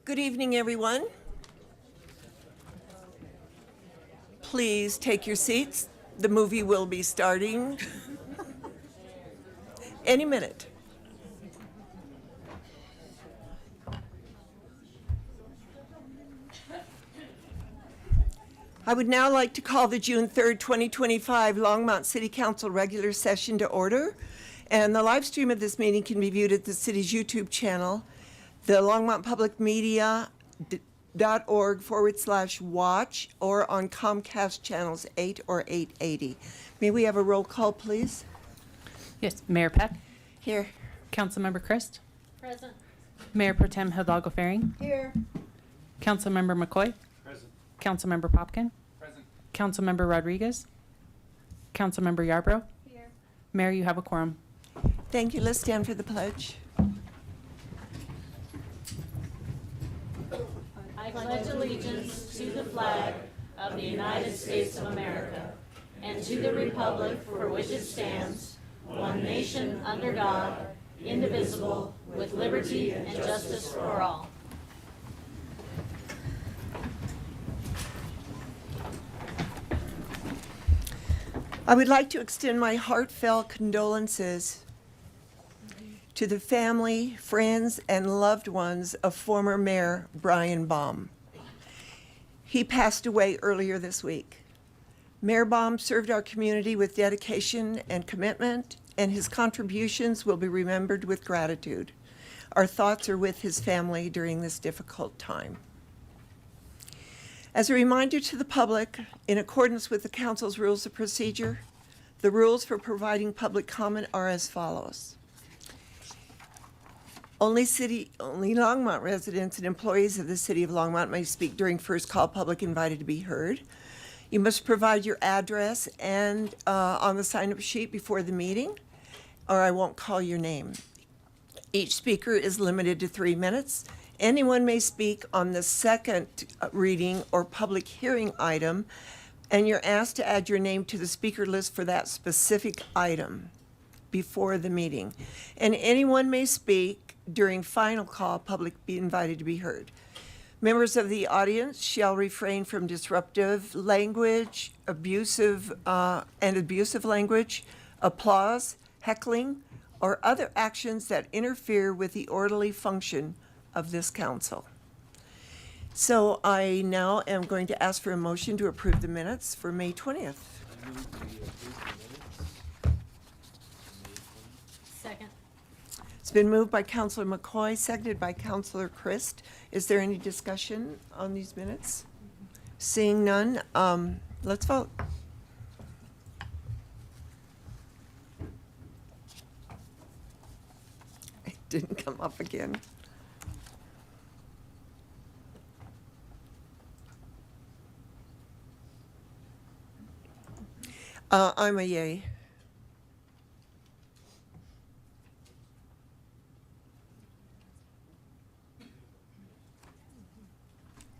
Good evening, everyone. Please take your seats. The movie will be starting any minute. I would now like to call the June 3rd, 2025 Longmont City Council regular session to order. And the live stream of this meeting can be viewed at the city's YouTube channel, the longmontpublicmedia.org/watch, or on Comcast channels 8 or 880. May we have a roll call, please? Yes, Mayor Peck, Here. Councilmember Christ, Present. Mayor Pro Tem Hidalgo Faring, Here. Councilmember McCoy, Present. Councilmember Popkin, Present. Councilmember Rodriguez, Councilmember Yarbrough. Here. Mayor, you have a quorum. Thank you. Let's stand for the pledge. I pledge allegiance to the flag of the United States of America and to the republic for which it stands, one nation under God, indivisible, with liberty and justice for all. I would like to extend my heartfelt condolences to the family, friends, and loved ones of former Mayor Brian Baum. He passed away earlier this week. Mayor Baum served our community with dedication and commitment, and his contributions will be remembered with gratitude. Our thoughts are with his family during this difficult time. As a reminder to the public, in accordance with the Council's rules of procedure, the rules for providing public comment are as follows. Only Longmont residents and employees of the City of Longmont may speak during first call public invited to be heard. You must provide your address and on the sign-up sheet before the meeting, or I won't call your name. Each speaker is limited to 3 minutes. Anyone may speak on the second reading or public hearing item, and you're asked to add your name to the speaker list for that specific item before the meeting. And anyone may speak during final call public be invited to be heard. Members of the audience shall refrain from disruptive language, abusive language, applause, heckling, or other actions that interfere with the orderly function of this council. So I now am going to ask for a motion to approve the minutes for May 20th. Second. It's been moved by Councilor McCoy, seconded by Councilor Christ. Is there any discussion on these minutes? Seeing none, let's vote. It didn't come up again. I'm a yay.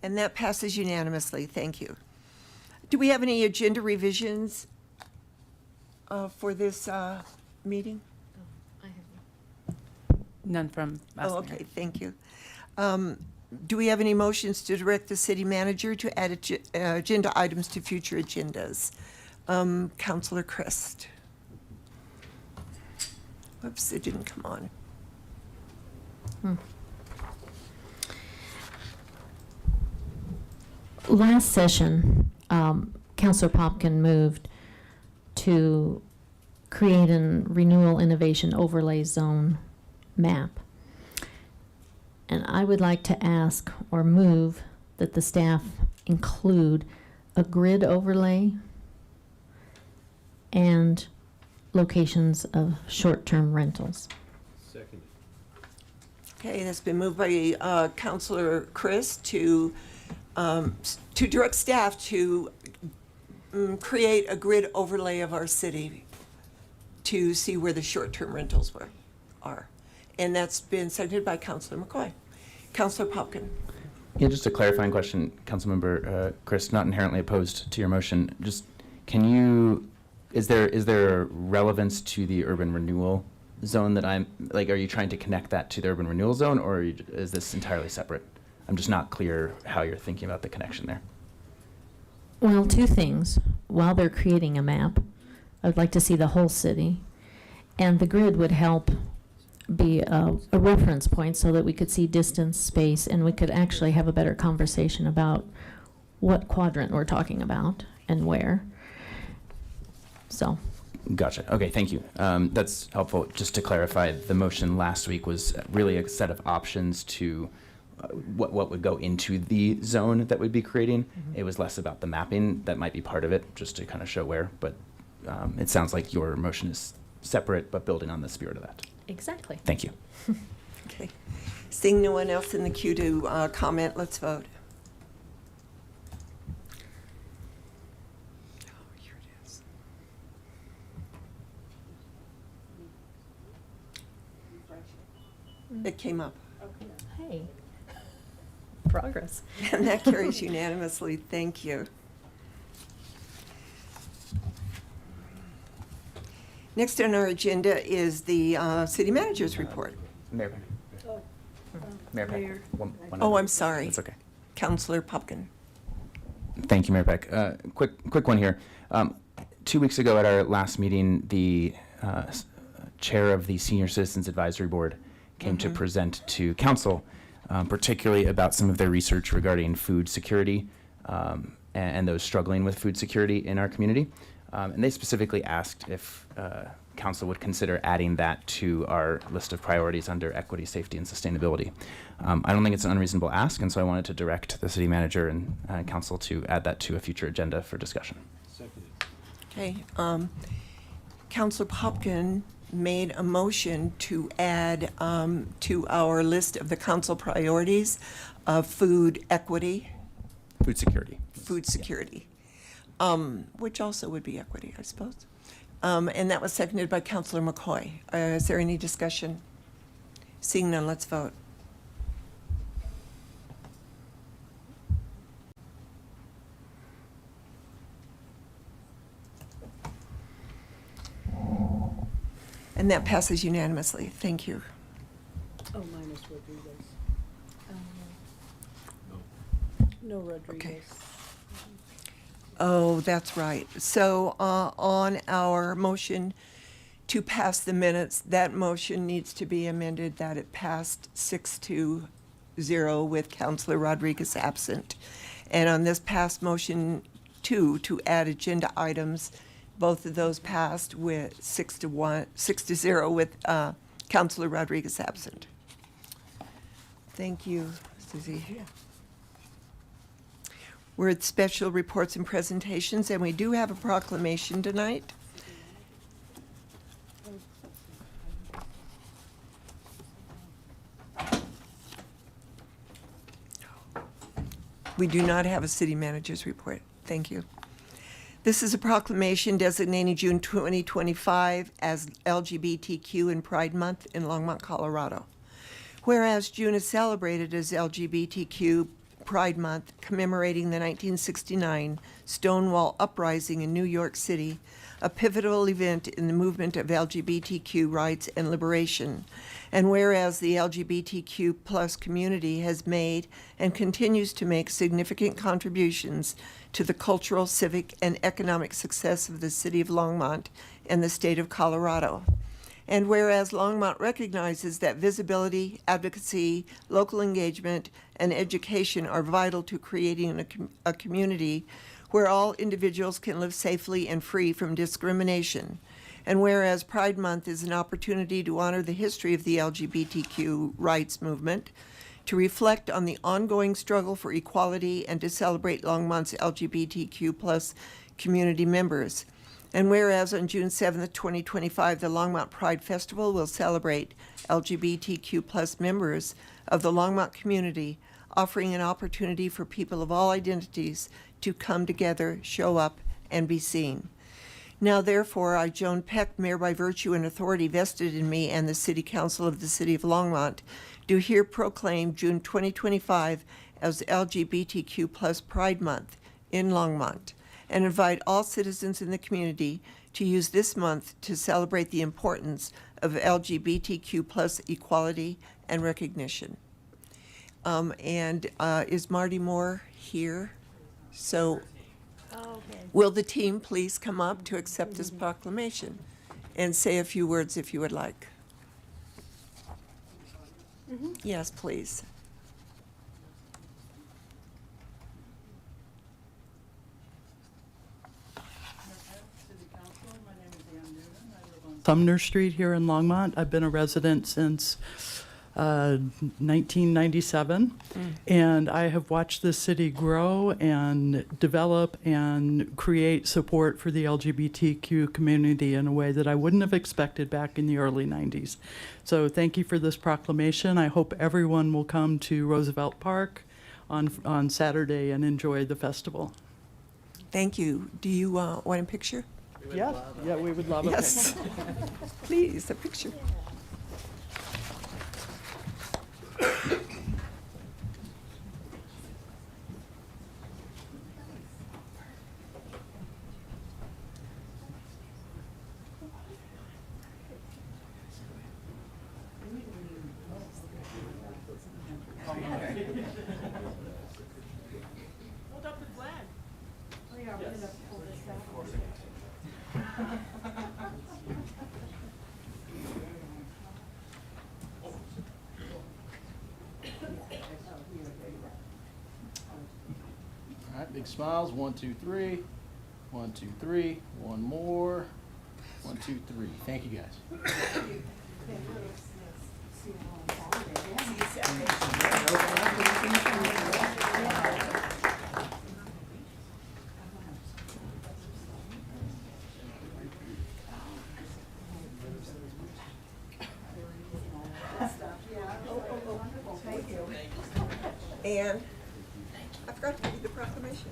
And that passes unanimously. Thank you. Do we have any agenda revisions for this meeting? I have. None from us. Oh, Mayor. okay, thank you. Do we have any motions to direct the city manager to add agenda items to future agendas? Councilor Christ. Whoops, it didn't come on. Last session, Councilor Popkin moved to create a renewal innovation overlay zone map. And I would like to ask or move that the staff include a grid overlay and locations of short-term rentals. Second. Okay, that's been moved by Councilor Chris to direct staff to create a grid overlay of our city to see where the short-term rentals are. And that's been seconded by Councilor McCoy. Councilor Popkin. Yeah, just a clarifying question, Councilmember Chris, not inherently opposed to your motion. Just is there relevance to the urban renewal zone that are you trying to connect that to the urban renewal zone, or is this entirely separate? I'm just not clear how you're thinking about the connection there. Well, two things. While they're creating a map, I would like to see the whole city. And the grid would help be a reference point so that we could see distance, space, and we could actually have a better conversation about what quadrant we're talking about and where. So, Gotcha. Okay, thank you. That's helpful. Just to clarify, the motion last week was really a set of options to what would go into the zone that we'd be creating. It was less about the mapping. That might be part of it, just to kind of show where. But it sounds like your motion is separate, but building on the spirit of that. exactly. Thank you. Okay. Seeing no one else in the queue to comment, let's vote. Oh, here it is. It came up. Hey, progress. And that carries unanimously. Thank you. Next on our agenda is the city manager's report. Mayor Peck. Mayor Peck. One Oh, other. I'm sorry. That's okay. Councilor Popkin. Thank you, Mayor Peck. Quick one here. 2 weeks ago at our last meeting, the chair of the Senior Citizens Advisory Board came to present to council, particularly about some of their research regarding food security and those struggling with food security in our community. And they specifically asked if council would consider adding that to our list of priorities under equity, safety, and sustainability. I don't think it's an unreasonable ask, and so I wanted to direct the city manager and council to add that to a future agenda for discussion. Okay. Councilor Popkin made a motion to add to our list of the council priorities of food equity, Food security. food security, which also would be equity, I suppose. And that was seconded by Councilor McCoy. Is there any discussion? Seeing none, let's vote. And that passes unanimously. Thank you. Oh, minus Rodriguez. No Rodriguez. Oh, that's right. So on our motion to pass the minutes, that motion needs to be amended that it passed 6-0 with Councilor Rodriguez absent. And on this past motion to add agenda items, both of those passed with 6-0 with Councilor Rodriguez absent. Thank you, Suzie. We're at special reports and presentations, and we do have a proclamation tonight. We do not have a city manager's report. Thank you. This is a proclamation designating June 2025 as LGBTQ and Pride Month in Longmont, Colorado. Whereas June is celebrated as LGBTQ Pride Month, commemorating the 1969 Stonewall Uprising in New York City, a pivotal event in the movement of LGBTQ rights and liberation. And whereas the LGBTQ plus community has made and continues to make significant contributions to the cultural, civic, and economic success of the city of Longmont and the state of Colorado. And whereas Longmont recognizes that visibility, advocacy, local engagement, and education are vital to creating a community where all individuals can live safely and free from discrimination. And whereas Pride Month is an opportunity to honor the history of the LGBTQ rights movement, to reflect on the ongoing struggle for equality, and to celebrate Longmont's LGBTQ plus community members. And whereas on June 7th, 2025, the Longmont Pride Festival will celebrate LGBTQ plus members of the Longmont community, offering an opportunity for people of all identities to come together, show up, and be seen. Now therefore, I, Joan Peck, Mayor by virtue and authority vested in me and the City Council of the City of Longmont, do here proclaim June 2025 as LGBTQ plus Pride Month in Longmont, and invite all citizens in the community to use this month to celebrate the importance of LGBTQ plus equality and recognition. And is Marty Moore here? So will the team please come up to accept this proclamation and say a few words if you would like? Yes, please. Sumner Street here in Longmont. I've been a resident since 1997, and I have watched this city grow and develop and create support for the LGBTQ community in a way that I wouldn't have expected back in the early 90s. So thank you for this proclamation. I hope everyone will come to Roosevelt Park on Saturday and enjoy the festival. Thank you. Do you want a picture? Yeah, we would love it. Yes. Please, a picture. All right, big smiles. 1, 2, 3. 1, 2, 3. One more. 1, 2, 3. Thank you, guys. And I forgot to give you the proclamation.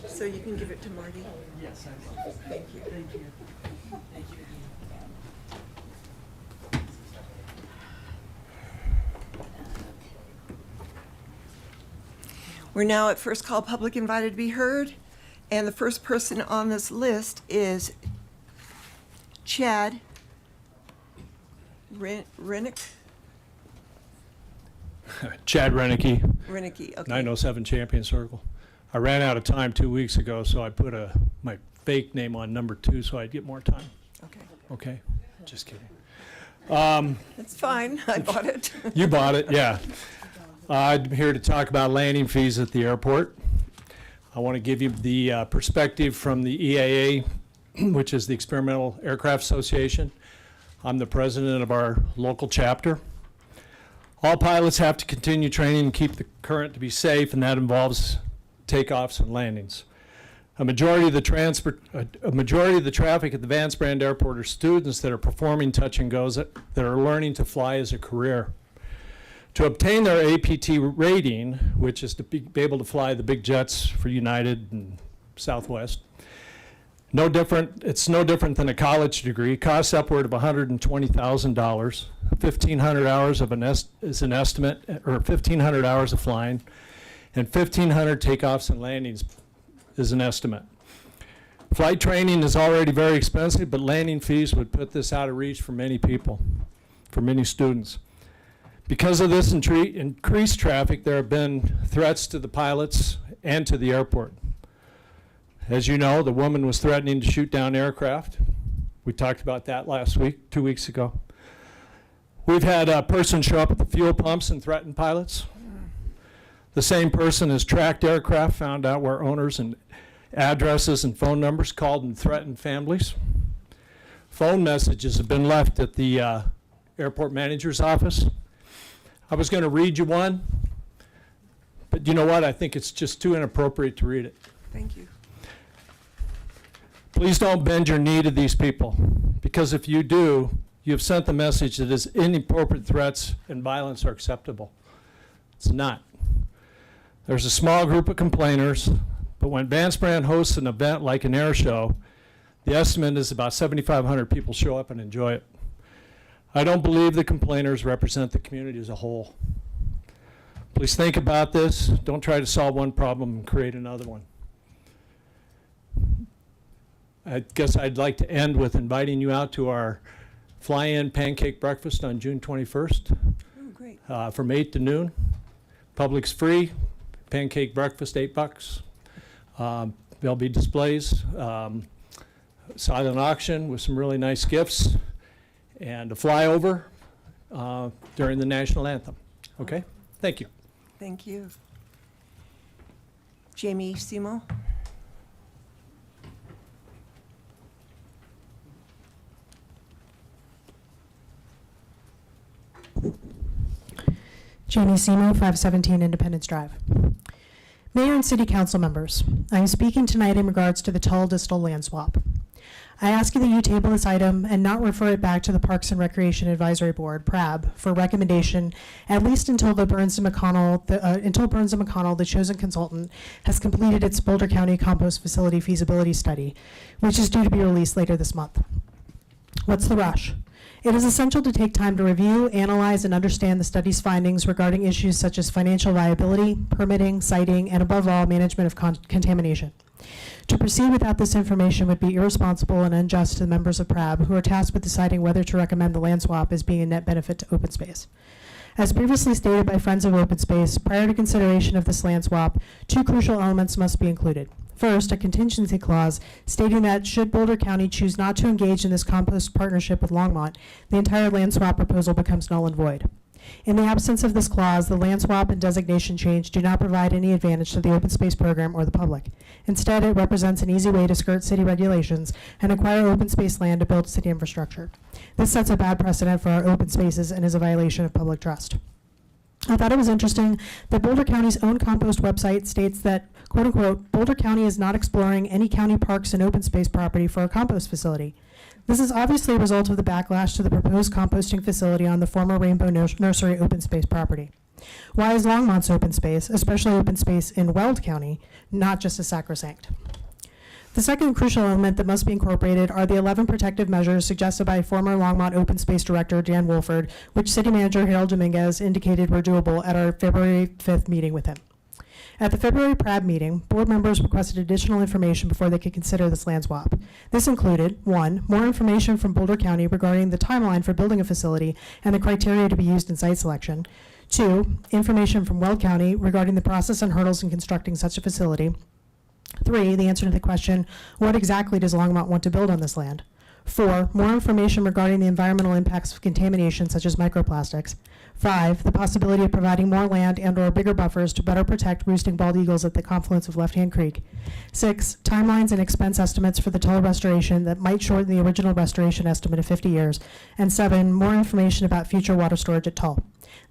So you can give it to Marty. Yes, Thank you. thank you. We're now at first call public invited to be heard. And the first person on this list is Chad Rennick. Chad Renicky, Rennicky, okay. 907 Champion Circle. I ran out of time 2 weeks ago, so I put my fake name on number 2 so I'd get more time. Okay, Okay? Just kidding. that's fine. I bought it. You bought it, yeah. I'm here to talk about landing fees at the airport. I want to give you the perspective from the EAA, which is the Experimental Aircraft Association. I'm the president of our local chapter. All pilots have to continue training and keep the current to be safe, and that involves takeoffs and landings. A majority of the traffic at the Vance Brand Airport are students that are performing touch and goes that are learning to fly as a career. To obtain their APT rating, which is to be able to fly the big jets for United and Southwest, it's no different than a college degree. It costs upward of $120,000. 1,500 hours is an estimate, or 1,500 hours of flying, and 1,500 takeoffs and landings is an estimate. Flight training is already very expensive, but landing fees would put this out of reach for many people, for many students. Because of this increased traffic, there have been threats to the pilots and to the airport. As you know, the woman was threatening to shoot down aircraft. We talked about that last week, 2 weeks ago. We've had a person show up at the fuel pumps and threaten pilots. The same person has tracked aircraft, found out where owners and addresses and phone numbers, called and threatened families. Phone messages have been left at the airport manager's office. I was going to read you one, but you know what? I think it's just too inappropriate to read it. Thank you. Please don't bend your knee to these people, because if you do, you have sent the message that is inappropriate threats and violence are acceptable. It's not. There's a small group of complainers, but when Vance Brand hosts an event like an air show, the estimate is about 7,500 people show up and enjoy it. I don't believe the complainers represent the community as a whole. Please think about this. Don't try to solve one problem and create another one. I guess I'd like to end with inviting you out to our fly-in pancake breakfast on June 21st Oh, great. from 8 to noon. Public's free. Pancake breakfast, $8. There'll be displays, silent auction with some really nice gifts, and a flyover during the national anthem. Okay? Thank you. Thank you. Jamie Simo? Jamie Simo, 517 Independence Drive. Mayor and City Council members, I am speaking tonight in regards to the Distl-Toll land swap. I ask you that you table this item and not refer it back to the Parks and Recreation Advisory Board, PRAB, for recommendation, at least until Burns and McConnell, the chosen consultant, has completed its Boulder County Compost Facility Feasibility Study, which is due to be released later this month. What's the rush? It is essential to take time to review, analyze, and understand the study's findings regarding issues such as financial viability, permitting, siting, and above all, management of contamination. To proceed without this information would be irresponsible and unjust to the members of PRAB who are tasked with deciding whether to recommend the land swap as being a net benefit to open space. As previously stated by Friends of Open Space, prior to consideration of this land swap, two crucial elements must be included. First, a contingency clause stating that should Boulder County choose not to engage in this compost partnership with Longmont, the entire land swap proposal becomes null and void. In the absence of this clause, the land swap and designation change do not provide any advantage to the open space program or the public. Instead, it represents an easy way to skirt city regulations and acquire open space land to build city infrastructure. This sets a bad precedent for our open spaces and is a violation of public trust. I thought it was interesting that Boulder County's own compost website states that, quote unquote, Boulder County is not exploring any county parks and open space property for a compost facility. This is obviously a result of the backlash to the proposed composting facility on the former Rainbow Nursery open space property. Why is Longmont's open space, especially open space in Weld County, not just as sacrosanct? The second crucial element that must be incorporated are the 11 protective measures suggested by former Longmont Open Space Director Dan Wolford, which City Manager Harold Dominguez indicated were doable at our February 5th meeting with him. At the February PRAB meeting, board members requested additional information before they could consider this land swap. This included, 1, more information from Boulder County regarding the timeline for building a facility and the criteria to be used in site selection. 2, information from Weld County regarding the process and hurdles in constructing such a facility. 3, the answer to the question, what exactly does Longmont want to build on this land? 4, more information regarding the environmental impacts of contamination such as microplastics. 5, the possibility of providing more land and/or bigger buffers to better protect roosting bald eagles at the confluence of Left Hand Creek. 6, timelines and expense estimates for the toll restoration that might shorten the original restoration estimate of 50 years. And 7, more information about future water storage at Toll.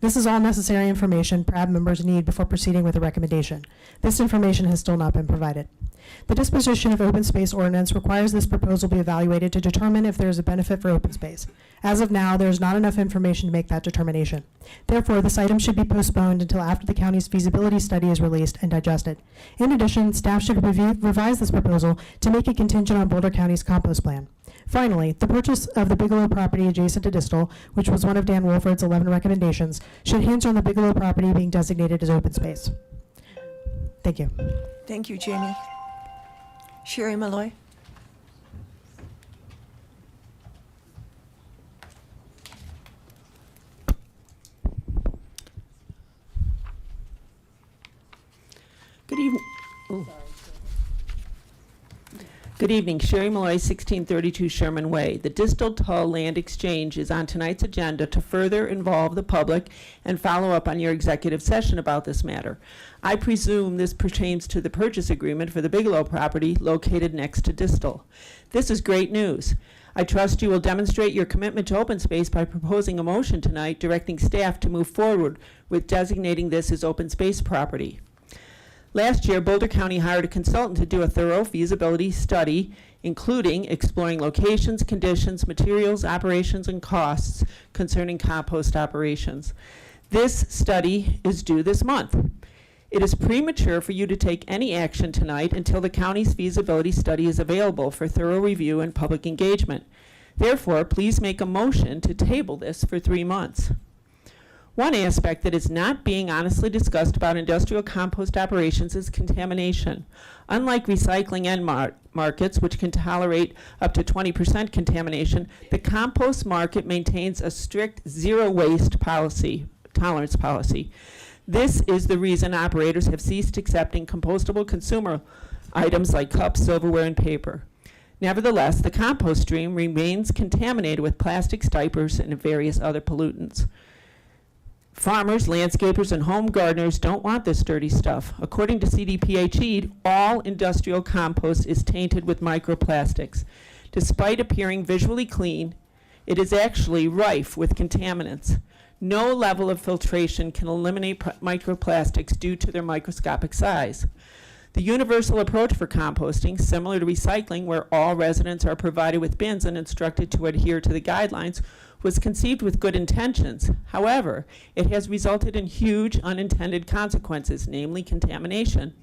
This is all necessary information PRAB members need before proceeding with a recommendation. This information has still not been provided. The disposition of open space ordinance requires this proposal be evaluated to determine if there is a benefit for open space. As of now, there is not enough information to make that determination. Therefore, this item should be postponed until after the county's feasibility study is released and digested. In addition, staff should revise this proposal to make it contingent on Boulder County's compost plan. Finally, the purchase of the Bigelow property adjacent to Distl, which was one of Dan Wolford's 11 recommendations, should hinge on the Bigelow property being designated as open space. Thank you. Thank you, Jamie. Sherry Malloy? Good evening. Good evening. Sherry Malloy, 1632 Sherman Way. The Distl-Toll land exchange is on tonight's agenda to further involve the public and follow up on your executive session about this matter. I presume this pertains to the purchase agreement for the Bigelow property located next to Distl. This is great news. I trust you will demonstrate your commitment to open space by proposing a motion tonight directing staff to move forward with designating this as open space property. Last year, Boulder County hired a consultant to do a thorough feasibility study, including exploring locations, conditions, materials, operations, and costs concerning compost operations. This study is due this month. It is premature for you to take any action tonight until the county's feasibility study is available for thorough review and public engagement. Therefore, please make a motion to table this for 3 months. One aspect that is not being honestly discussed about industrial compost operations is contamination. Unlike recycling end markets, which can tolerate up to 20% contamination, the compost market maintains a strict zero waste tolerance policy. This is the reason operators have ceased accepting compostable consumer items like cups, silverware, and paper. Nevertheless, the compost stream remains contaminated with plastics, diapers, and various other pollutants. Farmers, landscapers, and home gardeners don't want this dirty stuff. According to CDPHE, all industrial compost is tainted with microplastics. Despite appearing visually clean, it is actually rife with contaminants. No level of filtration can eliminate microplastics due to their microscopic size. The universal approach for composting, similar to recycling, where all residents are provided with bins and instructed to adhere to the guidelines, was conceived with good intentions. However, it has resulted in huge unintended consequences, namely contamination.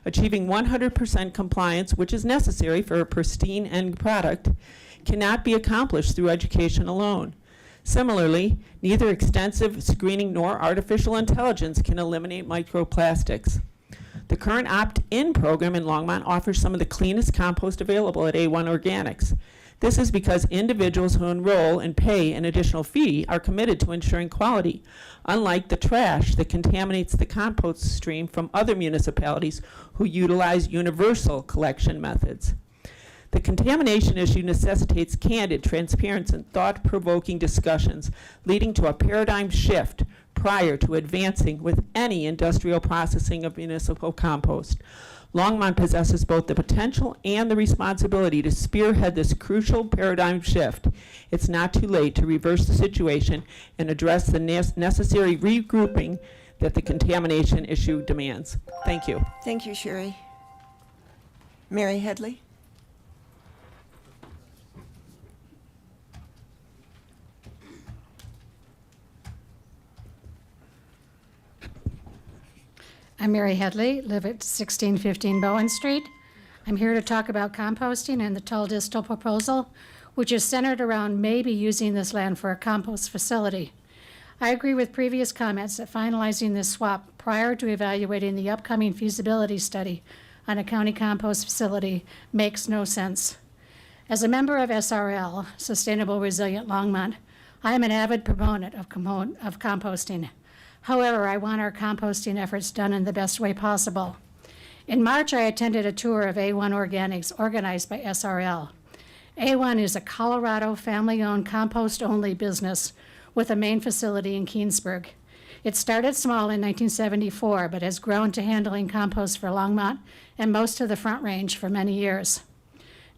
Achieving 100% compliance, which is necessary for a pristine end product, cannot be accomplished through education alone. Similarly, neither extensive screening nor artificial intelligence can eliminate microplastics. The current opt-in program in Longmont offers some of the cleanest compost available at A1 Organics. This is because individuals who enroll and pay an additional fee are committed to ensuring quality, unlike the trash that contaminates the compost stream from other municipalities who utilize universal collection methods. The contamination issue necessitates candid, transparent, and thought-provoking discussions, leading to a paradigm shift prior to advancing with any industrial processing of municipal compost. Longmont possesses both the potential and the responsibility to spearhead this crucial paradigm shift. It's not too late to reverse the situation and address the necessary regrouping that the contamination issue demands. Thank you. Thank you, Sherry. Mary Headley? I'm Mary Headley, live at 1615 Bowen Street. I'm here to talk about composting and the Distl-Toll proposal, which is centered around maybe using this land for a compost facility. I agree with previous comments that finalizing this swap prior to evaluating the upcoming feasibility study on a county compost facility makes no sense. As a member of SRL, Sustainable Resilient Longmont, I am an avid proponent of composting. However, I want our composting efforts done in the best way possible. In March, I attended a tour of A1 Organics organized by SRL. A1 is a Colorado family-owned compost-only business with a main facility in Keensburg. It started small in 1974, but has grown to handling compost for Longmont and most of the Front Range for many years.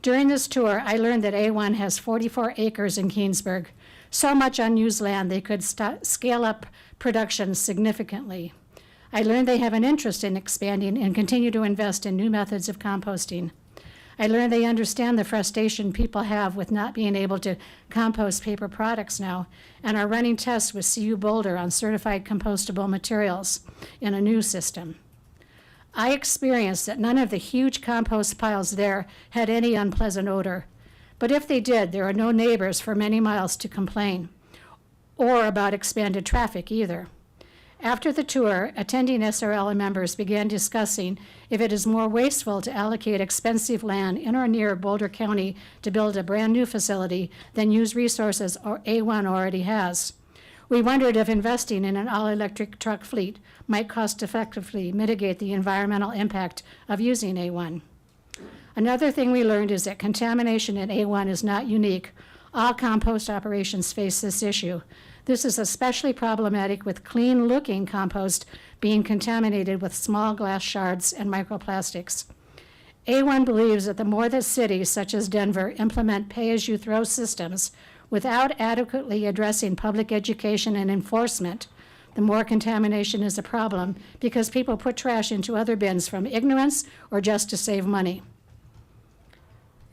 During this tour, I learned that A1 has 44 acres in Keensburg, so much unused land they could scale up production significantly. I learned they have an interest in expanding and continue to invest in new methods of composting. I learned they understand the frustration people have with not being able to compost paper products now and are running tests with CU Boulder on certified compostable materials in a new system. I experienced that none of the huge compost piles there had any unpleasant odor, but if they did, there are no neighbors for many miles to complain, or about expanded traffic either. After the tour, attending SRL members began discussing if it is more wasteful to allocate expensive land in or near Boulder County to build a brand new facility than use resources A1 already has. We wondered if investing in an all-electric truck fleet might cost-effectively mitigate the environmental impact of using A1. Another thing we learned is that contamination in A1 is not unique. All compost operations face this issue. This is especially problematic with clean-looking compost being contaminated with small glass shards and microplastics. A1 believes that the more that cities, such as Denver, implement pay-as-you-throw systems without adequately addressing public education and enforcement, the more contamination is a problem because people put trash into other bins from ignorance or just to save money.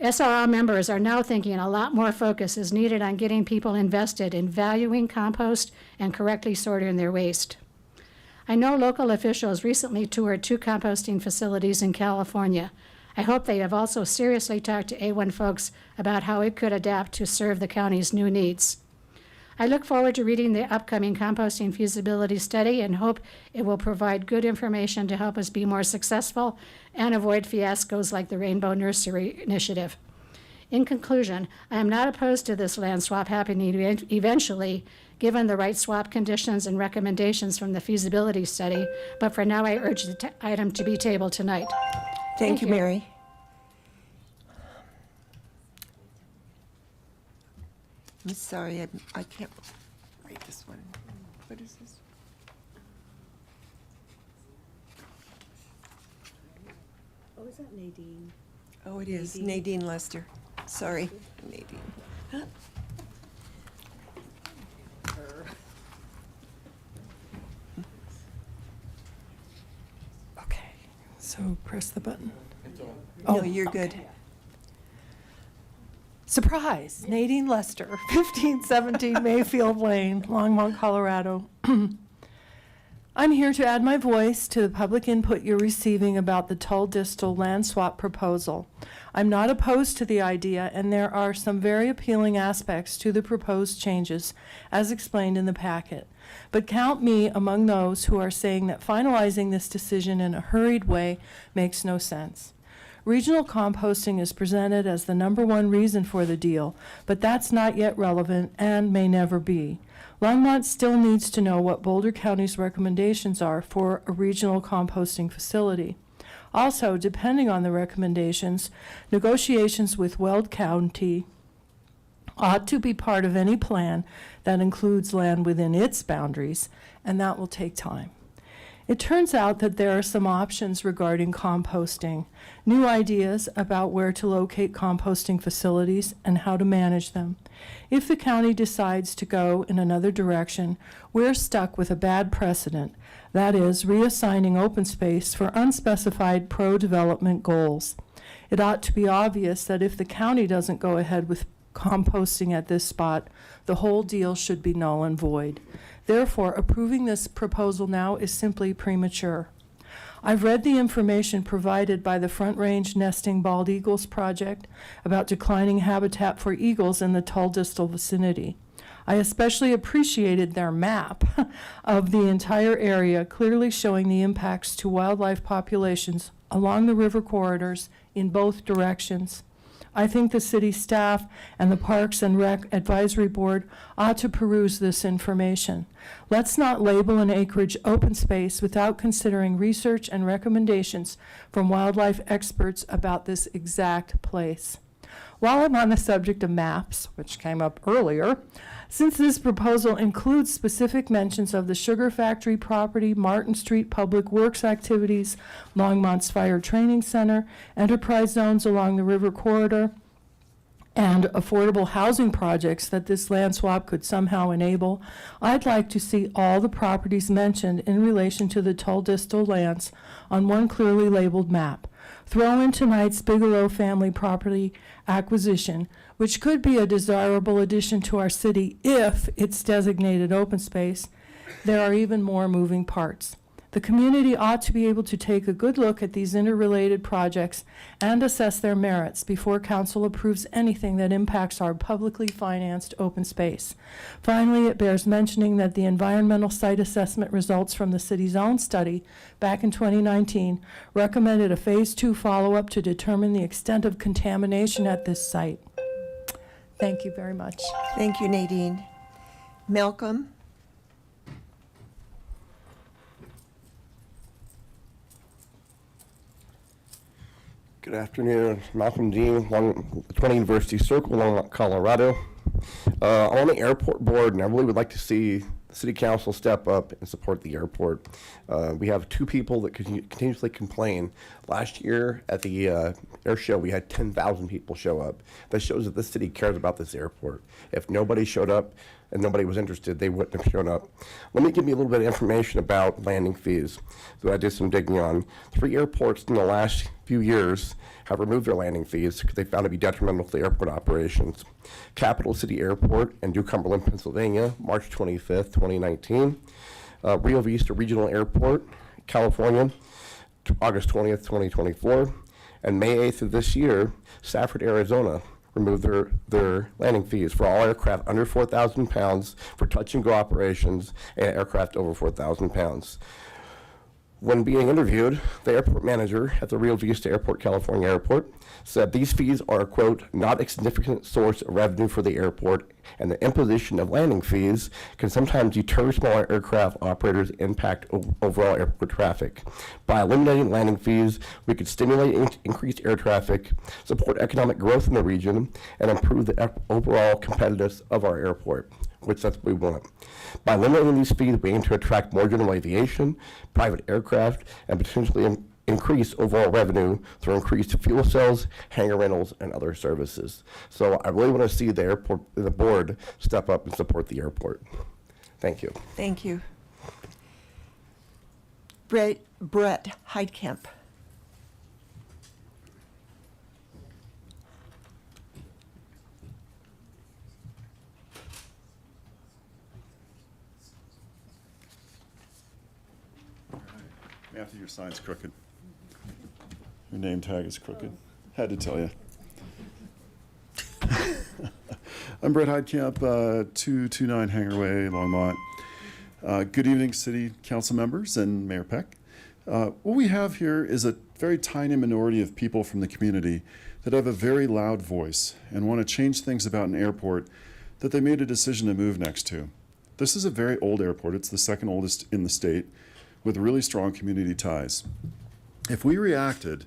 SRL members are now thinking a lot more focus is needed on getting people invested in valuing compost and correctly sorting their waste. I know local officials recently toured 2 composting facilities in California. I hope they have also seriously talked to A1 folks about how it could adapt to serve the county's new needs. I look forward to reading the upcoming composting feasibility study and hope it will provide good information to help us be more successful and avoid fiascos like the Rainbow Nursery Initiative. In conclusion, I am not opposed to this land swap happening eventually, given the right swap conditions and recommendations from the feasibility study, but for now I urge the item to be tabled tonight. Thank you, Mary. I'm sorry, I can't write this one. What is this? Oh, is that Nadine? Oh, it is Nadine Lester. Sorry, Nadine. Okay, so press the button. No, you're good. Surprise, Nadine Lester, 1517 Mayfield Lane, Longmont, Colorado. I'm here to add my voice to the public input you're receiving about the Distl-Toll land swap proposal. I'm not opposed to the idea, and there are some very appealing aspects to the proposed changes, as explained in the packet. But count me among those who are saying that finalizing this decision in a hurried way makes no sense. Regional composting is presented as the #1 reason for the deal, but that's not yet relevant and may never be. Longmont still needs to know what Boulder County's recommendations are for a regional composting facility. Also, depending on the recommendations, negotiations with Weld County ought to be part of any plan that includes land within its boundaries, and that will take time. It turns out that there are some options regarding composting, new ideas about where to locate composting facilities and how to manage them. If the county decides to go in another direction, we're stuck with a bad precedent, that is, reassigning open space for unspecified pro-development goals. It ought to be obvious that if the county doesn't go ahead with composting at this spot, the whole deal should be null and void. Therefore, approving this proposal now is simply premature. I've read the information provided by the Front Range Nesting Bald Eagles Project about declining habitat for eagles in the Distl vicinity. I especially appreciated their map of the entire area, clearly showing the impacts to wildlife populations along the river corridors in both directions. I think the city staff and the Parks and Rec Advisory Board ought to peruse this information. Let's not label an acreage open space without considering research and recommendations from wildlife experts about this exact place. While I'm on the subject of maps, which came up earlier, since this proposal includes specific mentions of the sugar factory property, Martin Street Public Works activities, Longmont's Fire Training Center, enterprise zones along the river corridor, and affordable housing projects that this land swap could somehow enable, I'd like to see all the properties mentioned in relation to the Distl lands on one clearly labeled map. Throw in tonight's Bigelow family property acquisition, which could be a desirable addition to our city if it's designated open space. There are even more moving parts. The community ought to be able to take a good look at these interrelated projects and assess their merits before council approves anything that impacts our publicly financed open space. Finally, it bears mentioning that the environmental site assessment results from the city's own study back in 2019 recommended a phase 2 follow-up to determine the extent of contamination at this site. Thank you very much. Thank you, Nadine. Malcolm? Good afternoon, Malcolm Dean, 20 University Circle, Longmont, Colorado. On the airport board, and I really would like to see the city council step up and support the airport. We have two people that continuously complain. Last year at the air show, we had 10,000 people show up. That shows that the city cares about this airport. If nobody showed up and nobody was interested, they wouldn't have shown up. Let me give you a little bit of information about landing fees that I did some digging on. 3 airports in the last few years have removed their landing fees because they found to be detrimental to the airport operations. Capital City Airport in New Cumberland, Pennsylvania, March 25th, 2019. Rio Vista Regional Airport, California, August 20th, 2024. And May 8th of this year, Safford, Arizona, remove their landing fees for all aircraft under 4,000 pounds for touch and go operations and aircraft over 4,000 pounds. When being interviewed, the airport manager at the Rio Vista Airport, California Airport, said these fees are, quote, not a significant source of revenue for the airport, and the imposition of landing fees can sometimes deter smaller aircraft operators and impact overall airport traffic. By eliminating landing fees, we could stimulate increased air traffic, support economic growth in the region, and improve the overall competitiveness of our airport, which that's what we want. By eliminating these fees, we aim to attract more general aviation, private aircraft, and potentially increase overall revenue through increased fuel sales, hangar rentals, and other services. So I really want to see the board step up and support the airport. Thank you. Thank you. Brett Heidkamp. Matthew, your sign's crooked. Your name tag is crooked. Had to tell you. I'm Brett Heidkamp, 229 Hangar Way, Longmont. Good evening, City Council members and Mayor Peck. What we have here is a very tiny minority of people from the community that have a very loud voice and want to change things about an airport that they made a decision to move next to. This is a very old airport. It's the second oldest in the state, with really strong community ties. If we reacted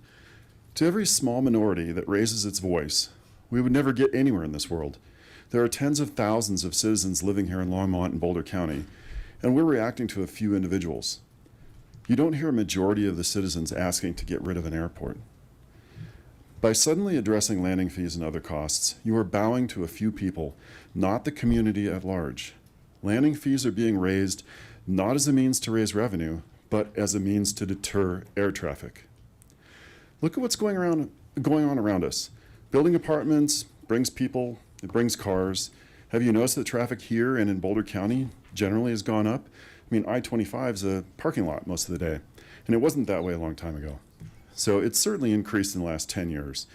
to every small minority that raises its voice, we would never get anywhere in this world. There are tens of thousands of citizens living here in Longmont and Boulder County, and we're reacting to a few individuals. You don't hear a majority of the citizens asking to get rid of an airport. By suddenly addressing landing fees and other costs, you are bowing to a few people, not the community at large. Landing fees are being raised not as a means to raise revenue, but as a means to deter air traffic. Look at what's going on around us. Building apartments brings people, it brings cars. Have you noticed that traffic here and in Boulder County generally has gone up? I mean, I-25 is a parking lot most of the day, and it wasn't that way a long time ago. So it's certainly increased in the last 10 years.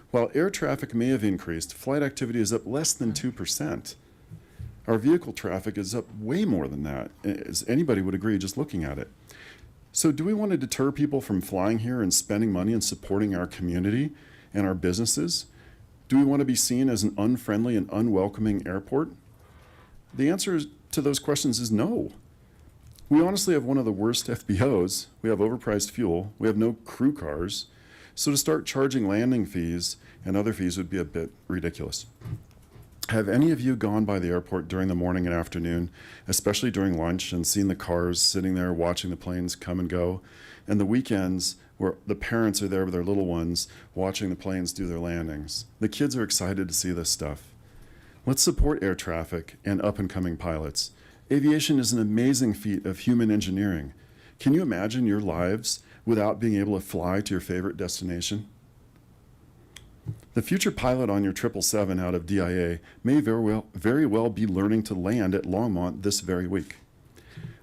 While air traffic may have increased, flight activity is up less than 2%. Our vehicle traffic is up way more than that, as anybody would agree just looking at it. So do we want to deter people from flying here and spending money and supporting our community and our businesses? Do we want to be seen as an unfriendly and unwelcoming airport? The answer to those questions is no. We honestly have one of the worst FBOs. We have overpriced fuel. We have no crew cars. So to start charging landing fees and other fees would be a bit ridiculous. Have any of you gone by the airport during the morning and afternoon, especially during lunch, and seen the cars sitting there watching the planes come and go? And the weekends where the parents are there with their little ones watching the planes do their landings. The kids are excited to see this stuff. Let's support air traffic and up-and-coming pilots. Aviation is an amazing feat of human engineering. Can you imagine your lives without being able to fly to your favorite destination? The future pilot on your 777 out of DIA may very well be learning to land at Longmont this very week.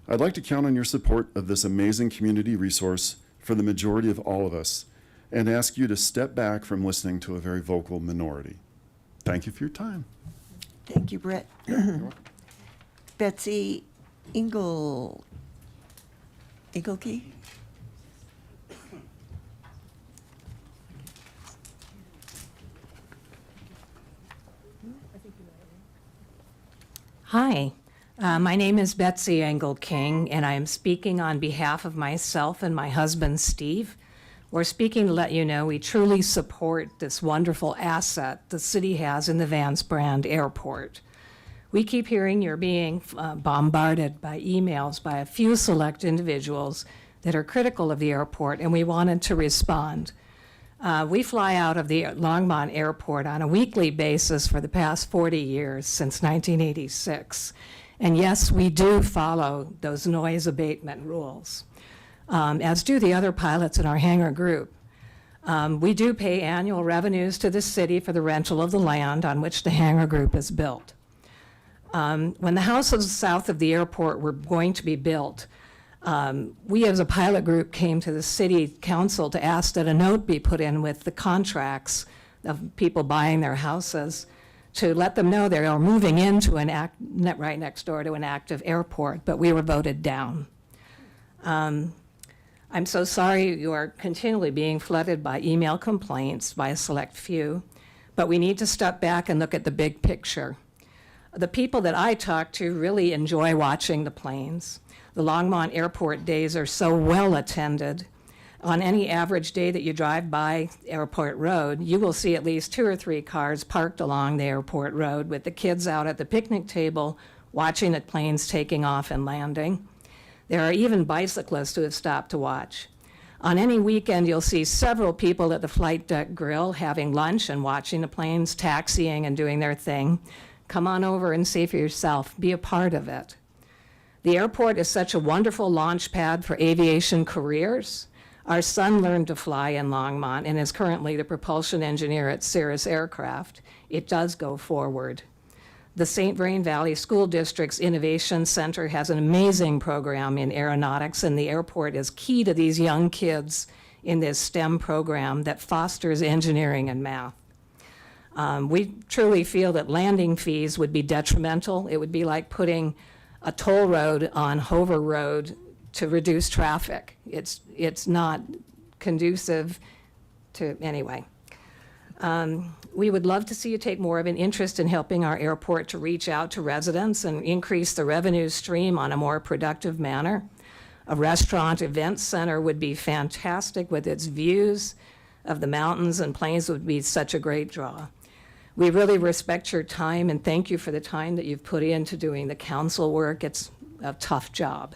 I'd like to count on your support of this amazing community resource for the majority of all of us, and ask you to step back from listening to a very vocal minority. Thank you for your time. Thank you, Brett. Betsy Engelke? Hi, my name is Betsy Engel-King, and I am speaking on behalf of myself and my husband, Steve. We're speaking to let you know we truly support this wonderful asset the city has in the Vance Brand Airport. We keep hearing you're being bombarded by emails by a few select individuals that are critical of the airport, and we wanted to respond. We fly out of the Longmont Airport on a weekly basis for the past 40 years, since 1986. And yes, we do follow those noise abatement rules, as do the other pilots in our hangar group. We do pay annual revenues to the city for the rental of the land on which the hangar group is built. When the houses south of the airport were going to be built, we as a pilot group came to the city council to ask that a note be put in with the contracts of people buying their houses, to let them know they are moving into right next door to an active airport, but we were voted down. I'm so sorry you are continually being flooded by email complaints by a select few, but we need to step back and look at the big picture. The people that I talk to really enjoy watching the planes. The Longmont Airport days are so well attended. On any average day that you drive by Airport Road, you will see at least 2 or 3 cars parked along the airport road with the kids out at the picnic table watching the planes taking off and landing. There are even bicyclists who have stopped to watch. On any weekend, you'll see several people at the flight deck grill having lunch and watching the planes taxiing and doing their thing. Come on over and see for yourself. Be a part of it. The airport is such a wonderful launch pad for aviation careers. Our son learned to fly in Longmont and is currently the propulsion engineer at Cirrus Aircraft. It does go forward. The St. Vrain Valley School District's Innovation Center has an amazing program in aeronautics, and the airport is key to these young kids in this STEM program that fosters engineering and math. We truly feel that landing fees would be detrimental. It would be like putting a toll road on Hover Road to reduce traffic. It's not conducive to, anyway. We would love to see you take more of an interest in helping our airport to reach out to residents and increase the revenue stream on a more productive manner. A restaurant event center would be fantastic with its views of the mountains and plains would be such a great draw. We really respect your time and thank you for the time that you've put into doing the council work. It's a tough job.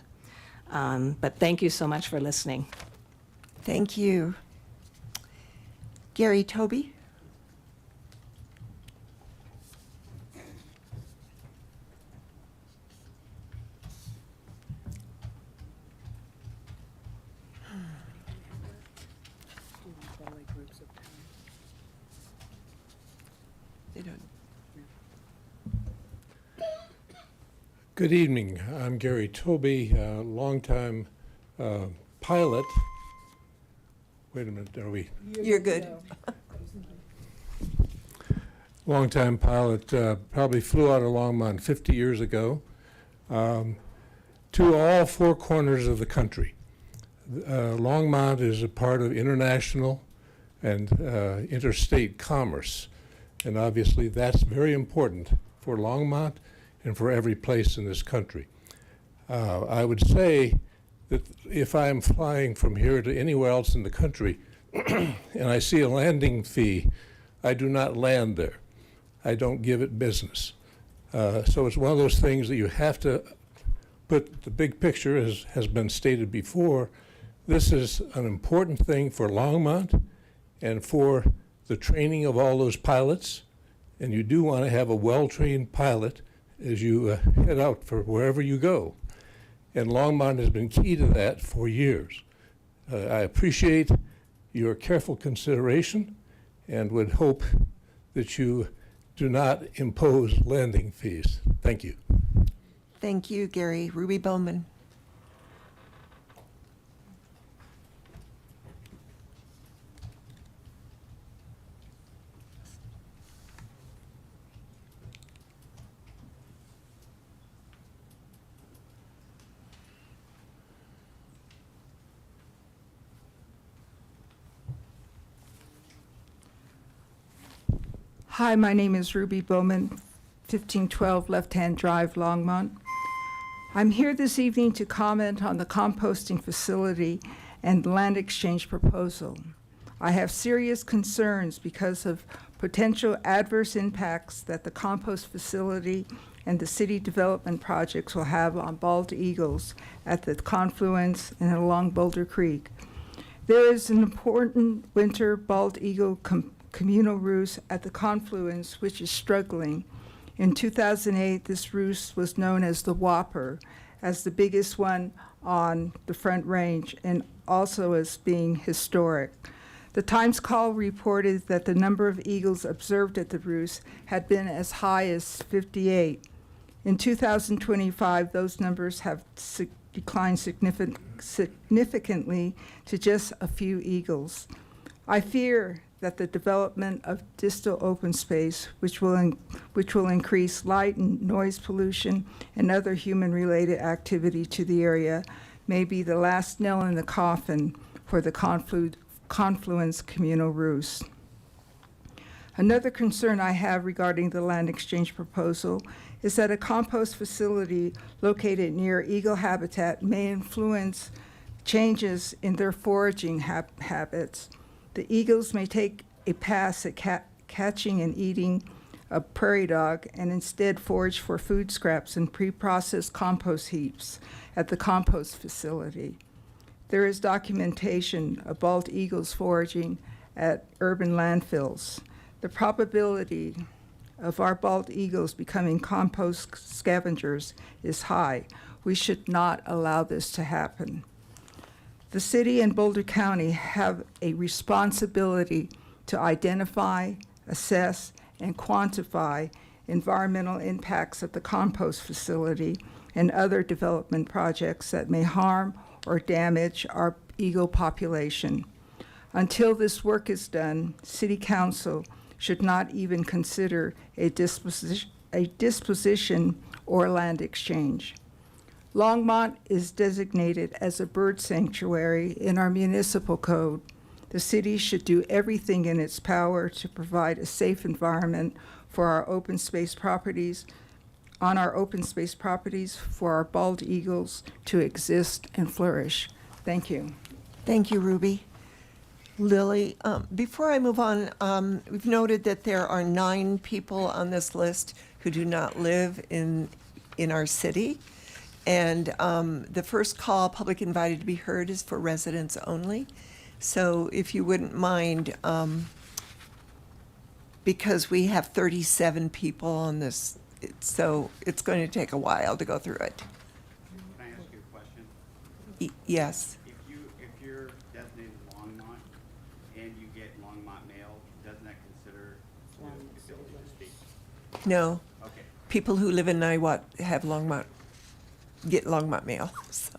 But thank you so much for listening. Thank you. Gary Toby? They don't. Good evening. I'm Gary Toby, longtime pilot. Wait a minute, are we? You're good. Longtime pilot, probably flew out of Longmont 50 years ago to all 4 corners of the country. Longmont is a part of international and interstate commerce, and obviously that's very important for Longmont and for every place in this country. I would say that if I'm flying from here to anywhere else in the country and I see a landing fee, I do not land there. I don't give it business. So it's one of those things that you have to put the big picture, as has been stated before. This is an important thing for Longmont and for the training of all those pilots. And you do want to have a well-trained pilot as you head out for wherever you go. And Longmont has been key to that for years. I appreciate your careful consideration and would hope that you do not impose landing fees. Thank you. Thank you, Gary. Ruby Bowman. Hi, my name is Ruby Bowman, 1512 Left Hand Drive, Longmont. I'm here this evening to comment on the composting facility and land exchange proposal. I have serious concerns because of potential adverse impacts that the compost facility and the city development projects will have on bald eagles at the confluence and along Boulder Creek. There is an important winter bald eagle communal roost at the confluence, which is struggling. In 2008, this roost was known as the Whopper, as the biggest one on the Front Range, and also as being historic. The Times Call reported that the number of eagles observed at the roost had been as high as 58. In 2025, those numbers have declined significantly to just a few eagles. I fear that the development of distal open space, which will increase light and noise pollution and other human-related activity to the area, may be the last nail in the coffin for the Confluence communal roost. Another concern I have regarding the land exchange proposal is that a compost facility located near eagle habitat may influence changes in their foraging habits. The eagles may take a pass at catching and eating a prairie dog and instead forage for food scraps and pre-processed compost heaps at the compost facility. There is documentation of bald eagles foraging at urban landfills. The probability of our bald eagles becoming compost scavengers is high. We should not allow this to happen. The city and Boulder County have a responsibility to identify, assess, and quantify environmental impacts of the compost facility and other development projects that may harm or damage our eagle population. Until this work is done, City Council should not even consider a disposition or land exchange. Longmont is designated as a bird sanctuary in our municipal code. The city should do everything in its power to provide a safe environment for our open space properties, for our bald eagles to exist and flourish. Thank you. Thank you, Ruby. Lily, before I move on, we've noted that there are 9 people on this list who do not live in our city. And the first call, public invited to be heard, is for residents only. So if you wouldn't mind, because we have 37 people on this, so it's going to take a while to go through it. Can I ask you a question? Yes. If you're designated Longmont and you get Longmont mail, doesn't that consider the ability to speak? No. Okay. People who live in Niwot have Longmont, get Longmont mail, so.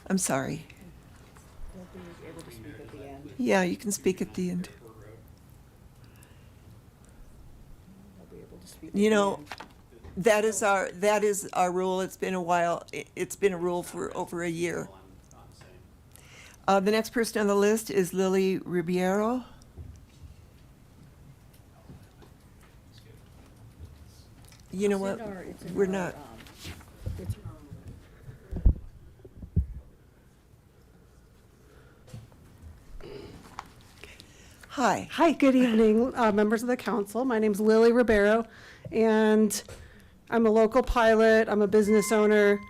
I'm sorry. Yeah, you can speak at the end. You know, that is our rule. It's been a while. It's been a rule for over a year. The next person on the list is Lily Ribeiro. You know what? We're not. Hi. Hi, good evening, members of the council. My name's Lily Ribeiro, and I'm a local pilot. I'm a business owner.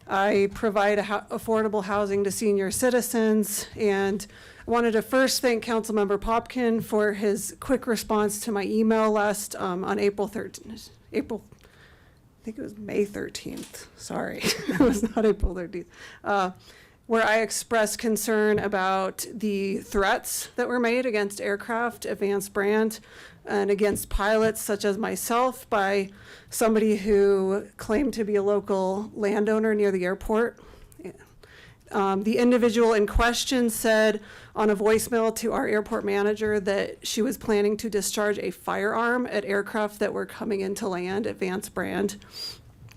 I provide affordable housing to senior citizens, and I wanted to first thank Councilmember Popkin for his quick response to my email last on April 13th. I think it was May 13th. Sorry, it was not April 13th. Where I expressed concern about the threats that were made against aircraft at Vance Brand and against pilots such as myself by somebody who claimed to be a local landowner near the airport. The individual in question said on a voicemail to our airport manager that she was planning to discharge a firearm at aircraft that were coming into land at Vance Brand.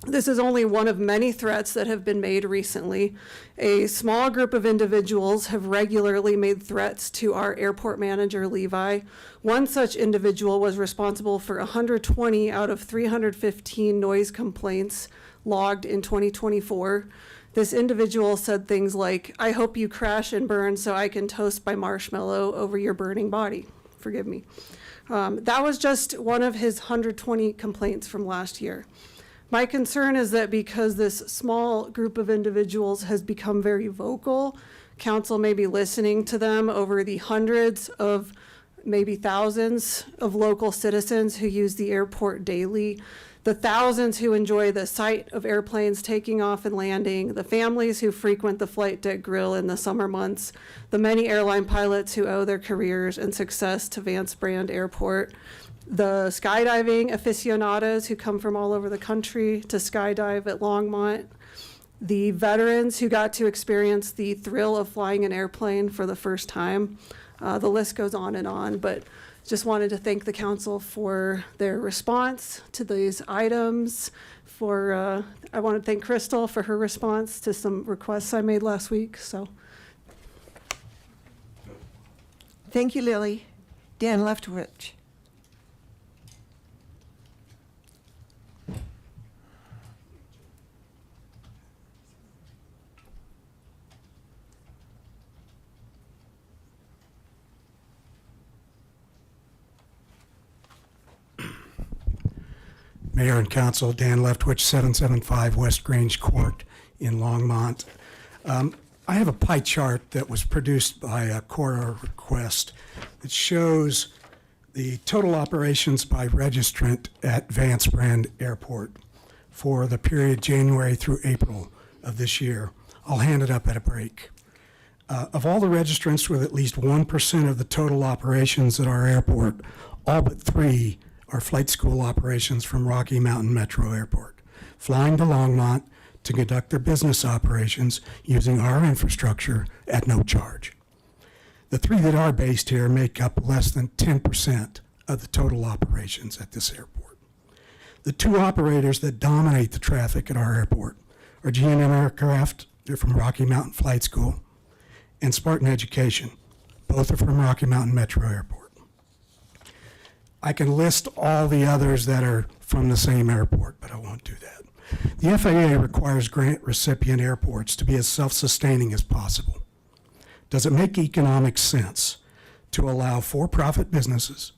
This is only one of many threats that have been made recently. A small group of individuals have regularly made threats to our airport manager, Levi. One such individual was responsible for 120 out of 315 noise complaints logged in 2024. This individual said things like, "I hope you crash and burn so I can toast my marshmallow over your burning body." Forgive me. That was just one of his 120 complaints from last year. My concern is that because this small group of individuals has become very vocal, council may be listening to them over the hundreds of, maybe thousands of local citizens who use the airport daily, the thousands who enjoy the sight of airplanes taking off and landing, the families who frequent the flight deck grill in the summer months, the many airline pilots who owe their careers and success to Vance Brand Airport, the skydiving aficionados who come from all over the country to skydive at Longmont, the veterans who got to experience the thrill of flying an airplane for the first time. The list goes on, but just wanted to thank the council for their response to these items. I want to thank Crystal for her response to some requests I made last week. So, Thank you, Lily. Dan Leftwich. Mayor and Council, Dan Leftwich, 775 West Grange Court in Longmont. I have a pie chart that was produced by a Cora request that shows the total operations by registrant at Vance Brand Airport for the period January through April of this year. I'll hand it up at a break. Of all the registrants with at least 1% of the total operations at our airport, all but 3 are flight school operations from Rocky Mountain Metro Airport, flying to Longmont to conduct their business operations using our infrastructure at no charge. The 3 that are based here make up less than 10% of the total operations at this airport. The 2 operators that dominate the traffic at our airport are G&M Aircraft, they're from Rocky Mountain Flight School, and Spartan Education, both are from Rocky Mountain Metro Airport. I can list all the others that are from the same airport, but I won't do that. The FAA requires grant recipient airports to be as self-sustaining as possible. Does it make economic sense to allow for-profit businesses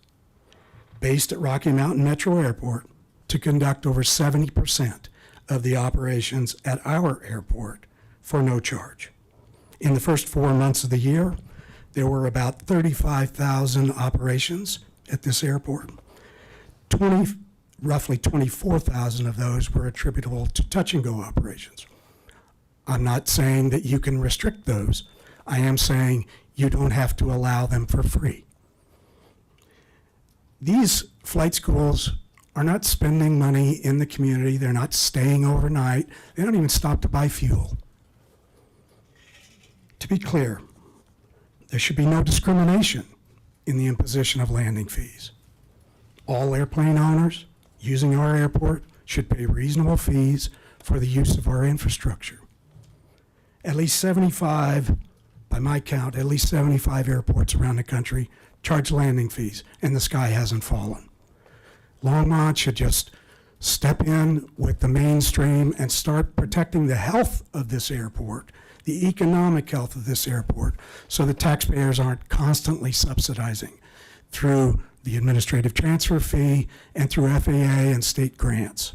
based at Rocky Mountain Metro Airport to conduct over 70% of the operations at our airport for no charge? In the first 4 months of the year, there were about 35,000 operations at this airport. Roughly 24,000 of those were attributable to touch-and-go operations. I'm not saying that you can restrict those. I am saying you don't have to allow them for free. These flight schools are not spending money in the community. They're not staying overnight. They don't even stop to buy fuel. To be clear, there should be no discrimination in the imposition of landing fees. All airplane owners using our airport should pay reasonable fees for the use of our infrastructure. At least 75, by my count, at least 75 airports around the country charge landing fees, and the sky hasn't fallen. Longmont should just step in with the mainstream and start protecting the health of this airport, the economic health of this airport, so the taxpayers aren't constantly subsidizing through the administrative transfer fee and through FAA and state grants.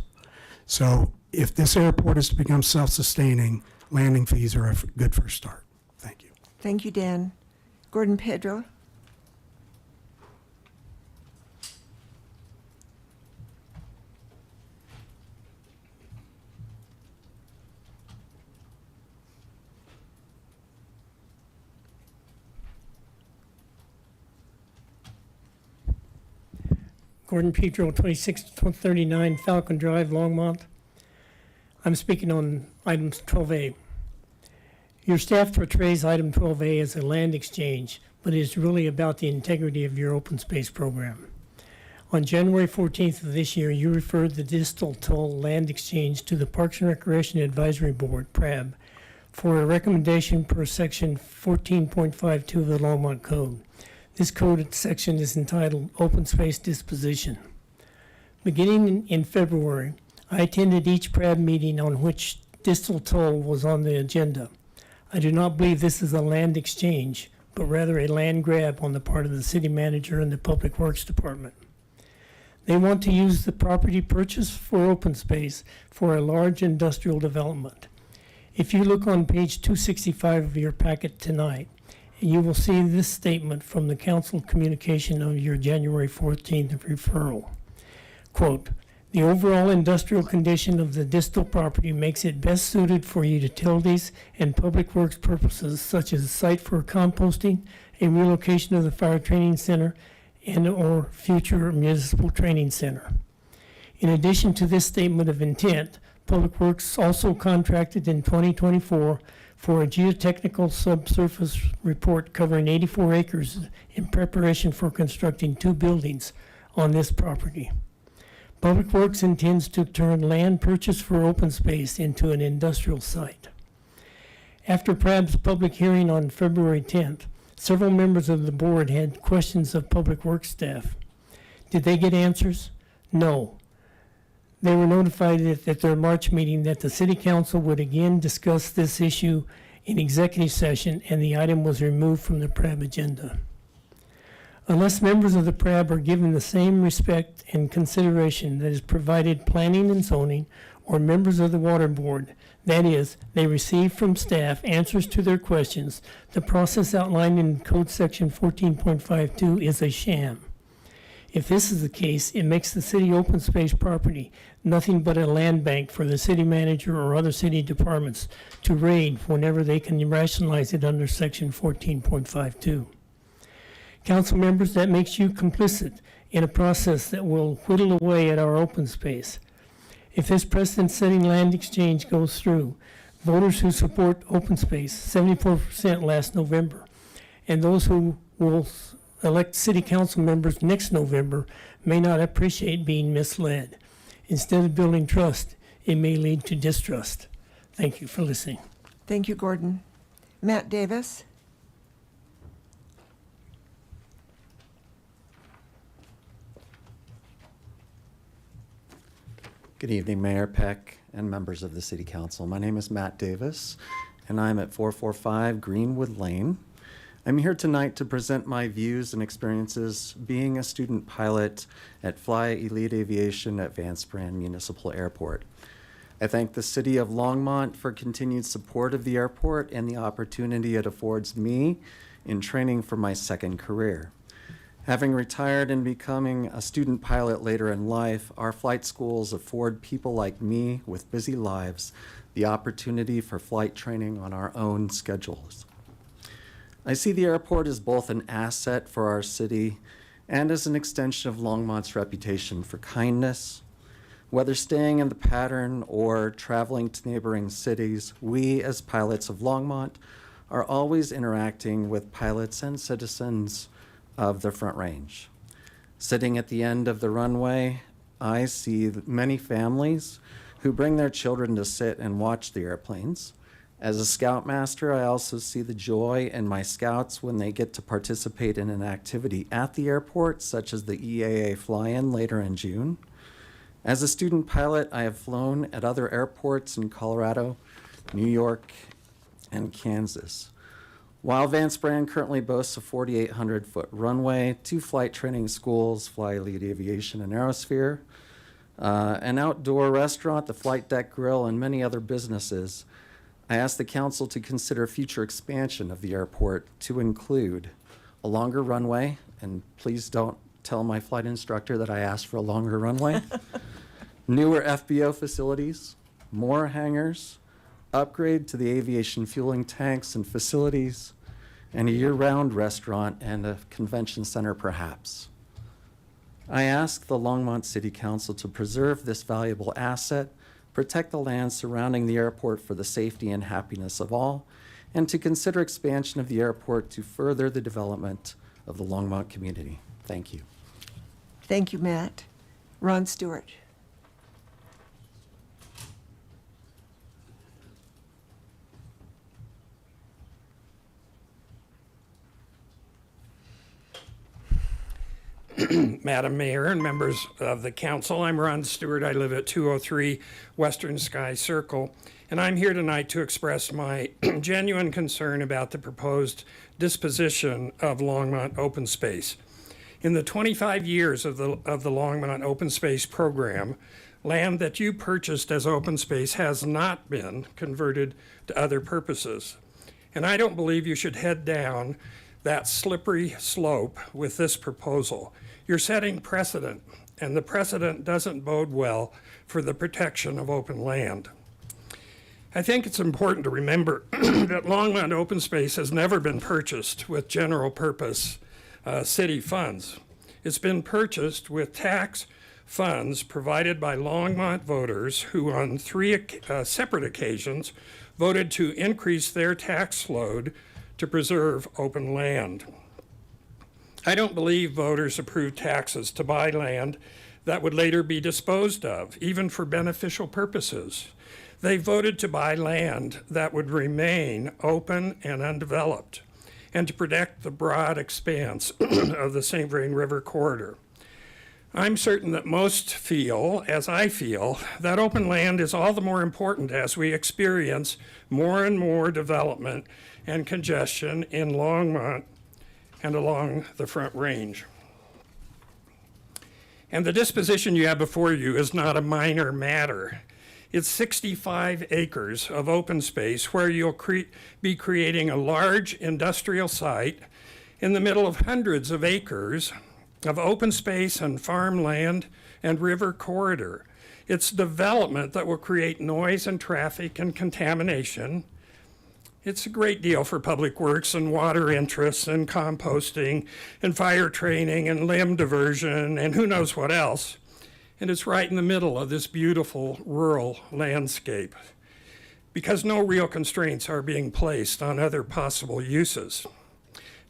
So if this airport is to become self-sustaining, landing fees are a good first start. Thank you. Thank you, Dan. Gordon Pedro. Gordon Pedro, 2639 Falcon Drive, Longmont. I'm speaking on items 12A. Your staff portrays item 12A as a land exchange, but it is really about the integrity of your open space program. On January 14th of this year, you referred the Distl-Toll land exchange to the Parks and Recreation Advisory Board, PRAB, for a recommendation per section 14.52 of the Longmont Code. This code section is entitled Open Space Disposition. Beginning in February, I attended each PRAB meeting on which Distl-Toll was on the agenda. I do not believe this is a land exchange, but rather a land grab on the part of the city manager and the Public Works Department. They want to use the property purchased for open space for a large industrial development. If you look on page 265 of your packet tonight, you will see this statement from the council communication of your January 14th referral. Quote, the overall industrial condition of the Distl property makes it best suited for utilities and public works purposes such as a site for composting, a relocation of the fire training center, and or future municipal training center. In addition to this statement of intent, Public Works also contracted in 2024 for a geotechnical subsurface report covering 84 acres in preparation for constructing 2 buildings on this property. Public Works intends to turn land purchased for open space into an industrial site. After PRAB's public hearing on February 10th, several members of the board had questions of Public Works staff. Did they get answers? No. They were notified at their March meeting that the City Council would again discuss this issue in executive session, and the item was removed from the PRAB agenda. Unless members of the PRAB are given the same respect and consideration that is provided planning and zoning or members of the Water Board, that is, they receive from staff answers to their questions, the process outlined in Code Section 14.52 is a sham. If this is the case, it makes the city open space property nothing but a land bank for the city manager or other city departments to raid whenever they can rationalize it under Section 14.52. Council members, that makes you complicit in a process that will whittle away at our open space. If this precedent-setting land exchange goes through, voters who support open space, 74% last November, and those who will elect city council members next November may not appreciate being misled. Instead of building trust, it may lead to distrust. Thank you for listening. Thank you, Gordon. Matt Davis? Good evening, Mayor Peck and members of the City Council. My name is Matt Davis, and I'm at 445 Greenwood Lane. I'm here tonight to present my views and experiences being a student pilot at Fly Elite Aviation at Vance Brand Municipal Airport. I thank the City of Longmont for continued support of the airport and the opportunity it affords me in training for my second career. Having retired and becoming a student pilot later in life, our flight schools afford people like me with busy lives the opportunity for flight training on our own schedules. I see the airport as both an asset for our city and as an extension of Longmont's reputation for kindness. Whether staying in the pattern or traveling to neighboring cities, we as pilots of Longmont are always interacting with pilots and citizens of the Front Range. Sitting at the end of the runway, I see many families who bring their children to sit and watch the airplanes. As a Scoutmaster, I also see the joy in my scouts when they get to participate in an activity at the airport, such as the EAA fly-in later in June. As a student pilot, I have flown at other airports in Colorado, New York, and Kansas. While Vance Brand currently boasts a 4,800-foot runway, 2 flight training schools, Fly Elite Aviation and Aerosphere, an outdoor restaurant, the Flight Deck Grill, and many other businesses, I ask the council to consider future expansion of the airport to include a longer runway, and please don't tell my flight instructor that I asked for a longer runway, newer FBO facilities, more hangars, upgrade to the aviation fueling tanks and facilities, and a year-round restaurant and a convention center perhaps. I ask the Longmont City Council to preserve this valuable asset, protect the land surrounding the airport for the safety and happiness of all, and to consider expansion of the airport to further the development of the Longmont community. Thank you. Thank you, Matt. Ron Stewart. Madam Mayor and members of the council, I'm Ron Stewart. I live at 203 Western Sky Circle, and I'm here tonight to express my genuine concern about the proposed disposition of Longmont open space. In the 25 years of the Longmont open space program, land that you purchased as open space has not been converted to other purposes. And I don't believe you should head down that slippery slope with this proposal. You're setting precedent, and the precedent doesn't bode well for the protection of open land. I think it's important to remember that Longmont open space has never been purchased with general purpose city funds. It's been purchased with tax funds provided by Longmont voters who on three separate occasions voted to increase their tax load to preserve open land. I don't believe voters approved taxes to buy land that would later be disposed of, even for beneficial purposes. They voted to buy land that would remain open and undeveloped, and to protect the broad expanse of the St. Vrain River corridor. I'm certain that most feel, as I feel, that open land is all the more important as we experience more and more development and congestion in Longmont and along the Front Range. And the disposition you have before you is not a minor matter. It's 65 acres of open space where you'll be creating a large industrial site in the middle of hundreds of acres of open space and farmland and river corridor. It's development that will create noise and traffic and contamination. It's a great deal for public works and water interests and composting and fire training and limb diversion and who knows what else. And it's right in the middle of this beautiful rural landscape because no real constraints are being placed on other possible uses.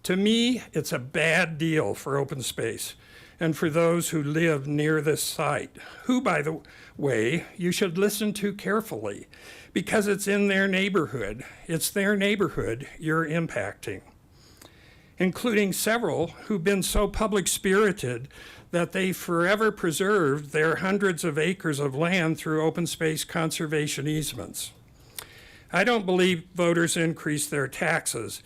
To me, it's a bad deal for open space and for those who live near this site, who, by the way, you should listen to carefully because it's in their neighborhood. It's their neighborhood you're impacting, including several who've been so public-spirited that they forever preserved their hundreds of acres of land through open space conservation easements. I don't believe voters increased their taxes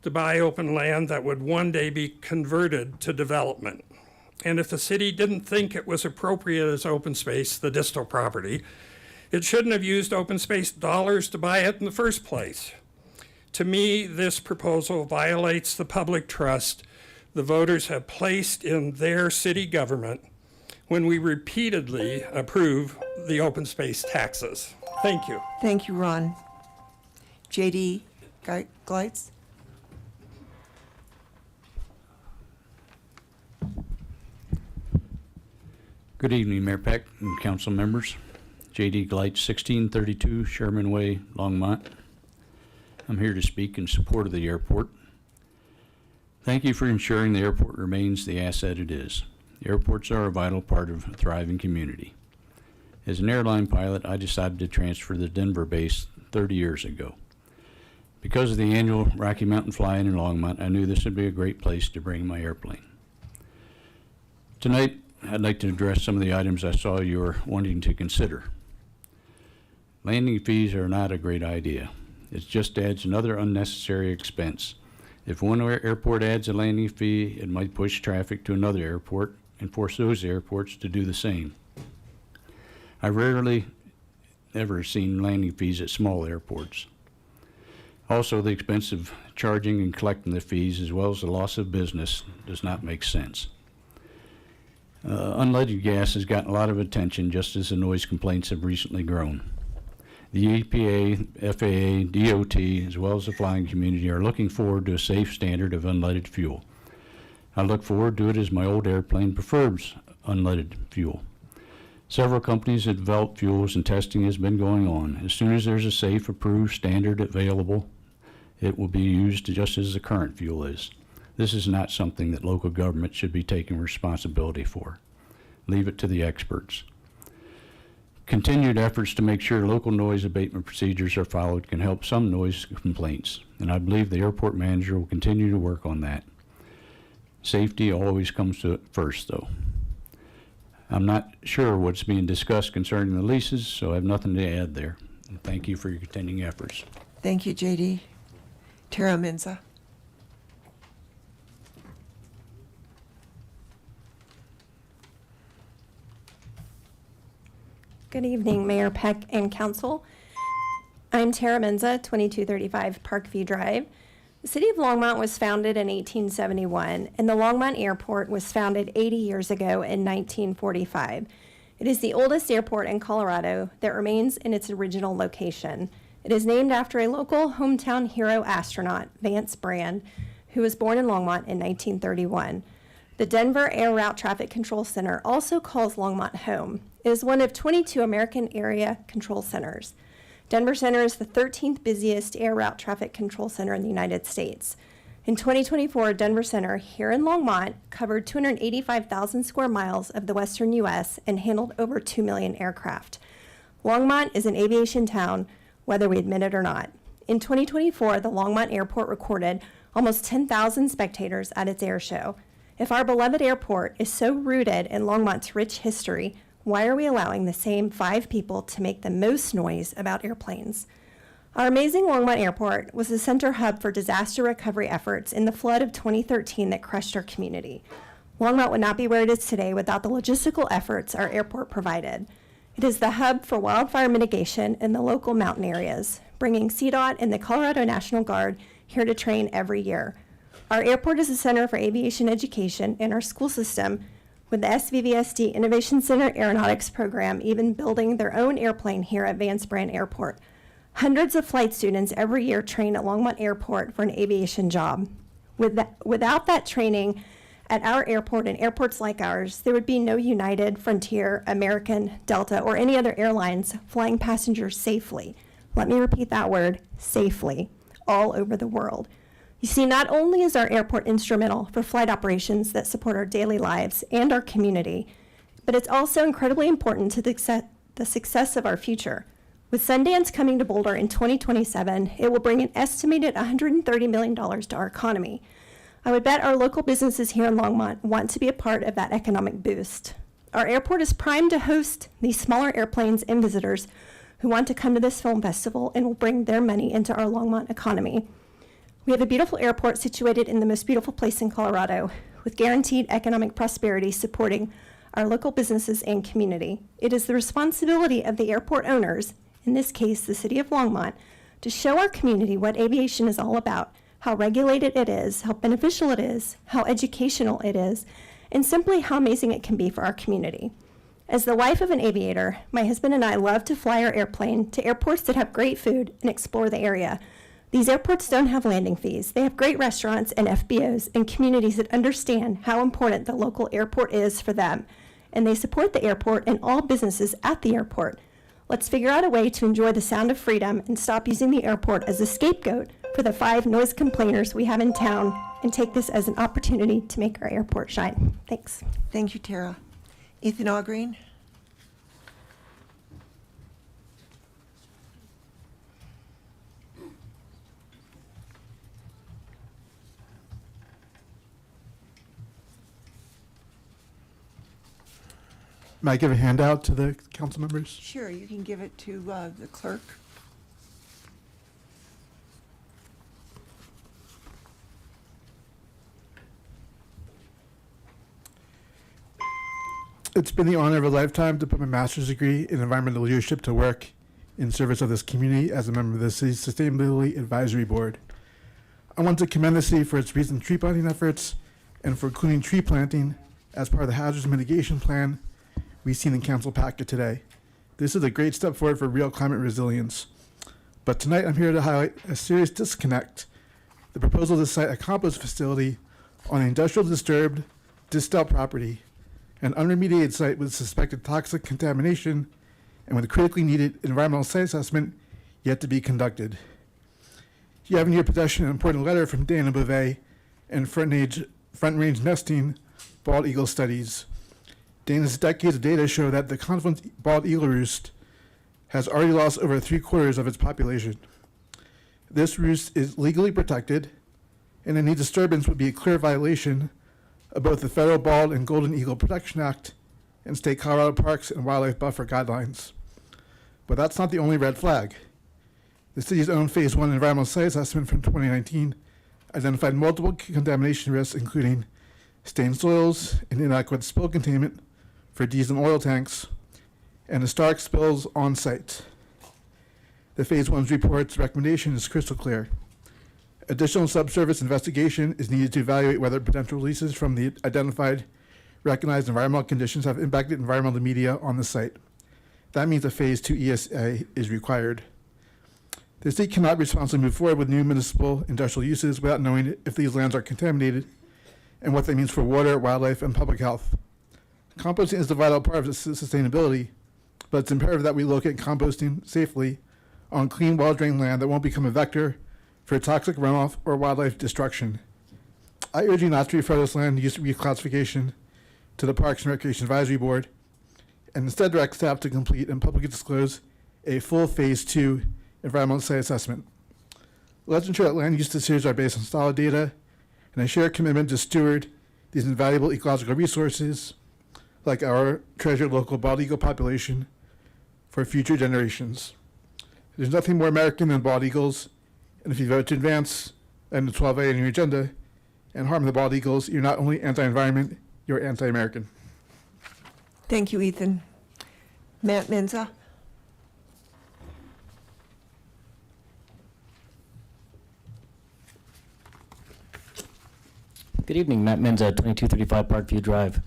to buy open land that would one day be converted to development. And if the city didn't think it was appropriate as open space, the Distl property, it shouldn't have used open space dollars to buy it in the first place. To me, this proposal violates the public trust the voters have placed in their city government when we repeatedly approve the open space taxes. Thank you. Thank you, Ron. J.D. Gleitz? Good evening, Mayor Peck and council members. J.D. Gleitz, 1632 Sherman Way, Longmont. I'm here to speak in support of the airport. Thank you for ensuring the airport remains the asset it is. Airports are a vital part of a thriving community. As an airline pilot, I decided to transfer to the Denver base 30 years ago. Because of the annual Rocky Mountain fly-in in Longmont, I knew this would be a great place to bring my airplane. Tonight, I'd like to address some of the items I saw you were wanting to consider. Landing fees are not a great idea. It just adds another unnecessary expense. If one airport adds a landing fee, it might push traffic to another airport and force those airports to do the same. I rarely ever seen landing fees at small airports. Also, the expense of charging and collecting the fees, as well as the loss of business, does not make sense. Unleaded gas has gotten a lot of attention, just as the noise complaints have recently grown. The EPA, FAA, DOT, as well as the flying community are looking forward to a safe standard of unleaded fuel. I look forward to it as my old airplane prefers unleaded fuel. Several companies have developed fuels and testing has been going on. As soon as there's a safe, approved standard available, it will be used just as the current fuel is. This is not something that local government should be taking responsibility for. Leave it to the experts. Continued efforts to make sure local noise abatement procedures are followed can help some noise complaints, and I believe the airport manager will continue to work on that. Safety always comes to it first, though. I'm not sure what's being discussed concerning the leases, so I have nothing to add there. And thank you for your continuing efforts. Thank you, J.D. Tara Menza. Good evening, Mayor Peck and Council. I'm Tara Menza, 2235 Parkview Drive. The City of Longmont was founded in 1871, and the Longmont Airport was founded 80 years ago in 1945. It is the oldest airport in Colorado that remains in its original location. It is named after a local hometown hero astronaut, Vance Brand, who was born in Longmont in 1931. The Denver Air Route Traffic Control Center also calls Longmont home. It is one of 22 American area control centers. Denver Center is the 13th busiest air route traffic control center in the United States. In 2024, Denver Center here in Longmont covered 285,000 square miles of the western U.S. and handled over 2 million aircraft. Longmont is an aviation town, whether we admit it or not. In 2024, the Longmont Airport recorded almost 10,000 spectators at its air show. If our beloved airport is so rooted in Longmont's rich history, why are we allowing the same 5 people to make the most noise about airplanes? Our amazing Longmont Airport was the center hub for disaster recovery efforts in the flood of 2013 that crushed our community. Longmont would not be where it is today without the logistical efforts our airport provided. It is the hub for wildfire mitigation in the local mountain areas, bringing CDOT and the Colorado National Guard here to train every year. Our airport is a center for aviation education in our school system, with the SVVSD Innovation Center Aeronautics program even building their own airplane here at Vance Brand Airport. Hundreds of flight students every year train at Longmont Airport for an aviation job. Without that training at our airport and airports like ours, there would be no United, Frontier, American, Delta, or any other airlines flying passengers safely. Let me repeat that word, safely, all over the world. You see, not only is our airport instrumental for flight operations that support our daily lives and our community, but it's also incredibly important to the success of our future. With Sundance coming to Boulder in 2027, it will bring an estimated $130 million to our economy. I would bet our local businesses here in Longmont want to be a part of that economic boost. Our airport is primed to host these smaller airplanes and visitors who want to come to this film festival and will bring their money into our Longmont economy. We have a beautiful airport situated in the most beautiful place in Colorado, with guaranteed economic prosperity supporting our local businesses and community. It is the responsibility of the airport owners, in this case the City of Longmont, to show our community what aviation is all about, how regulated it is, how beneficial it is, how educational it is, and simply how amazing it can be for our community. As the wife of an aviator, my husband and I love to fly our airplane to airports that have great food and explore the area. These airports don't have landing fees. They have great restaurants and FBOs and communities that understand how important the local airport is for them. And they support the airport and all businesses at the airport. Let's figure out a way to enjoy the sound of freedom and stop using the airport as a scapegoat for the 5 noise complainers we have in town and take this as an opportunity to make our airport shine. Thanks. Thank you, Tara. Ethan Green. May I give a handout to the council members? Sure, you can give it to the clerk. It's been the honor of a lifetime to put my master's degree in environmental leadership to work in service of this community as a member of the city's Sustainability Advisory Board. I want to commend the city for its recent tree planting efforts and for including tree planting as part of the hazards mitigation plan we've seen in council packet today. This is a great step forward for real climate resilience. But tonight I'm here to highlight a serious disconnect: the proposal to site a compost facility on an industrial disturbed Distl-Toll property, an unremediated site with suspected toxic contamination and with a critically needed environmental site assessment yet to be conducted. You have in your possession an important letter from Dana Beauvais and Front Range Nesting Bald Eagle Studies. Dana's decades of data show that the Confluence bald eagle roost has already lost over 3/4 of its population. This roost is legally protected, and any disturbance would be a clear violation of both the Federal Bald and Golden Eagle Protection Act and state Colorado Parks and Wildlife Buffer guidelines. But that's not the only red flag. The city's own Phase 1 environmental site assessment from 2019 identified multiple contamination risks, including stained soils and inadequate spill containment for diesel and oil tanks, and historic spills on site. The Phase 1's report's recommendation is crystal clear. Additional subsurface investigation is needed to evaluate whether potential releases from the identified recognized environmental conditions have impacted environmental media on the site. That means a Phase 2 ESA is required. The city cannot responsibly move forward with new municipal industrial uses without knowing if these lands are contaminated and what that means for water, wildlife, and public health. Composting is the vital part of sustainability, but it's imperative that we look at composting safely on clean, well-drained land that won't become a vector for toxic runoff or wildlife destruction. I urge you not to refer this land use reclassification to the Parks and Recreation Advisory Board, and instead direct staff to complete and publicly disclose a full Phase 2 environmental site assessment. Let's ensure that land use decisions are based on solid data and a shared commitment to steward these invaluable ecological resources, like our treasured local bald eagle population, for future generations. There's nothing more American than bald eagles, and if you vote to advance item 12A on your agenda and harm the bald eagles, you're not only anti-environment, you're anti-American. Thank you, Ethan. Matt Menza. Good evening, Matt Menza, 2235 Parkview Drive.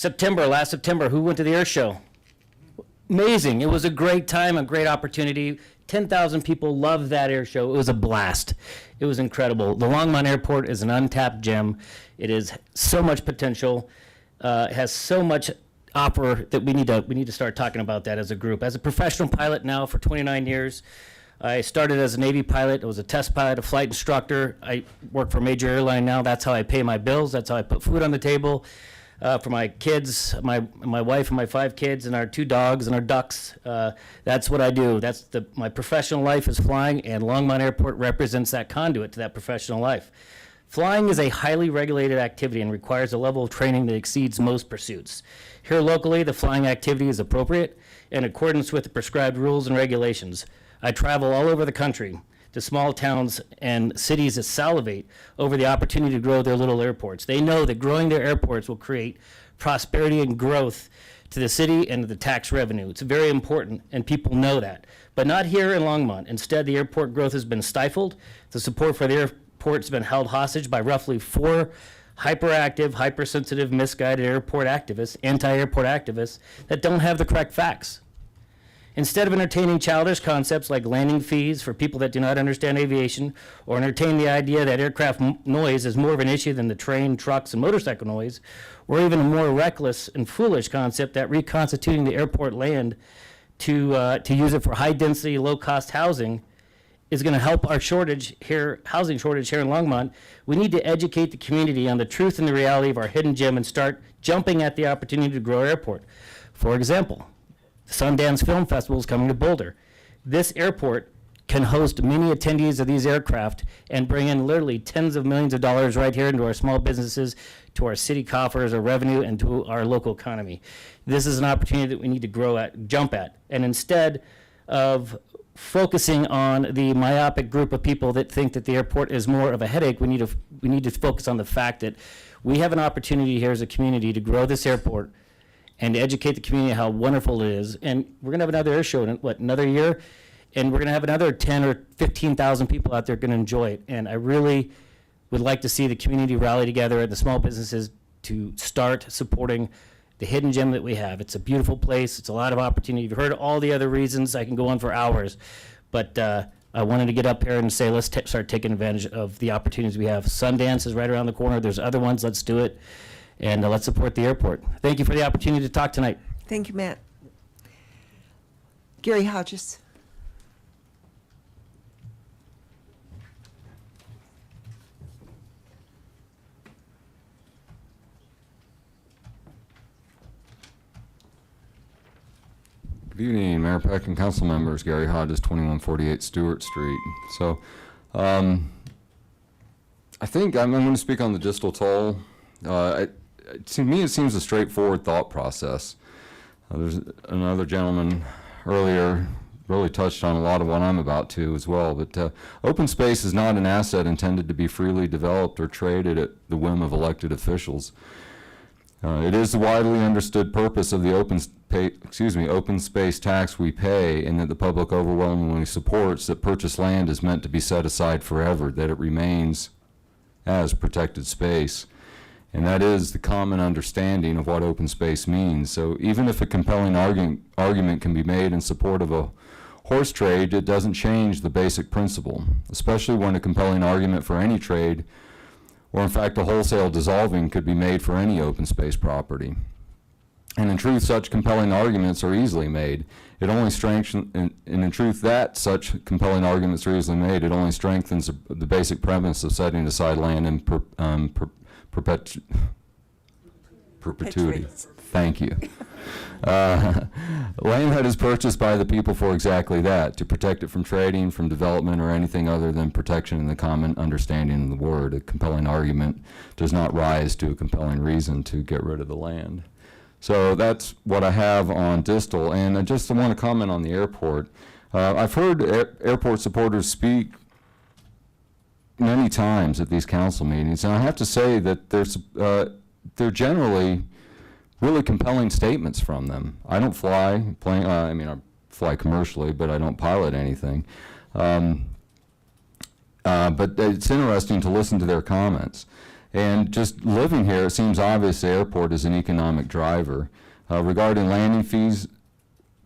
Last September, who went to the air show? Amazing. It was a great time, a great opportunity. 10,000 people loved that air show. It was a blast. It was incredible. The Longmont Airport is an untapped gem. It is so much potential. It has so much offer that we need to start talking about that as a group. As a professional pilot now for 29 years, I started as a Navy pilot. I was a test pilot, a flight instructor. I work for a major airline now. That's how I pay my bills. That's how I put food on the table for my kids, my wife and my 5 kids and our 2 dogs and our ducks. That's what I do. My professional life is flying, and Longmont Airport represents that conduit to that professional life. Flying is a highly regulated activity and requires a level of training that exceeds most pursuits. Here locally, the flying activity is appropriate in accordance with the prescribed rules and regulations. I travel all over the country to small towns and cities that salivate over the opportunity to grow their little airports. They know that growing their airports will create prosperity and growth to the city and to the tax revenue. It's very important, and people know that. But not here in Longmont. Instead, the airport growth has been stifled. The support for the airport has been held hostage by roughly 4 hyperactive, hypersensitive, misguided airport activists, anti-airport activists that don't have the correct facts. Instead of entertaining childish concepts like landing fees for people that do not understand aviation, or entertain the idea that aircraft noise is more of an issue than the train, trucks, and motorcycle noise, or even a more reckless and foolish concept that reconstituting the airport land to use it for high-density, low-cost housing is going to help our housing shortage here in Longmont, we need to educate the community on the truth and the reality of our hidden gem and start jumping at the opportunity to grow our airport. For example, the Sundance Film Festival is coming to Boulder. This airport can host many attendees of these aircraft and bring in literally tens of millions of dollars right here into our small businesses, to our city coffers, our revenue, and to our local economy. This is an opportunity that we need to jump at. And instead of focusing on the myopic group of people that think that the airport is more of a headache, we need to focus on the fact that we have an opportunity here as a community to grow this airport and to educate the community how wonderful it is. And we're going to have another air show in, another year? And we're going to have another 10 or 15,000 people out there going to enjoy it. And I really would like to see the community rally together and the small businesses to start supporting the hidden gem that we have. It's a beautiful place. It's a lot of opportunity. You've heard all the other reasons. I can go on for hours. But I wanted to get up here and say, let's start taking advantage of the opportunities we have. Sundance is right around the corner. There's other ones. Let's do it. And let's support the airport. Thank you for the opportunity to talk tonight. Thank you, Matt. Gary Hodges. Good evening, Mayor Peck and council members. Gary Hodges, 2148 Stewart Street. So, I think I'm going to speak on the Distl-Toll. To me, it seems a straightforward thought process. There's another gentleman earlier really touched on a lot of what I'm about to as well, but open space is not an asset intended to be freely developed or traded at the whim of elected officials. It is the widely understood purpose of the open space tax we pay, and that the public overwhelmingly supports, that purchased land is meant to be set aside forever, that it remains as protected space. And that is the common understanding of what open space means. So even if a compelling argument can be made in support of a horse trade, it doesn't change the basic principle, especially when a compelling argument for any trade or in fact a wholesale dissolving could be made for any open space property. And in truth, such compelling arguments are easily made. It only strengthens, and in truth, that such compelling arguments are easily made, it only strengthens the basic premise of setting aside land in perpetuity. Thank you. Land that is purchased by the people for exactly that, to protect it from trading, from development, or anything other than protection in the common understanding of the word. A compelling argument does not rise to a compelling reason to get rid of the land. So that's what I have on Distl, and I just want to comment on the airport. I've heard airport supporters speak many times at these council meetings, and I have to say that they're generally really compelling statements from them. I don't fly plane. I mean, I fly commercially, but I don't pilot anything. But it's interesting to listen to their comments. And just living here, it seems obvious the airport is an economic driver. Regarding landing fees,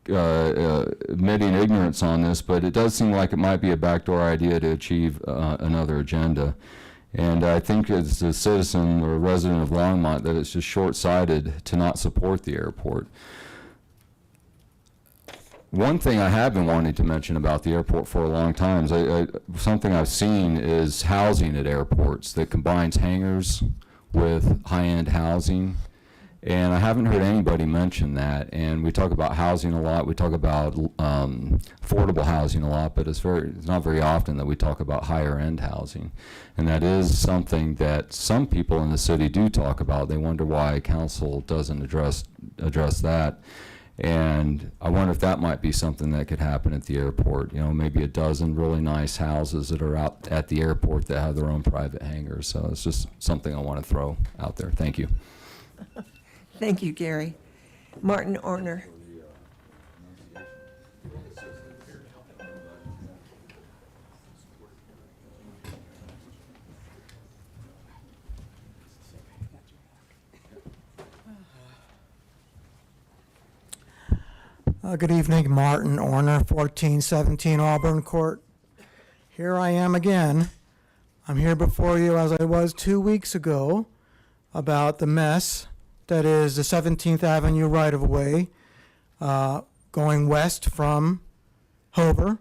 admitting ignorance on this, but it does seem like it might be a backdoor idea to achieve another agenda. And I think as a citizen or a resident of Longmont that it's just short-sighted to not support the airport. One thing I have been wanting to mention about the airport for a long time is something I've seen is housing at airports that combines hangars with high-end housing. And I haven't heard anybody mention that. And we talk about housing a lot. We talk about affordable housing a lot, but it's not very often that we talk about higher-end housing. And that is something that some people in the city do talk about. They wonder why council doesn't address that. And I wonder if that might be something that could happen at the airport. You know, maybe a dozen really nice houses that are out at the airport that have their own private hangars. So it's just something I want to throw out there. Thank you. Thank you, Gary. Martin Orner. Good evening, Martin Orner, 1417 Auburn Court. Here I am again. I'm here before you as I was 2 weeks ago about the mess that is the 17th Avenue right-of-way going west from Hover.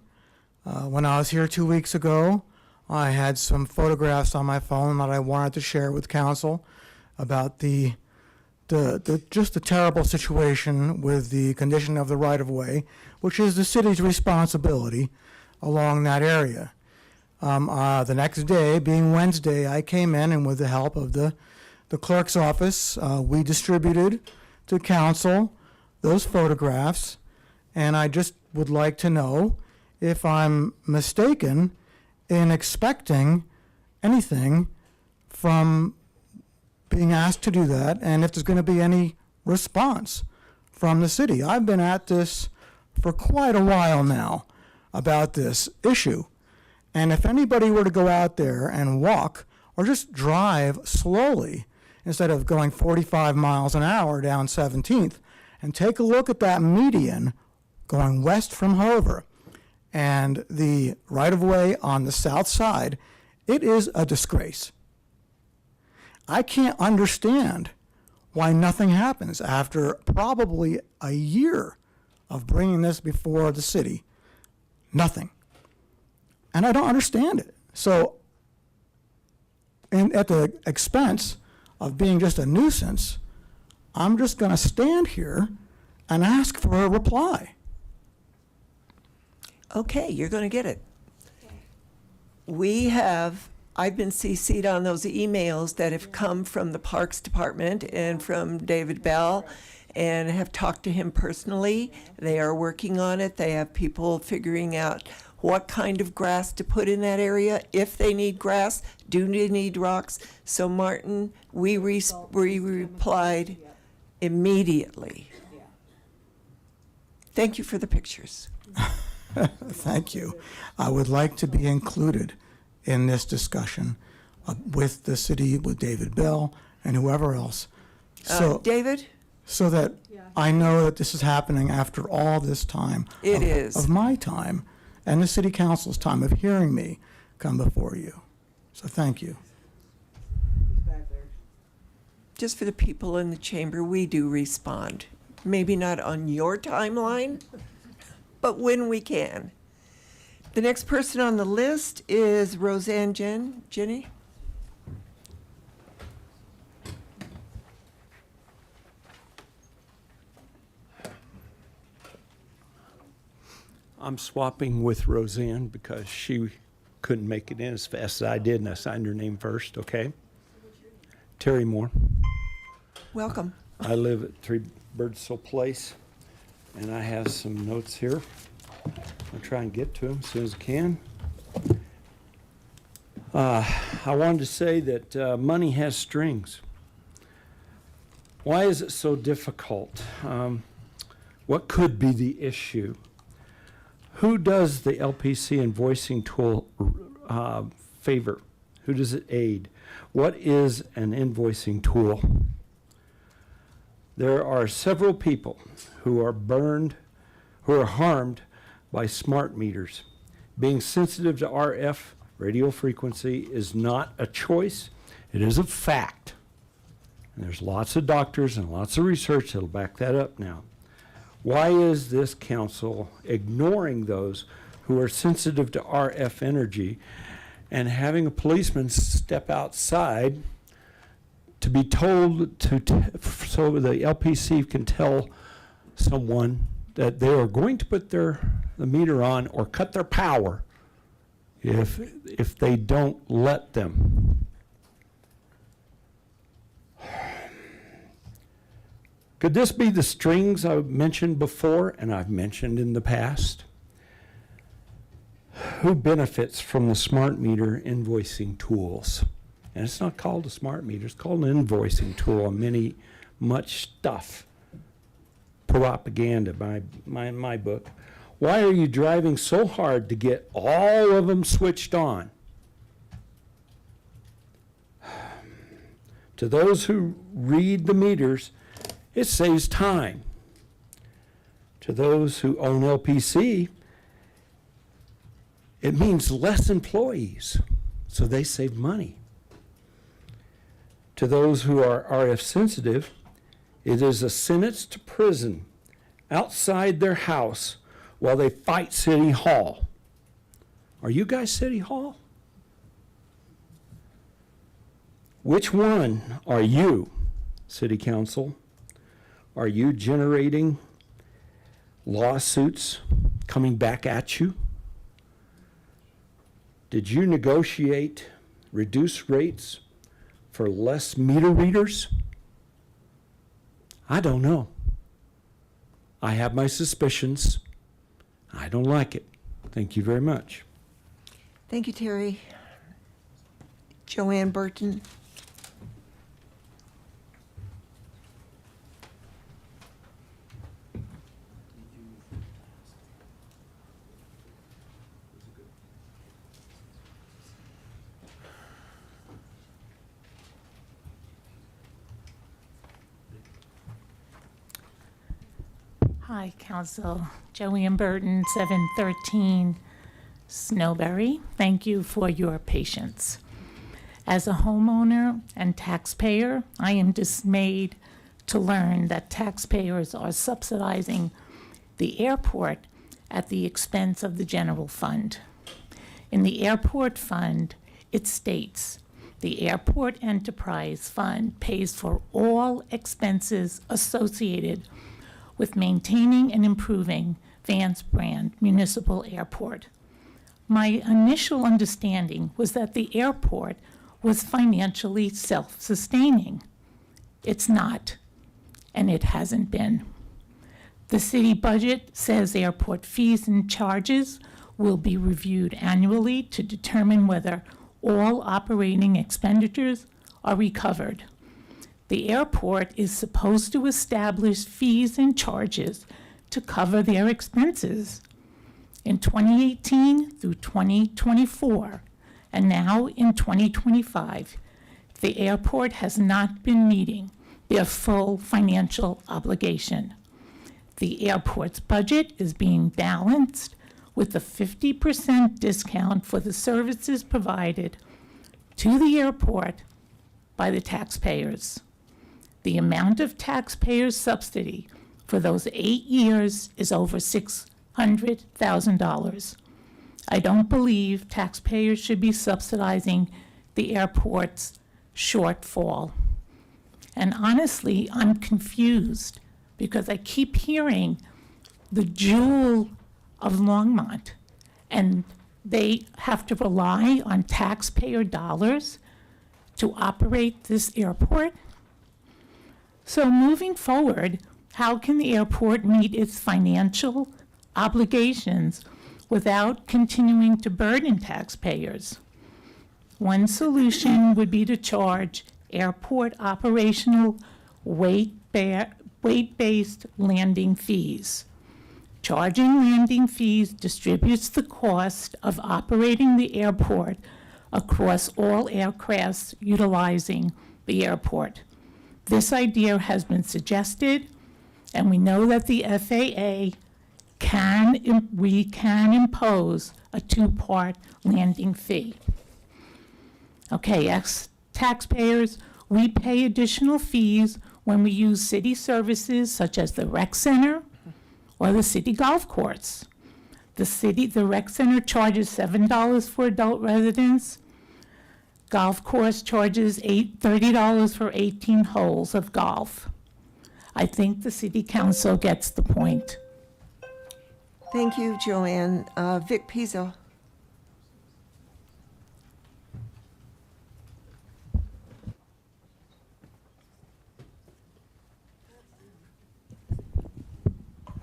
When I was here 2 weeks ago, I had some photographs on my phone that I wanted to share with council about just the terrible situation with the condition of the right-of-way, which is the city's responsibility along that area. The next day, being Wednesday, I came in and with the help of the clerk's office, we distributed to council those photographs, and I just would like to know if I'm mistaken in expecting anything from being asked to do that, and if there's going to be any response from the city. I've been at this for quite a while now about this issue, and if anybody were to go out there and walk or just drive slowly instead of going 45 miles an hour down 17th and take a look at that median going west from Hover and the right-of-way on the south side, it is a disgrace. I can't understand why nothing happens after probably a year of bringing this before the city. Nothing. And I don't understand it. So, at the expense of being just a nuisance, I'm just going to stand here and ask for a reply. Okay, you're going to get it. I've been CC'd on those emails that have come from the Parks Department and from David Bell, and have talked to him personally. They are working on it. They have people figuring out what kind of grass to put in that area. If they need grass, do they need rocks? So Martin, we replied immediately. Thank you for the pictures. Thank you. I would like to be included in this discussion with the city, with David Bell and whoever else. So, David? So that I know that this is happening after all this time. It is. Of my time and the city council's time of hearing me come before you. So thank you. just for the people in the chamber, we do respond. Maybe not on your timeline, but when we can. The next person on the list is Roseanne Jenny. I'm swapping with Roseanne because she couldn't make it in as fast as I did, and I signed her name first, okay? Terry Moore. Welcome. I live at 3 Birdsville Place, and I have some notes here. I'll try and get to them as soon as I can. I wanted to say that money has strings. Why is it so difficult? What could be the issue? Who does the LPC invoicing tool favor? Who does it aid? What is an invoicing tool? There are several people who are harmed by smart meters. Being sensitive to RF radio frequency is not a choice, it is a fact. And there's lots of doctors and lots of research that'll back that up now. Why is this council ignoring those who are sensitive to RF energy and having a policeman step outside to be told so the LPC can tell someone that they are going to put the meter on or cut their power if they don't let them? Could this be the strings I've mentioned before and I've mentioned in the past? Who benefits from the smart meter invoicing tools? And it's not called a smart meter, it's called an invoicing tool. Much stuff. Propaganda, my book. Why are you driving so hard to get all of them switched on? To those who read the meters, it saves time. To those who own LPC, it means less employees, so they save money. To those who are RF sensitive, it is a sentence to prison outside their house while they fight City Hall. Are you guys City Hall? Which one are you, City Council? Are you generating lawsuits coming back at you? Did you negotiate reduced rates for less meter readers? I don't know. I have my suspicions. I don't like it. Thank you very much. Thank you, Terry. Joanne Burton. Hi, Council. Joanne Burton, 713 Snowberry. Thank you for your patience. As a homeowner and taxpayer, I am dismayed to learn that taxpayers are subsidizing the airport at the expense of the general fund. In the airport fund, it states, the Airport Enterprise Fund pays for all expenses associated with maintaining and improving Vance Brand Municipal Airport. My initial understanding was that the airport was financially self-sustaining. It's not, and it hasn't been. The city budget says airport fees and charges will be reviewed annually to determine whether all operating expenditures are recovered. The airport is supposed to establish fees and charges to cover their expenses. In 2018 through 2024, and now in 2025, the airport has not been meeting their full financial obligation. The airport's budget is being balanced with a 50% discount for the services provided to the airport by the taxpayers. The amount of taxpayers' subsidy for those 8 years is over $600,000. I don't believe taxpayers should be subsidizing the airport's shortfall. And honestly, I'm confused because I keep hearing the jewel of Longmont, and they have to rely on taxpayer dollars to operate this airport. So moving forward, how can the airport meet its financial obligations without continuing to burden taxpayers? One solution would be to charge airport operational weight-based landing fees. Charging landing fees distributes the cost of operating the airport across all aircrafts utilizing the airport. This idea has been suggested, and we know that the FAA can impose a two-part landing fee. Okay, as taxpayers, we pay additional fees when we use city services such as the rec center or the city golf course. The rec center charges $7 for adult residents. Golf course charges $30 for 18 holes of golf. I think the city council gets the point. Thank you, Joanne. Vic Pizzo.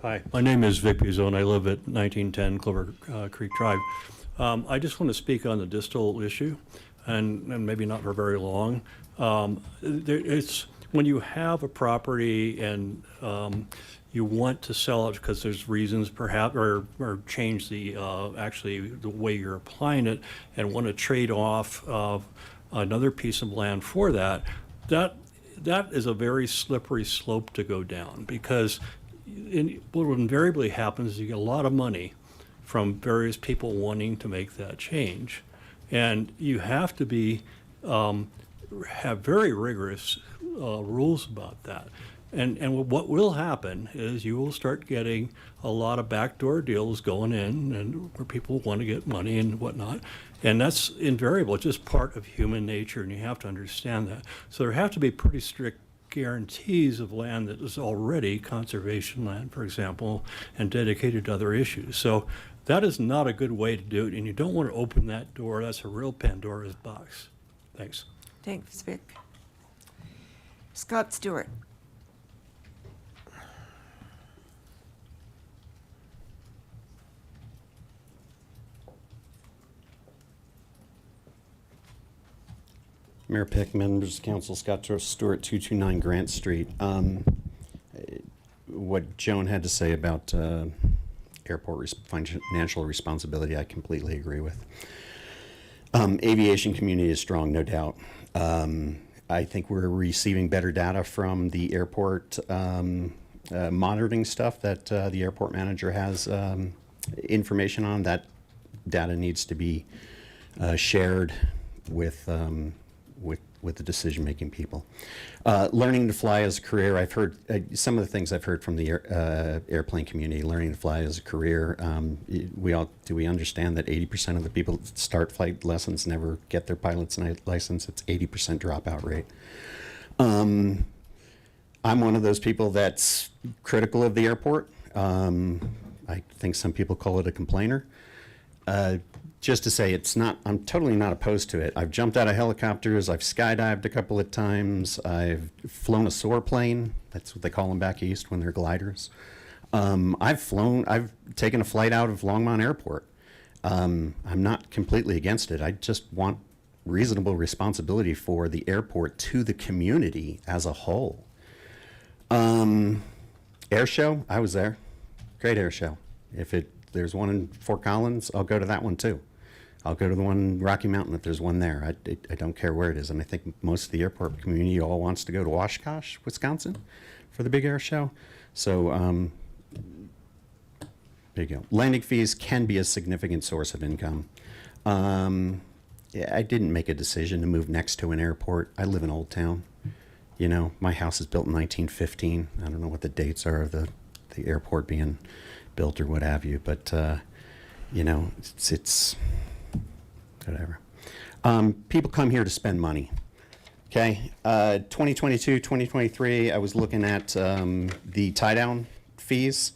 Hi, my name is Vic Pizzo, and I live at 1910 Clover Creek Drive. I just want to speak on the Distl issue, and maybe not for very long. It's when you have a property and you want to sell it because there's reasons perhaps, or change the actually the way you're applying it, and want to trade off another piece of land for that is a very slippery slope to go down, because what invariably happens is you get a lot of money from various people wanting to make that change, and you have to have very rigorous rules about that. And what will happen is you will start getting a lot of backdoor deals going in, and where people want to get money and whatnot, and that's invariable. It's just part of human nature, and you have to understand that. So there have to be pretty strict guarantees of land that is already conservation land, for example, and dedicated to other issues. So that is not a good way to do it, and you don't want to open that door. That's a real Pandora's box. Thanks. Thanks, Vic. Scott Stewart. Mayor Peck, members of council, Scott Stewart, 229 Grant Street. What Joan had to say about airport financial responsibility, I completely agree with. Aviation community is strong, no doubt. I think we're receiving better data from the airport monitoring stuff that the airport manager has information on. That data needs to be shared with the decision-making people. Learning to fly as a career, I've heard some of the things I've heard from the airplane community. Learning to fly as a career, do we understand that 80% of the people that start flight lessons never get their pilot's license? It's 80% dropout rate. I'm one of those people that's critical of the airport. I think some people call it a complainer. Just to say, I'm totally not opposed to it. I've jumped out of helicopters, I've skydived a couple of times, I've flown a soar plane. That's what they call them back east when they're gliders. I've taken a flight out of Longmont Airport. I'm not completely against it. I just want reasonable responsibility for the airport to the community as a whole. Air show, I was there. Great air show. If there's one in Fort Collins, I'll go to that one too. I'll go to the one in Rocky Mountain if there's one there. I don't care where it is. And I think most of the airport community all wants to go to Oshkosh, Wisconsin for the big air show. So there you go. Landing fees can be a significant source of income. Yeah, I didn't make a decision to move next to an airport. I live in Old Town. You know, my house is built in 1915. I don't know what the dates are of the airport being built or what have you, but, you know, it's whatever. People come here to spend money. Okay, 2022, 2023, I was looking at the tie-down fees.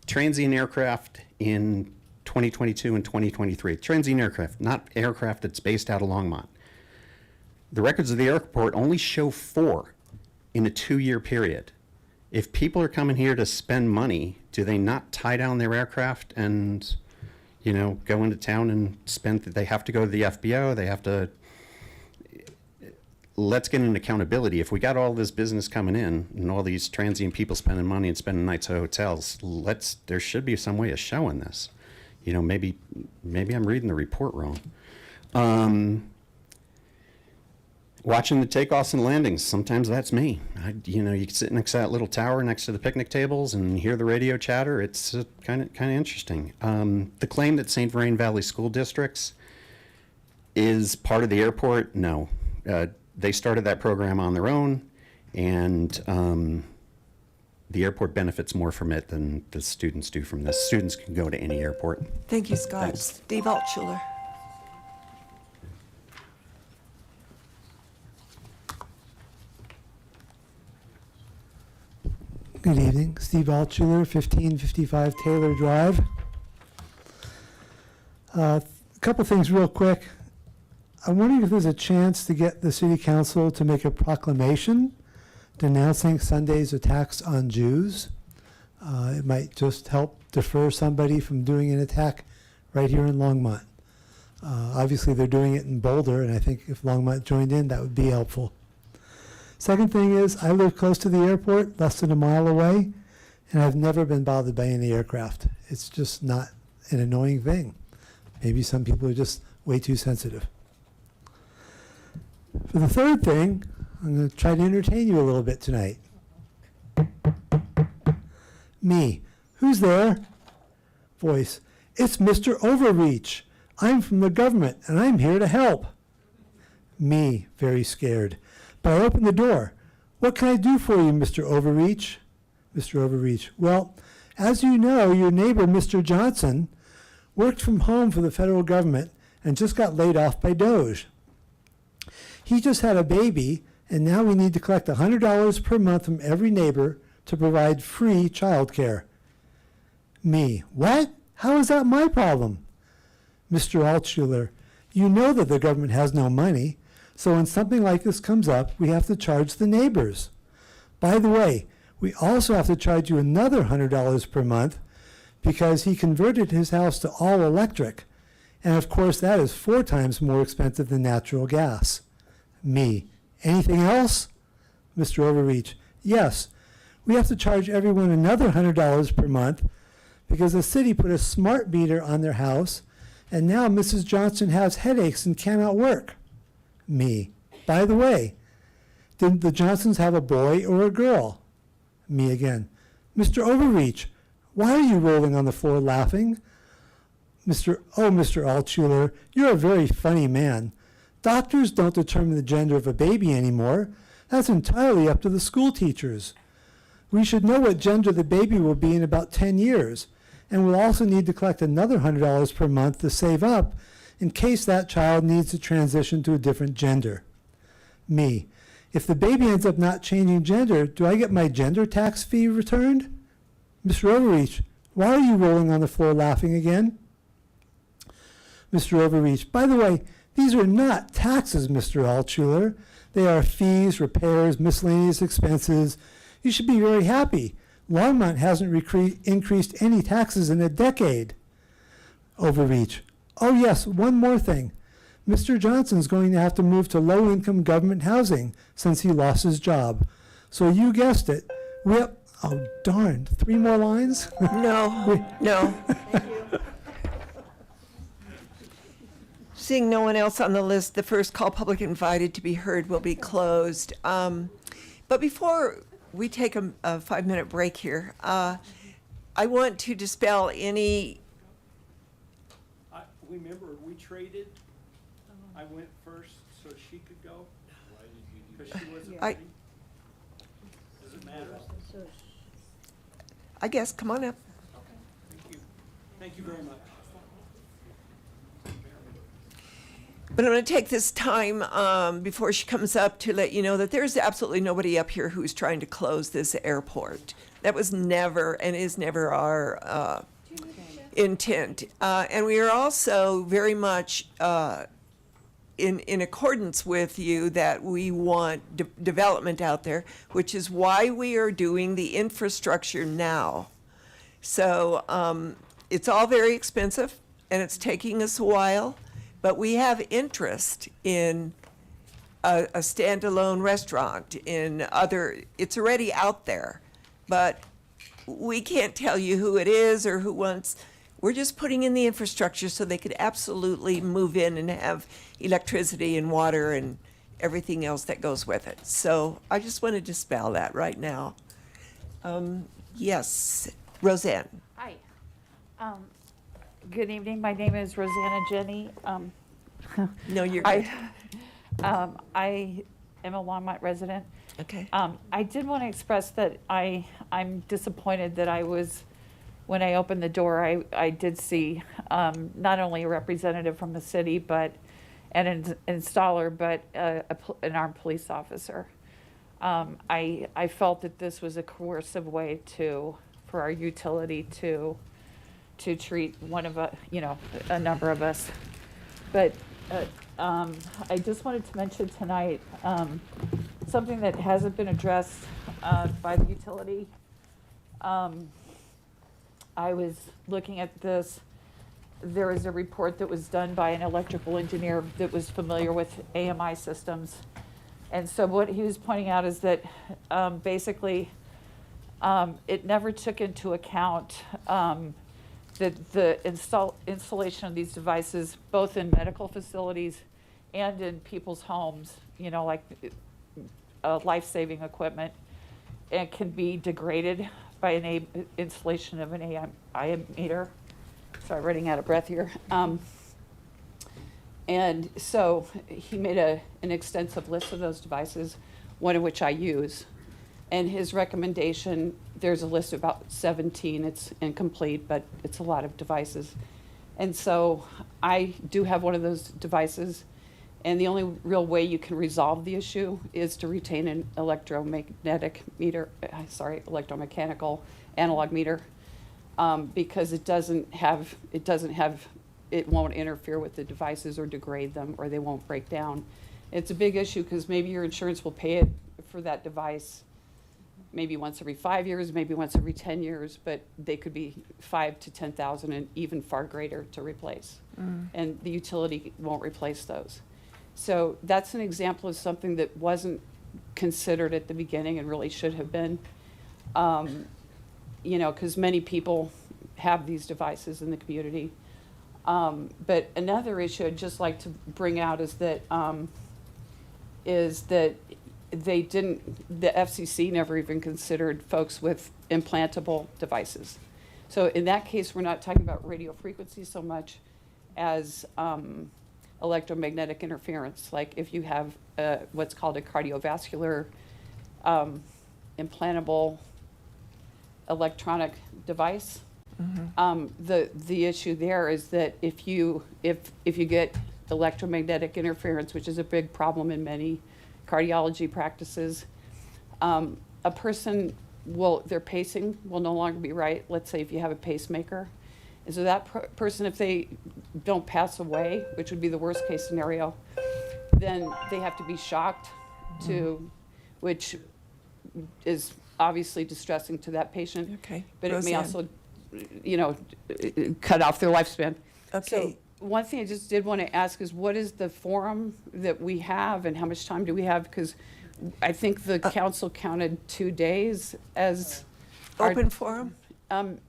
Transient aircraft in 2022 and 2023. Transient aircraft, not aircraft that's based out of Longmont. The records of the airport only show 4 in a 2-year period. If people are coming here to spend money, do they not tie down their aircraft and, you know, go into town and spend? They have to go to the FBO. They have to. Let's get an accountability. If we got all this business coming in and all these transient people spending money and spending nights at hotels, there should be some way of showing this. You know, maybe I'm reading the report wrong. Watching the takeoffs and landings, sometimes that's me. You know, you sit next to that little tower next to the picnic tables and hear the radio chatter. It's kind of interesting. The claim that St. Vrain Valley School Districts is part of the airport, no. They started that program on their own, and the airport benefits more from it than the students do from this. Students can go to any airport. Thank you, Scott. Thanks. Steve Altschuler. Good evening, Steve Altschuler, 1555 Taylor Drive. A couple things real quick. I'm wondering if there's a chance to get the city council to make a proclamation denouncing Sunday's attacks on Jews. It might just help defer somebody from doing an attack right here in Longmont. Obviously, they're doing it in Boulder, and I think if Longmont joined in, that would be helpful. Second thing is, I live close to the airport, less than a mile away, and I've never been bothered by any aircraft. It's just not an annoying thing. Maybe some people are just way too sensitive. For the third thing, I'm going to try to entertain you a little bit tonight. Me. Who's there? Voice. It's Mr. Overreach. I'm from the government, and I'm here to help. Me. Very scared. But I open the door. What can I do for you, Mr. Overreach? Mr. Overreach. Well, as you know, your neighbor, Mr. Johnson, worked from home for the federal government and just got laid off by DOJ. He just had a baby, and now we need to collect $100 per month from every neighbor to provide free child care. Me. What? How is that my problem? Mr. Altschuler. You know that the government has no money, so when something like this comes up, we have to charge the neighbors. By the way, we also have to charge you another $100 per month because he converted his house to all electric. And of course, that is 4 times more expensive than natural gas. Me. Anything else? Mr. Overreach. Yes. We have to charge everyone another $100 per month because the city put a smart meter on their house, and now Mrs. Johnson has headaches and cannot work. Me. By the way, did the Johnsons have a boy or a girl? Me again. Mr. Overreach, why are you rolling on the floor laughing? Mr. Altschuler, you're a very funny man. Doctors don't determine the gender of a baby anymore. That's entirely up to the school teachers. We should know what gender the baby will be in about 10 years, and we'll also need to collect another $100 per month to save up in case that child needs to transition to a different gender. Me. If the baby ends up not changing gender, do I get my gender tax fee returned? Mr. Overreach, why are you rolling on the floor laughing again? Mr. Overreach, by the way, these are not taxes, Mr. Altschuler. They are fees, repairs, miscellaneous expenses. You should be very happy. Longmont hasn't increased any taxes in a decade. Overreach. Oh yes, one more thing. Mr. Johnson's going to have to move to low-income government housing since he lost his job. So you guessed it. Oh darn, 3 more lines? No, no. Seeing no one else on the list, the first call public invited to be heard will be closed. But before we take a 5-minute break here, I want to dispel any... Remember, we traded. I went first so she could go. Because she wasn't ready. I guess, come on up. Thank you very much. But I'm going to take this time before she comes up to let you know that there's absolutely nobody up here who's trying to close this airport. That was never and is never our intent. And we are also very much in accordance with you that we want development out there, which is why we are doing the infrastructure now. So it's all very expensive and it's taking us a while. But we have interest in a standalone restaurant, in other, it's already out there. But we can't tell you who it is or who wants, we're just putting in the infrastructure so they could absolutely move in and have electricity and water and everything else that goes with it. So I just want to dispel that right now. Yes, Roseanne. Hi. Good evening. My name is Rosanna Jenny. No, you're good. I am a Longmont resident. Okay. I did want to express that I'm disappointed that when I opened the door, I did see not only a representative from the city, but an installer, but an armed police officer. I felt that this was a coercive way for our utility to treat a number of us. But I just wanted to mention tonight something that hasn't been addressed by the utility. I was looking at this. There was a report that was done by an electrical engineer that was familiar with AMI systems. And so what he was pointing out is that basically it never took into account the installation of these devices, both in medical facilities and in people's homes, like life-saving equipment, and can be degraded by an installation of an AM meter. Sorry, running out of breath here. And so he made an extensive list of those devices, one of which I use. And his recommendation, there's a list of about 17. It's incomplete, but it's a lot of devices. And so I do have one of those devices. And the only real way you can resolve the issue is to retain an electromechanical analog meter, because it won't interfere with the devices or degrade them, or they won't break down. It's a big issue because maybe your insurance will pay it for that device maybe once every 5 years, maybe once every 10 years, but they could be $5,000 to $10,000 and even far greater to replace. And the utility won't replace those. So that's an example of something that wasn't considered at the beginning and really should have been. Because many people have these devices in the community. But another issue I'd just like to bring out is that the FCC never even considered folks with implantable devices. So in that case, we're not talking about radio frequency so much as electromagnetic interference. Like if you have what's called a cardiovascular implantable electronic device. The issue there is that if you get electromagnetic interference, which is a big problem in many cardiology practices, a person their pacing will no longer be right. Let's say if you have a pacemaker. And so that person, if they don't pass away, which would be the worst case scenario, then they have to be shocked which is obviously distressing to that patient. Okay. But Roseanne. it may also, cut off their lifespan. Okay. So one thing I just did want to ask is what is the forum that we have and how much time do we have? Because I think the council counted 2 days as Open forum?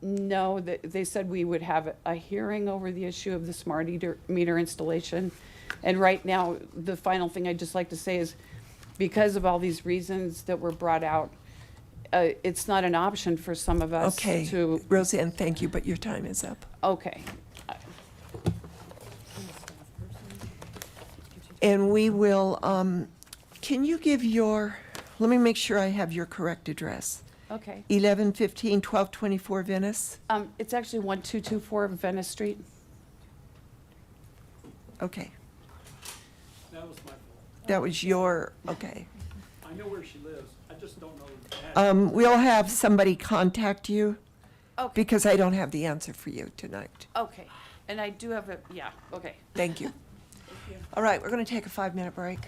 No, they said we would have a hearing over the issue of the smart meter installation. And right now, the final thing I'd just like to say is because of all these reasons that were brought out, it's not an option for some of us Okay. to. Roseanne, thank you, but your time is up. Okay. And we will, can you give your let me make sure I have your correct address. Okay. 1115 1224 Venice? It's actually 1224 Venice Street. Okay. That was my fault. That was your, okay. I know where she lives. I just don't know the address. We'll have somebody contact you Okay. because I don't have the answer for you tonight. Okay. And I do have a, yeah, okay. Thank you. All right, we're going to take a 5-minute break.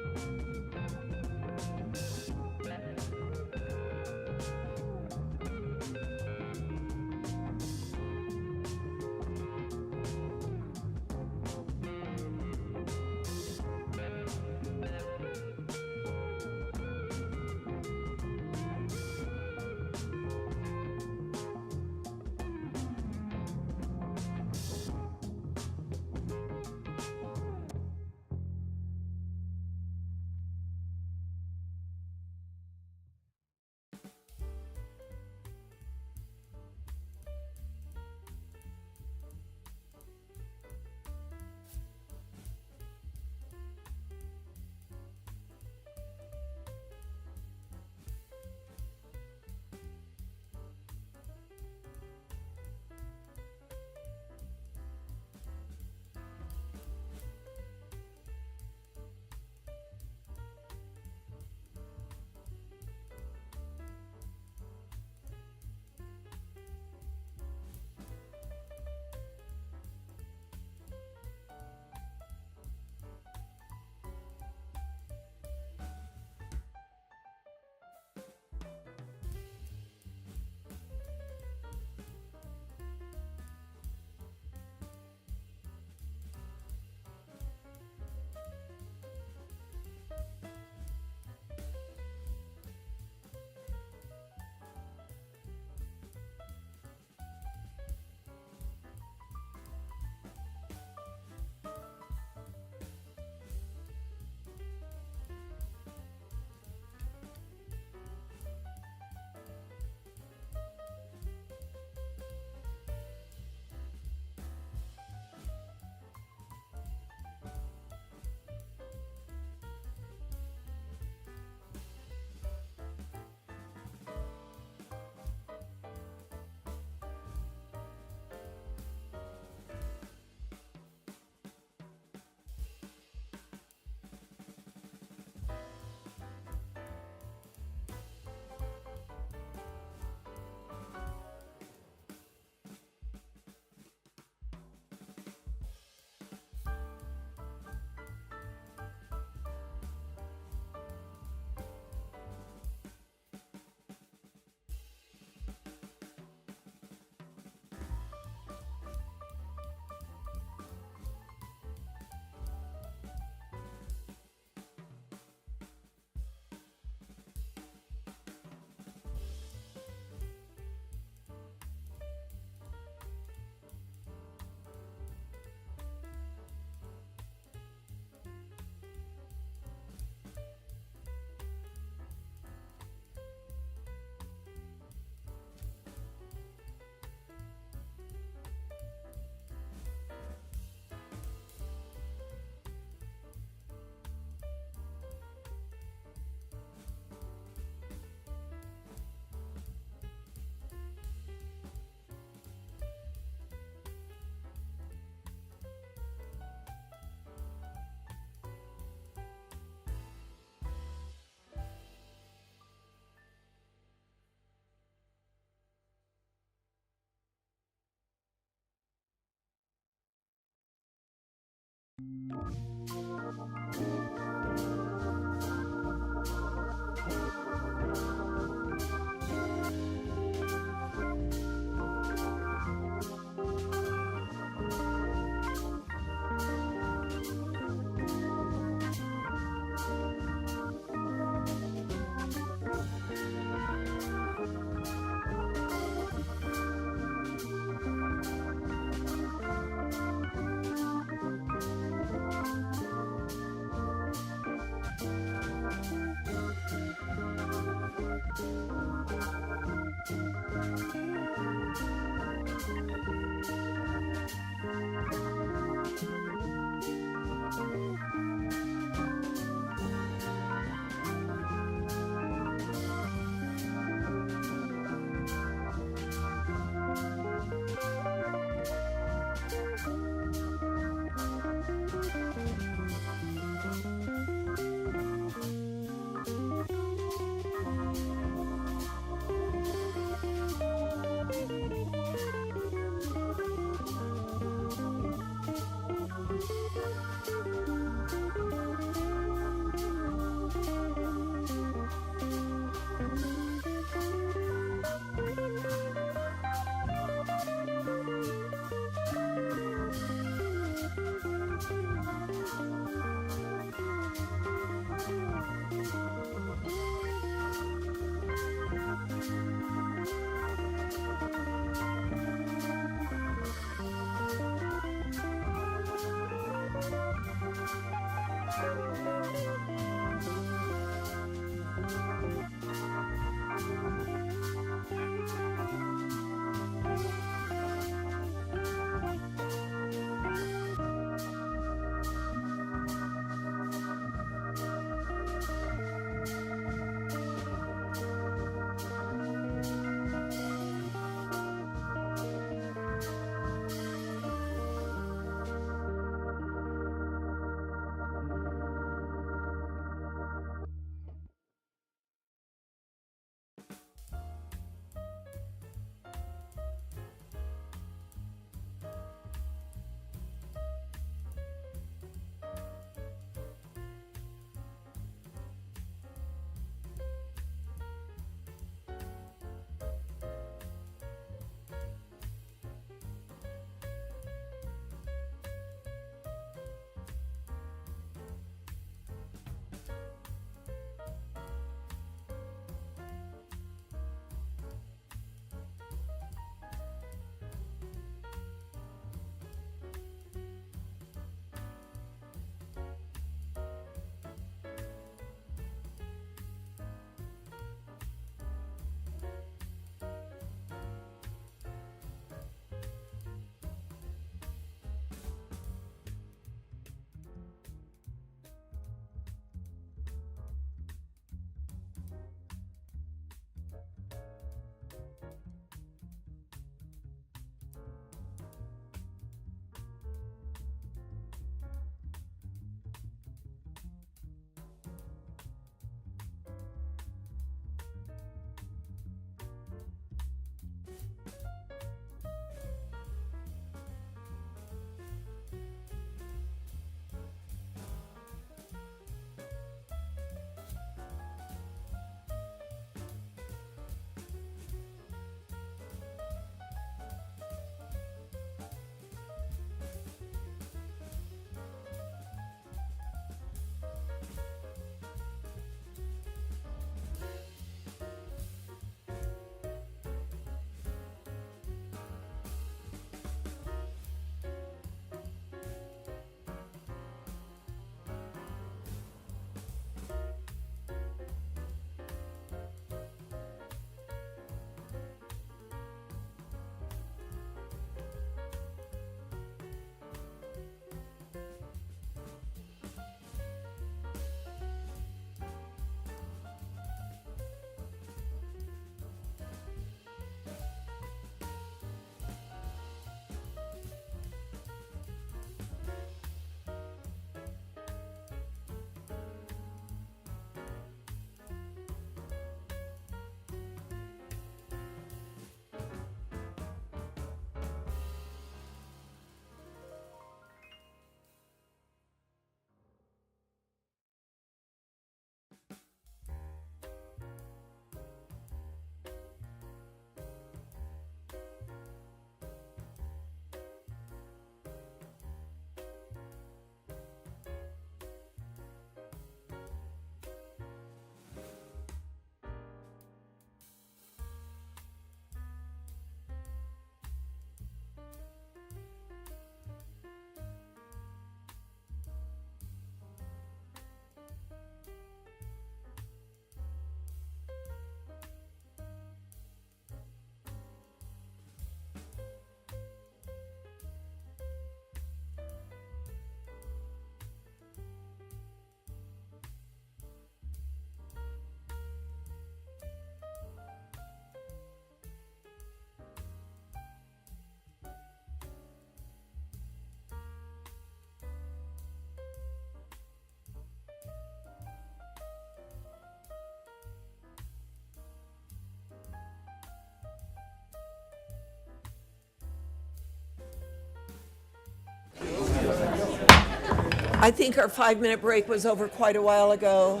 I think our 5-minute break was over quite a while ago.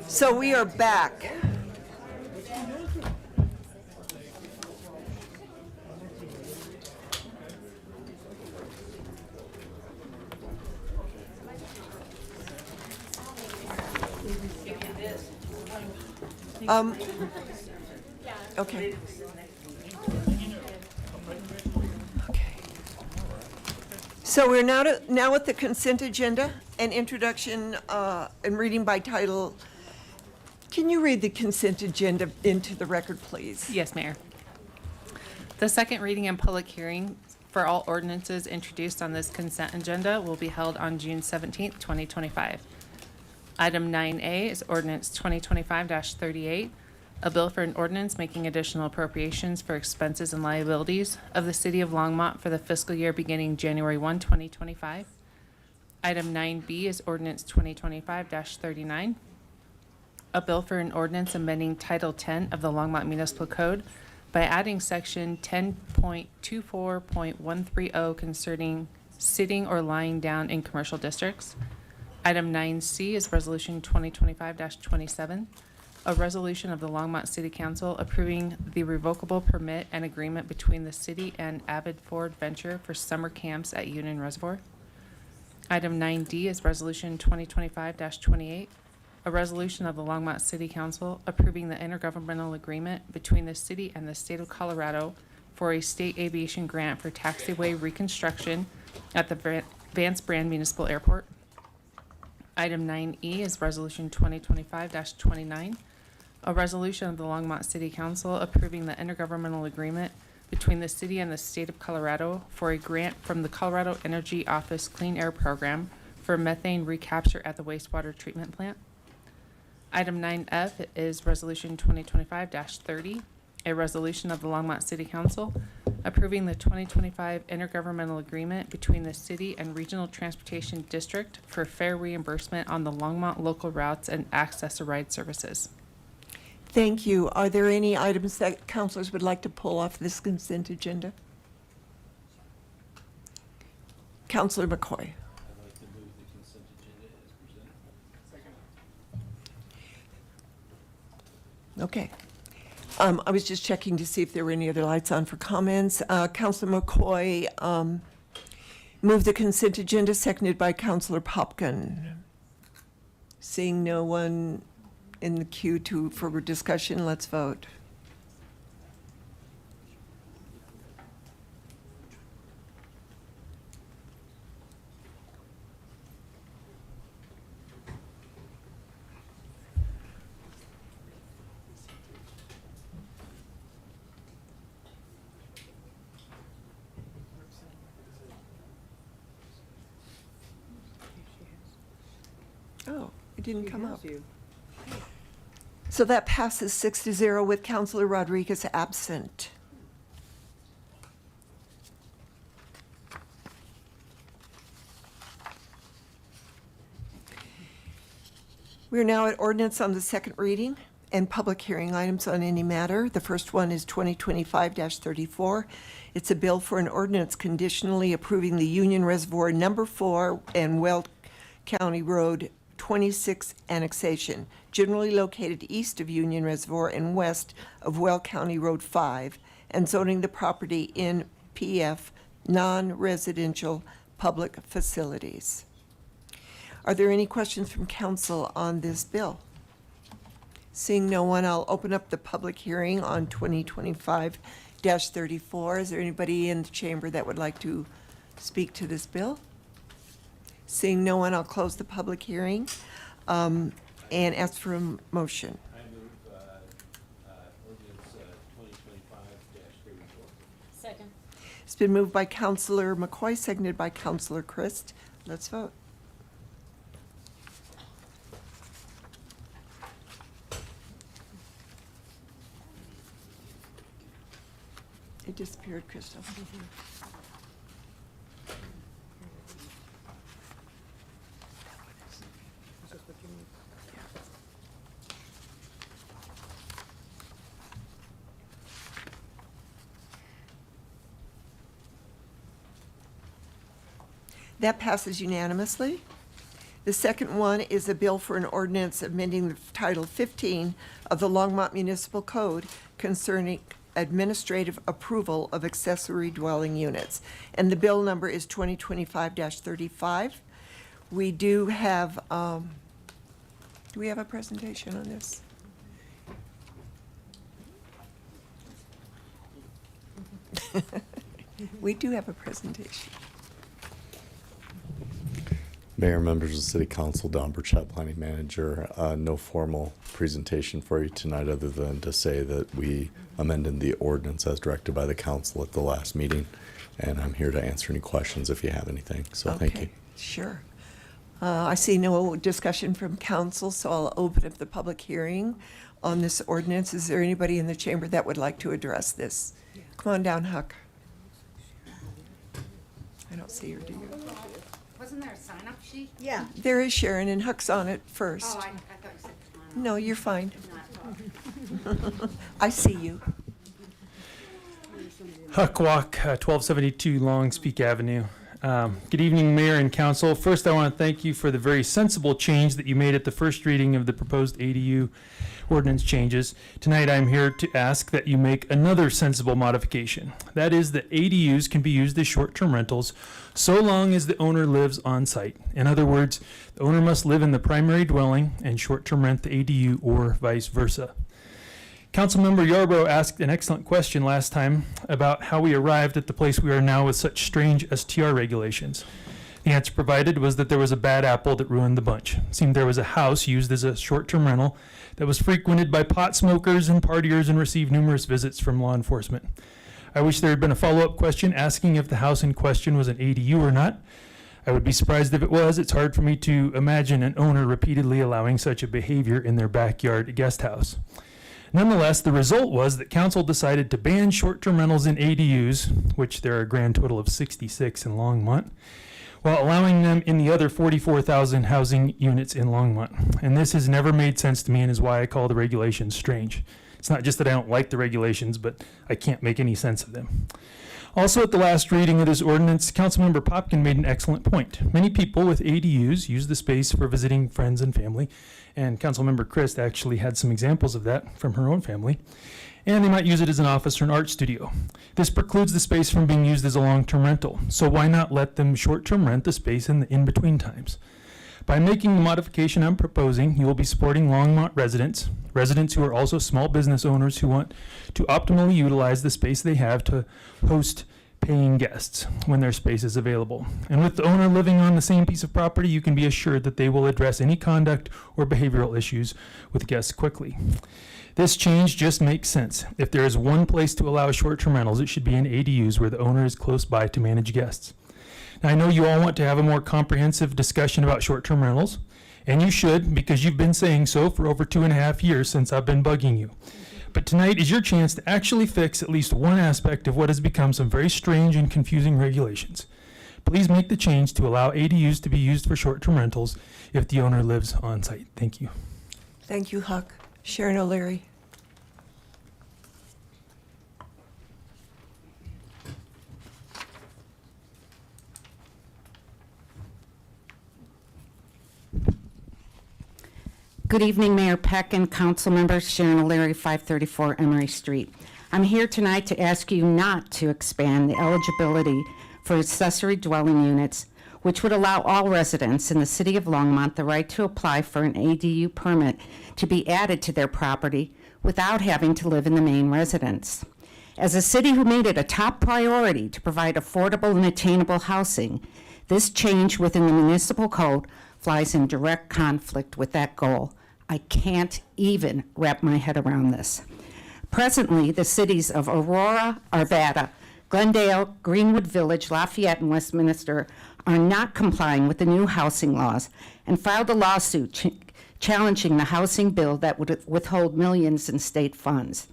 So we are back. Okay. So we're now at the consent agenda and introduction and reading by title. Can you read the consent agenda into the record, please? Yes, Mayor. The second reading and public hearing for all ordinances introduced on this consent agenda will be held on June 17th, 2025. Item 9A is ordinance 2025-38, a bill for an ordinance making additional appropriations for expenses and liabilities of the City of Longmont for the fiscal year beginning January 1, 2025. Item 9B is ordinance 2025-39, a bill for an ordinance amending Title 10 of the Longmont Municipal Code by adding section 10.24.130 concerning sitting or lying down in commercial districts. Item 9C is resolution 2025-27, a resolution of the Longmont City Council approving the revocable permit and agreement between the city and Avid Ford Venture for summer camps at Union Reservoir. Item 9D is resolution 2025-28, a resolution of the Longmont City Council approving the intergovernmental agreement between the city and the state of Colorado for a state aviation grant for taxiway reconstruction at the Vance Brand Municipal Airport. Item 9E is resolution 2025-29, a resolution of the Longmont City Council approving the intergovernmental agreement between the city and the state of Colorado for a grant from the Colorado Energy Office Clean Air Program for methane recapture at the wastewater treatment plant. Item 9F is resolution 2025-30, a resolution of the Longmont City Council approving the 2025 intergovernmental agreement between the city and Regional Transportation District for fare reimbursement on the Longmont local routes and Accessory services. Thank you. Are there any items that councilors would like to pull off this consent agenda? Councilor McCoy. Okay. I was just checking to see if there were any other lights on for comments. Councilor McCoy moved the consent agenda, seconded by Councilor Popkin. Seeing no one in the queue for discussion, let's vote. Oh, it didn't come up. So that passes 6-0 with Councilor Rodriguez absent. We are now at ordinance on the second reading and public hearing items on any matter. The first one is 2025-34. It's a bill for an ordinance conditionally approving the Union Reservoir Number 4 and Weld County Road 26 annexation, generally located east of Union Reservoir and west of Well County Road 5, and zoning the property in PF non-residential public facilities. Are there any questions from council on this bill? Seeing no one, I'll open up the public hearing on 2025-34. Is there anybody in the chamber that would like to speak to this bill? Seeing no one, I'll close the public hearing and ask for a motion. I move ordinance 2025-34. Second. It's been moved by Councilor McCoy, seconded by Councilor Christ. Let's vote. It disappeared, Crystal. That passes unanimously. The second one is a bill for an ordinance amending the Title 15 of the Longmont Municipal Code concerning administrative approval of accessory dwelling units. And the bill number is 2025-35. We do have a presentation on this? We do have a presentation. Mayor, members of the City Council, Don Burchett, Planning Manager. No formal presentation for you tonight other than to say that we amended the ordinance as directed by the council at the last meeting. And I'm here to answer any questions if you have anything. So thank you. Okay, sure. I see no discussion from council, so I'll open up the public hearing on this ordinance. Is there anybody in the chamber that would like to address this? Come on down, Huck. I don't see her, do you? Wasn't there a sign-up sheet? Yeah. There is Sharon, and Huck's on it first. Oh, I thought you said come on. No, you're fine. I see you. Huck Walk, 1272 Long Speak Avenue. Good evening, Mayor and Council. First, I want to thank you for the very sensible change that you made at the first reading of the proposed ADU ordinance changes. Tonight, I'm here to ask that you make another sensible modification. That is that ADUs can be used as short-term rentals so long as the owner lives on site. In other words, the owner must live in the primary dwelling and short-term rent the ADU or vice versa. Councilmember Yarbrough asked an excellent question last time about how we arrived at the place we are now with such strange STR regulations. The answer provided was that there was a bad apple that ruined the bunch. It seemed there was a house used as a short-term rental that was frequented by pot smokers and partiers and received numerous visits from law enforcement. I wish there had been a follow-up question asking if the house in question was an ADU or not. I would be surprised if it was. It's hard for me to imagine an owner repeatedly allowing such a behavior in their backyard guest house. Nonetheless, the result was that council decided to ban short-term rentals in ADUs, which there are a grand total of 66 in Longmont, while allowing them in the other 44,000 housing units in Longmont. And this has never made sense to me and is why I call the regulations strange. It's not just that I don't like the regulations, but I can't make any sense of them. Also, at the last reading of this ordinance, Councilmember Popkin made an excellent point. Many people with ADUs use the space for visiting friends and family, and Councilmember Christ actually had some examples of that from her own family. And they might use it as an office or an art studio. This precludes the space from being used as a long-term rental, so why not let them short-term rent the space in the in-between times? By making the modification I'm proposing, you will be supporting Longmont residents who are also small business owners who want to optimally utilize the space they have to host paying guests when their space is available. And with the owner living on the same piece of property, you can be assured that they will address any conduct or behavioral issues with guests quickly. This change just makes sense. If there is one place to allow short-term rentals, it should be in ADUs where the owner is close by to manage guests. Now, I know you all want to have a more comprehensive discussion about short-term rentals, and you should, because you've been saying so for over 2.5 years since I've been bugging you. But tonight is your chance to actually fix at least one aspect of what has become some very strange and confusing regulations. Please make the change to allow ADUs to be used for short-term rentals if the owner lives on site. Thank you. Thank you, Huck. Sharon O'Leary. Good evening, Mayor Peck and council members. Sharon O'Leary, 534 Emery Street. I'm here tonight to ask you not to expand the eligibility for accessory dwelling units, which would allow all residents in the city of Longmont the right to apply for an ADU permit to be added to their property without having to live in the main residence. As a city who made it a top priority to provide affordable and attainable housing, this change within the municipal code flies in direct conflict with that goal. I can't even wrap my head around this. Presently, the cities of Aurora, Arvada, Glendale, Greenwood Village, Lafayette, and Westminster are not complying with the new housing laws and filed a lawsuit challenging the housing bill that would withhold millions in state funds.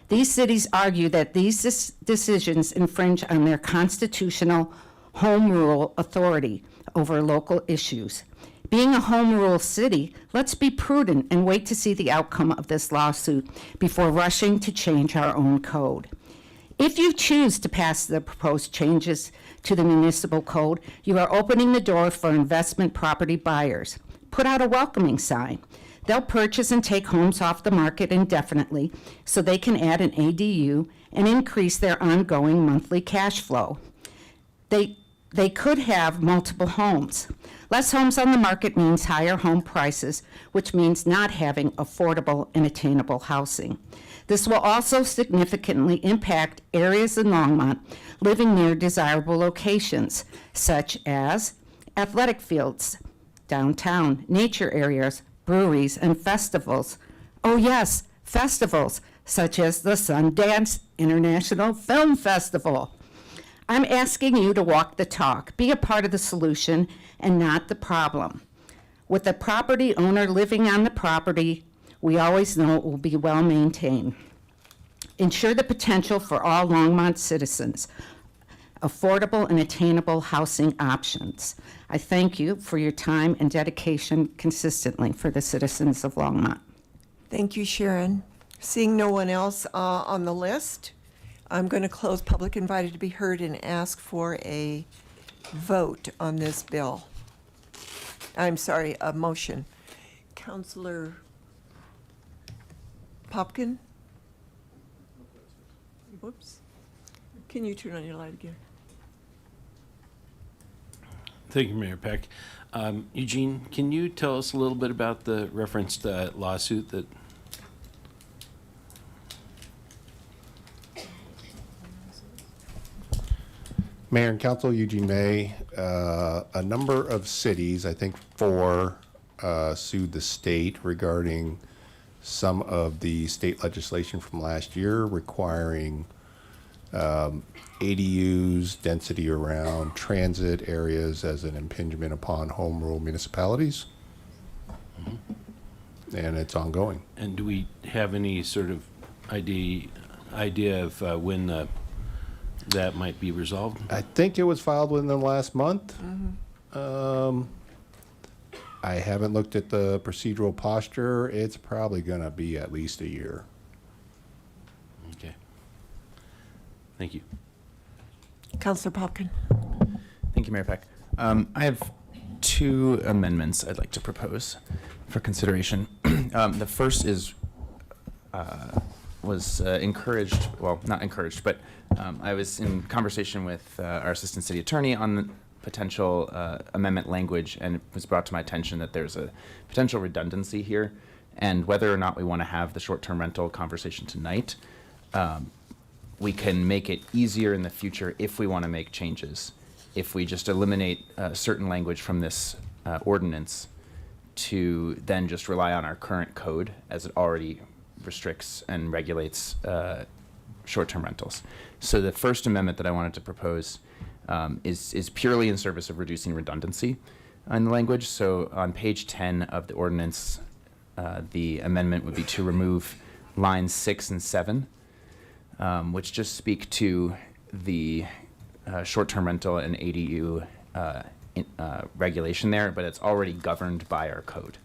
These cities argue that these decisions infringe on their constitutional home rule authority over local issues. Being a home rule city, let's be prudent and wait to see the outcome of this lawsuit before rushing to change our own code. If you choose to pass the proposed changes to the municipal code, you are opening the door for investment property buyers. Put out a welcoming sign. They'll purchase and take homes off the market indefinitely so they can add an ADU and increase their ongoing monthly cash flow. They could have multiple homes. Less homes on the market means higher home prices, which means not having affordable and attainable housing. This will also significantly impact areas in Longmont living near desirable locations, such as athletic fields, downtown, nature areas, breweries, and festivals. Oh yes, festivals, such as the Sundance International Film Festival. I'm asking you to walk the talk, be a part of the solution and not the problem. With the property owner living on the property, we always know it will be well maintained. Ensure the potential for all Longmont citizens, affordable and attainable housing options. I thank you for your time and dedication consistently for the citizens of Longmont. Thank you, Sharon. Seeing no one else on the list, I'm going to close public invited to be heard and ask for a vote on this bill. I'm sorry, a motion. Councillor Popkin? Whoops. Can you turn on your light again? Thank you, Mayor Peck. Eugene, can you tell us a little bit about the referenced lawsuit that? Mayor and Council, Eugene May. A number of cities, I think 4, sued the state regarding some of the state legislation from last year requiring ADUs, density around transit areas as an impingement upon home rule municipalities. And it's ongoing. And do we have any sort of idea of when that might be resolved? I think it was filed within the last month. I haven't looked at the procedural posture. It's probably going to be at least a year. Okay. Thank you. Councillor Popkin. Thank you, Mayor Peck. I have 2 amendments I'd like to propose for consideration. The first is was encouraged, well, not encouraged, but I was in conversation with our Assistant City Attorney on the potential amendment language, and it was brought to my attention that there's a potential redundancy here, and whether or not we want to have the short-term rental conversation tonight, we can make it easier in the future if we want to make changes. If we just eliminate certain language from this ordinance to then just rely on our current code as it already restricts and regulates short-term rentals. So the first amendment that I wanted to propose is purely in service of reducing redundancy in the language. So on page 10 of the ordinance, the amendment would be to remove lines 6 and 7, which just speak to the short-term rental and ADU regulation there, but it's already governed by our code.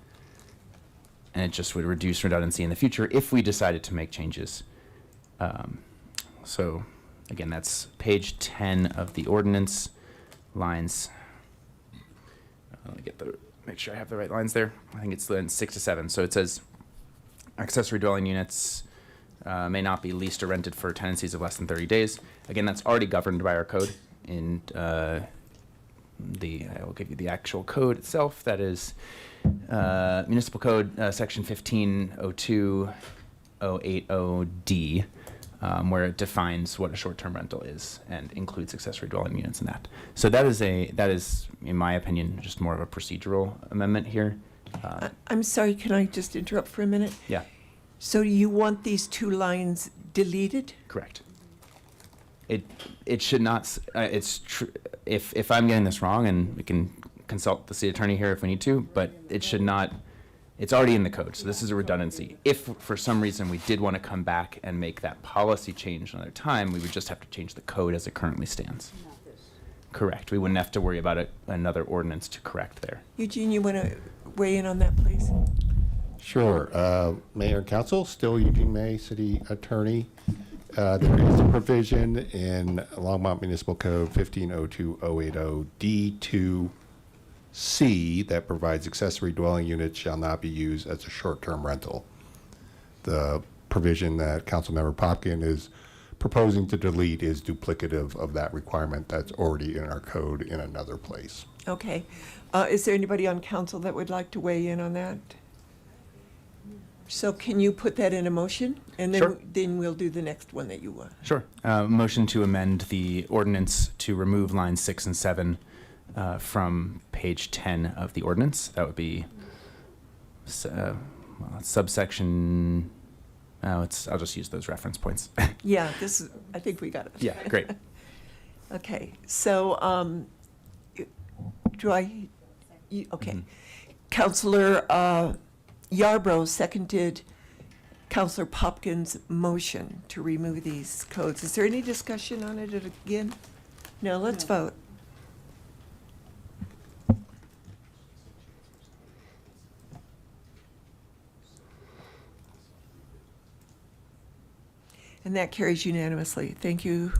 And it just would reduce redundancy in the future if we decided to make changes. So again, that's page 10 of the ordinance, lines, let me make sure I have the right lines there. I think it's lines 6 to 7. So it says, accessory dwelling units may not be leased or rented for tenancies of less than 30 days. Again, that's already governed by our code. In I will give you the actual code itself. That is Municipal Code Section 1502.080D, where it defines what a short-term rental is and includes accessory dwelling units in that. So that is, in my opinion, just more of a procedural amendment here. I'm sorry, can I just interrupt for a minute? Yeah. So you want these 2 lines deleted? Correct. It should not. It's true. If I'm getting this wrong, and we can consult the city attorney here if we need to, but it should not. It's already in the code, so this is a redundancy. If for some reason we did want to come back and make that policy change another time, we would just have to change the code as it currently stands. Correct. We wouldn't have to worry about another ordinance to correct there. Eugene, you want to weigh in on that, please? Sure. Mayor and Council, still Eugene May, City Attorney. There is a provision in Longmont Municipal Code 1502080 D2C that provides accessory dwelling units shall not be used as a short-term rental. The provision that Councilmember Popkin is proposing to delete is duplicative of that requirement that's already in our code in another place. Okay. Is there anybody on council that would like to weigh in on that? So can you put that in a motion? And then, Sure. then we'll do the next one that you want. Sure. Motion to amend the ordinance to remove lines 6 and 7 from page 10 of the ordinance. That would be subsection. I'll just use those reference points. Yeah, I think we got it. Yeah, great. Okay, so, okay. Counselor Yarbrough seconded Counselor Popkin's motion to remove these codes. Is there any discussion on it again? No, let's vote. And that carries unanimously. Thank you,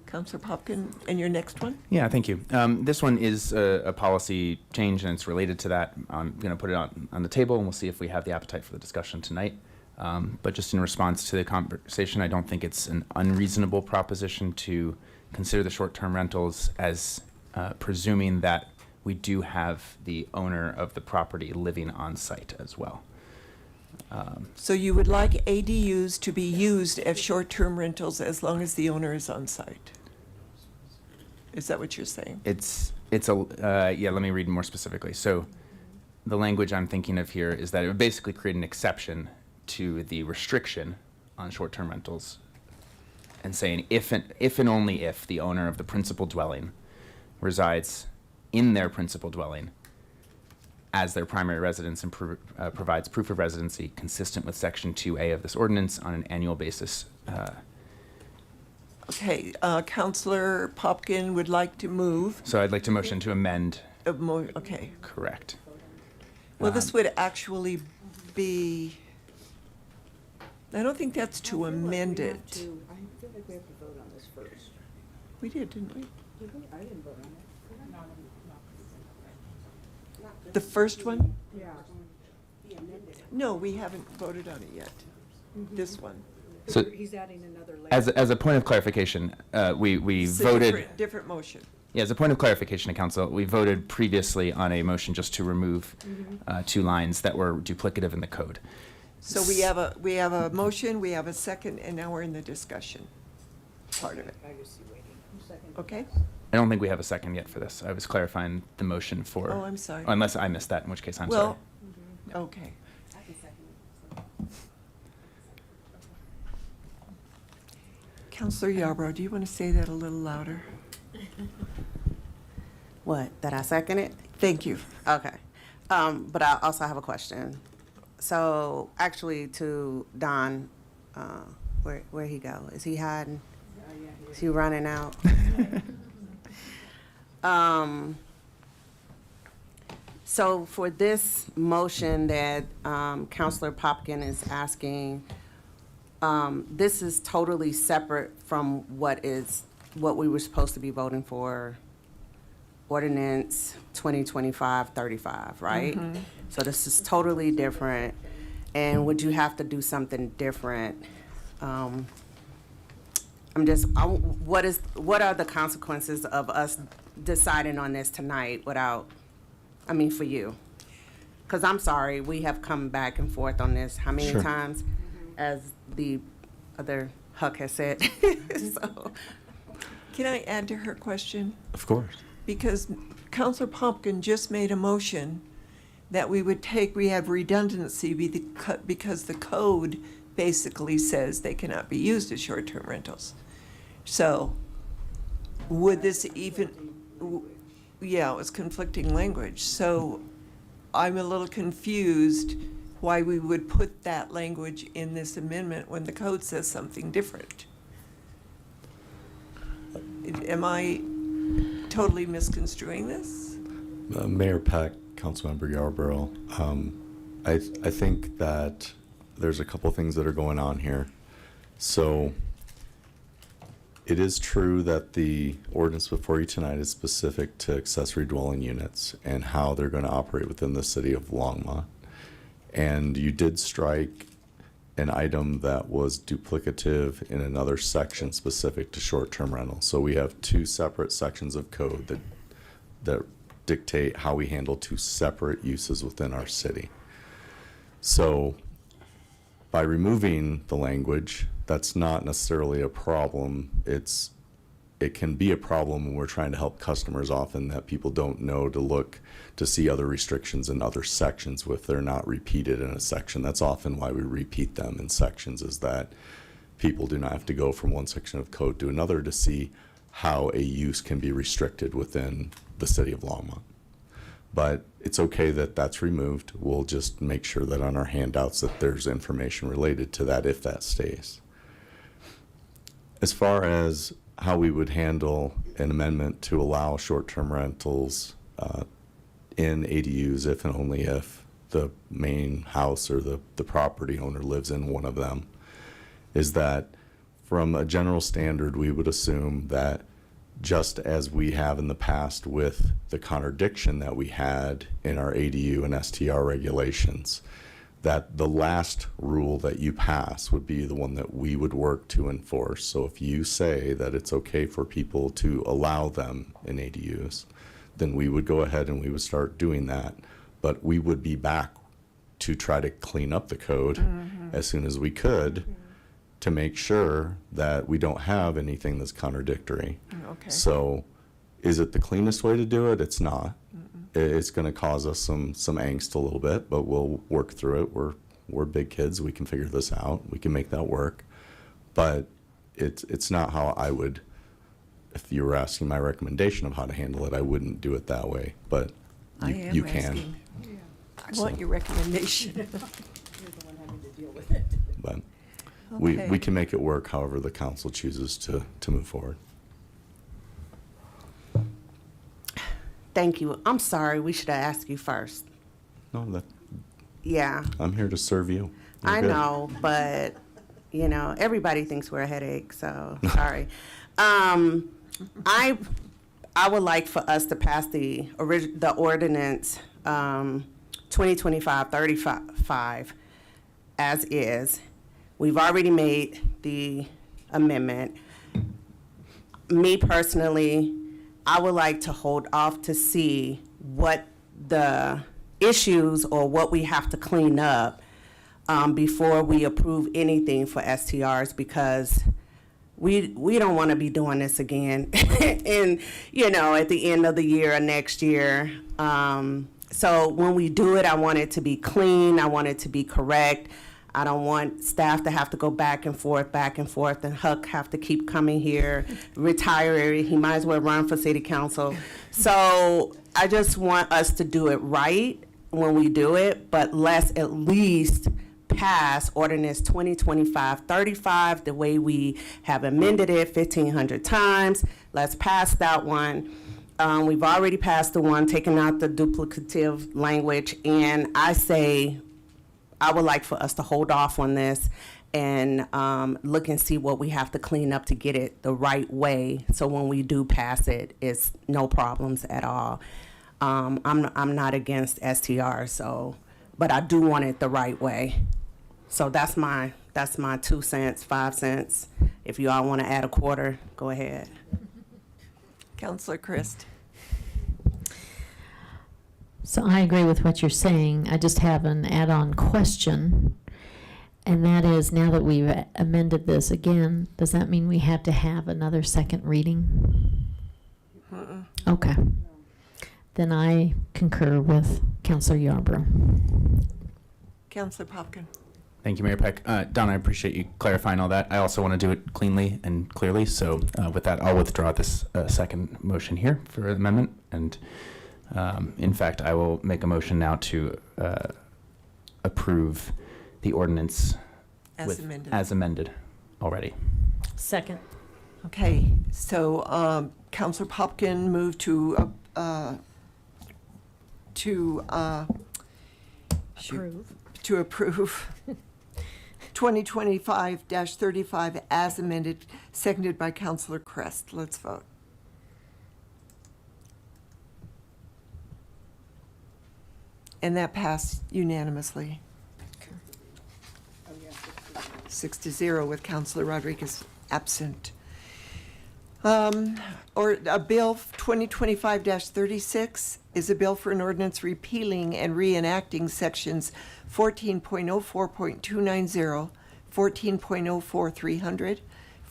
Counselor Popkin. And your next one? Yeah, thank you. This one is a policy change, and it's related to that. I'm going to put it on the table, and we'll see if we have the appetite for the discussion tonight. But just in response to the conversation, I don't think it's an unreasonable proposition to consider the short-term rentals as presuming that we do have the owner of the property living on site as well. So you would like ADUs to be used as short-term rentals as long as the owner is on site? Is that what you're saying? Yeah, let me read more specifically. So the language I'm thinking of here is that it would basically create an exception to the restriction on short-term rentals and saying if and only if the owner of the principal dwelling resides in their principal dwelling as their primary residence and provides proof of residency consistent with Section 2A of this ordinance on an annual basis. Okay, Counselor Popkin would like to move. So I'd like to motion to amend. Okay. Correct. Well, this would actually be, I don't think that's to amend it. I feel like we have to vote on this first. We did, didn't we? Did we? I didn't vote on it. The first one? Yeah. He amended it. No, we haven't voted on it yet. This one. So He's adding another layer. as a point of clarification, we It's a voted. different motion. Yeah, as a point of clarification to council, we voted previously on a motion just to remove 2 lines that were duplicative in the code. So we have a motion, we have a second, and now we're in the discussion part of it. I just see waiting. Second. Okay? I don't think we have a second yet for this. I was clarifying the motion for. Oh, I'm sorry. Unless I missed that, in which case I'm sorry. Well, okay. Counselor Yarbrough, do you want to say that a little louder? What, that I second it? Thank you. Okay. But I also have a question. So actually to Don, where he go? Is he hiding? Is he running out? So for this motion that Counselor Popkin is asking, this is totally separate from what we were supposed to be voting for, ordinance 2025-35, right? So this is totally different. And would you have to do something different? What are the consequences of us deciding on this tonight for you? Because I'm sorry, we have come back and forth on this how many times, as the other Huck has said. So. Can I add to her question? Of course. Because Counselor Popkin just made a motion that we have redundancy because the code basically says they cannot be used as short-term rentals. So would this even, it was conflicting language. So I'm a little confused why we would put that language in this amendment when the code says something different. Am I totally misconstruing this? Mayor Peck, Councilmember Yarborough, I think that there's a couple things that are going on here. So it is true that the ordinance before you tonight is specific to accessory dwelling units and how they're going to operate within the city of Longmont. And you did strike an item that was duplicative in another section specific to short-term rental. So we have two separate sections of code that dictate how we handle two separate uses within our city. So by removing the language, that's not necessarily a problem. It can be a problem when we're trying to help customers often that people don't know to look to see other restrictions in other sections if they're not repeated in a section. That's often why we repeat them in sections, is that people do not have to go from one section of code to another to see how a use can be restricted within the city of Longmont. But it's okay that that's removed. We'll just make sure that on our handouts that there's information related to that if that stays. As far as how we would handle an amendment to allow short-term rentals in ADUs if and only if the main house or the property owner lives in one of them, is that from a general standard, we would assume that just as we have in the past with the contradiction that we had in our ADU and STR regulations, that the last rule that you pass would be the one that we would work to enforce. So if you say that it's okay for people to allow them in ADUs, then we would go ahead and we would start doing that. But we would be back to try to clean up the code as soon as we could to make sure that we don't have anything that's contradictory. Okay. So is it the cleanest way to do it? It's not. It's going to cause us some angst a little bit, but we'll work through it. We're big kids. We can figure this out. We can make that work. But it's not how I would, if you were asking my recommendation of how to handle it, I wouldn't do it that way. But you can. Asking. I want your recommendation. You're the one having to deal with it. But Okay. we can make it work however the council chooses to move forward. Thank you. I'm sorry, we should have asked you first. No, Yeah, I'm here to serve you. You're I good. know, but, everybody thinks we're a headache, so, sorry. I would like for us to pass the ordinance, 2025-35 as is. We've already made the amendment. Me personally, I would like to hold off to see what the issues or what we have to clean up before we approve anything for STRs, because we don't want to be doing this again and at the end of the year or next year. So when we do it, I want it to be clean. I want it to be correct. I don't want staff to have to go back and forth, and Huck have to keep coming here, retire. He might as well run for city council. So I just want us to do it right when we do it, but let's at least pass ordinance 2025-35 the way we have amended it 1,500 times. Let's pass that one. We've already passed the one taking out the duplicative language, and I say I would like for us to hold off on this and look and see what we have to clean up to get it the right way. So when we do pass it, it's no problems at all. I'm not against STR, but I do want it the right way. So that's my 2 cents, 5 cents. If you all want to add a quarter, go ahead. Councillor Christ. So I agree with what you're saying. I just have an add-on question, and that is, now that we've amended this again, does that mean we have to have another second reading? Okay. Then I concur with Councillor Yarborough. Councillor Popkin. Thank you, Mayor Peck. Don, I appreciate you clarifying all that. I also want to do it cleanly and clearly. So with that, I'll withdraw this second motion here for the amendment. And in fact, I will make a motion now to approve the ordinance as amended already. Second. Okay, so Councillor Popkin moved to Approve. to approve 2025-35 as amended, seconded by Councilor Crest. Let's vote. And that passed unanimously. 6-0 with Councilor Rodriguez absent. Or a bill 2025-36 is a bill for an ordinance repealing and reenacting sections 14.04.290, 14.04.300,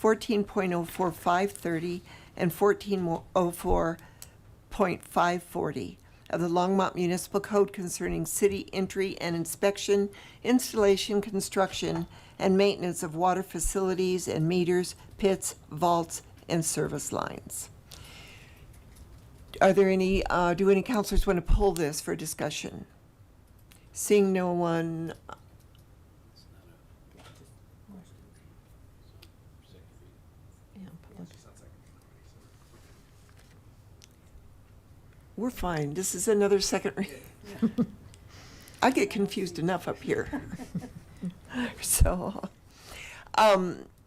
14.04.530, and 14.04.540 of the Longmont Municipal Code concerning city entry and inspection, installation, construction, and maintenance of water facilities and meters, pits, vaults, and service lines. Are there any, do any counselors want to pull this for discussion? Seeing no one. We're fine. This is another second reading. I get confused enough up here. So,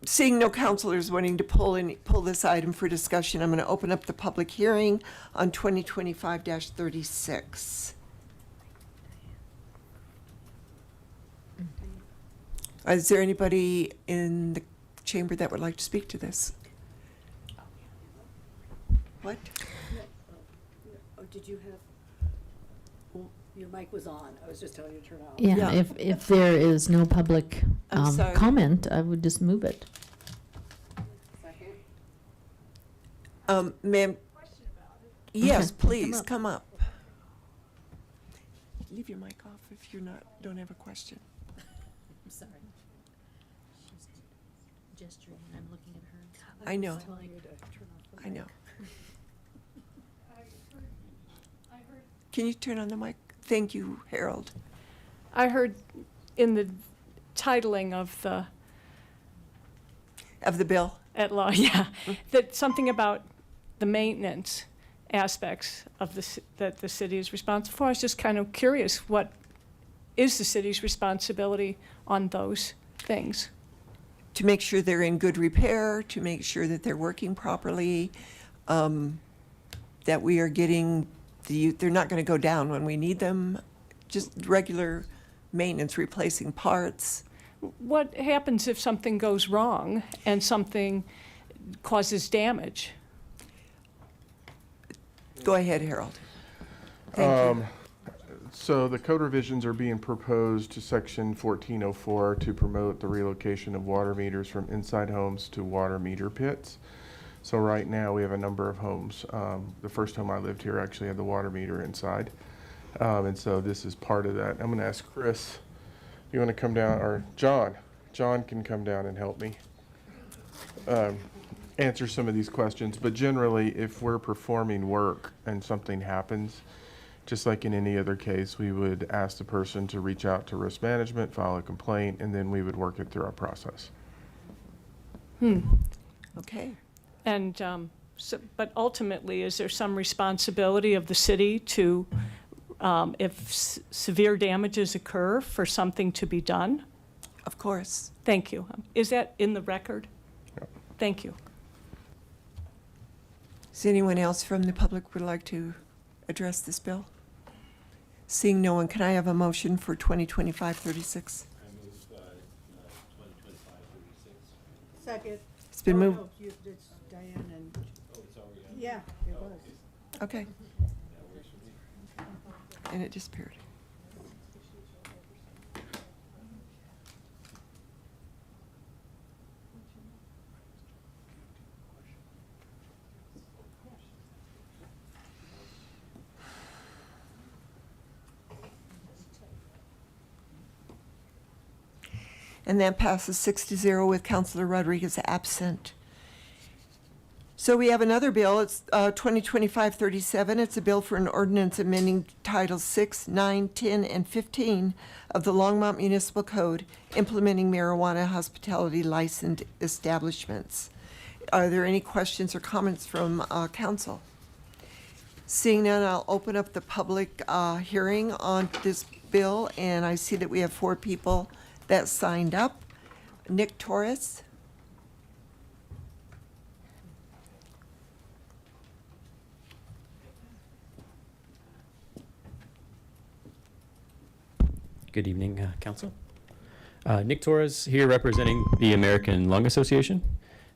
seeing no counselors wanting to pull this item for discussion, I'm going to open up the public hearing on 2025-36. Is there anybody in the chamber that would like to speak to this? What? Oh, did you have, well, your mic was on. I was just telling you to turn it off. Yeah, if there is no public I'm sorry. comment, I would just move it. Ma'am, yes, Okay, please, come up. Leave your mic off if you're don't have a question. I'm sorry. She's gesturing, and I'm looking at her. I know. Telling you to turn off the I mic. know. Can you turn on the mic? Thank you, Harold. I heard in the titling of the bill at law, yeah, that something about the maintenance aspects of that the city is responsible for. I was just kind of curious, what is the city's responsibility on those things? To make sure they're in good repair, to make sure that they're working properly, that we are getting they're not going to go down when we need them, just regular maintenance, replacing parts. What happens if something goes wrong and something causes damage? Go ahead, Harold. Thank you. So the code revisions are being proposed to section 1404 to promote the relocation of water meters from inside homes to water meter pits. So right now we have a number of homes. The first home I lived here actually had the water meter inside. And so this is part of that. I'm going to ask Chris, if you want to come down, or John can come down and help me answer some of these questions. But generally, if we're performing work and something happens, just like in any other case, we would ask the person to reach out to risk management, file a complaint, and then we would work it through our process. Okay. And, but ultimately, is there some responsibility of the city to, if severe damages occur, for something to be done? Of course. Thank you. Is that in the record? Yep. Thank you. Does anyone else from the public would like to address this bill? Seeing no one, can I have a motion for 2025-36? Second. It's been moved. No, it's Diane and. Oh, it's already on? Yeah, it was. Okay. And it disappeared. And that passes 6-0 with Councilor Rodriguez absent. So we have another bill. It's 2025-37. It's a bill for an ordinance amending Titles 6, 9, 10, and 15 of the Longmont Municipal Code, implementing marijuana hospitality licensed establishments. Are there any questions or comments from council? Seeing none, I'll open up the public hearing on this bill, and I see that we have 4 people that signed up. Nick Torres. Good evening, Council. Nick Torres here representing the American Lung Association.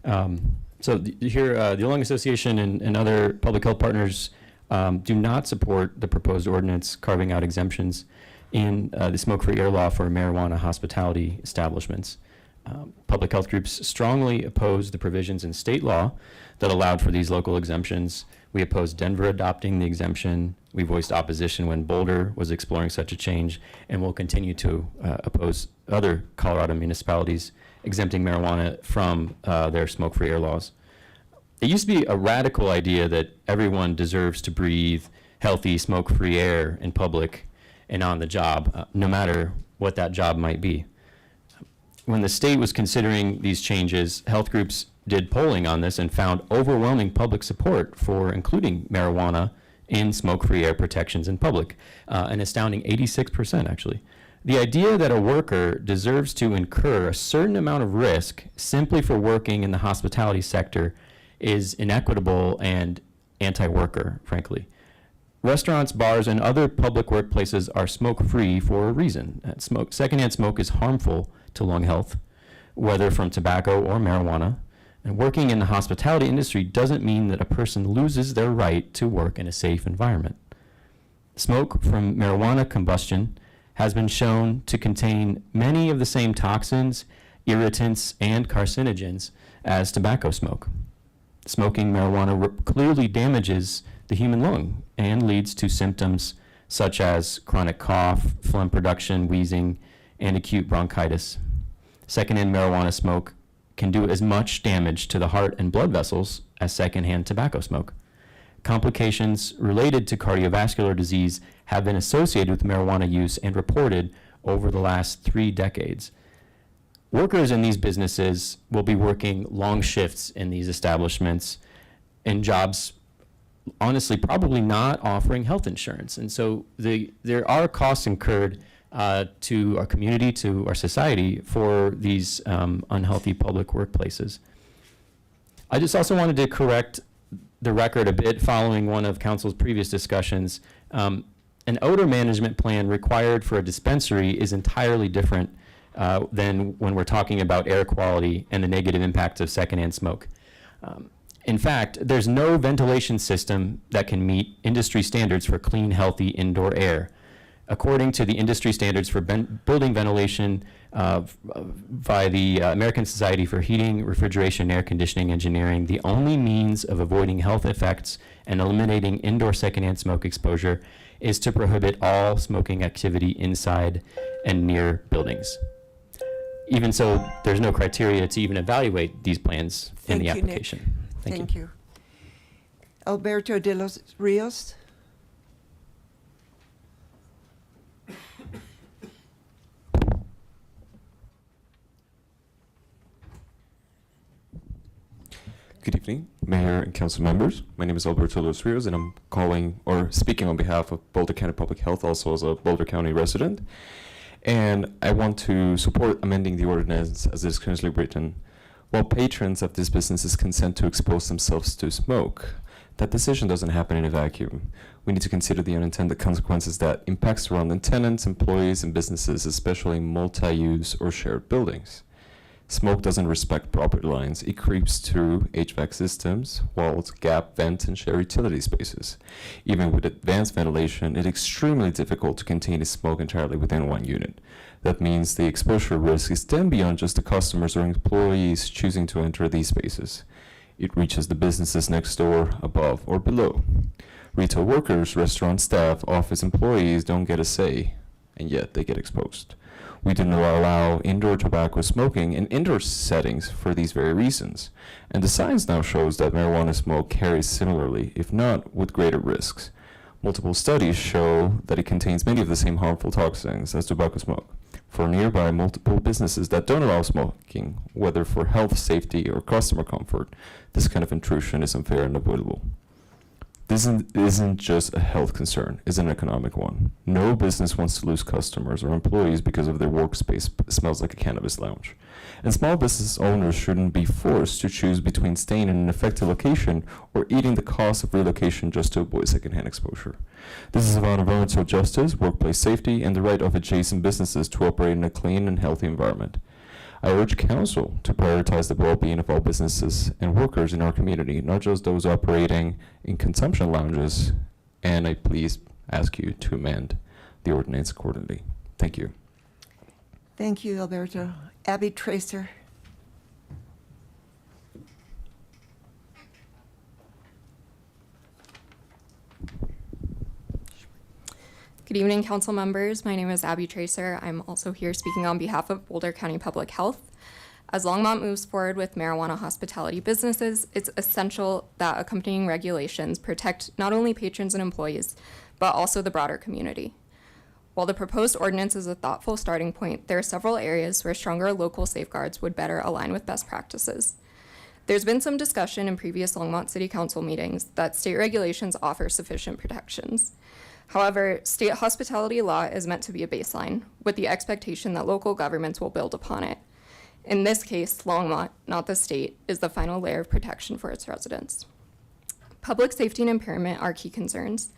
The Lung Association and other public health partners do not support the proposed ordinance carving out exemptions in the smoke-free air law for marijuana hospitality establishments. Public health groups strongly oppose the provisions in state law that allowed for these local exemptions. We opposed Denver adopting the exemption. We voiced opposition when Boulder was exploring such a change, and will continue to oppose other Colorado municipalities exempting marijuana from their smoke-free air laws. It used to be a radical idea that everyone deserves to breathe healthy, smoke-free air in public and on the job, no matter what that job might be. When the state was considering these changes, health groups did polling on this and found overwhelming public support for including marijuana in smoke-free air protections in public, an astounding 86% actually. The idea that a worker deserves to incur a certain amount of risk simply for working in the hospitality sector is inequitable and anti-worker, frankly. Restaurants, bars, and other public workplaces are smoke-free for a reason. Secondhand smoke is harmful to lung health, whether from tobacco or marijuana. And working in the hospitality industry doesn't mean that a person loses their right to work in a safe environment. Smoke from marijuana combustion has been shown to contain many of the same toxins, irritants, and carcinogens as tobacco smoke. Smoking marijuana clearly damages the human lung and leads to symptoms such as chronic cough, phlegm production, wheezing, and acute bronchitis. Secondhand marijuana smoke can do as much damage to the heart and blood vessels as secondhand tobacco smoke. Complications related to cardiovascular disease have been associated with marijuana use and reported over the last 3 decades. Workers in these businesses will be working long shifts in these establishments in jobs, honestly, probably not offering health insurance. And so there are costs incurred to our community, to our society for these unhealthy public workplaces. I just also wanted to correct the record a bit following one of council's previous discussions. An odor management plan required for a dispensary is entirely different than when we're talking about air quality and the negative impacts of secondhand smoke. In fact, there's no ventilation system that can meet industry standards for clean, healthy indoor air. According to the industry standards for building ventilation by the American Society for Heating, Refrigeration, and Air Conditioning Engineering, the only means of avoiding health effects and eliminating indoor secondhand smoke exposure is to prohibit all smoking activity inside and near buildings. Even so, there's no criteria to even evaluate these plans in the application. Nick. Thank you. Alberto de los Rios. Good evening, Mayor and Council members. My name is Alberto Los Rios, and I'm calling or speaking on behalf of Boulder County Public Health, also as a Boulder County resident. And I want to support amending the ordinance as it is currently written. While patrons of these businesses consent to expose themselves to smoke, that decision doesn't happen in a vacuum. We need to consider the unintended consequences that impact surrounding tenants, employees, and businesses, especially multi-use or shared buildings. Smoke doesn't respect property lines. It creeps through HVAC systems, walls, gap vents, and shared utility spaces. Even with advanced ventilation, it's extremely difficult to contain the smoke entirely within one unit. That means the exposure risk is then beyond just the customers or employees choosing to enter these spaces. It reaches the businesses next door, above, or below. Retail workers, restaurant staff, office employees don't get a say, and yet they get exposed. We do not allow indoor tobacco smoking in indoor settings for these very reasons. And the science now shows that marijuana smoke carries similarly, if not with greater risks. Multiple studies show that it contains many of the same harmful toxins as tobacco smoke. For nearby multiple businesses that don't allow smoking, whether for health, safety, or customer comfort, this kind of intrusion is unfair and avoidable. This isn't just a health concern, it's an economic one. No business wants to lose customers or employees because of their workspace smells like a cannabis lounge. And small business owners shouldn't be forced to choose between staying in an affected location or eating the cost of relocation just to avoid secondhand exposure. This is about environmental justice, workplace safety, and the right of adjacent businesses to operate in a clean and healthy environment. I urge Council to prioritize the well-being of all businesses and workers in our community, not just those operating in consumption lounges, and I please ask you to amend the ordinance accordingly. Thank you. Thank you, Alberto. Abby Tracer. Good evening, council members. My name is Abby Tracer. I'm also here speaking on behalf of Boulder County Public Health. As Longmont moves forward with marijuana hospitality businesses, it's essential that accompanying regulations protect not only patrons and employees, but also the broader community. While the proposed ordinance is a thoughtful starting point, there are several areas where stronger local safeguards would better align with best practices. There's been some discussion in previous Longmont City Council meetings that state regulations offer sufficient protections. However, state hospitality law is meant to be a baseline, with the expectation that local governments will build upon it. In this case, Longmont, not the state, is the final layer of protection for its residents. Public safety and impairment are key concerns.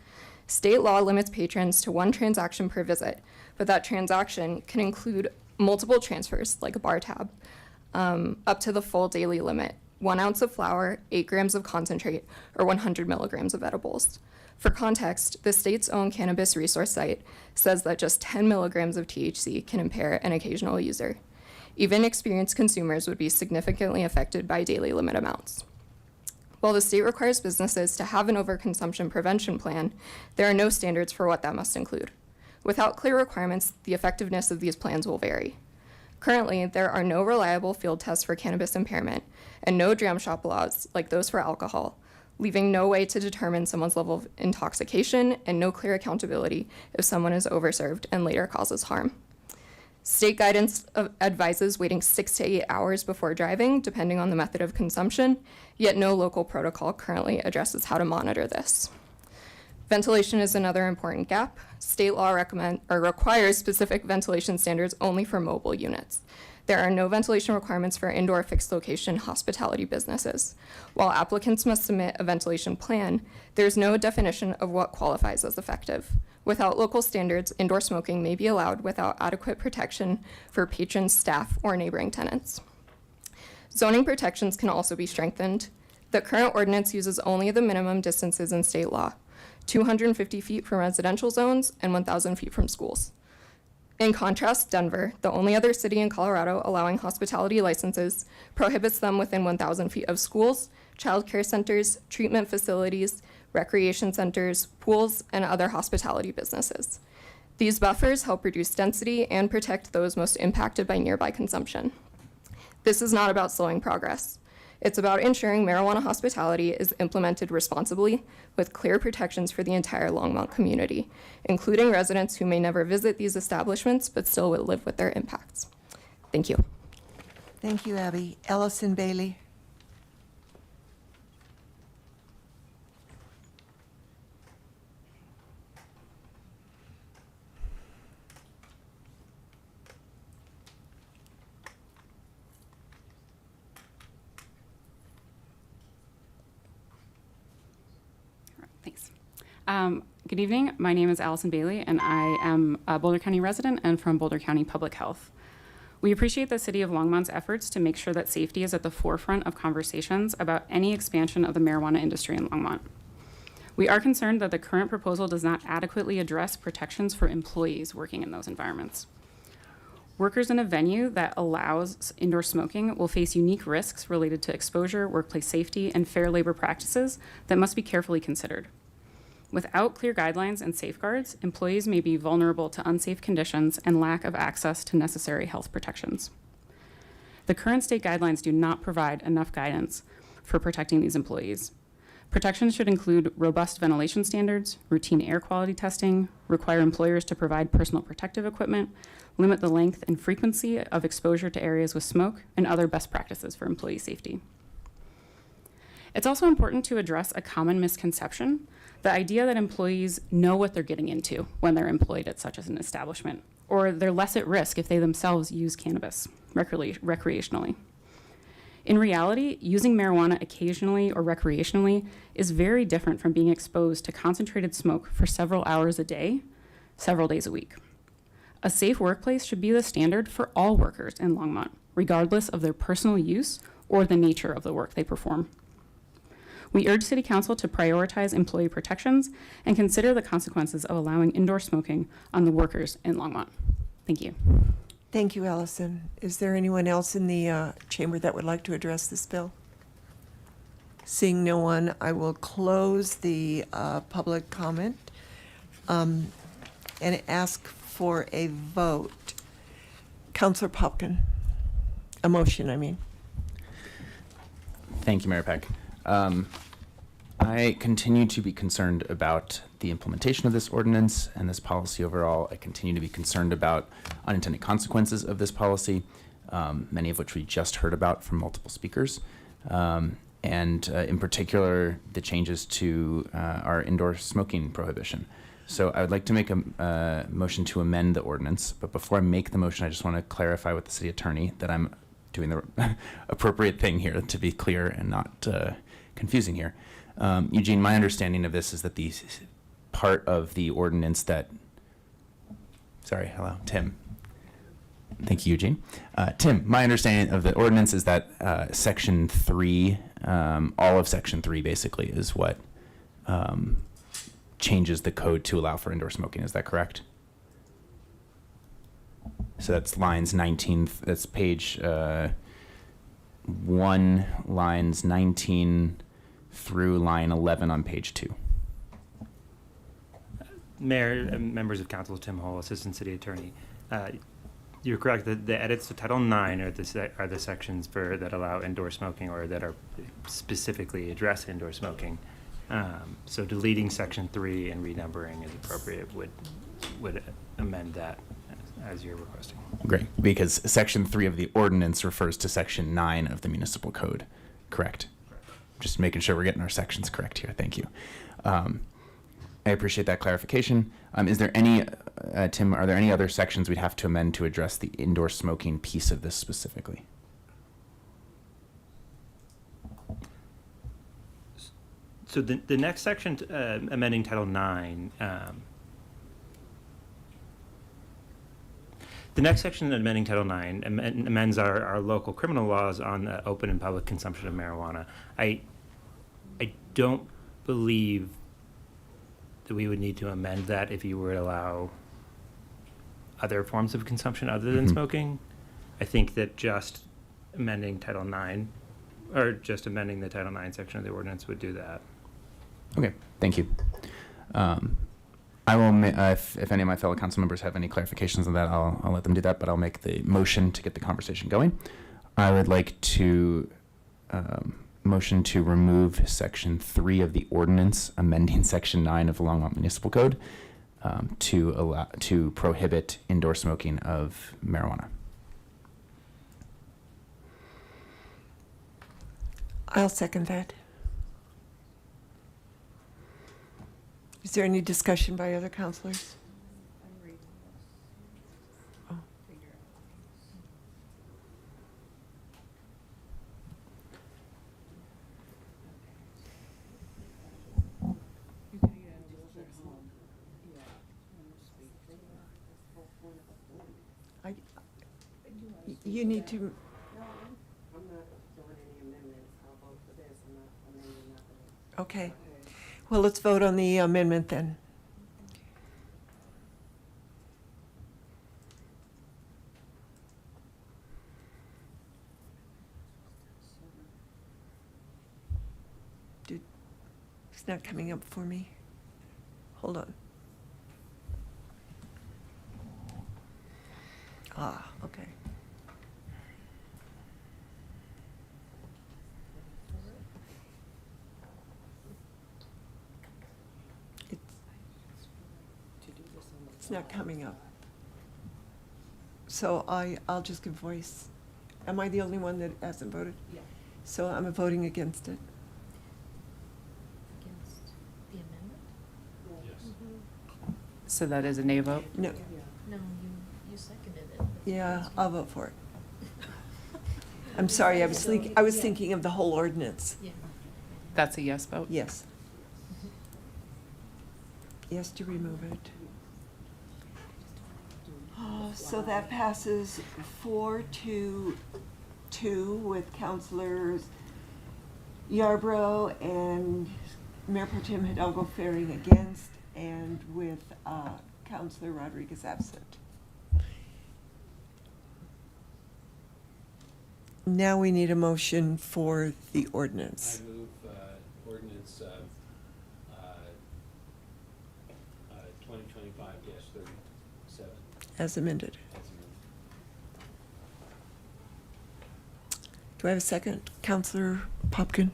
State law limits patrons to one transaction per visit, but that transaction can include multiple transfers, like a bar tab, up to the full daily limit, 1 ounce of flour, 8 grams of concentrate, or 100 milligrams of edibles. For context, the state's own cannabis resource site says that just 10 milligrams of THC can impair an occasional user. Even experienced consumers would be significantly affected by daily limit amounts. While the state requires businesses to have an overconsumption prevention plan, there are no standards for what that must include. Without clear requirements, the effectiveness of these plans will vary. Currently, there are no reliable field tests for cannabis impairment and no dram shop laws like those for alcohol, leaving no way to determine someone's level of intoxication and no clear accountability if someone is overserved and later causes harm. State guidance advises waiting 6 to 8 hours before driving, depending on the method of consumption, yet no local protocol currently addresses how to monitor this. Ventilation is another important gap. State law requires specific ventilation standards only for mobile units. There are no ventilation requirements for indoor fixed location hospitality businesses. While applicants must submit a ventilation plan, there's no definition of what qualifies as effective. Without local standards, indoor smoking may be allowed without adequate protection for patrons, staff, or neighboring tenants. Zoning protections can also be strengthened. The current ordinance uses only the minimum distances in state law, 250 feet from residential zones and 1,000 feet from schools. In contrast, Denver, the only other city in Colorado allowing hospitality licenses, prohibits them within 1,000 feet of schools, childcare centers, treatment facilities, recreation centers, pools, and other hospitality businesses. These buffers help reduce density and protect those most impacted by nearby consumption. This is not about slowing progress. It's about ensuring marijuana hospitality is implemented responsibly with clear protections for the entire Longmont community, including residents who may never visit these establishments but still will live with their impacts. Thank you. Thank you, Abby. Ellison Bailey. Thanks. Good evening. My name is Allison Bailey, and I am a Boulder County resident and from Boulder County Public Health. We appreciate the City of Longmont's efforts to make sure that safety is at the forefront of conversations about any expansion of the marijuana industry in Longmont. We are concerned that the current proposal does not adequately address protections for employees working in those environments. Workers in a venue that allows indoor smoking will face unique risks related to exposure, workplace safety, and fair labor practices that must be carefully considered. Without clear guidelines and safeguards, employees may be vulnerable to unsafe conditions and lack of access to necessary health protections. The current state guidelines do not provide enough guidance for protecting these employees. Protections should include robust ventilation standards, routine air quality testing, require employers to provide personal protective equipment, limit the length and frequency of exposure to areas with smoke, and other best practices for employee safety. It's also important to address a common misconception, the idea that employees know what they're getting into when they're employed at such as an establishment, or they're less at risk if they themselves use cannabis. recreationally. In reality, using marijuana occasionally or recreationally is very different from being exposed to concentrated smoke for several hours a day, several days a week. A safe workplace should be the standard for all workers in Longmont, regardless of their personal use or the nature of the work they perform. We urge City Council to prioritize employee protections and consider the consequences of allowing indoor smoking on the workers in Longmont. Thank you. Thank you, Allison. Is there anyone else in the chamber that would like to address this bill? Seeing no one, I will close the public comment and ask for a vote. Councilor Popkin, a motion, I mean. Thank you, Mayor Peck. I continue to be concerned about the implementation of this ordinance and this policy overall. I continue to be concerned about unintended consequences of this policy, many of which we just heard about from multiple speakers, and in particular, the changes to our indoor smoking prohibition. So I would like to make a motion to amend the ordinance, but before I make the motion, I just want to clarify with the city attorney that I'm doing the appropriate thing here, to be clear and not confusing here. Eugene, my understanding of this is that the part of the ordinance that, Tim. Thank you, Eugene. Tim, my understanding of the ordinance is that section 3, all of section 3 basically is what changes the code to allow for indoor smoking. Is that correct? So that's lines 19, that's page 1, lines 19 through line 11 on page 2. Mayor and members of council, Tim Hall, Assistant City Attorney. You're correct. The edits to Title IX are the sections that allow indoor smoking or that are specifically address indoor smoking. So deleting section 3 and renumbering is appropriate would amend that as you're requesting. Great, because section 3 of the ordinance refers to section 9 of the municipal code, correct? Just making sure we're getting our sections correct here. Thank you. I appreciate that clarification. Is there any, Tim, are there any other sections we'd have to amend to address the indoor smoking piece of this specifically? So the next section, amending Title IX, the next section amending Title IX amends our local criminal laws on the open and public consumption of marijuana. I don't believe that we would need to amend that if you were to allow other forms of consumption other than smoking. I think that just amending Title IX, or just amending the Title IX section of the ordinance would do that. Okay, thank you. I will, if any of my fellow council members have any clarifications on that, I'll let them do that, but I'll make the motion to get the conversation going. I would like to motion to remove section 3 of the ordinance, amending section 9 of the Longmont Municipal Code to prohibit indoor smoking of marijuana. I'll second that. Is there any discussion by other councilors? Oh. You need to. I'm not doing any amendments. I'll vote for this. I'm not amending nothing. Okay. Well, let's vote on the amendment then. It's not coming up for me. Hold on. Ah, okay. It's not coming up. So I'll just give voice. Am I the only one that hasn't voted? Yeah. So I'm voting against it. Against the amendment? Yes. So that is a nay vote? No. No, you seconded it. Yeah, I'll vote for it. I'm sorry, I was thinking of the whole ordinance. That's a yes vote? Yes. Yes to remove it. So that passes 4-2 with Councilors Yarbrough and Mayor Pro Tem Hidalgo Faring against, and with Councilor Rodriguez absent. Now we need a motion for the ordinance. I move ordinance 2025-37. As amended. Do I have a second? Councilor Popkin?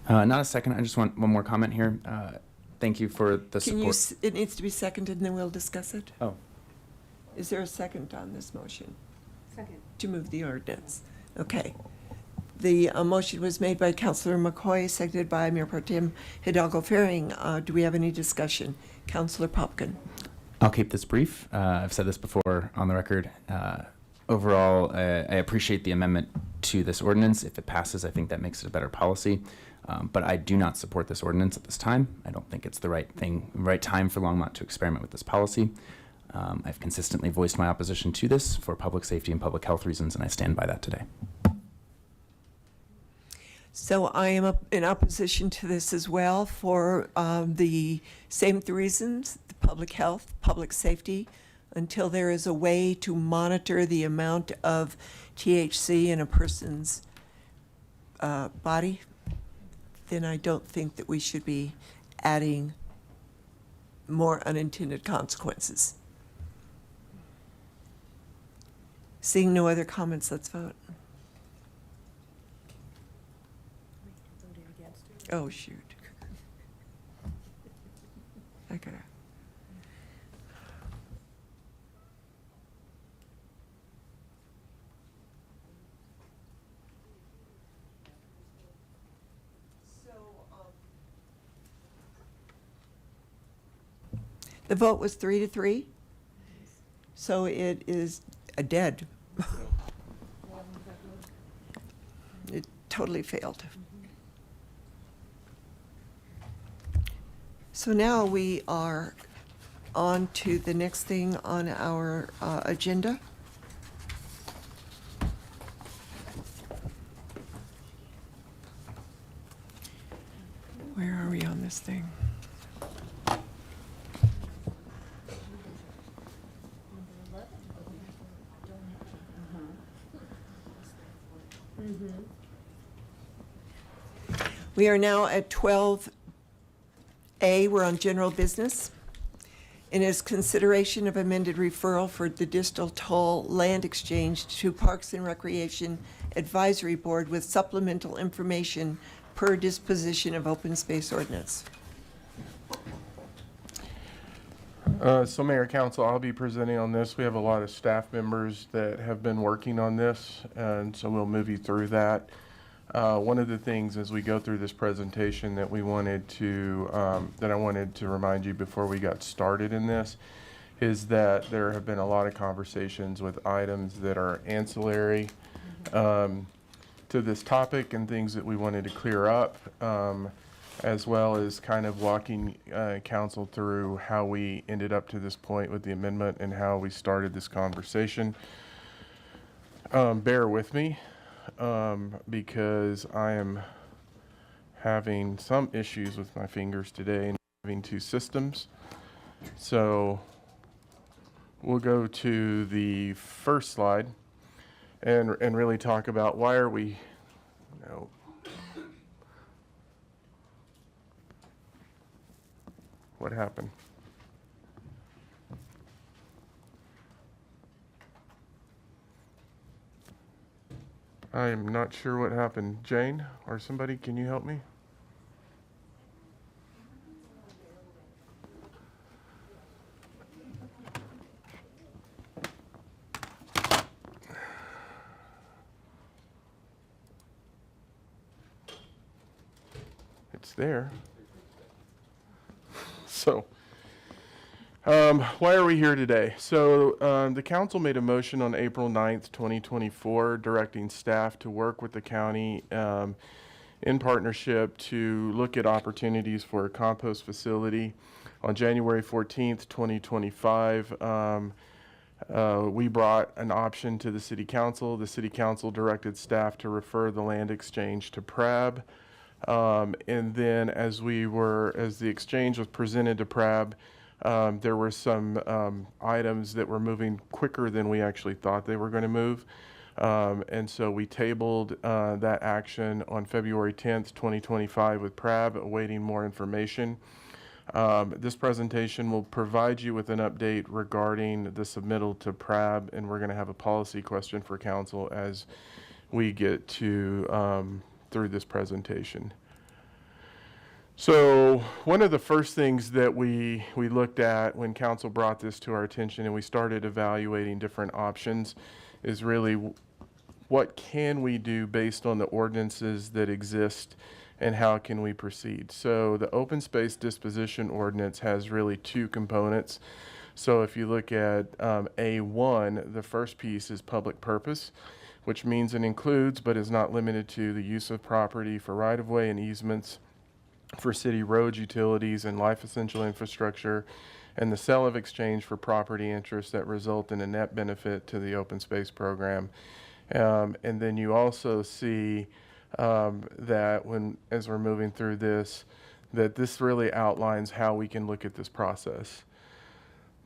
Not a second. I just want one more comment here. Thank you for the Can you, support. it needs to be seconded and then we'll discuss it? Oh. Is there a second on this motion? Second. To move the ordinance? Okay. The motion was made by Councilor McCoy, seconded by Mayor Pro Tem Hidalgo Faring. Do we have any discussion? Councilor Popkin? I'll keep this brief. I've said this before on the record. Overall, I appreciate the amendment to this ordinance. If it passes, I think that makes it a better policy. But I do not support this ordinance at this time. I don't think it's the right time for Longmont to experiment with this policy. I've consistently voiced my opposition to this for public safety and public health reasons, and I stand by that today. So I am in opposition to this as well for the same reasons, the public health, public safety. Until there is a way to monitor the amount of THC in a person's body, then I don't think that we should be adding more unintended consequences. Seeing no other comments, let's vote. Oh, shoot. I gotta. The vote was 3-3, so it is a dead. It totally failed. So now we are on to the next thing on our agenda. Where are we on this thing? We are now at 12A. We're on general business. In its consideration of amended referral for the Distl-Toll land exchange to Parks and Recreation Advisory Board with supplemental information per disposition of open space ordinance. So Mayor, Council, I'll be presenting on this. We have a lot of staff members that have been working on this, and so we'll move you through that. One of the things as we go through this presentation that we wanted to, that I wanted to remind you before we got started in this, is that there have been a lot of conversations with items that are ancillary to this topic and things that we wanted to clear up, as well as kind of walking council through how we ended up to this point with the amendment and how we started this conversation. Bear with me. Because I am having some issues with my fingers today and having two systems. So we'll go to the first slide and really talk about why are we, what happened? I am not sure what happened. Jane or somebody, can you help me? It's there. So Why are we here today? So the council made a motion on April 9th, 2024, directing staff to work with the county in partnership to look at opportunities for a compost facility. On January 14th, 2025, we brought an option to the city council. The city council directed staff to refer the land exchange to PRAB. And then as the exchange was presented to PRAB, there were some items that were moving quicker than we actually thought they were going to move. And so we tabled that action on February 10th, 2025 with PRAB, awaiting more information. This presentation will provide you with an update regarding the submittal to PRAB, and we're going to have a policy question for council as we get to through this presentation. So one of the first things that we looked at when council brought this to our attention and we started evaluating different options is really what can we do based on the ordinances that exist and how can we proceed. So the open space disposition ordinance has really two components. So if you look at A1, the first piece is public purpose, which means it includes but is not limited to the use of property for right-of-way and easements, for city roads, utilities, and life essential infrastructure, and the sale of exchange for property interests that result in a net benefit to the open space program. And then you also see that as we're moving through this, that this really outlines how we can look at this process.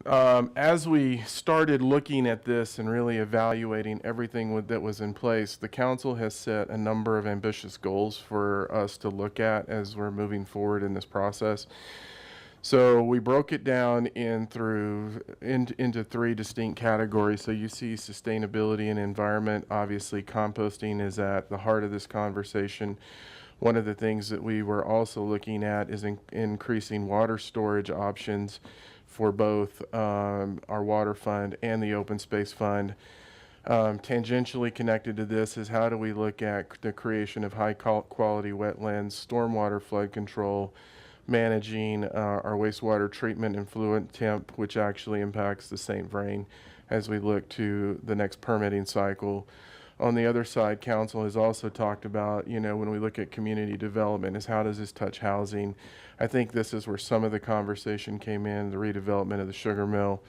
As we started looking at this and really evaluating everything that was in place, the council has set a number of ambitious goals for us to look at as we're moving forward in this process. So we broke it down into three distinct categories. So you see sustainability and environment. Obviously, composting is at the heart of this conversation. One of the things that we were also looking at is increasing water storage options for both our water fund and the open space fund. Tangentially connected to this is how do we look at the creation of high quality wetlands, stormwater flood control, managing our wastewater treatment and fluent temp, which actually impacts the St. Vrain as we look to the next permitting cycle. On the other side, council has also talked about, when we look at community development, is how does this touch housing? I think this is where some of the conversation came in, the redevelopment of the sugar mill.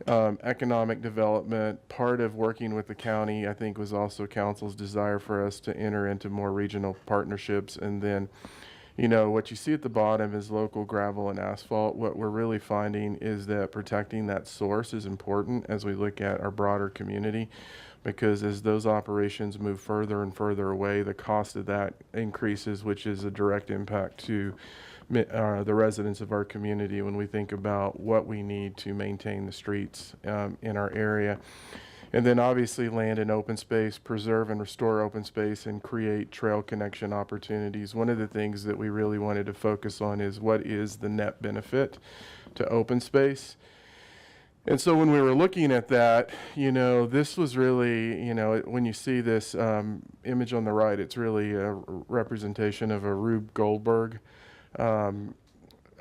Economic development, part of working with the county, I think, was also council's desire for us to enter into more regional partnerships. And then, what you see at the bottom is local gravel and asphalt. What we're really finding is that protecting that source is important as we look at our broader community, because as those operations move further and further away, the cost of that increases, which is a direct impact to the residents of our community when we think about what we need to maintain the streets in our area. And then obviously land and open space, preserve and restore open space and create trail connection opportunities. One of the things that we really wanted to focus on is what is the net benefit to open space. And so when we were looking at that, this was really, when you see this image on the right, it's really a representation of a Rube Goldberg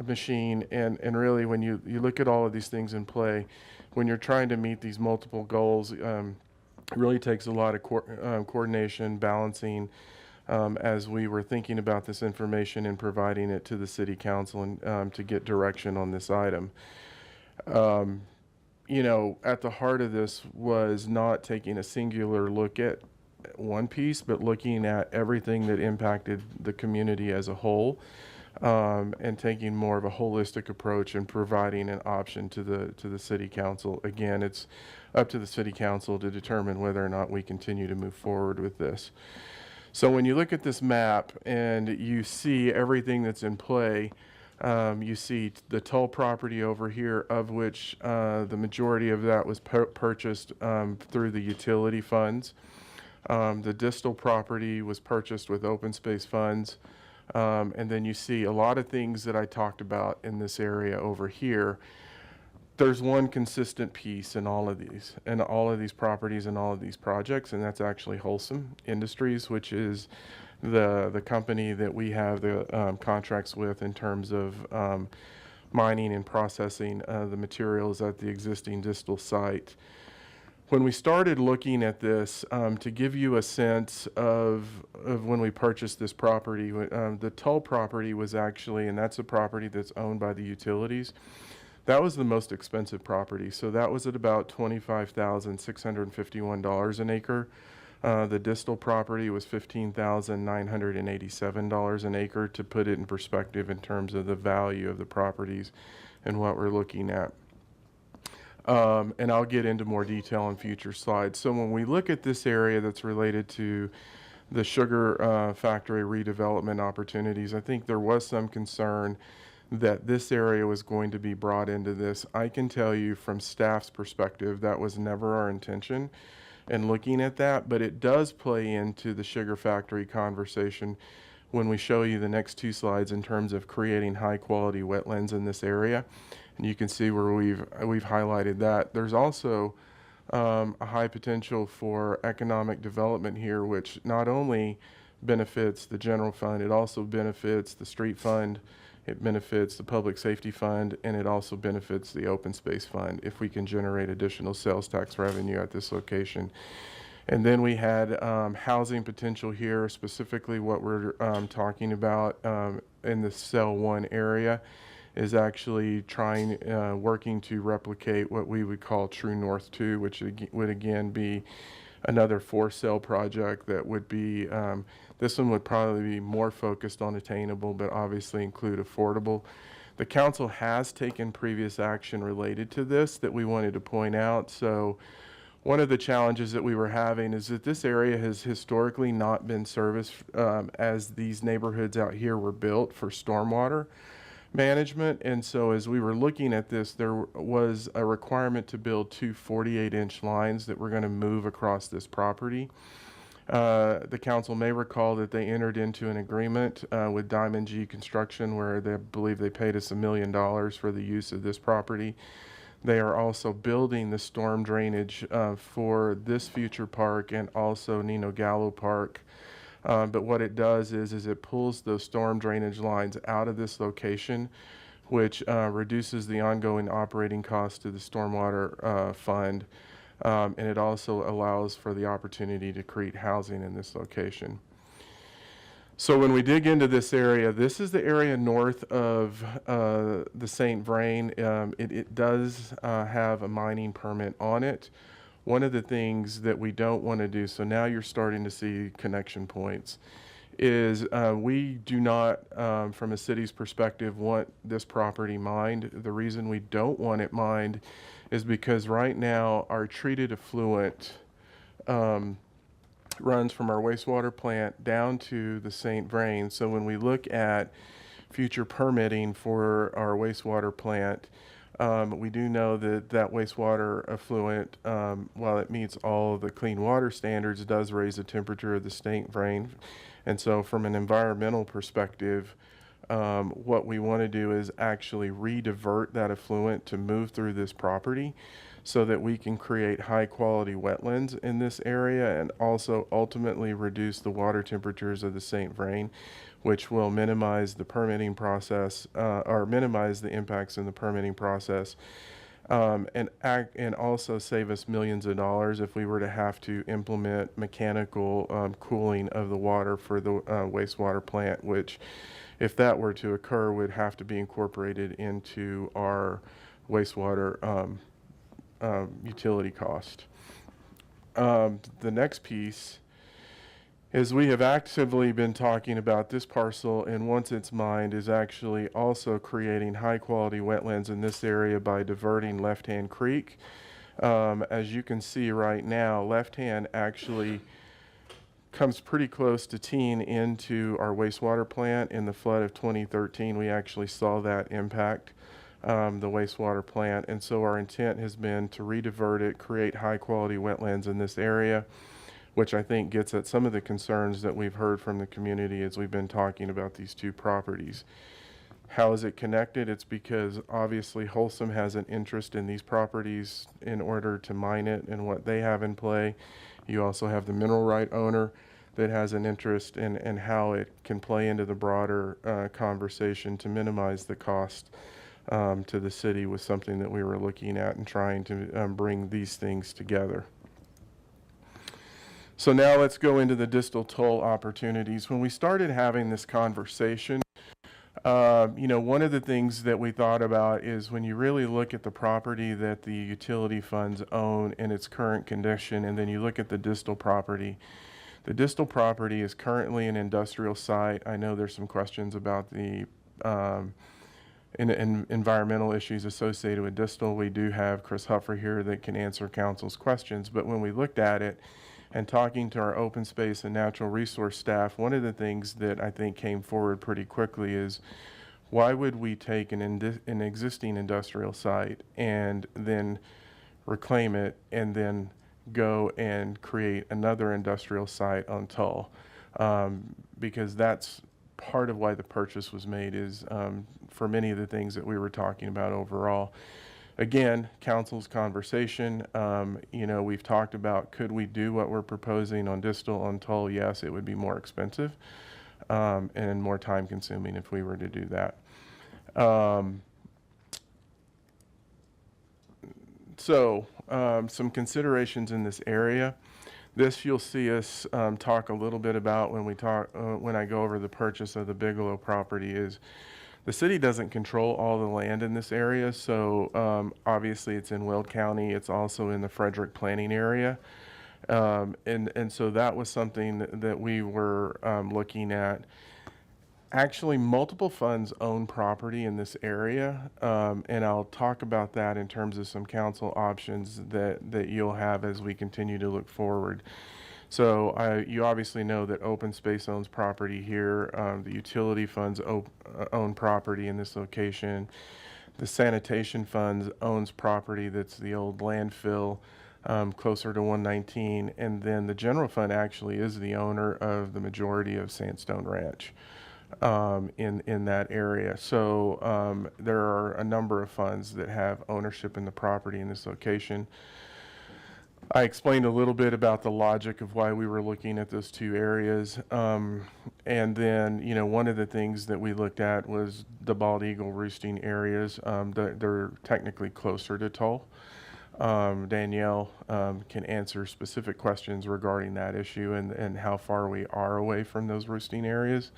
machine. And really when you look at all of these things in play, when you're trying to meet these multiple goals, it really takes a lot of coordination, balancing, as we were thinking about this information and providing it to the city council and to get direction on this item. At the heart of this was not taking a singular look at one piece, but looking at everything that impacted the community as a whole, and taking more of a holistic approach and providing an option to the city council. Again, it's up to the city council to determine whether or not we continue to move forward with this. So when you look at this map and you see everything that's in play, you see the Toll property over here, of which the majority of that was purchased through the utility funds. The Distl property was purchased with open space funds. And then you see a lot of things that I talked about in this area over here. There's one consistent piece in all of these properties and all of these projects, and that's actually Wholesome Industries, which is the company that we have the contracts with in terms of mining and processing the materials at the existing Distl site. When we started looking at this, to give you a sense of when we purchased this property, the Toll property was actually, and that's a property that's owned by the utilities, that was the most expensive property. So that was at about $25,651 an acre. The Distl property was $15,987 an acre, to put it in perspective in terms of the value of the properties and what we're looking at. And I'll get into more detail on future slides. So when we look at this area that's related to the sugar factory redevelopment opportunities, I think there was some concern that this area was going to be brought into this. I can tell you from staff's perspective, that was never our intention in looking at that, but it does play into the sugar factory conversation when we show you the next two slides in terms of creating high quality wetlands in this area. And you can see where we've highlighted that. There's also a high potential for economic development here, which not only benefits the general fund, it also benefits the street fund, it benefits the public safety fund, and it also benefits the open space fund if we can generate additional sales tax revenue at this location. And then we had housing potential here, specifically what we're talking about in the Cell 1 area is actually working to replicate what we would call True North 2, which would again be another for-sale project that would be, this one would probably be more focused on attainable, but obviously include affordable. The council has taken previous action related to this that we wanted to point out. So one of the challenges that we were having is that this area has historically not been serviced as these neighborhoods out here were built for stormwater management. And so as we were looking at this, there was a requirement to build two 48-inch lines that were going to move across this property. The council may recall that they entered into an agreement with Diamond G Construction where they believe they paid us $1 million for the use of this property. They are also building the storm drainage for this future park and also Nino Gallo Park. But what it does is it pulls those storm drainage lines out of this location, which reduces the ongoing operating costs to the stormwater fund. And it also allows for the opportunity to create housing in this location. So when we dig into this area, this is the area north of the St. Vrain. It does have a mining permit on it. One of the things that we don't want to do, so now you're starting to see connection points, is we do not, from a city's perspective, want this property mined. The reason we don't want it mined is because right now our treated effluent runs from our wastewater plant down to the St. Vrain. So when we look at future permitting for our wastewater plant, we do know that wastewater effluent, while it meets all of the clean water standards, does raise the temperature of the St. Vrain. And so from an environmental perspective, what we want to do is actually re-divert that effluent to move through this property so that we can create high quality wetlands in this area and also ultimately reduce the water temperatures of the St. Vrain, which will minimize the permitting process or minimize the impacts in the permitting process and also save us millions of dollars if we were to have to implement mechanical cooling of the water for the wastewater plant, which if that were to occur would have to be incorporated into our wastewater utility cost. The next piece is we have actively been talking about this parcel, and once it's mined is actually also creating high quality wetlands in this area by diverting Left Hand Creek. As you can see right now, Left Hand actually comes pretty close to teeing into our wastewater plant. In the flood of 2013, we actually saw that impact the wastewater plant, and so our intent has been to re-divert it, create high quality wetlands in this area, which I think gets at some of the concerns that we've heard from the community as we've been talking about these two properties. How is it connected? It's because obviously Wholesome has an interest in these properties in order to mine it and what they have in play. You also have the mineral right owner that has an interest in how it can play into the broader conversation to minimize the cost to the city was something that we were looking at and trying to bring these things together. So now let's go into the Distl-Toll opportunities. When we started having this conversation, one of the things that we thought about is when you really look at the property that the utility funds own in its current condition, and then you look at the Distl property. The Distl property is currently an industrial site. I know there's some questions about the environmental issues associated with Distl. We do have Chris Huffer here that can answer council's questions, but when we looked at it and talking to our open space and natural resource staff, one of the things that I think came forward pretty quickly is why would we take an existing industrial site and then reclaim it and then go and create another industrial site on Tull? Because that's part of why the purchase was made, is for many of the things that we were talking about overall. Again, council's conversation, we've talked about, could we do what we're proposing on Distl on Tull? Yes, it would be more expensive and more time consuming if we were to do that. Some considerations in this area. This you'll see us talk a little bit about when I go over the purchase of the Bigelow property. Is the city doesn't control all the land in this area, so obviously it's in Weld County. It's also in the Frederick planning area, and so that was something that we were looking at. Actually, multiple funds own property in this area, and I'll talk about that in terms of some council options that you'll have as we continue to look forward. So you obviously know that open space owns property here. The utility funds own property in this location. The sanitation funds owns property that's the old landfill closer to 119. And then the general fund actually is the owner of the majority of Sandstone Ranch in that area. So there are a number of funds that have ownership in the property in this location. I explained a little bit about the logic of why we were looking at those two areas. And then, one of the things that we looked at was the bald eagle roosting areas. They're technically closer to Tull. Danielle can answer specific questions regarding that issue and how far we are away from those roosting areas.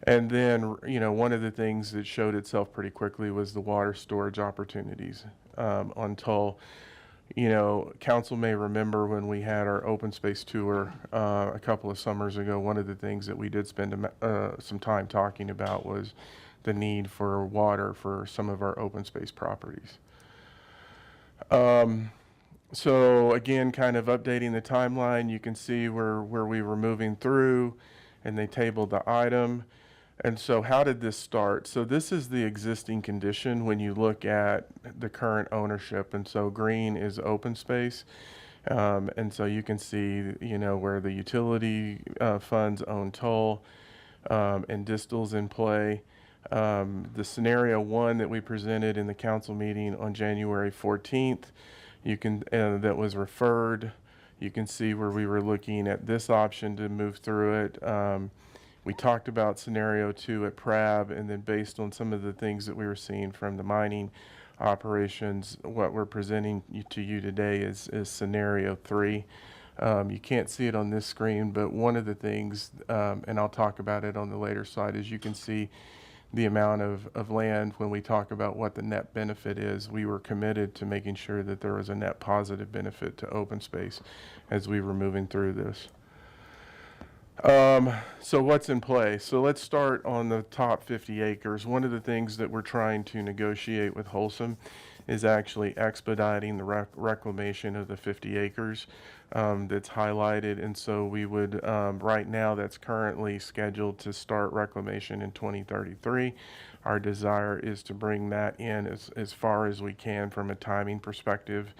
And then, one of the things that showed itself pretty quickly was the water storage opportunities on Tull. Council may remember when we had our open space tour a couple of summers ago, one of the things that we did spend some time talking about was the need for water for some of our open space properties. So again, kind of updating the timeline, you can see where we were moving through, and they tabled the item. And so how did this start? So this is the existing condition when you look at the current ownership. And so green is open space. And so you can see, where the utility funds own Tull and Distl's in play. The scenario 1 that we presented in the council meeting on January 14th, that was referred. You can see where we were looking at this option to move through it. We talked about scenario 2 at Prab, and then based on some of the things that we were seeing from the mining operations, what we're presenting to you today is scenario 3. You can't see it on this screen, but one of the things, and I'll talk about it on the later slide, is you can see the amount of land when we talk about what the net benefit is. We were committed to making sure that there was a net positive benefit to open space as we were moving through this. So what's in play? So let's start on the top 50 acres. One of the things that we're trying to negotiate with Wholesome is actually expediting the reclamation of the 50 acres that's highlighted. And so we would, right now that's currently scheduled to start reclamation in 2033. Our desire is to bring that in as far as we can from a timing perspective,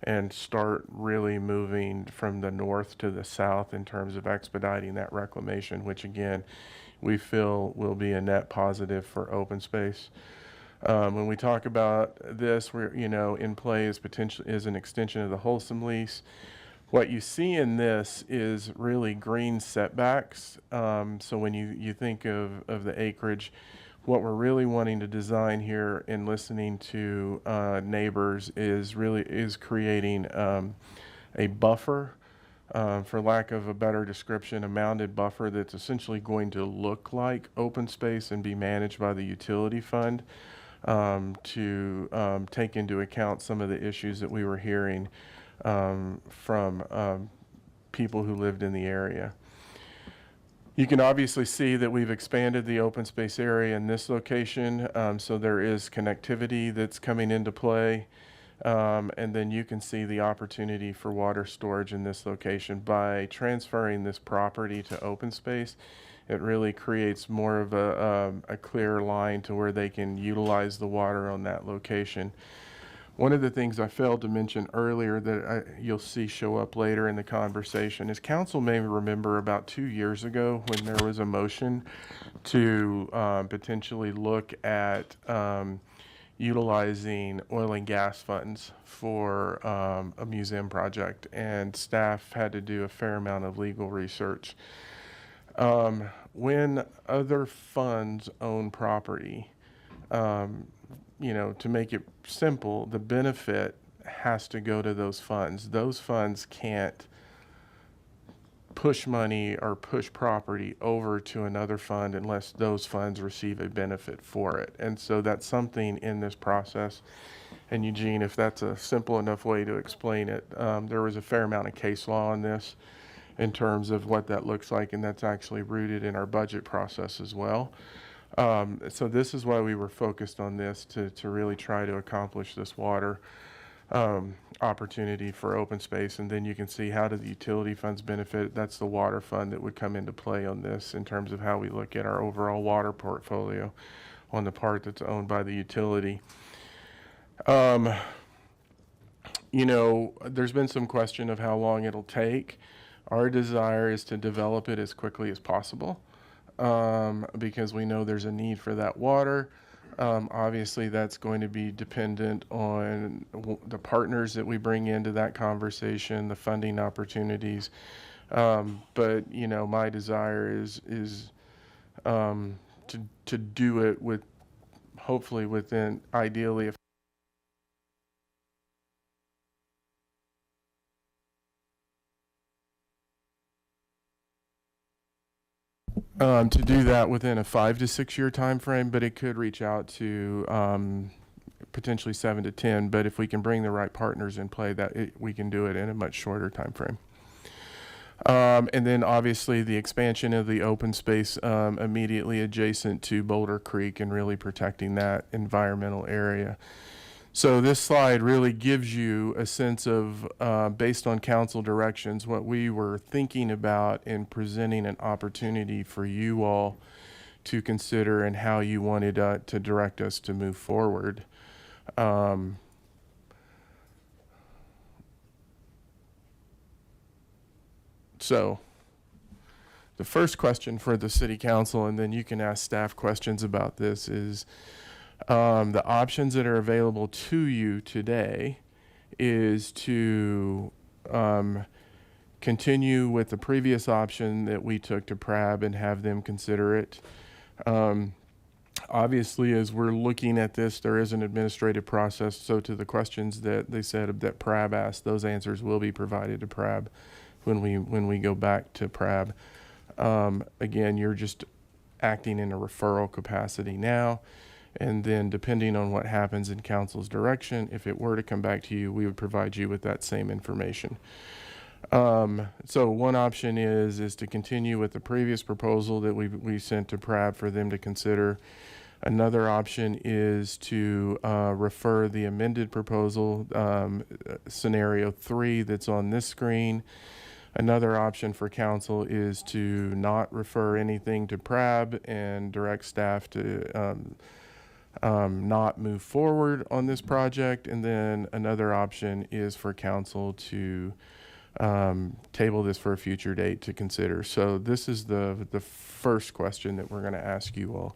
and start really moving from the north to the south in terms of expediting that reclamation, which again, we feel will be a net positive for open space. When we talk about this, we're, in play is an extension of the Wholesome lease. What you see in this is really green setbacks. So when you think of the acreage, what we're really wanting to design here in listening to neighbors is creating a buffer, for lack of a better description, a mounded buffer that's essentially going to look like open space and be managed by the utility fund, to take into account some of the issues that we were hearing from people who lived in the area. You can obviously see that we've expanded the open space area in this location, so there is connectivity that's coming into play. And then you can see the opportunity for water storage in this location. By transferring this property to open space, it really creates more of a clear line to where they can utilize the water on that location. One of the things I failed to mention earlier that you'll see show up later in the conversation is council may remember about 2 years ago when there was a motion to potentially look at utilizing oil and gas funds for a museum project, and staff had to do a fair amount of legal research. When other funds own property, to make it simple, the benefit has to go to those funds. Those funds can't push money or push property over to another fund unless those funds receive a benefit for it. And so that's something in this process. And Eugene, if that's a simple enough way to explain it, there was a fair amount of case law on this in terms of what that looks like, and that's actually rooted in our budget process as well. So this is why we were focused on this, to really try to accomplish this water opportunity for open space. And then you can see, how do the utility funds benefit? That's the water fund that would come into play on this in terms of how we look at our overall water portfolio on the part that's owned by the utility. There's been some question of how long it'll take. Our desire is to develop it as quickly as possible, because we know there's a need for that water. Obviously, that's going to be dependent on the partners that we bring into that conversation, the funding opportunities. But my desire is to do it with, hopefully within, ideally, if to do that within a 5 to 6 year time frame, but it could reach out to potentially 7 to 10. But if we can bring the right partners in play, we can do it in a much shorter time frame. And then obviously the expansion of the open space immediately adjacent to Boulder Creek and really protecting that environmental area. So this slide really gives you a sense of, based on council directions, what we were thinking about in presenting an opportunity for you all to consider and how you wanted to direct us to move forward. So the first question for the city council, and then you can ask staff questions about this, is the options that are available to you today is to continue with the previous option that we took to PRAB and have them consider it. Obviously, as we're looking at this, there is an administrative process. So to the questions that they said that PRAB asked, those answers will be provided to PRAB when we go back to PRAB. Again, you're just acting in a referral capacity now. And then depending on what happens in council's direction, if it were to come back to you, we would provide you with that same information. So one option is to continue with the previous proposal that we sent to PRAB for them to consider. Another option is to refer the amended proposal, scenario 3 that's on this screen. Another option for council is to not refer anything to PRAB and direct staff to not move forward on this project. And then another option is for council to table this for a future date to consider. So this is the first question that we're going to ask you all.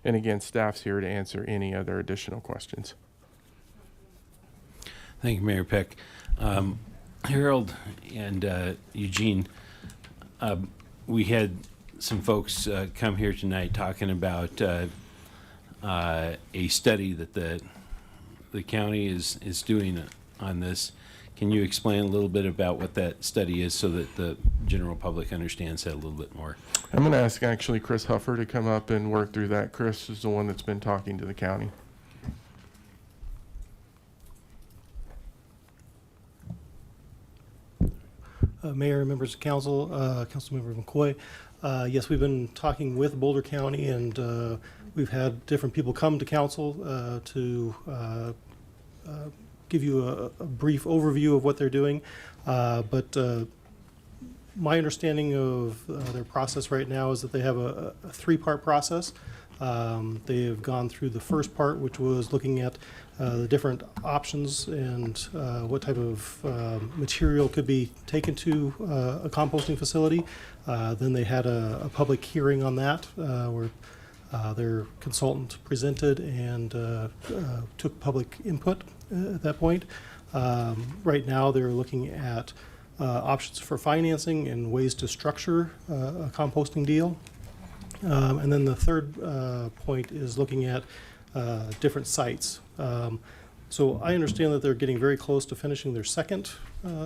And again, staff's here to answer any other additional questions. Thank you, Mayor Peck. Harold and Eugene, we had some folks come here tonight talking about a study that the county is doing on this. Can you explain a little bit about what that study is so that the general public understands that a little bit more? I'm going to ask actually Chris Huffer to come up and work through that. Chris is the one that's been talking to the county. Mayor, members of council, Councilmember McCoy. Yes, we've been talking with Boulder County, and we've had different people come to council to give you a brief overview of what they're doing. But my understanding of their process right now is that they have a three-part process. They have gone through the first part, which was looking at the different options and what type of material could be taken to a composting facility. Then they had a public hearing on that where their consultant presented and took public input at that point. Right now they're looking at options for financing and ways to structure a composting deal. And then the third point is looking at different sites. So I understand that they're getting very close to finishing their second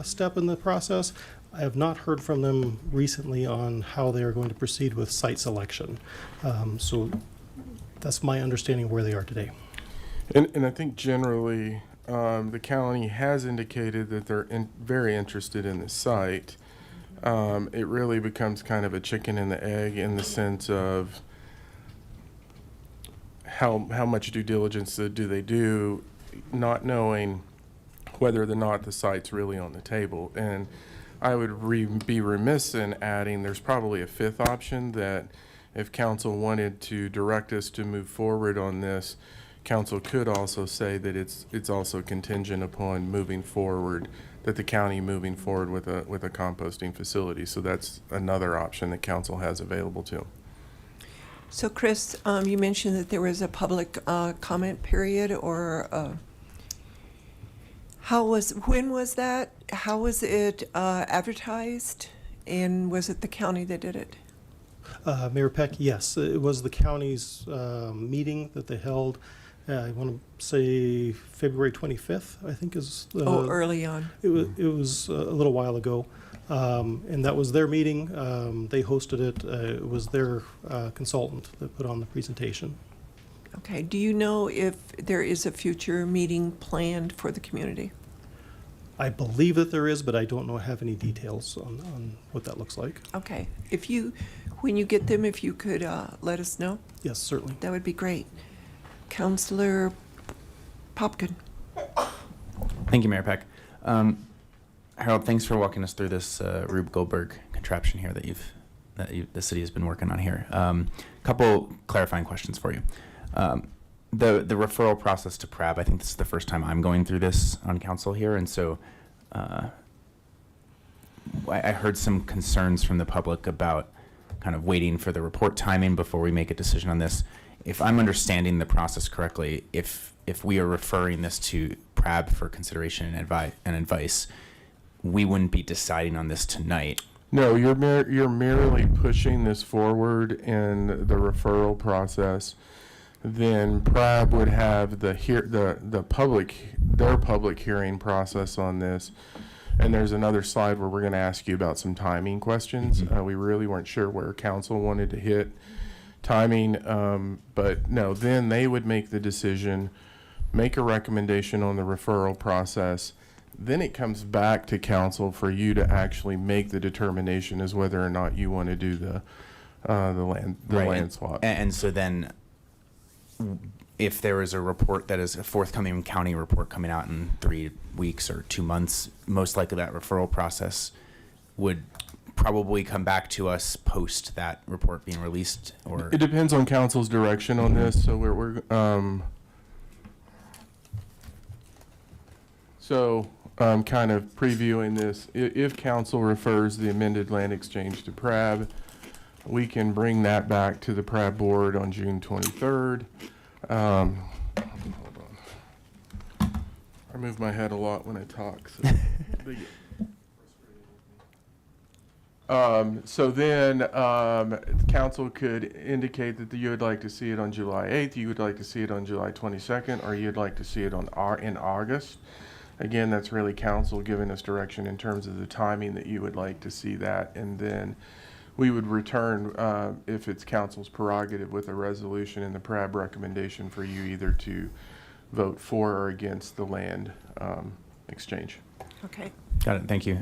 step in the process. I have not heard from them recently on how they are going to proceed with site selection. So that's my understanding of where they are today. And I think generally the county has indicated that they're very interested in the site. It really becomes kind of a chicken and the egg in the sense of how much due diligence do they do, not knowing whether or not the site's really on the table. And I would be remiss in adding there's probably a fifth option that if council wanted to direct us to move forward on this, council could also say that it's also contingent upon moving forward, that the county moving forward with a composting facility. So that's another option that council has available to them. So Chris, you mentioned that there was a public comment period, or when was that? How was it advertised? And was it the county that did it? Mayor Peck, yes, it was the county's meeting that they held. I want to say February 25th, I think is. Early on. It was a little while ago. And that was their meeting. They hosted it. It was their consultant that put on the presentation. Okay. Do you know if there is a future meeting planned for the community? I believe that there is, but I don't have any details on what that looks like. Okay. When you get them, if you could let us know. Yes, certainly. That would be great. Councilor Popkin. Thank you, Mayor Peck. Harold, thanks for walking us through this Rube Goldberg contraption here that the city has been working on here. Couple clarifying questions for you. The referral process to PRAB, I think this is the first time I'm going through this on council here, and so I heard some concerns from the public about kind of waiting for the report timing before we make a decision on this. If I'm understanding the process correctly, if we are referring this to PRAB for consideration and advice, we wouldn't be deciding on this tonight. No, you're merely pushing this forward in the referral process. Then PRAB would have their public hearing process on this. And there's another slide where we're going to ask you about some timing questions. We really weren't sure where council wanted to hit timing, but no, then they would make the decision, make a recommendation on the referral process. Then it comes back to council for you to actually make the determination as whether or not you want to do the land swap. And so then, if there is a report that is a forthcoming county report coming out in 3 weeks or 2 months, most likely that referral process would probably come back to us post that report being released, or it depends on council's direction on this. So we're kind of previewing this. If council refers the amended land exchange to PRAB, we can bring that back to the PRAB board on June 23rd. Hold on. I move my head a lot when I talk. So So then, council could indicate that you would like to see it on July 8th, you would like to see it on July 22nd, or you'd like to see it in August. Again, that's really council giving us direction in terms of the timing that you would like to see that. And then we would return, if it's council's prerogative, with a resolution and the PRAB recommendation for you either to vote for or against the land exchange. Okay. Got it. Thank you.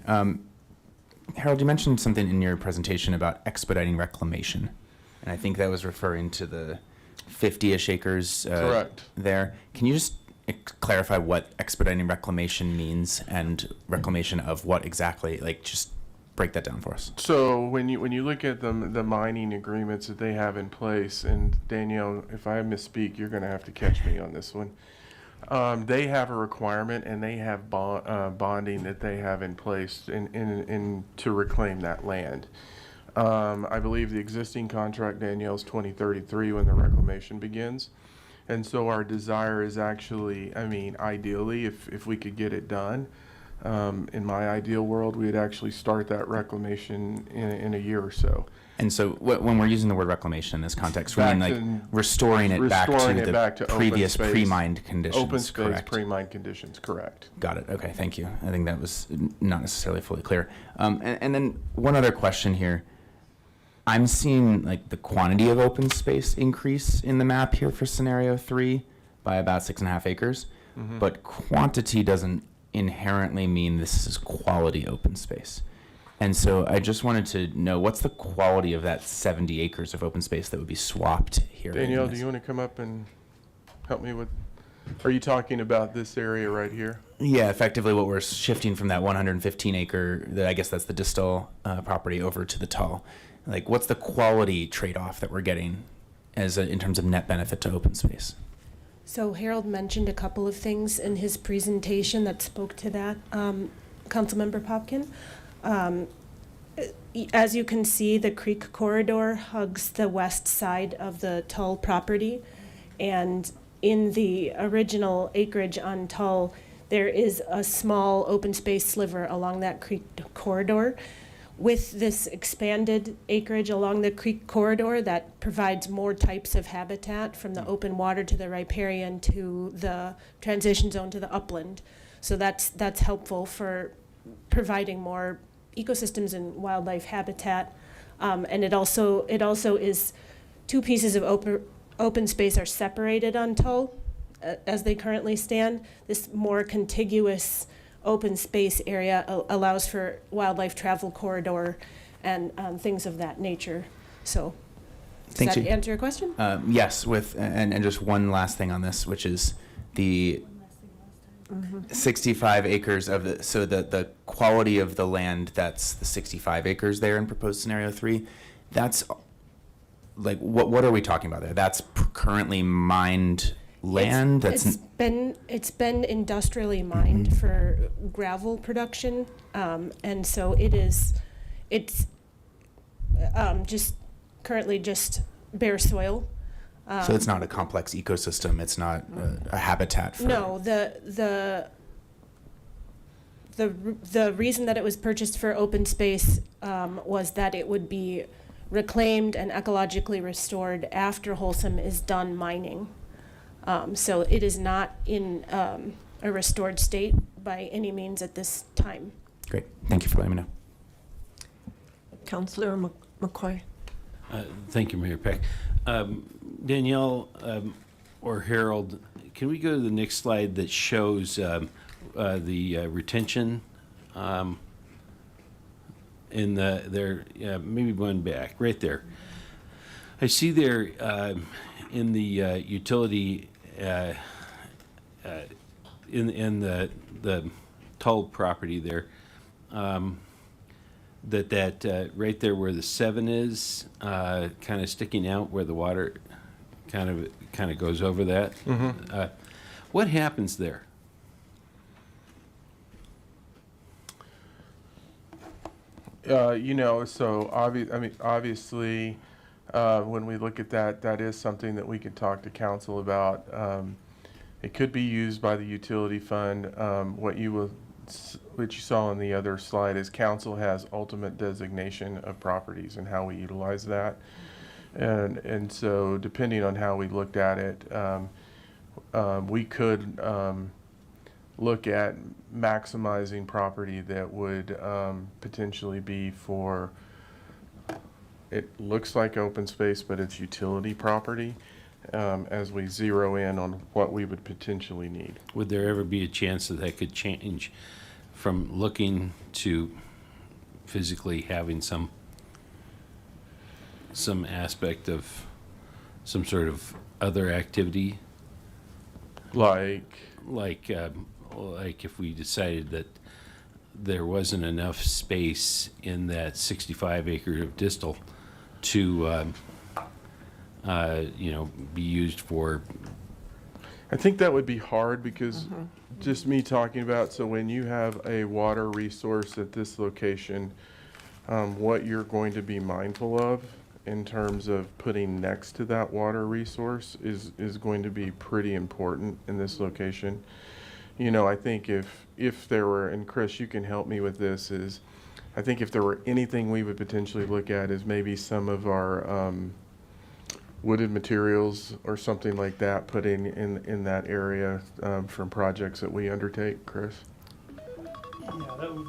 Harold, you mentioned something in your presentation about expediting reclamation, and I think that was referring to the 50-ish acres Correct. there. Can you just clarify what expediting reclamation means and reclamation of what exactly? Like, just break that down for us. So when you look at the mining agreements that they have in place, and Danielle, if I misspeak, you're going to have to catch me on this one. They have a requirement, and they have bonding that they have in place in to reclaim that land. I believe the existing contract, Danielle, is 2033 when the reclamation begins. And so our desire is actually, I mean, ideally, if we could get it done, in my ideal world, we'd actually start that reclamation in a year or so. And so when we're using the word reclamation in this context, we mean like restoring it back to the previous pre-mined conditions. Open space correct? pre-mined conditions, correct. Got it. Okay, thank you. I think that was not necessarily fully clear. And then one other question here. I'm seeing like the quantity of open space increase in the map here for scenario 3 by about 6.5 acres, but quantity doesn't inherently mean this is quality open space. And so I just wanted to know, what's the quality of that 70 acres of open space that would be swapped here? Danielle, do you want to come up and help me with, are you talking about this area right here? Yeah, effectively what we're shifting from that 115 acre, I guess that's the Distl property, over to the Toll. Like, what's the quality trade-off that we're getting in terms of net benefit to open space? So Harold mentioned a couple of things in his presentation that spoke to that, Councilmember Popkin. As you can see, the creek corridor hugs the west side of the Tull property, and in the original acreage on Tull, there is a small open space sliver along that creek corridor. With this expanded acreage along the creek corridor, that provides more types of habitat, from the open water to the riparian to the transition zone to the upland. So that's helpful for providing more ecosystems and wildlife habitat. And it also is, two pieces of open space are separated on Tull as they currently stand. This more contiguous open space area allows for wildlife travel corridor and things of that nature. So does that answer your question? Yes, and just one last thing on this, which is the 65 acres of the quality of the land, that's the 65 acres there in proposed scenario 3. That's like, what are we talking about there? That's currently mined land? It's been industrially mined for gravel production, and so it's just currently just bare soil. So it's not a complex ecosystem. It's not a habitat for. No, the reason that it was purchased for open space was that it would be reclaimed and ecologically restored after Wholesome is done mining. So it is not in a restored state by any means at this time. Great. Thank you for letting me know. Councillor McCoy. Thank you, Mayor Peck. Danielle or Harold, can we go to the next slide that shows the retention in maybe one back, right there. I see there in the utility in the Tull property there, that right there where the 7 is, kind of sticking out where the water kind of goes over that. What happens there? So obviously, when we look at that, that is something that we could talk to council about. It could be used by the utility fund. What you will which you saw on the other slide, is council has ultimate designation of properties and how we utilize that. And so depending on how we looked at it, we could look at maximizing property that would potentially be for, it looks like open space, but it's utility property, as we zero in on what we would potentially need. Would there ever be a chance that that could change from looking to physically having some aspect of some sort of other activity? Like if we decided that there wasn't enough space in that 65 acre of Distl to, be used for. I think that would be hard because just me talking about, so when you have a water resource at this location, what you're going to be mindful of in terms of putting next to that water resource is going to be pretty important in this location. You know, I think if there were, and Chris, you can help me with this, is I think if there were anything we would potentially look at is maybe some of our wooded materials or something like that put in that area from projects that we undertake. Chris? Yeah, that would.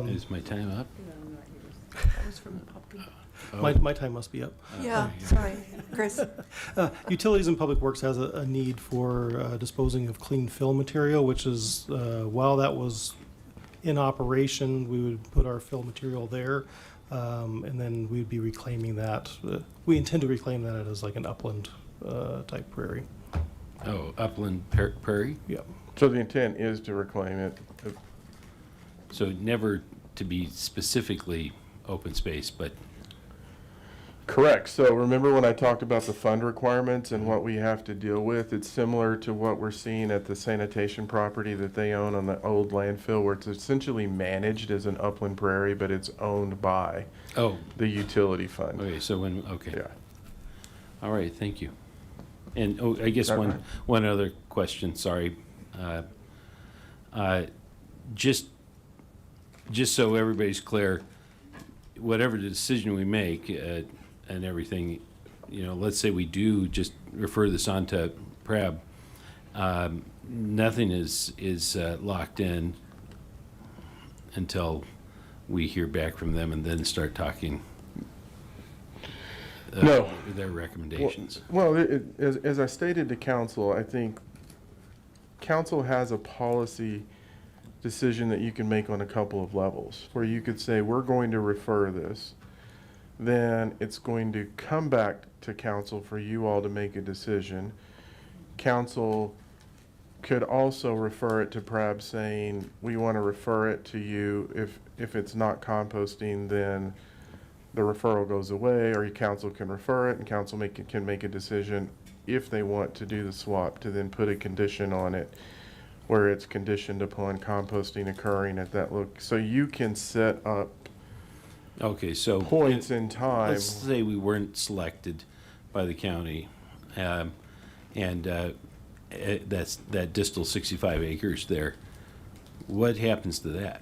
Is my time up? That was from the puppy. My time must be up. Yeah, sorry, Chris. Utilities and Public Works has a need for disposing of clean fill material, which is, while that was in operation, we would put our fill material there, and then we'd be reclaiming that. We intend to reclaim that as like an upland type prairie. Oh, upland prairie? Yep. So the intent is to reclaim it. So never to be specifically open space, but. Correct. So remember when I talked about the fund requirements and what we have to deal with? It's similar to what we're seeing at the sanitation property that they own on the old landfill, where it's essentially managed as an upland prairie, but it's owned by the utility fund. Okay, so okay. Yeah. All right, thank you. And I guess one other question, sorry. Just so everybody's clear, whatever the decision we make and everything, let's say we do just refer this on to PRAB, nothing is locked in until we hear back from them and then start talking their recommendations. Well, as I stated to council, I think council has a policy decision that you can make on a couple of levels, where you could say, we're going to refer this. Then it's going to come back to council for you all to make a decision. Council could also refer it to PRAB saying, we want to refer it to you. If it's not composting, then the referral goes away, or your council can refer it and council can make a decision if they want to do the swap to then put a condition on it where it's conditioned upon composting occurring at that look. So you can set up points in time. Let's say we weren't selected by the county, and that's that distal 65 acres there. What happens to that?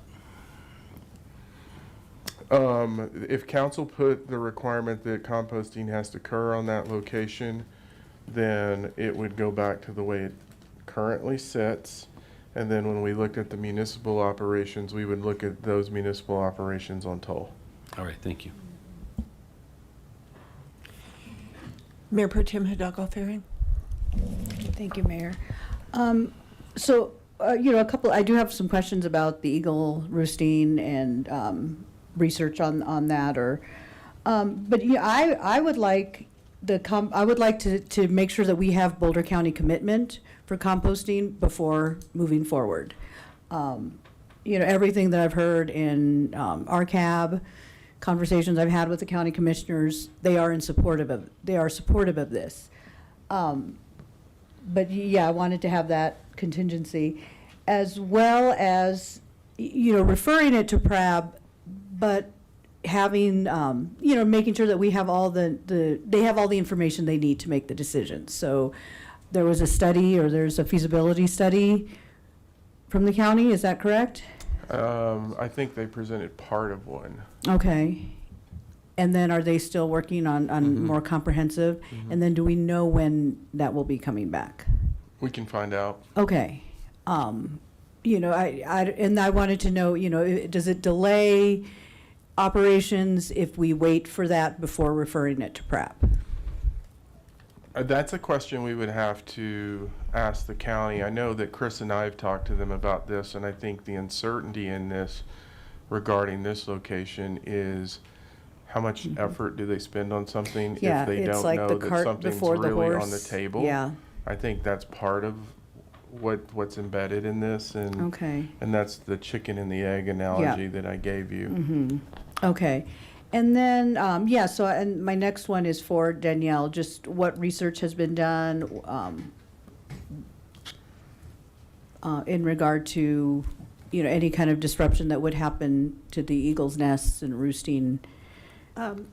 If council put the requirement that composting has to occur on that location, then it would go back to the way it currently sits. And then when we looked at the municipal operations, we would look at those municipal operations on toll. All right, thank you. Mayor Pro Tem Hidalgo-Ferring. Thank you, Mayor. I do have some questions about the eagle roosting and research on that, I would like to make sure that we have Boulder County commitment for composting before moving forward. Everything that I've heard in RCAB, conversations I've had with the county commissioners, they are supportive of this. I wanted to have that contingency, as well as referring it to PRAB, but having making sure that we have they have all the information they need to make the decision. So there was a study, or there's a feasibility study from the county, is that correct? I think they presented part of one. Okay. And then are they still working on more comprehensive? And then do we know when that will be coming back? We can find out. Okay. You know, I wanted to know, you know, does it delay operations if we wait for that before referring it to PrAP? That's a question we would have to ask the county. I know that Chris and I have talked to them about this, and I think the uncertainty in this regarding this location is how much effort do they spend on something Yeah, if they it's don't like know the that cart something's before the really on the horse. table. Yeah. I think that's part of what's embedded in this, and Okay. and that's the chicken and the egg analogy that I gave you. Mm-hmm. Okay. And then, yeah, so, and my next one is for Danielle, just what research has been done in regard to, you know, any kind of disruption that would happen to the eagles' nests and roosting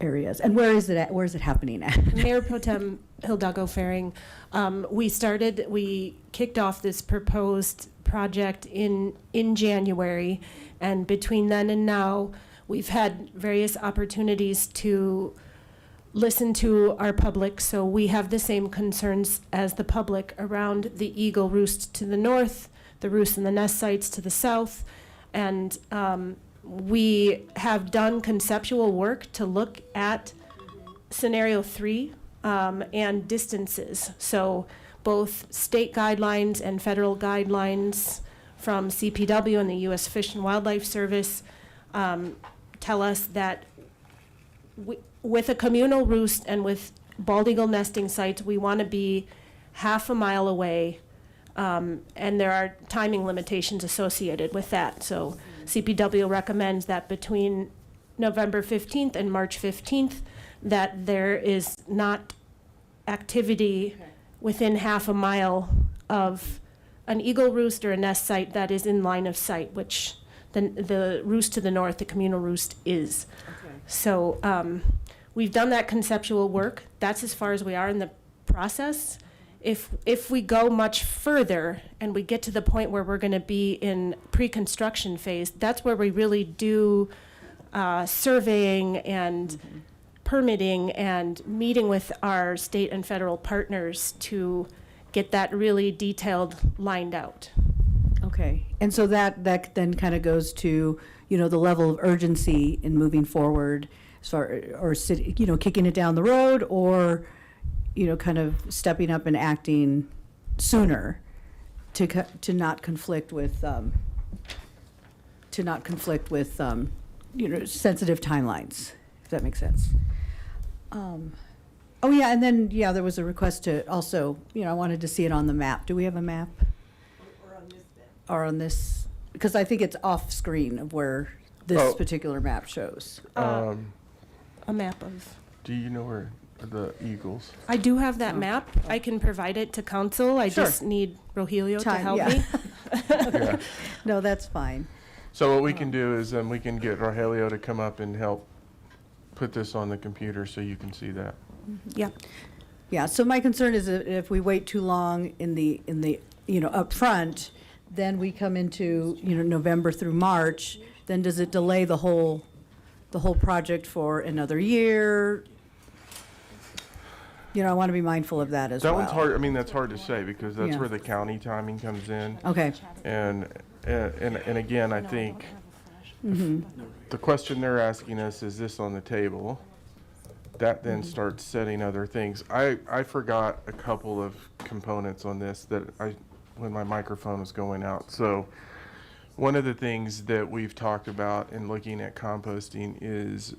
areas. And where is it at? Where is it happening at? Mayor Pro Tem Hildago Faring, we kicked off this proposed project in January, and between then and now, we've had various opportunities to listen to our public, so we have the same concerns as the public around the eagle roost to the north, the roost and the nest sites to the south, and we have done conceptual work to look at scenario 3 and distances. So both state guidelines and federal guidelines from CPW and the U.S. Fish and Wildlife Service tell us that with a communal roost and with bald eagle nesting sites, we want to be half a mile away, and there are timing limitations associated with that. So CPW recommends that between November 15th and March 15th, that there is not activity within half a mile of an eagle roost or a nest site that is in line of sight, which the roost to the north, the communal roost, is. Okay. So we've done that conceptual work. That's as far as we are in the process. If we go much further and we get to the point where we're going to be in pre-construction phase, that's where we really do surveying and permitting and meeting with our state and federal partners to get that really detailed lined out. Okay, and so that then kind of goes to, you know, the level of urgency in moving forward, as far, or you know, kicking it down the road, or, you know, kind of stepping up and acting sooner to not conflict with you know, sensitive timelines, if that makes sense. Oh yeah, and then yeah, there was a request to also, you know, I wanted to see it on the map. Do we have a map? Or on this, because I think it's off screen of where this particular map shows. A map of. Do you know where the eagles? I do have that map. I can provide it to council. I just need Rogelio to help me. Yeah. No, that's fine. So what we can do is we can get Rogelio to come up and help put this on the computer so you can see that. Yeah. Yeah, so my concern is that if we wait too long in the you know, up front, then we come into, you know, November through March, then does it delay the whole project for another year? You know, I want to be mindful of that as well. That one's hard. I mean, that's hard to say because that's Yeah. where the county timing comes in. Okay. And again, I think Mm-hmm. the question they're asking us, is this on the table? That then starts setting other things. I forgot a couple of components on this that when my microphone was going out. So one of the things that we've talked about in looking at composting is,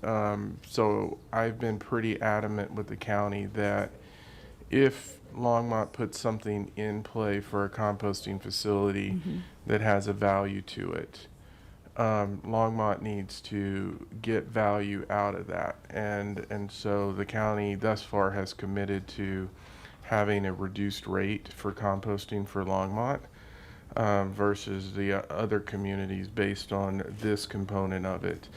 so I've been pretty adamant with the county that if Longmont puts something in play for a composting facility that has a value to it, Longmont needs to get value out of that. And so the county thus far has committed to having a reduced rate for composting for Longmont versus the other communities based on this component of it.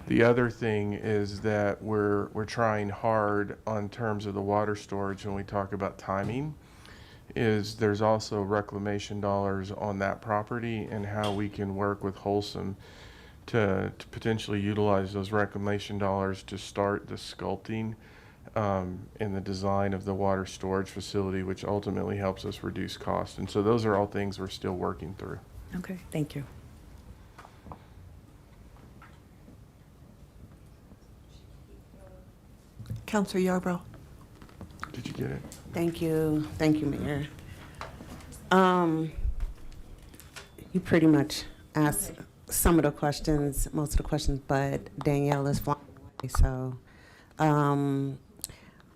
The other thing is that we're trying hard on terms of the water storage when we talk about timing. is there's also reclamation dollars on that property, and how we can work with Wholesome to potentially utilize those reclamation dollars to start the sculpting in the design of the water storage facility, which ultimately helps us reduce cost. And so those are all things we're still working through. Okay, thank you. Counselor Yarbrough. Did you get it? Thank you, Mayor. You pretty much asked some of the questions, most of the questions, but Danielle is flying away, so.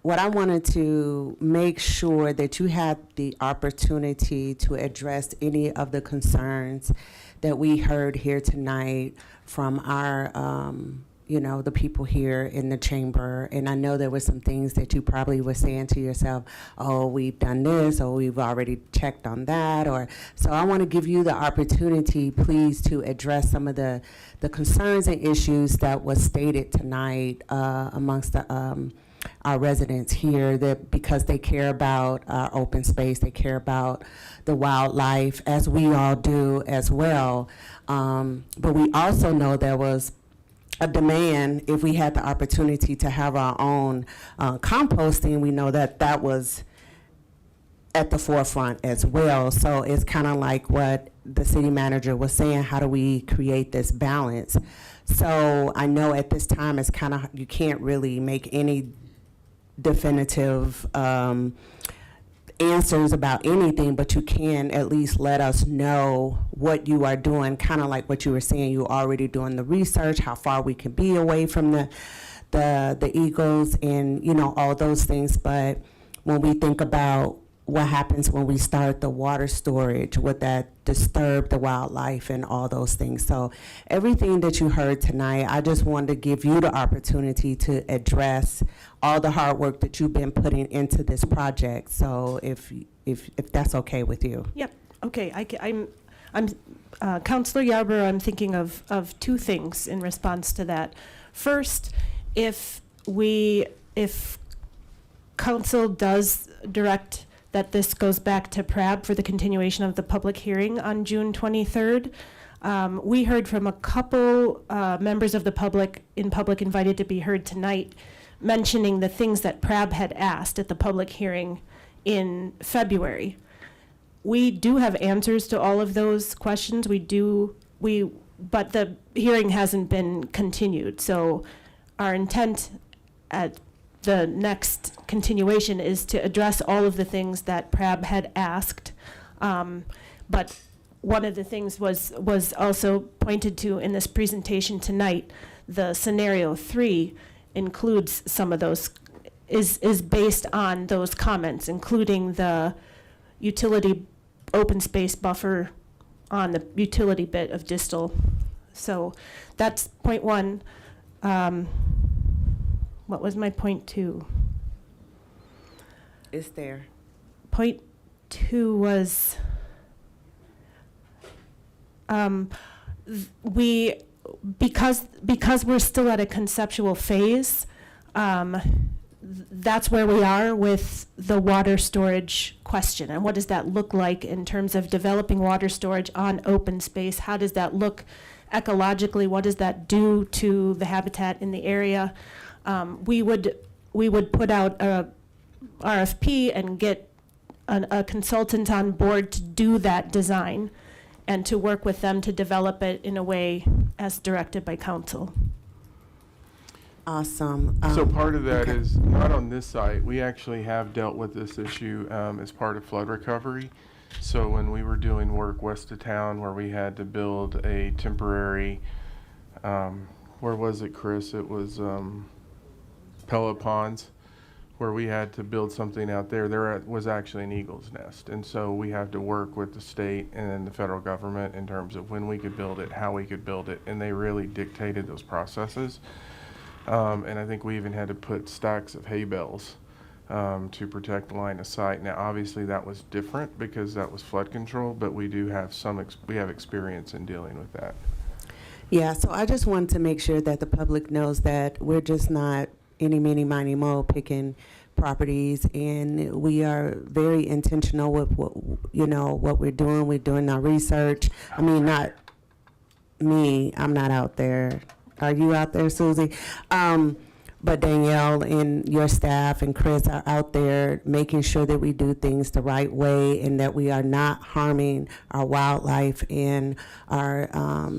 What I wanted to make sure that you had the opportunity to address any of the concerns that we heard here tonight from our, the people here in the chamber. And I know there were some things that you probably were saying to yourself, oh, we've done this, or we've already checked on that, so I want to give you the opportunity, please, to address some of the concerns and issues that was stated tonight amongst our residents here, that because they care about our open space, they care about the wildlife, as we all do as well. But we also know there was a demand, if we had the opportunity to have our own composting, we know that that was at the forefront as well. So it's kind of like what the city manager was saying, how do we create this balance? So I know at this time it's kind of, you can't really make any definitive answers about anything, but you can at least let us know what you are doing, kind of like what you were saying, you're already doing the research, how far we can be away from the eagles and, all those things. But when we think about what happens when we start the water storage, would that disturb the wildlife and all those things? So everything that you heard tonight, I just wanted to give you the opportunity to address all the hard work that you've been putting into this project. So if that's okay with you. Yep, okay, I'm Councilor Yarborough, I'm thinking of two things in response to that. First, if council does direct that this goes back to PRAB for the continuation of the public hearing on June 23rd. We heard from a couple members of the public invited to be heard tonight, mentioning the things that PRAB had asked at the public hearing in February. We do have answers to all of those questions. But the hearing hasn't been continued. So our intent at the next continuation is to address all of the things that PRAB had asked. But one of the things was also pointed to in this presentation tonight. The scenario 3 includes some of those, is based on those comments, including the utility open space buffer on the utility bit of Distl. So that's point 1. What was my point 2? It's there. Point 2 was because we're still at a conceptual phase, that's where we are with the water storage question. And what does that look like in terms of developing water storage on open space? How does that look ecologically? What does that do to the habitat in the area? We would put out a RFP and get a consultant on board to do that design and to work with them to develop it in a way as directed by council. Awesome. So part of that okay. is not on this site. We actually have dealt with this issue as part of flood recovery. So when we were doing work west of town where we had to build a temporary, where was it, Chris? It was pellet ponds, where we had to build something out there. There was actually an eagle's nest. And so we have to work with the state and the federal government in terms of when we could build it, how we could build it. And they really dictated those processes. And I think we even had to put stacks of hay bales to protect the line of sight. Now, obviously that was different because that was flood control, but we do have we have experience in dealing with that. Yeah, so I just wanted to make sure that the public knows that we're just not any, meeny, miny, mo picking properties, and we are very intentional with what we're doing. We're doing our research. I mean, not me, I'm not out there. Are you out there, Susie? But Danielle and your staff and Chris are out there making sure that we do things the right way and that we are not harming our wildlife and are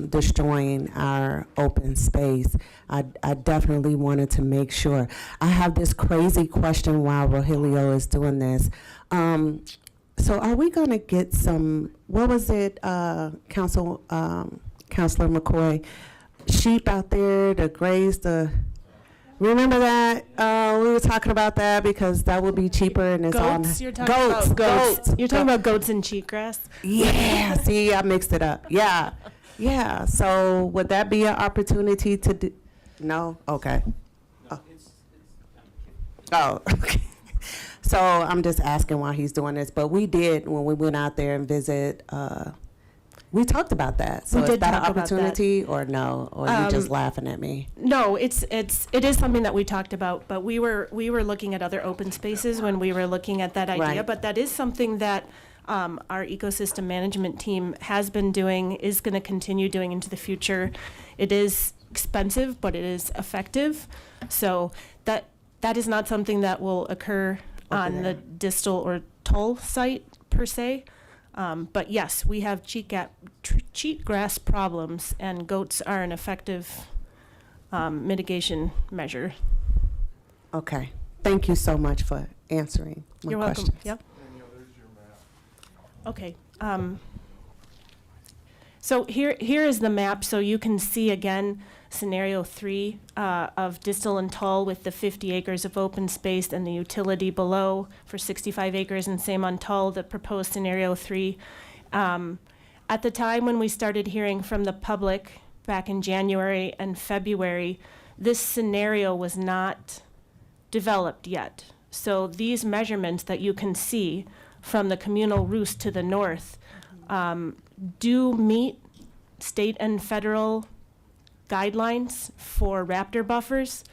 destroying our open space. I definitely wanted to make sure. I have this crazy question while Rogelio is doing this. So are we going to get some, what was it, Councilor McCoy, sheep out there to graze the... Remember that? We were talking about that because that would be cheaper and it's all... Goats? You're talking about goats. You're talking about goats and cheatgrass? Yeah, see, I mixed it up. Yeah, yeah. So would that be an opportunity to do? No? Okay. Oh, okay. So I'm just asking why he's doing this. But we did, when we went out there and visit, we talked about that. So is that an opportunity or no? Or are you just laughing at me? No, it is something that we talked about, but we were looking at other open spaces when we were looking at that idea. Right. But that is something that our ecosystem management team has been doing, is going to continue doing into the future. It is expensive, but it is effective. So that is not something that will occur on the Distl or Toll site per se. But yes, we have cheatgrass problems, and goats are an effective mitigation measure. Okay. Thank you so much for answering my You're questions. welcome. Yep. Okay. So here is the map. So you can see again scenario 3 of Distl-Toll with the 50 acres of open space and the utility below for 65 acres, and same on Toll, the proposed scenario 3. At the time when we started hearing from the public back in January and February, this scenario was not developed yet. So these measurements that you can see from the communal roost to the north do meet state and federal guidelines for raptor buffers,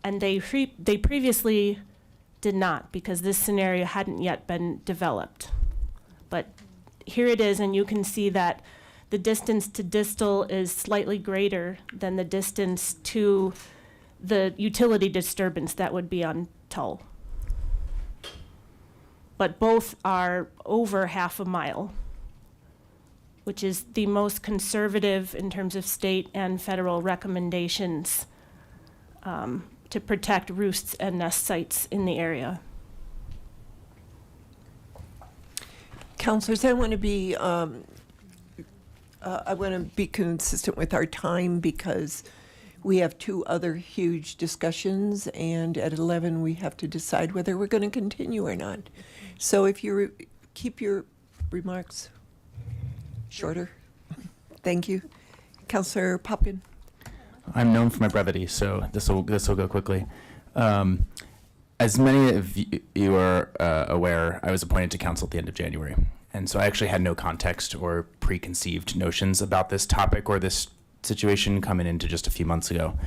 and they previously did not because this scenario hadn't yet been developed. But here it is, and you can see that the distance to Distl is slightly greater than the distance to the utility disturbance that would be on Toll. But both are over half a mile, which is the most conservative in terms of state and federal recommendations to protect roosts and nest sites in the area. Councilors, I want to be consistent with our time because we have 2 other huge discussions, and at 11 we have to decide whether we're going to continue or not. So if you keep your remarks shorter. You. Councillor Popkin. I'm known for my brevity, so this will go quickly. As many of you are aware, I was appointed to council at the end of January, and so I actually had no context or preconceived notions about this topic or this situation coming into just a few months ago.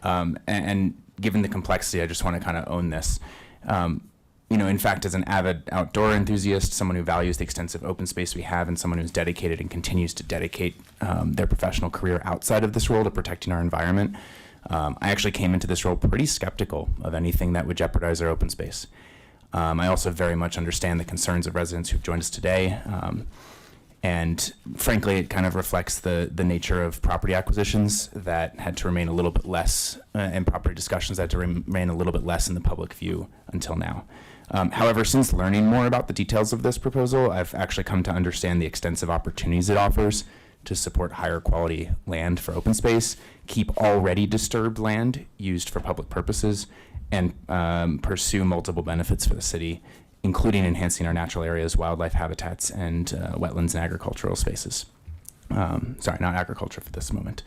And given the complexity, I just want to kind of own this. In fact, as an avid outdoor enthusiast, someone who values the extensive open space we have, and someone who's dedicated and continues to dedicate their professional career outside of this role to protecting our environment, I actually came into this role pretty skeptical of anything that would jeopardize our open space. I also very much understand the concerns of residents who've joined us today. And frankly, it kind of reflects the nature of property acquisitions that had to remain a little bit less, and property discussions that had to remain a little bit less in the public view until now. However, since learning more about the details of this proposal, I've actually come to understand the extensive opportunities it offers to support higher quality land for open space, keep already disturbed land used for public purposes, and pursue multiple benefits for the city, including enhancing our natural areas, wildlife habitats, and wetlands and agricultural spaces. Sorry, not agriculture for this moment.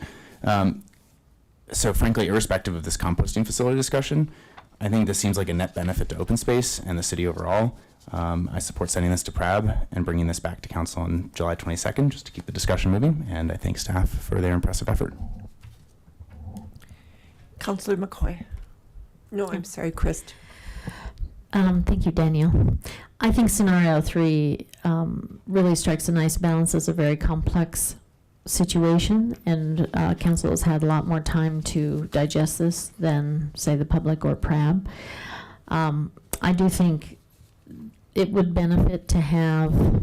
So frankly, irrespective of this composting facility discussion, I think this seems like a net benefit to open space and the city overall. I support sending this to PRAB and bringing this back to council on July 22nd just to keep the discussion moving, and I thank staff for their impressive effort. Councillor McCoy. No, I'm sorry, Chris. Thank you, Danielle. I think scenario 3 really strikes a nice balance. It's a very complex situation, and council has had a lot more time to digest this than, say, the public or PRAB. I do think it would benefit to have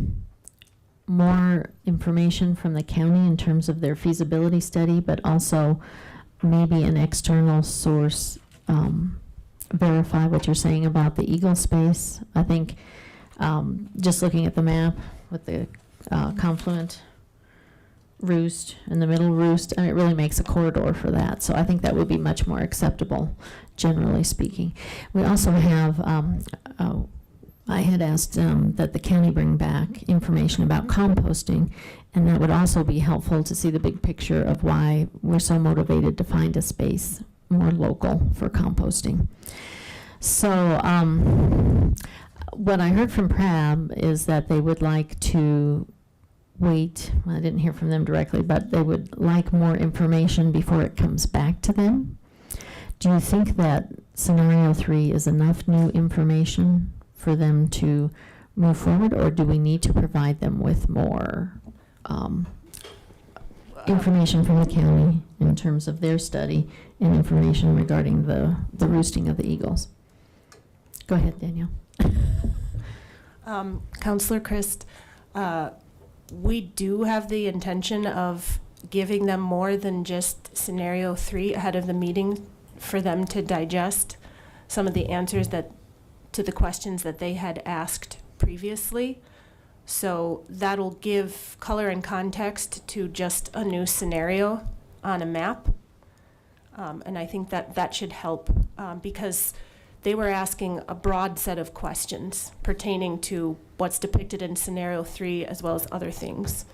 more information from the county in terms of their feasibility study, but also maybe an external source verify what you're saying about the eagle space. I think just looking at the map with the confluent roost and the middle roost, and it really makes a corridor for that. So I think that would be much more acceptable, generally speaking. We also have, I had asked that the county bring back information about composting, and that would also be helpful to see the big picture of why we're so motivated to find a space more local for composting. So what I heard from PRAB is that they would like to wait. Well, I didn't hear from them directly, but they would like more information before it comes back to them. Do you think that scenario 3 is enough new information for them to move forward, or do we need to provide them with more information from the county in terms of their study and information regarding the roosting of the eagles? Go ahead, Danielle. Councillor Christ, we do have the intention of giving them more than just scenario 3 ahead of the meeting for them to digest some of the answers to the questions that they had asked previously. So that'll give color and context to just a new scenario on a map. And I think that should help because they were asking a broad set of questions pertaining to what's depicted in scenario 3 as well as other things.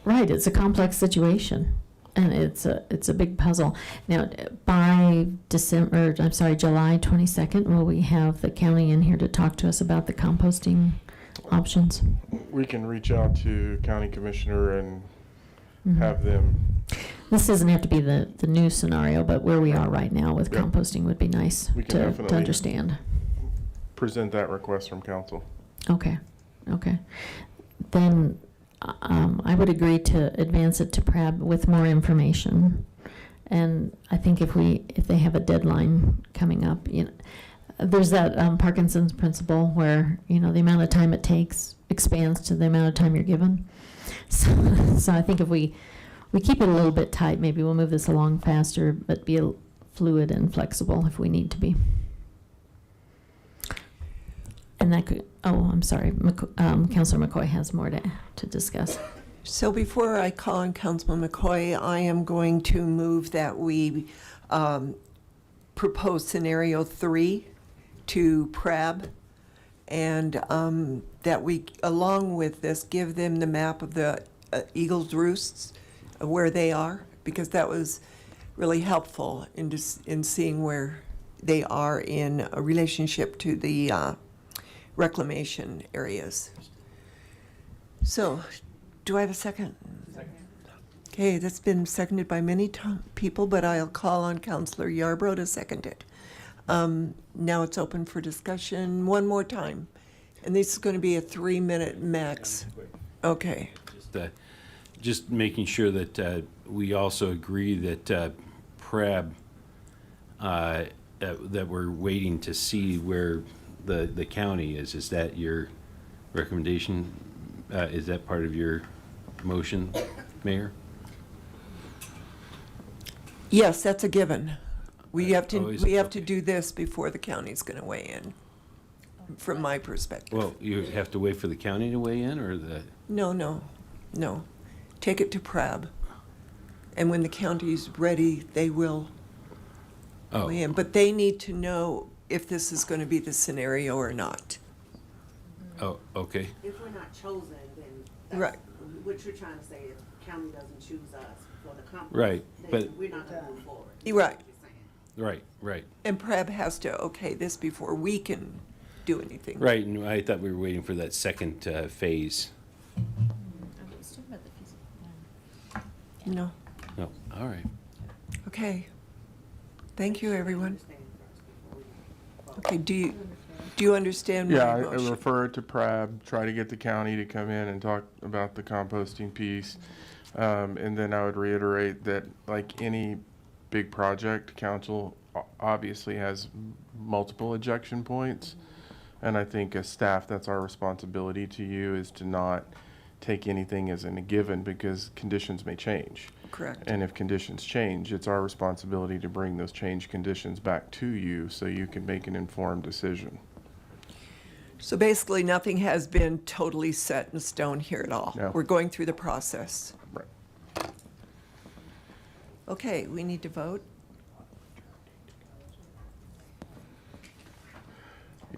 Right, it's a complex situation, and it's a big puzzle. Now, by July 22nd, will we have the county in here to talk to us about the composting options? We can reach out to county commissioner and have them. This doesn't have to be the new scenario, but where we are right now with Yeah. composting would be nice We can to definitely understand. Present that request from council. Okay. Then I would agree to advance it to PRAB with more information. And I think if they have a deadline coming up, there's that Parkinson's principle where, the amount of time it takes expands to the amount of time you're given. So I think if we keep it a little bit tight, maybe we'll move this along faster, but be fluid and flexible if we need to be. And that could, I'm sorry, Councilor McCoy has more to discuss. So before I call on Councilman McCoy, I am going to move that we propose scenario 3 to PRAB, and that we, along with this, give them the map of the eagles' roosts, where they are, because that was really helpful in seeing where they are in a relationship to the reclamation areas. So, do I have a second? Second. Okay, that's been seconded by many people, but I'll call on Councilor Yarbrough to second it. Now it's open for discussion one more time. And this is going to be a 3-minute max. Okay. Just making sure that we also agree that PRAB, that we're waiting to see where the county is. Is that your recommendation? Is that part of your motion, Mayor? Yes, that's a given. We have to do this before the county's going to weigh in, from my perspective. Well, you have to wait for the county to weigh in, or the? No. Take it to PRAB. And when the county's ready, they will weigh in. But they need to know if this is going to be the scenario or not. Oh, okay. If we're not chosen, then Right. what you're trying to say is the county doesn't choose us for the compromise. Right, then but- we're not going to move forward. Right. Right. And PRAB has to okay this before we can do anything. Right, and I thought we were waiting for that second phase. No. No, all right. Okay. Thank you, everyone. Okay, do Do you understand my Yeah, I motion? refer it to PRAB, try to get the county to come in and talk about the composting piece. And then I would reiterate that, like any big project, council obviously has multiple ejection points. And I think as staff, that's our responsibility to you, is to not take anything as a given, because conditions may change. Correct. And if conditions change, it's our responsibility to bring those changed conditions back to you so you can make an informed decision. So basically, nothing has been totally set in stone here at all. No. We're going through the process. Right. Okay, we need to vote.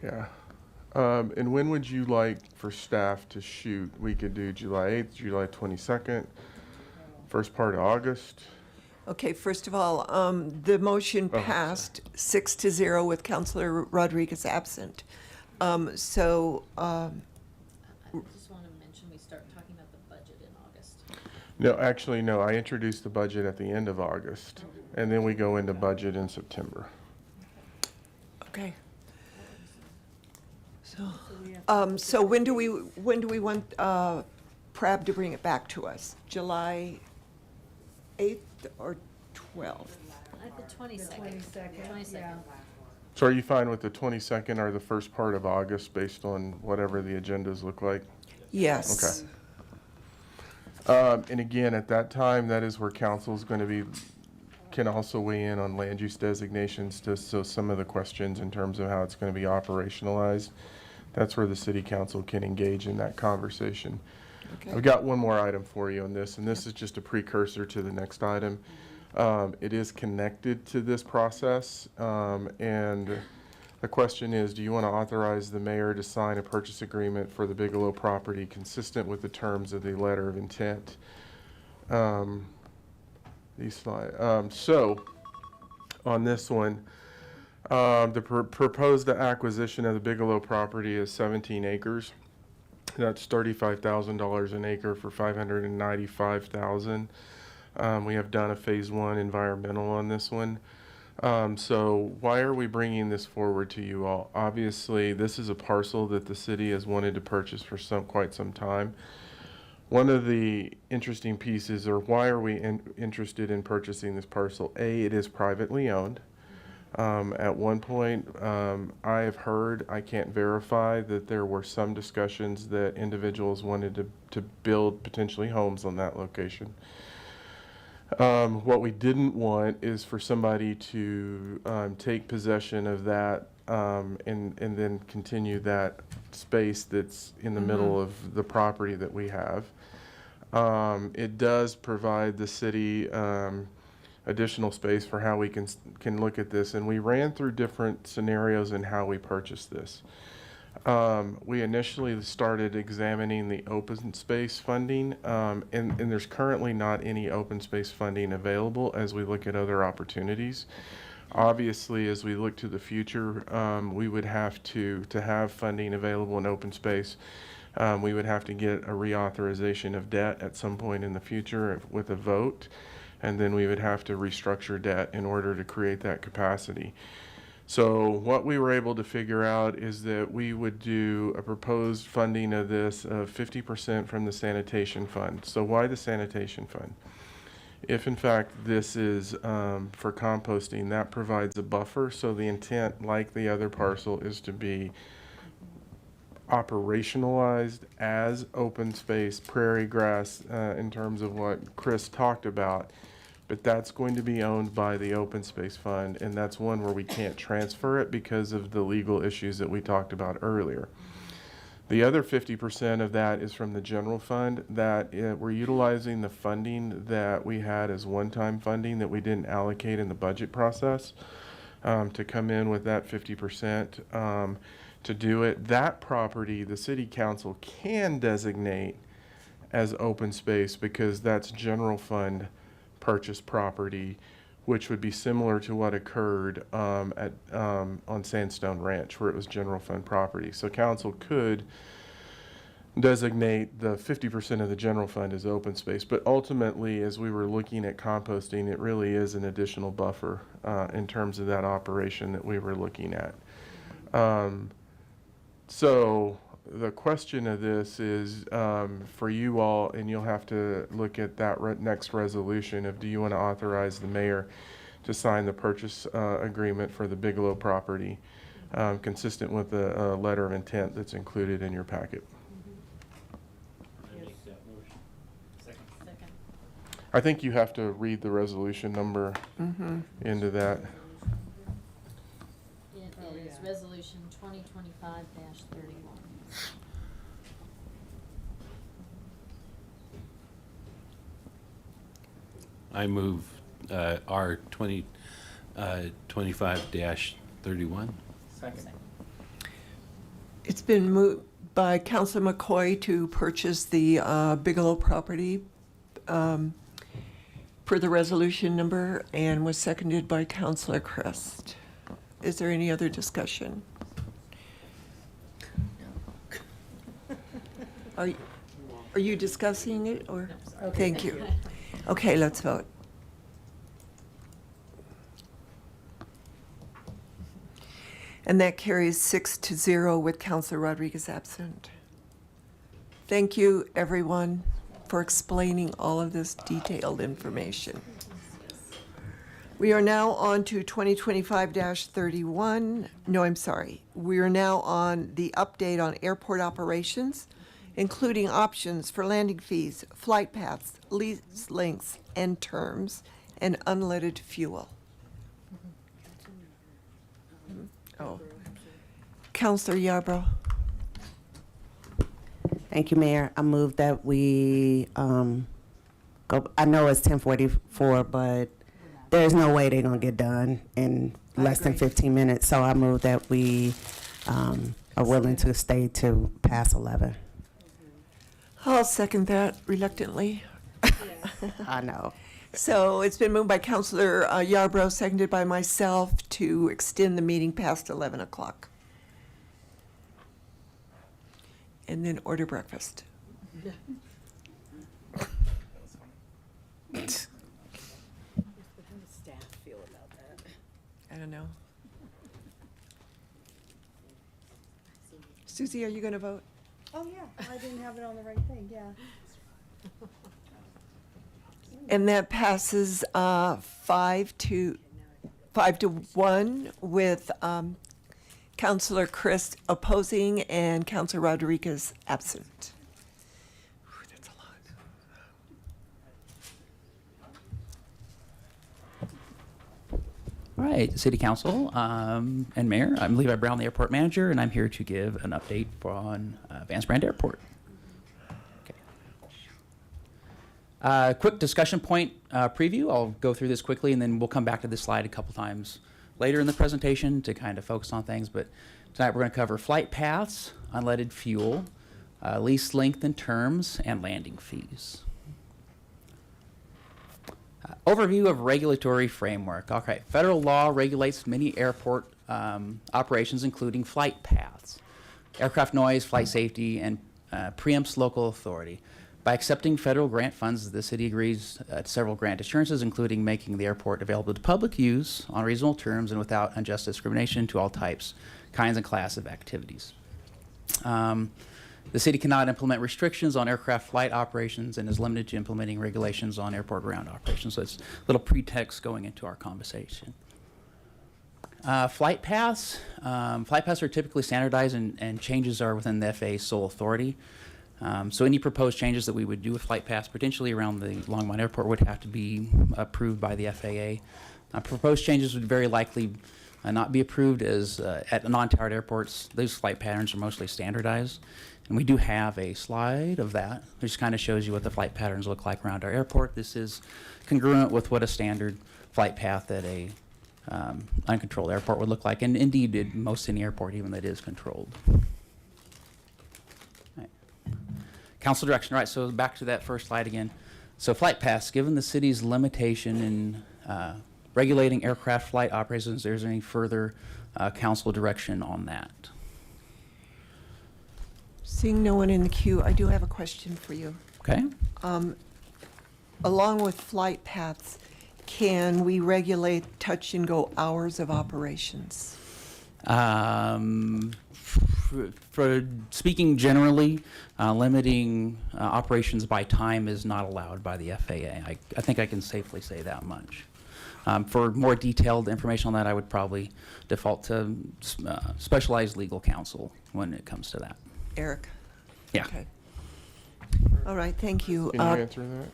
Yeah. And when would you like for staff to shoot? We could do July 8th, July 22nd, first part of August. Okay, first of all, the motion Oh, passed 6-0 with Councilor Rodriguez absent. I just want to mention, we start talking about the budget in August. No, actually, no, I introduced the budget at the end of August, and then we go into budget in September. Okay. So when do we want PRAB to bring it back to us? July 8th or 12th? Like the 22nd. 22nd. So are you fine with the 22nd or the first part of August based on whatever the agendas look like? Yes. Okay. And again, at that time, that is where council's going to be, can also weigh in on land use designations, so some of the questions in terms of how it's going to be operationalized. That's where the city council can engage in that conversation. Okay. I've got one more item for you on this, and this is just a precursor to the next item. It is connected to this process, and the question is, do you want to authorize the mayor to sign a purchase agreement for the Bigelow property consistent with the terms of the letter of intent? So, on this one, the proposed acquisition of the Bigelow property is 17 acres. That's $35,000 an acre for $595,000. We have done a phase 1 environmental on this one. So why are we bringing this forward to you all? Obviously, this is a parcel that the city has wanted to purchase for quite some time. One of the interesting pieces, or why are we interested in purchasing this parcel? A, it is privately owned. At one point, I have heard, I can't verify, that there were some discussions that individuals wanted to build potentially homes on that location. What we didn't want is for somebody to take possession of that and then continue that space that's in the middle of the property that we have. It does provide the city additional space for how we can look at this, and we ran through different scenarios in how we purchased this. We initially started examining the open space funding, and there's currently not any open space funding available as we look at other opportunities. Obviously, as we look to the future, we would have to have funding available in open space. We would have to get a reauthorization of debt at some point in the future with a vote, and then we would have to restructure debt in order to create that capacity. So what we were able to figure out is that we would do a proposed funding of this of 50% from the sanitation fund. So why the sanitation fund? If in fact this is for composting, that provides a buffer. So the intent, like the other parcel, is to be operationalized as open space, prairie grass, in terms of what Chris talked about. But that's going to be owned by the Open Space Fund, and that's one where we can't transfer it because of the legal issues that we talked about earlier. The other 50% of that is from the general fund, that we're utilizing the funding that we had as one-time funding that we didn't allocate in the budget process to come in with that 50% to do it. That property, the city council can designate as open space because that's general fund purchase property, which would be similar to what occurred on Sandstone Ranch, where it was general fund property. So council could designate the 50% of the general fund as open space, but ultimately, as we were looking at composting, it really is an additional buffer in terms of that operation that we were looking at. So the question of this is for you all, and you'll have to look at that next resolution of, do you want to authorize the mayor to sign the purchase agreement for the Bigelow property, consistent with the letter of intent that's included in your packet? I think you have to read the resolution number into that. It is Resolution 2025-31. I move R 2025-31. Second. It's been moved by Councilor McCoy to purchase the Bigelow property per the resolution number, and was seconded by Councilor Crest. Is there any other discussion? Are you discussing it, or? Thank you. Okay, let's vote. And that carries 6-0 with Councilor Rodriguez absent. Thank you, everyone, for explaining all of this detailed information. We are now on to 2025-31. No, I'm sorry. We are now on the update on airport operations, including options for landing fees, flight paths, lease lengths and terms, and unleaded fuel. Oh, Councilor Yarbrough. Thank you, Mayor. I move that we go, I know it's 10:44, but there's no way they're gonna get done in less than 15 minutes. So I move that we are willing to stay to past 11. I'll second that reluctantly. I know. So it's been moved by Councilor Yarbrough, seconded by myself, to extend the meeting past 11 o'clock. And then order breakfast. I don't know. Susie, are you going to vote? Oh, yeah, I didn't have it on the right thing, yeah. And that passes 5-1 with Councilor Christ opposing and Councilor Rodriguez absent. Whew, that's a lot. All right, City Council and Mayor, I'm Levi Brown, the airport manager, and I'm here to give an update on Vance Brand Airport. Quick discussion point preview. I'll go through this quickly, and then we'll come back to this slide a couple times later in the presentation to kind of focus on things. But tonight we're going to cover flight paths, unleaded fuel, lease length and terms, and landing fees. Overview of regulatory framework. Okay, federal law regulates many airport operations, including flight paths, aircraft noise, flight safety, and preempts local authority. By accepting federal grant funds, the city agrees to several grant assurances, including making the airport available to public use on reasonable terms and without unjust discrimination to all types, kinds, and class of activities. The city cannot implement restrictions on aircraft flight operations and is limited to implementing regulations on airport ground operations. So it's a little pretext going into our conversation. Flight paths. Flight paths are typically standardized and changes are within the FAA's sole authority. So any proposed changes that we would do with flight paths, potentially around the Longmont Airport, would have to be approved by the FAA. Proposed changes would very likely not be approved, as at non-towered airports, those flight patterns are mostly standardized. And we do have a slide of that, which kind of shows you what the flight patterns look like around our airport. This is congruent with what a standard flight path at a uncontrolled airport would look like, and indeed at most any airport, even that is controlled. Council direction, right, so back to that first slide again. So flight paths, given the city's limitation in regulating aircraft flight operations, there's any further council direction on that? Seeing no one in the queue, I do have a question for you. Okay. Along with flight paths, can we regulate touch and go hours of operations? for speaking generally, limiting operations by time is not allowed by the FAA. I think I can safely say that much. For more detailed information on that, I would probably default to specialized legal counsel when it comes to that. Eric? Yeah. Okay. All right, thank you. Can you answer that?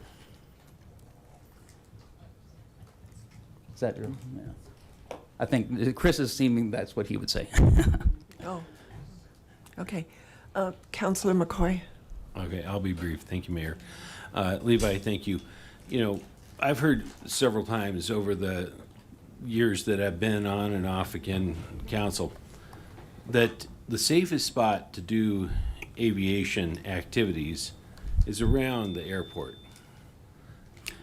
Is that true? Yeah. I think Chris is seeming that's what he would say. Oh, okay. Councilor McCoy? Okay, I'll be brief. Thank you, Mayor. Levi, thank you. You know, I've heard several times over the years that I've been on and off again council that the safest spot to do aviation activities is around the airport.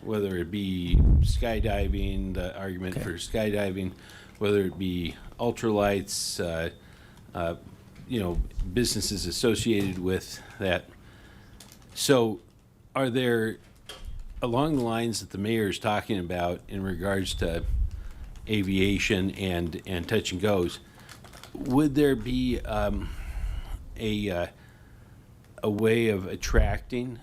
Whether it be skydiving, the argument for skydiving, whether it be ultralights, you know, businesses associated with that. So are there, along the lines that the mayor is talking about in regards to aviation and touch and goes, would there be a way of attracting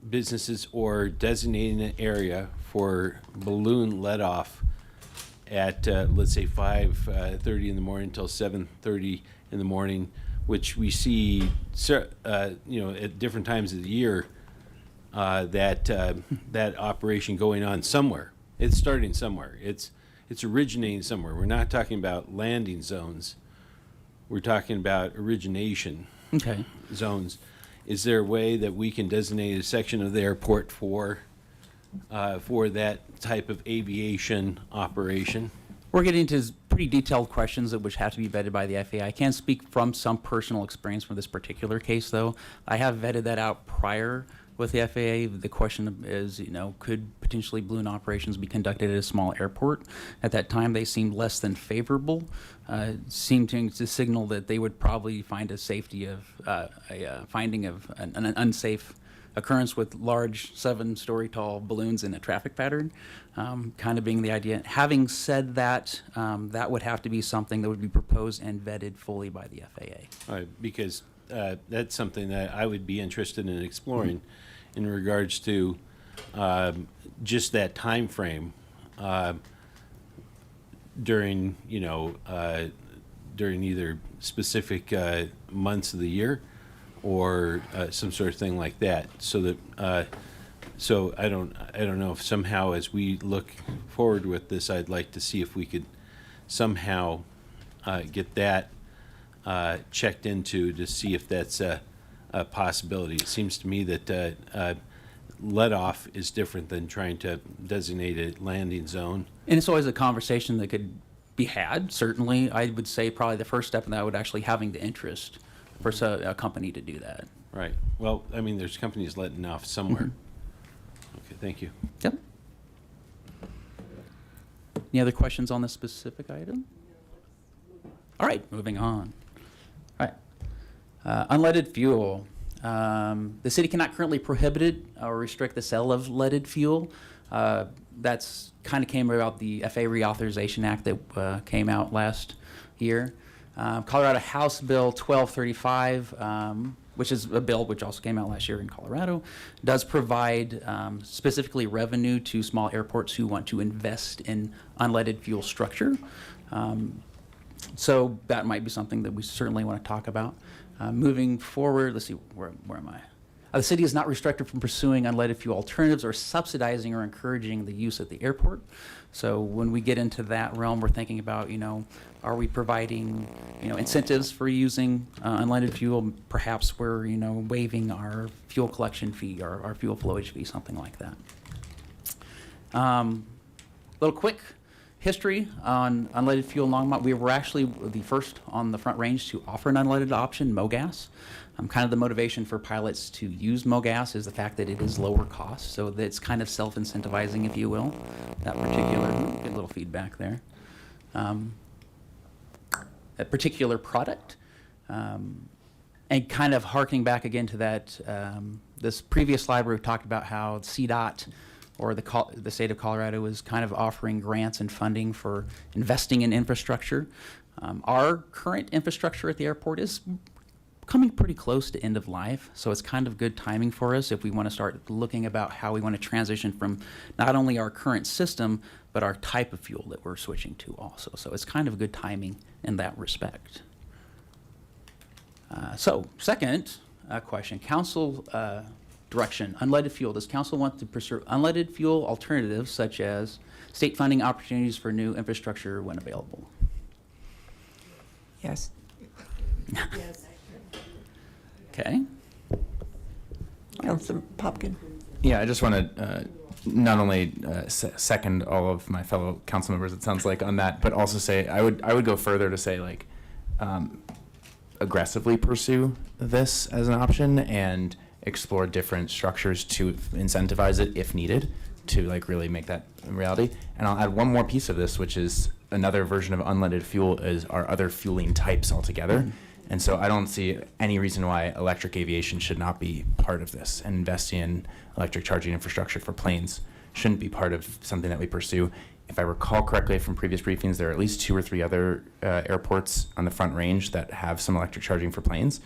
businesses or designating an area for balloon let off at let's say 5:30 in the morning until 7:30 in the morning, which we see you know, at different times of the year, that operation going on somewhere. It's starting somewhere. It's originating somewhere. We're not talking about landing zones. We're talking about origination zones. Is there a way that we can designate a section of the airport for that type of aviation operation? We're getting into pretty detailed questions that which have to be vetted by the FAA. I can't speak from some personal experience for this particular case, though. I have vetted that out prior with the FAA. The question is, you know, could potentially balloon operations be conducted at a small airport? At that time, they seemed less than favorable, seemed to signal that they would probably find a safety of finding of an unsafe occurrence with large 7-story tall balloons in a traffic pattern, kind of being the idea. Having said that, that would have to be something that would be proposed and vetted fully by the FAA. All right, because that's something that I would be interested in exploring in regards to just that time frame during, you know, during either specific months of the year or some sort of thing like that, so that so I don't know if somehow as we look forward with this, I'd like to see if we could somehow get that checked into to see if that's a possibility. It seems to me that let off is different than trying to designate a landing zone. And it's always a conversation that could be had. Certainly, I would say probably the first step in that would actually having the interest for a company to do that. Right. Well, I mean, there's companies letting off somewhere. Okay, thank you. Yep. Any other questions on this specific item? All right, moving on. All right. Unleaded fuel. The city cannot currently prohibit it or restrict the sale of leaded fuel. That's kind of came about the FAA Reauthorization Act that came out last year. Colorado House Bill 1235, which is a bill which also came out last year in Colorado, does provide specifically revenue to small airports who want to invest in unleaded fuel structure. So that might be something that we certainly want to talk about. Moving forward, let's see, where am I? The city is not restricted from pursuing unleaded fuel alternatives or subsidizing or encouraging the use at the airport. So when we get into that realm, we're thinking about, you know, are we providing, you know, incentives for using unleaded fuel? Perhaps we're, you know, waiving our fuel collection fee or our fuel flowage fee, something like that. Little quick history on unleaded fuel in Longmont. We were actually the first on the Front Range to offer an unleaded option, MoGas. Kind of the motivation for pilots to use MoGas is the fact that it is lower cost, so that's kind of self-incentivizing, if you will, that particular, get a little feedback there. That particular product, and kind of harking back again to that, this previous slide where we talked about how CDOT or the state of Colorado is kind of offering grants and funding for investing in infrastructure. Our current infrastructure at the airport is coming pretty close to end of life, so it's kind of good timing for us if we want to start looking about how we want to transition from not only our current system, but our type of fuel that we're switching to also. So it's kind of good timing in that respect. So second question, council direction, unleaded fuel. Does council want to pursue unleaded fuel alternatives such as state funding opportunities for new infrastructure when available? Yes. Yes. Okay. Councilor Popkin. Yeah, I just want to not only second all of my fellow council members, it sounds like, on that, but also say I would go further to say, like, aggressively pursue this as an option and explore different structures to incentivize it if needed to, like, really make that a reality. And I'll add one more piece of this, which is another version of unleaded fuel is our other fueling types altogether. And so I don't see any reason why electric aviation should not be part of this, and investing in electric charging infrastructure for planes shouldn't be part of something that we pursue. If I recall correctly from previous briefings, there are at least 2 or 3 other airports on the Front Range that have some electric charging for planes.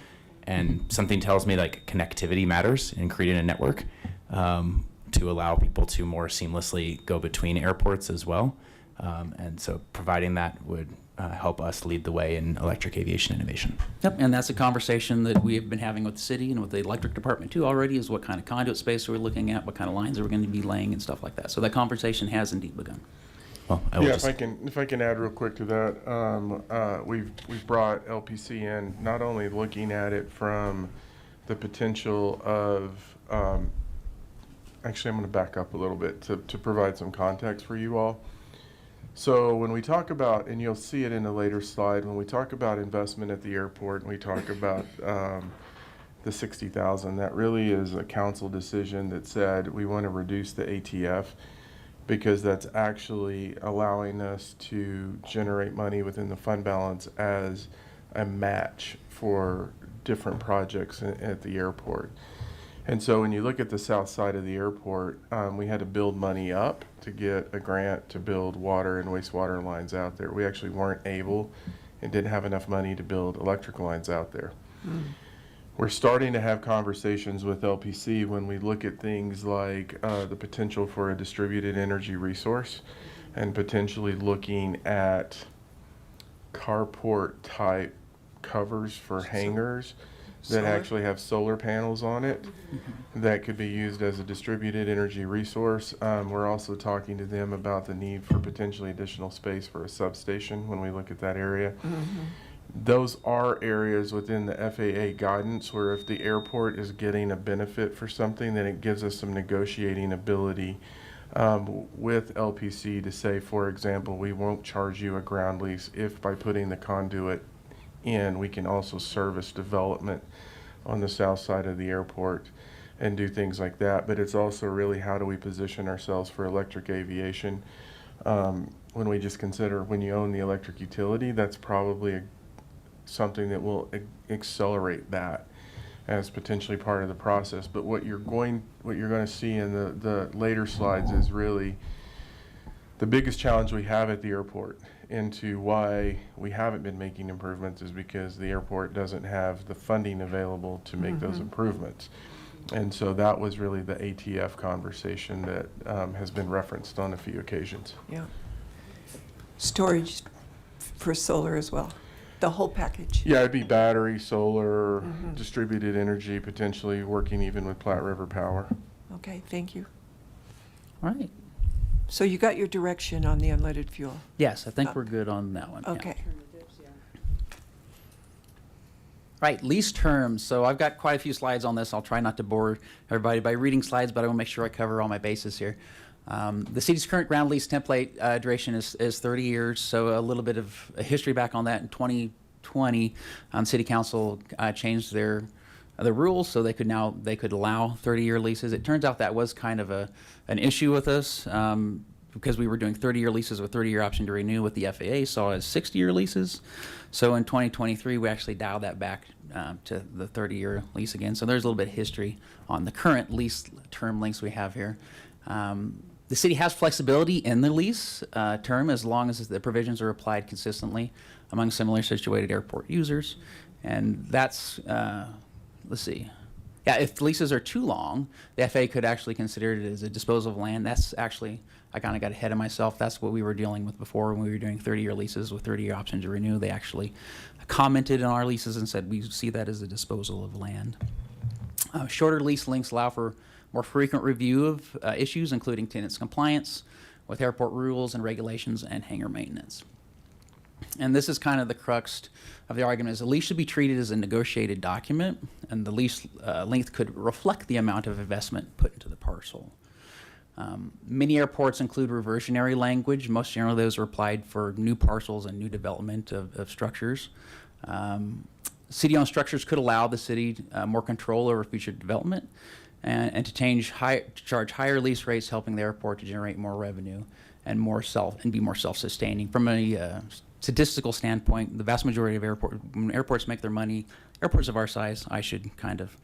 And something tells me, like, connectivity matters in creating a network to allow people to more seamlessly go between airports as well. And so providing that would help us lead the way in electric aviation innovation. Yep, and that's a conversation that we have been having with the city and with the electric department too already, is what kind of conduit space we're looking at, what kind of lines are we going to be laying and stuff like that. So that conversation has indeed begun. Well, I will Yeah, just, if I can add real quick to that, we've brought LPC in, not only looking at it from the potential of, actually I'm going to back up a little bit to provide some context for you all. So when we talk about, and you'll see it in a later slide, when we talk about investment at the airport and we talk about the 60,000, that really is a council decision that said we want to reduce the ATF because that's actually allowing us to generate money within the fund balance as a match for different projects at the airport. And so when you look at the south side of the airport, we had to build money up to get a grant to build water and wastewater lines out there. We actually weren't able and didn't have enough money to build electrical lines out there. We're starting to have conversations with LPC when we look at things like the potential for a distributed energy resource and potentially looking at carport type covers for hangars that actually have solar panels on it that could be used as a distributed energy resource. We're also talking to them about the need for potentially additional space for a substation when we look at that area. Those are areas within the FAA guidance where if the airport is getting a benefit for something, then it gives us some negotiating ability with LPC to say, for example, we won't charge you a ground lease if by putting the conduit in, we can also service development on the south side of the airport and do things like that. But it's also really how do we position ourselves for electric aviation. When we just consider when you own the electric utility, that's probably something that will accelerate that as potentially part of the process. But what you're going to see in the later slides is really the biggest challenge we have at the airport into why we haven't been making improvements is because the airport doesn't have the funding available to make those improvements. And so that was really the ATF conversation that has been referenced on a few occasions. Yeah. Storage for solar as well, the whole package. Yeah, it'd be battery, solar, distributed energy, potentially working even with Platte River Power. Okay, thank you. All right. So you got your direction on the unleaded fuel? Yes, I think we're good on that one. yeah. Okay. Right, lease terms. So I've got quite a few slides on this. I'll try not to bore everybody by reading slides, but I will make sure I cover all my bases here. The city's current ground lease template duration is 30 years, so a little bit of a history back on that. In 2020, City Council changed their rules so they could allow 30-year leases. It turns out that was kind of an issue with us because we were doing 30-year leases with 30-year option to renew, what the FAA saw as 60-year leases. So in 2023, we actually dialed that back to the 30-year lease again. So there's a little bit of history on the current lease term lengths we have here. The city has flexibility in the lease term as long as the provisions are applied consistently among similar situated airport users. And that's, let's see. Yeah, if leases are too long, the FAA could actually consider it as a disposal of land. That's actually, I kind of got ahead of myself. That's what we were dealing with before when we were doing 30-year leases with 30-year option to renew. They actually commented on our leases and said, we see that as a disposal of land. Shorter lease lengths allow for more frequent review of issues, including tenants' compliance with airport rules and regulations and hangar maintenance. And this is kind of the crux of the argument, is the lease should be treated as a negotiated document, and the lease length could reflect the amount of investment put into the parcel. Many airports include reversionary language. Most generally, those are applied for new parcels and new development of structures. City-owned structures could allow the city more control over future development and to charge higher lease rates, helping the airport to generate more revenue and be more self-sustaining. From a statistical standpoint, the vast majority of when airports make their money, airports of our size, I should kind of,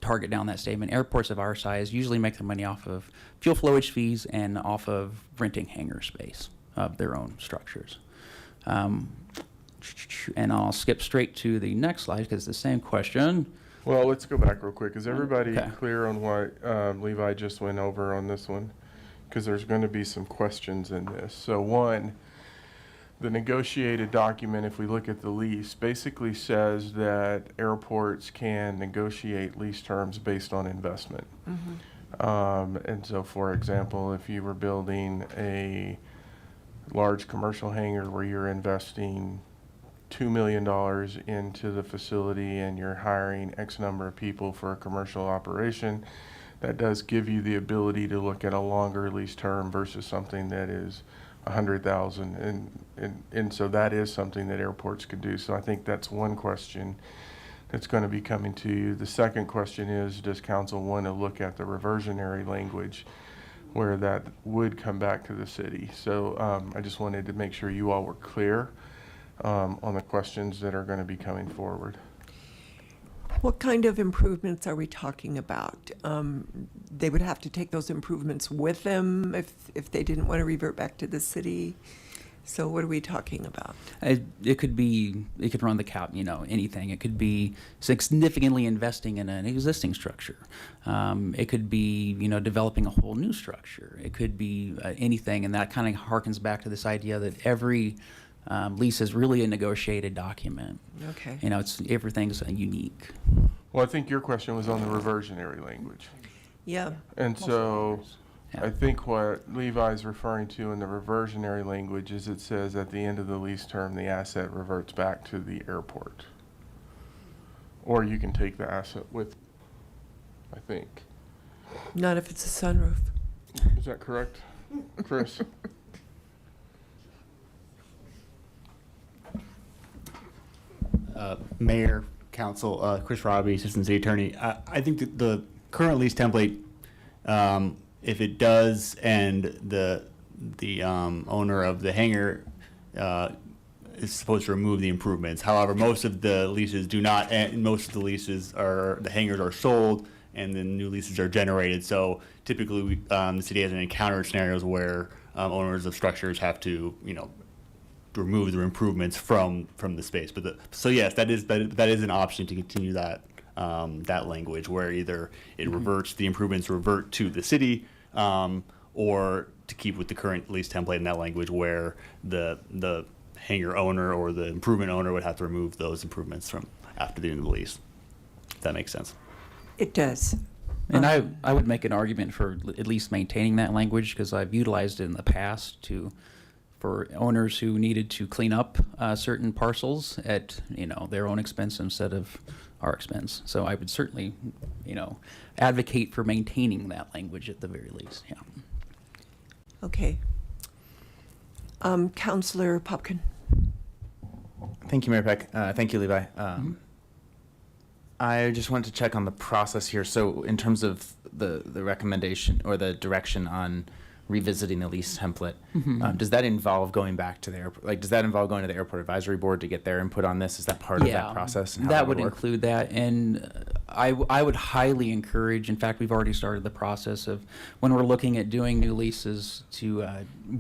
target down that statement. Airports of our size usually make their money off of fuel flowage fees and off of renting hangar space of their own structures. And I'll skip straight to the next slide because it's the same question. Well, let's go back real quick. Is everybody Okay. clear on what Levi just went over on this one? Because there's going to be some questions in this. So one, the negotiated document, if we look at the lease, basically says that airports can negotiate lease terms based on investment. And so, for example, if you were building a large commercial hangar where you're investing $2 million into the facility and you're hiring X number of people for a commercial operation, that does give you the ability to look at a longer lease term versus something that is $100,000, and so that is something that airports could do. So I think that's one question that's going to be coming to you. The second question is, does council want to look at the reversionary language where that would come back to the city? So I just wanted to make sure you all were clear on the questions that are going to be coming forward. What kind of improvements are we talking about? They would have to take those improvements with them if they didn't want to revert back to the city. So what are we talking about? It could run the cap, anything. It could be significantly investing in an existing structure. It could be, developing a whole new structure. It could be anything, and that kind of harkens back to this idea that every lease is really a negotiated document. Okay. Everything's unique. Well, I think your question was on the reversionary language. Yeah. And so Yeah. I think what Levi's referring to in the reversionary language is it says at the end of the lease term, the asset reverts back to the airport. Or you can take the asset with, I think. Not if it's a sunroof. Is that correct, Chris? Mayor, Council, Chris Robbie, Assistant City Attorney. I think that the current lease template, if it does, and the owner of the hangar is supposed to remove the improvements. However, most of the leases do not, and most of the leases the hangars are sold, and then new leases are generated. So typically, the city hasn't encountered scenarios where owners of structures have to, remove the improvements from the space. But so yes, that is an option to continue that language where either it reverts, the improvements revert to the city, or to keep with the current lease template in that language where the hangar owner or the improvement owner would have to remove those improvements from after the end of the lease. If that makes sense. It does. And I would make an argument for at least maintaining that language because I've utilized it in the past for owners who needed to clean up certain parcels at their own expense instead of our expense. So I would certainly advocate for maintaining that language at the very least. Yeah. Okay. Councilor Popkin. Thank you, Mayor Peck. Thank you, Levi. I just wanted to check on the process here. So in terms of the recommendation or the direction on revisiting the lease template, does that involve going back to the airport? Like, does that involve going to the airport advisory board to get their input on this? Is that part of that process? And how that would work? include that. And I would highly encourage, in fact, we've already started the process of, when we're looking at doing new leases, to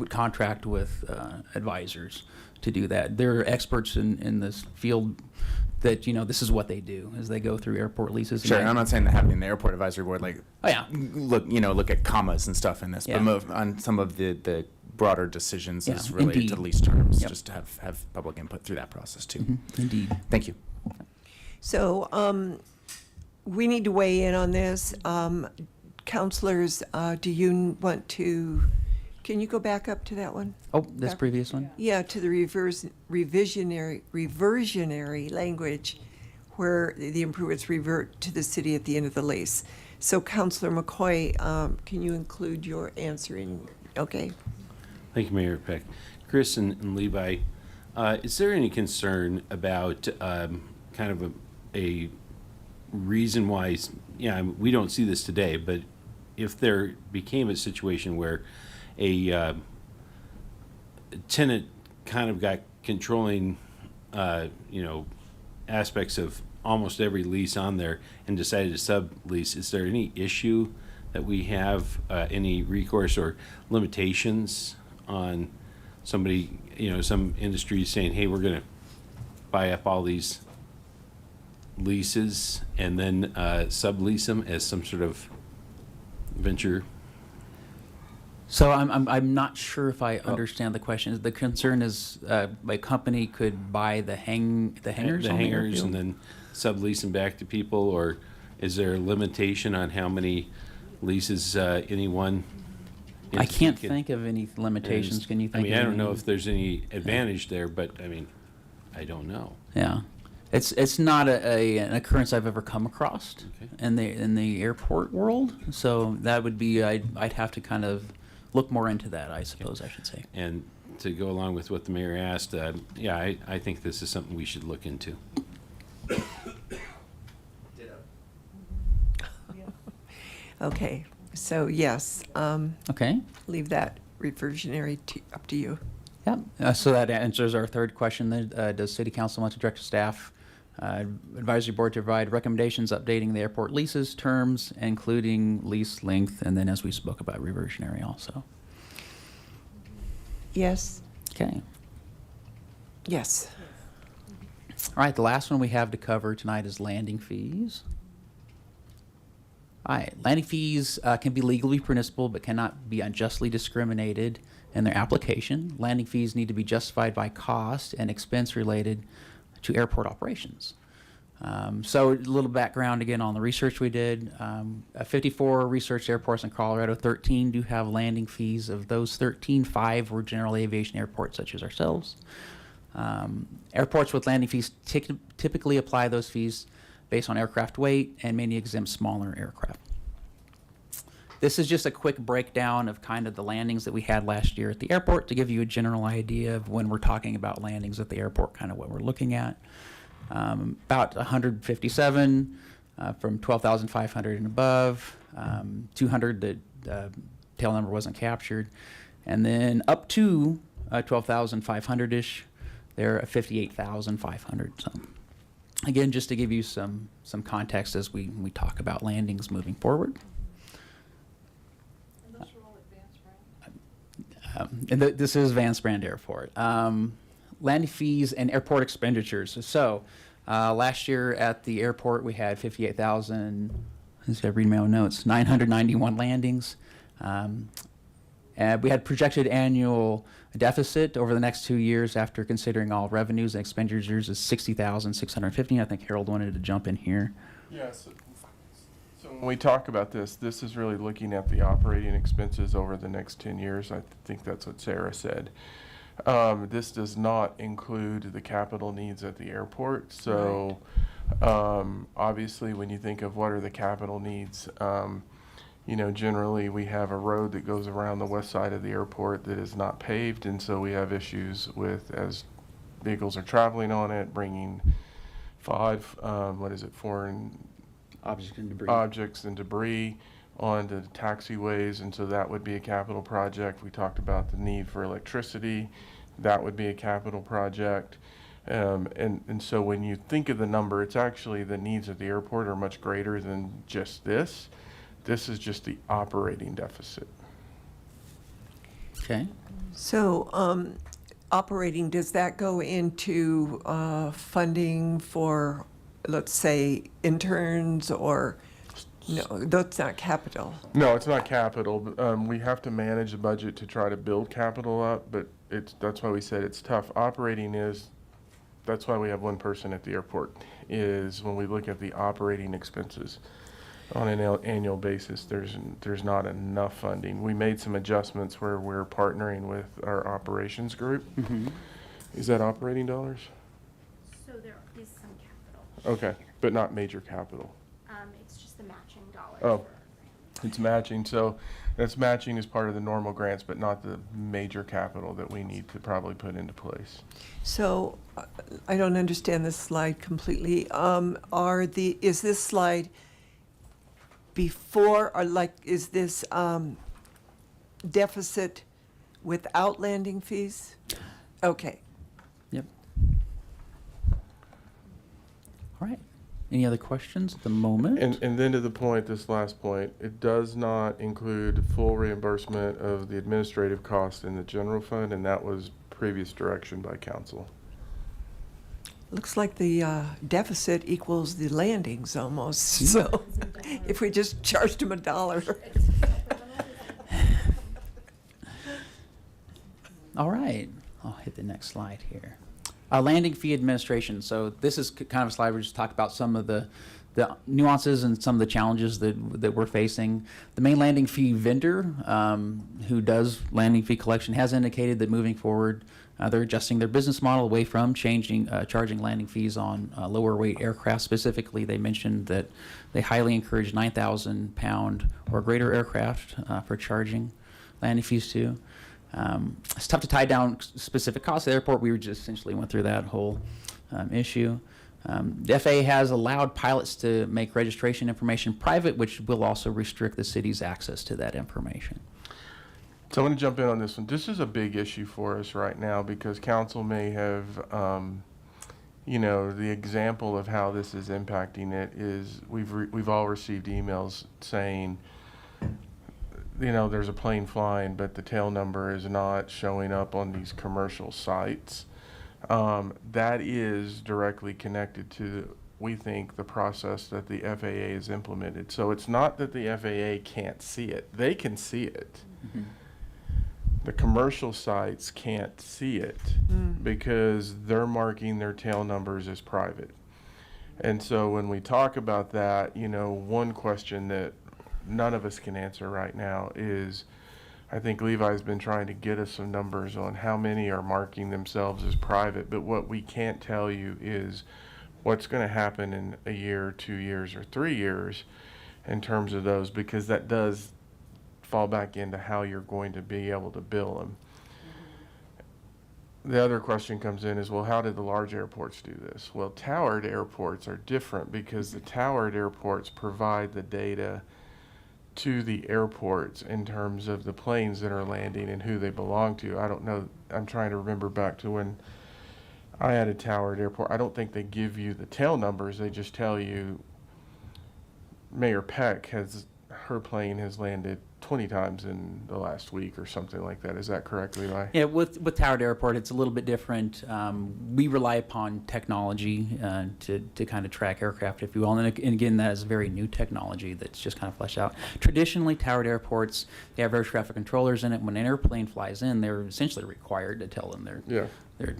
contract with advisors to do that. They're experts in this field that, this is what they do, is they go through airport leases. Sure, and I'm not saying that having the airport advisory board, oh yeah, look at commas and stuff in this, Yeah. but move on some of the broader decisions Yeah, is related to indeed. lease terms, Yep. just to have public input through that process too. Indeed. Thank you. So we need to weigh in on this. Counselors, do you want to, can you go back up to that one? Oh, this previous one? Yeah, to the reversionary language where the improvements revert to the city at the end of the lease. So Counselor McCoy, can you include your answer in, okay? Thank you, Mayor Peck. Chris and Levi, is there any concern about kind of a reason why, we don't see this today, but if there became a situation where a tenant kind of got controlling, aspects of almost every lease on there and decided to sublease, is there any issue that we have, any recourse or limitations on somebody, some industries saying, hey, we're going to buy up all these leases and then sublease them as some sort of venture? So I'm not sure if I understand the question. The concern is a company could buy the hangers The on the hangars airfield? and then sublease them back to people, or is there a limitation on how many leases any one I entity can't can- think of any limitations. Can you think of I don't know any? if there's any advantage there, but I don't know. Yeah, it's not an occurrence I've ever come across in the airport world. So that would be I'd have to kind of look more into that, I suppose I should say. And to go along with what the mayor asked, I think this is something we should look into. Okay, so yes. Okay. Leave that reversionary up to you. Yeah, so that answers our third question. Then, does City Council want to direct staff, advisory board to provide recommendations updating the airport leases terms, including lease length, and then as we spoke about, reversionary also? Yes. Okay. Yes. All right, the last one we have to cover tonight is landing fees. All right, landing fees can be legally permissible but cannot be unjustly discriminated in their application. Landing fees need to be justified by cost and expense related to airport operations. So a little background again on the research we did. 54 research airports in Colorado, 13 do have landing fees. Of those 13, 5 were general aviation airports such as ourselves. Airports with landing fees typically apply those fees based on aircraft weight and many exempt smaller aircraft. This is just a quick breakdown of kind of the landings that we had last year at the airport to give you a general idea of when we're talking about landings at the airport, kind of what we're looking at. About 157 from 12,500 and above, 200 the tail number wasn't captured, and then up to 12,500-ish, they're at 58,500. So again, just to give you some context as we talk about landings moving forward. And this is Vance Brand Airport. Landing fees and airport expenditures. So last year at the airport we had 58,000, let's read my own notes, 991 landings. And we had projected annual deficit over the next 2 years after considering all revenues and expenditures is 60,615. I think Harold wanted to jump in here. Yes. So when we talk about this is really looking at the operating expenses over the next 10 years. I think that's what Sarah said. This does not include the capital needs at the airport. So obviously when you think of what are the capital needs, generally we have a road that goes around the west side of the airport that is not paved, and so we have issues with, as vehicles are traveling on it, bringing foreign objects and debris onto the taxiways, and so that would be a capital project. We talked about the need for electricity. That would be a capital project. And so when you think of the number, it's actually the needs of the airport are much greater than just this. This is just the operating deficit. Okay. So, operating, does that go into funding for, let's say, interns or, no, that's not capital? No, it's not capital. We have to manage the budget to try to build capital up, but that's why we said it's tough. Operating is, that's why we have one person at the airport, is when we look at the operating expenses on an annual basis, there's not enough funding. We made some adjustments where we're partnering with our operations group. Is that operating dollars? So there is some capital. Okay, but not major capital. It's just the matching dollars. Oh, it's matching. So that's matching as part of the normal grants, but not the major capital that we need to probably put into place. So, I don't understand this slide completely. Is this slide before, or like, is this deficit without landing fees? Okay. Yep. All right. Any other questions at the moment? And then to the point, this last point, it does not include full reimbursement of the administrative cost in the general fund, and that was previous direction by council. Looks like the deficit equals the landings almost, so if we just charged them $1. All right. I'll hit the next slide here. Landing fee administration. So this is kind of a slide where we just talk about some of the nuances and some of the challenges that we're facing. The main landing fee vendor, who does landing fee collection, has indicated that moving forward, they're adjusting their business model away from charging landing fees on lower weight aircraft. Specifically, they mentioned that they highly encourage 9,000 pound or greater aircraft for charging landing fees to. It's tough to tie down specific costs at the airport. We just essentially went through that whole issue. The FAA has allowed pilots to make registration information private, which will also restrict the city's access to that information. So I'm going to jump in on this one. This is a big issue for us right now because council may have, the example of how this is impacting it is we've all received emails saying, there's a plane flying, but the tail number is not showing up on these commercial sites. That is directly connected to, we think, the process that the FAA has implemented. So it's not that the FAA can't see it. They can see it. Mm-hmm. The commercial sites can't see it because they're marking their tail numbers as private. And so when we talk about that, one question that none of us can answer right now is, I think Levi's been trying to get us some numbers on how many are marking themselves as private, but what we can't tell you is what's going to happen in a year, 2 years, or 3 years in terms of those, because that does fall back into how you're going to be able to bill them. The other question comes in is, well, how did the large airports do this? Well, towered airports are different because the towered airports provide the data to the airports in terms of the planes that are landing and who they belong to. I don't know. I'm trying to remember back to when I had a towered airport. I don't think they give you the tail numbers. They just tell you Mayor Peck her plane has landed 20 times in the last week or something like that. Is that correct, Levi? Yeah, with towered airport, it's a little bit different. We rely upon technology to kind of track aircraft, if you will. And again, that is very new technology that's just kind of fleshed out. Traditionally, towered airports, they have air traffic controllers in it. When an airplane flies in, they're essentially required to tell them their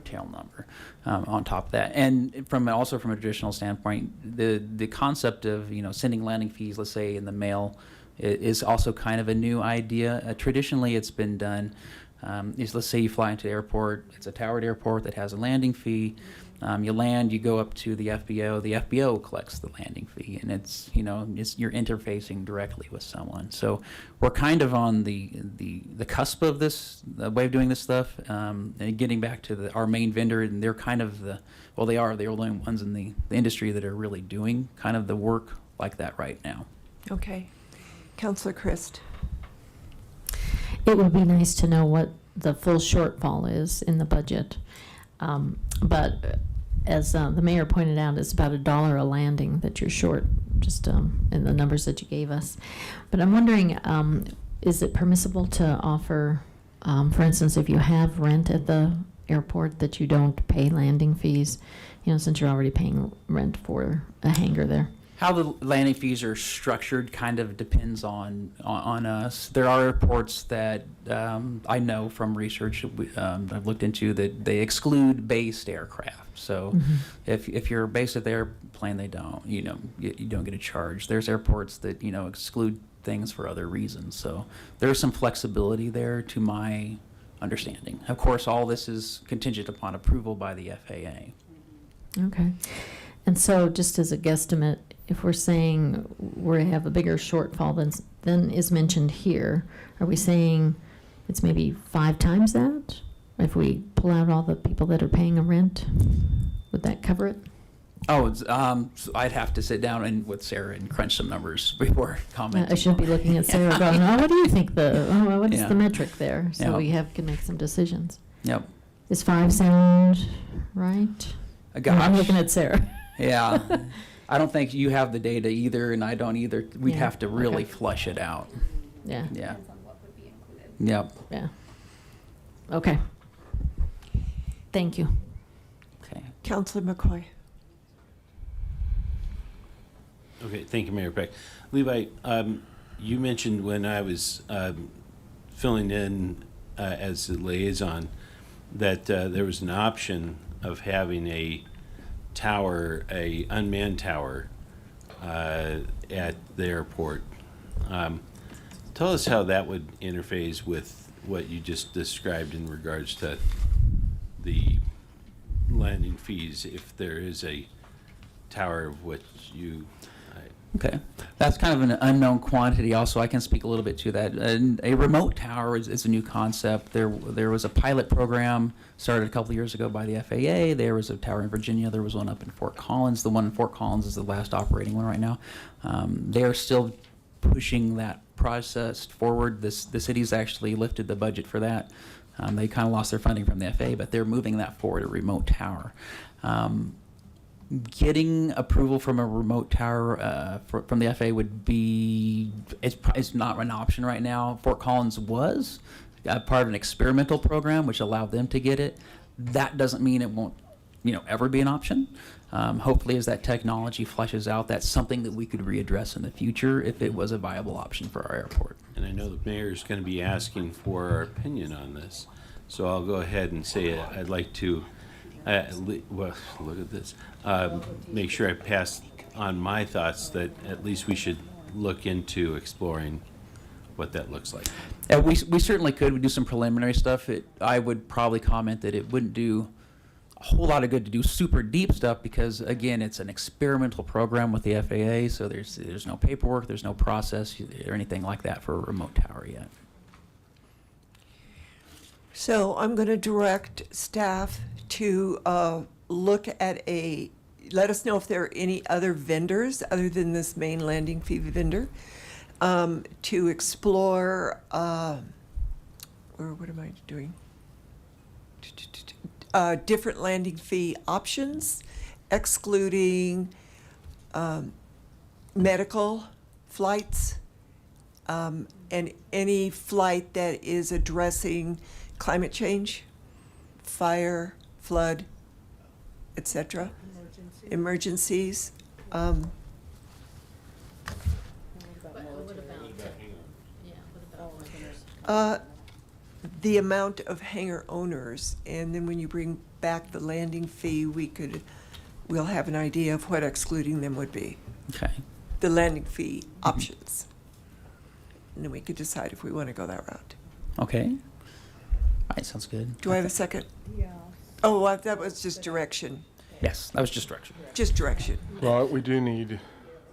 tail number on top of that. And also from a traditional standpoint, the concept of sending landing fees, let's say in the mail, is also kind of a new idea. Traditionally, it's been done. Let's say you fly into the airport. It's a towered airport that has a landing fee. You land, you go up to the FBO. The FBO collects the landing fee, and it's you're interfacing directly with someone. So we're kind of on the cusp of this way of doing this stuff. And getting back to our main vendor, and they're kind of they're the only ones in the industry that are really doing kind of the work like that right now. Okay. Councilor Christ. It would be nice to know what the full shortfall is in the budget. But as the mayor pointed out, it's about $1 a landing that you're short, just in the numbers that you gave us. But I'm wondering, is it permissible to offer, for instance, if you have rent at the airport, that you don't pay landing fees, since you're already paying rent for a hangar there? How the landing fees are structured kind of depends on us. There are airports that I know from research I've looked into that they exclude based aircraft. So if you're based at the airplane, they don't. You don't get a charge. There's airports that exclude things for other reasons. So there's some flexibility there, to my understanding. Of course, all this is contingent upon approval by the FAA. Okay. And so just as a guesstimate, if we're saying we have a bigger shortfall than is mentioned here, are we saying it's maybe 5 times that? If we pull out all the people that are paying a rent, would that cover it? Oh, so I'd have to sit down with Sarah and crunch some numbers before commenting. I should be looking at Sarah going, what do you think what is the metric there? So we can make some decisions. Yep. Does 5 sound right? I'm looking at Sarah. Yeah. I don't think you have the data either, and I don't either. We'd have to really flush it out. Yeah. Yeah. Yep. Yeah. Okay. Thank you. Okay. Councilor McCoy. Okay, thank you, Mayor Peck. Levi, you mentioned when I was filling in as the liaison that there was an option of having a tower, a unmanned tower at the airport. Tell us how that would interface with what you just described in regards to the landing fees, if there is a tower of which you... Okay, that's kind of an unknown quantity. Also, I can speak a little bit to that. And a remote tower is a new concept. There was a pilot program started a couple of years ago by the FAA. There was a tower in Virginia. There was one up in Fort Collins. The one in Fort Collins is the last operating one right now. They are still pushing that process forward. The city's actually lifted the budget for that. They kind of lost their funding from the FAA, but they're moving that forward, a remote tower. Getting approval from a remote tower from the FAA would be, it's not an option right now. Fort Collins was part of an experimental program which allowed them to get it. That doesn't mean it won't ever be an option. Hopefully as that technology fleshes out, that's something that we could readdress in the future if it was a viable option for our airport. And I know the mayor is going to be asking for our opinion on this, so I'll go ahead and say I'd like to well, look at this. Make sure I pass on my thoughts that at least we should look into exploring what that looks like. We certainly could. We do some preliminary stuff. I would probably comment that it wouldn't do a whole lot of good to do super deep stuff because, again, it's an experimental program with the FAA, so there's no paperwork, there's no process or anything like that for a remote tower yet. So I'm going to direct staff to look at let us know if there are any other vendors other than this main landing fee vendor to explore, or what am I doing? Different landing fee options, excluding medical flights and any flight that is addressing climate change, fire, flood, etc. Emergencies. The amount of hangar owners, and then when you bring back the landing fee, we'll have an idea of what excluding them would be. Okay. The landing fee options. And then we could decide if we want to go that route. Okay. All right, sounds good. Do I have a second? Yeah. Oh, that was just direction. Yes, that was just direction. Just direction. Well, we do need...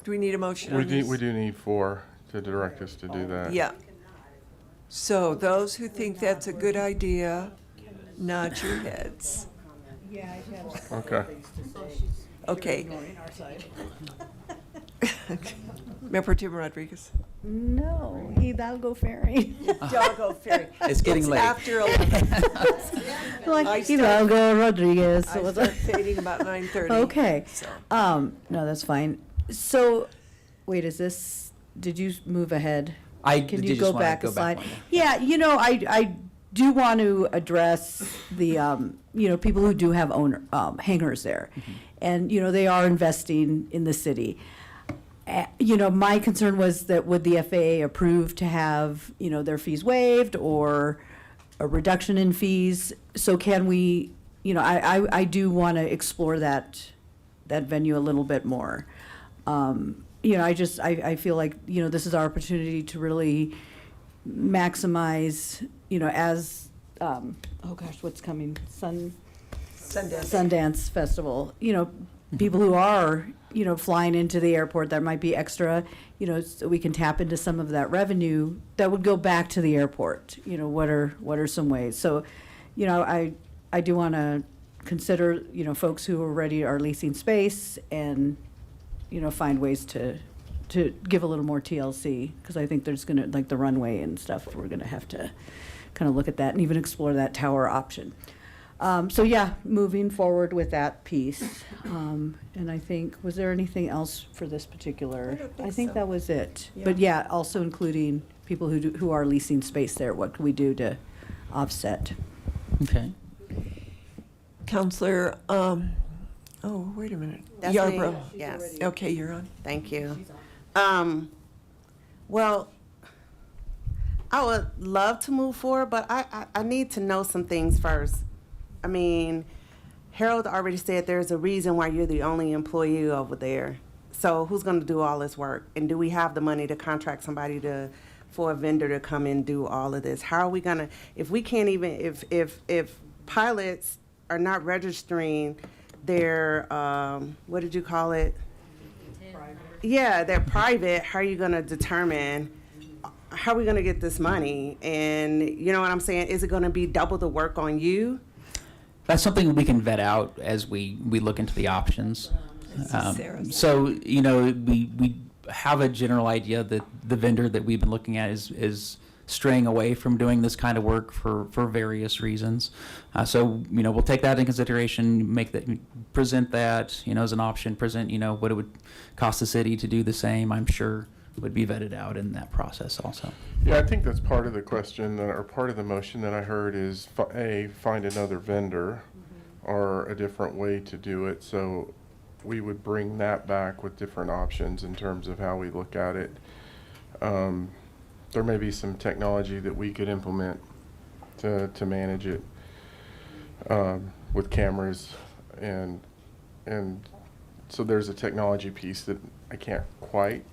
Do we need a motion on this? We do need 4 to direct us to do that. Yeah. So those who think that's a good idea, nod your heads. Okay. Okay. Mayor Pro Tem Rodriguez. No, that'll go ferry. Hidalgo Ferry. It's getting late. After 11. Like Hidalgo Rodriguez. I start fading about 9:30. Okay. So. No, that's fine. So, wait, did you move ahead? Can you go back a slide? Yeah, I do want to address the, people who do have hangars there. And, they are investing in the city. My concern was that would the FAA approve to have, their fees waived or a reduction in fees? So can we, I do want to explore that venue a little bit more. I feel like, this is our opportunity to really maximize, as, what's coming? Sundance Festival, people who are, flying into the airport, that might be extra, so we can tap into some of that revenue that would go back to the airport. What are some ways? So, I do want to consider, folks who already are leasing space and, find ways to give a little more TLC, because I think there's going to, like the runway and stuff, we're going to have to kind of look at that and even explore that tower option. So yeah, moving forward with that piece. And I think, was there anything else for this particular? I think that was it. Yeah. But yeah, also including people who are leasing space there. What can we do to offset? Okay. Counselor, wait a minute. That's me. Yarbrough. Yes. Okay, you're on. Thank you. Well, I would love to move forward, but I need to know some things first. I mean, Harold already said there's a reason why you're the only employee over there. So who's going to do all this work? And do we have the money to contract somebody for a vendor to come and do all of this? How are we going to, if we can't even, if pilots are not registering their, what did you call it? Yeah, they're private. How are you going to determine how are we going to get this money? And you know what I'm saying? Is it going to be double the work on you? That's something we can vet out as we look into the options. So, we have a general idea that the vendor that we've been looking at is straying away from doing this kind of work for various reasons. So, we'll take that in consideration, present that, as an option, present, what it would cost the city to do the same. I'm sure would be vetted out in that process also. Yeah, I think that's part of the question or part of the motion that I heard is find another vendor or a different way to do it. So we would bring that back with different options in terms of how we look at it. There may be some technology that we could implement to manage it with cameras and so there's a technology piece that I can't quite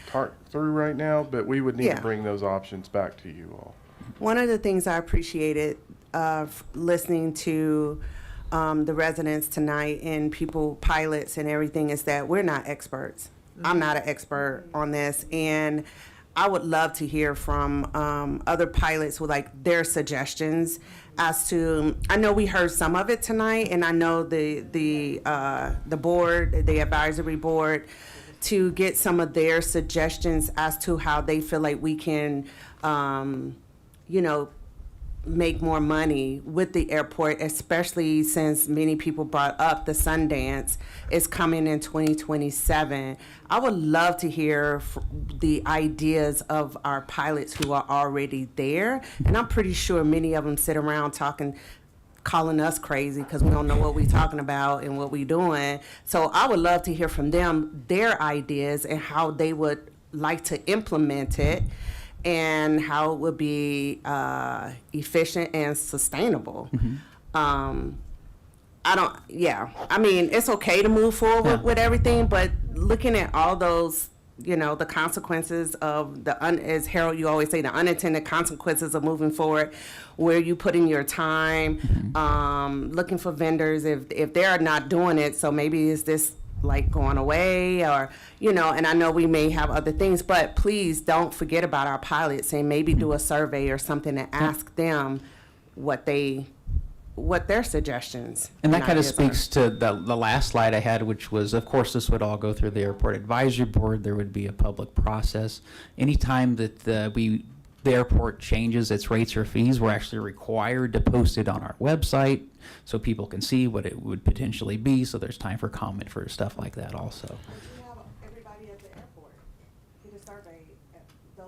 talk through right now, but we would need to bring those options back to you all. One of the things I appreciated listening to the residents tonight and pilots and everything is that we're not experts. I'm not an expert on this, and I would love to hear from other pilots with their suggestions as to. I know we heard some of it tonight, and I know the board, the advisory board, to get some of their suggestions as to how they feel like we can, make more money with the airport, especially since many people brought up the Sundance is coming in 2027. I would love to hear the ideas of our pilots who are already there. And I'm pretty sure many of them sit around calling us crazy because we don't know what we're talking about and what we're doing. So I would love to hear from them, their ideas and how they would like to implement it and how it would be efficient and sustainable. I mean, it's okay to move forward with everything, but looking at all those, the consequences of as Harold, you always say, the unintended consequences of moving forward, where you put in your time, looking for vendors, if they're not doing it, so maybe is this going away or, and I know we may have other things, but please don't forget about our pilots and maybe do a survey or something and ask them what they what their suggestions. And that kind of ideas are. speaks to the last slide I had, which was, of course, this would all go through the airport advisory board. There would be a public process. Anytime that the airport changes its rates or fees, we're actually required to post it on our website so people can see what it would potentially be. So there's time for comment for stuff like that also.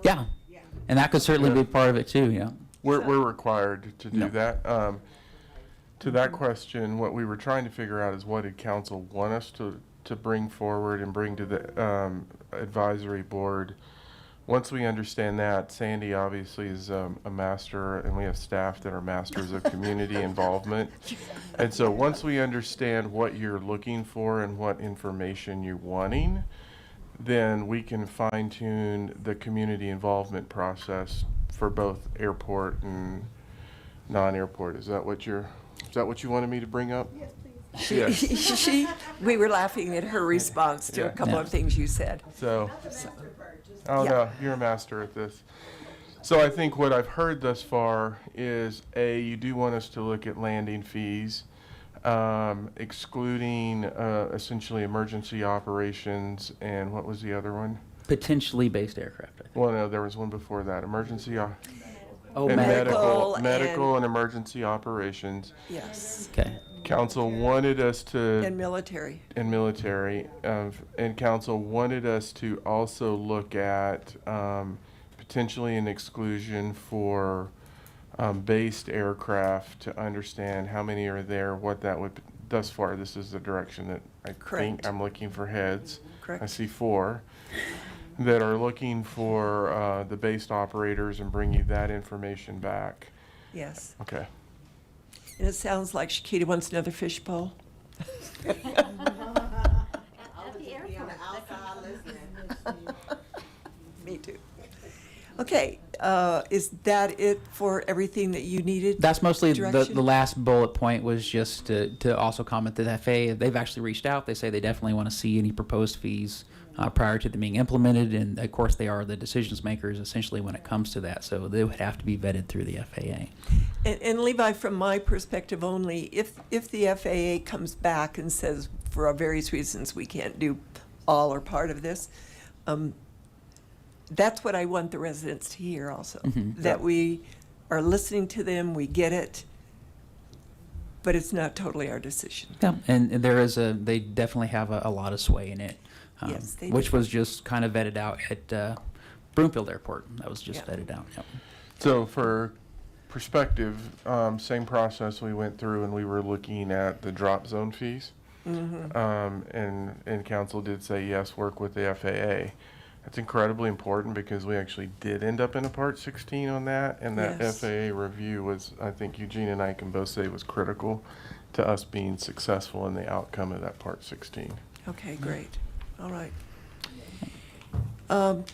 Yeah, and that could certainly be part of it too, yeah. We're required to do No. that. To that question, what we were trying to figure out is what did council want us to bring forward and bring to the advisory board. Once we understand that, Sandy obviously is a master, and we have staff that are masters of community involvement. And so once we understand what you're looking for and what information you're wanting, then we can fine tune the community involvement process for both airport and non-airport. Is that what you wanted me to bring up? Yes, please. We were laughing at her response to a couple of things you said. So, oh no, you're a master at this. So I think what I've heard thus far is, A, you do want us to look at landing fees, excluding essentially emergency operations, and what was the other one? Potentially based aircraft, I think. Well, no, there was one before that, emergency, and medical medical and emergency operations. Yes. Okay. Council wanted us to. And military. And military, and council wanted us to also look at potentially an exclusion for based aircraft, to understand how many are there, what that would, thus far, this is the direction that I think I'm looking for heads. Correct. I see 4 that are looking for the based operators and bring you that information back. Yes. Okay. And it sounds like Shakita wants another fishbowl. Me too. Okay, is that it for everything that you needed? That's mostly Direction? the last bullet point was just to also comment that FAA, they've actually reached out. They say they definitely want to see any proposed fees prior to them being implemented. And of course, they are the decisions makers essentially when it comes to that. So they would have to be vetted through the FAA. And Levi, from my perspective only, if the FAA comes back and says, for various reasons, we can't do all or part of this, that's what I want the residents to hear also. That we are listening to them, we get it, but it's not totally our decision. Yeah, and they definitely have a lot of sway in it. Yes, they which do. was just kind of vetted out at Broomfield Airport. That was just vetted out. Yep. So for perspective, same process we went through, and we were looking at the drop zone fees. And council did say, yes, work with the FAA. That's incredibly important because we actually did end up in a Part 16 on that, and that Yes. FAA review was, I think Eugene and I can both say, was critical to us being successful in the outcome of that Part 16. Okay, great. All right.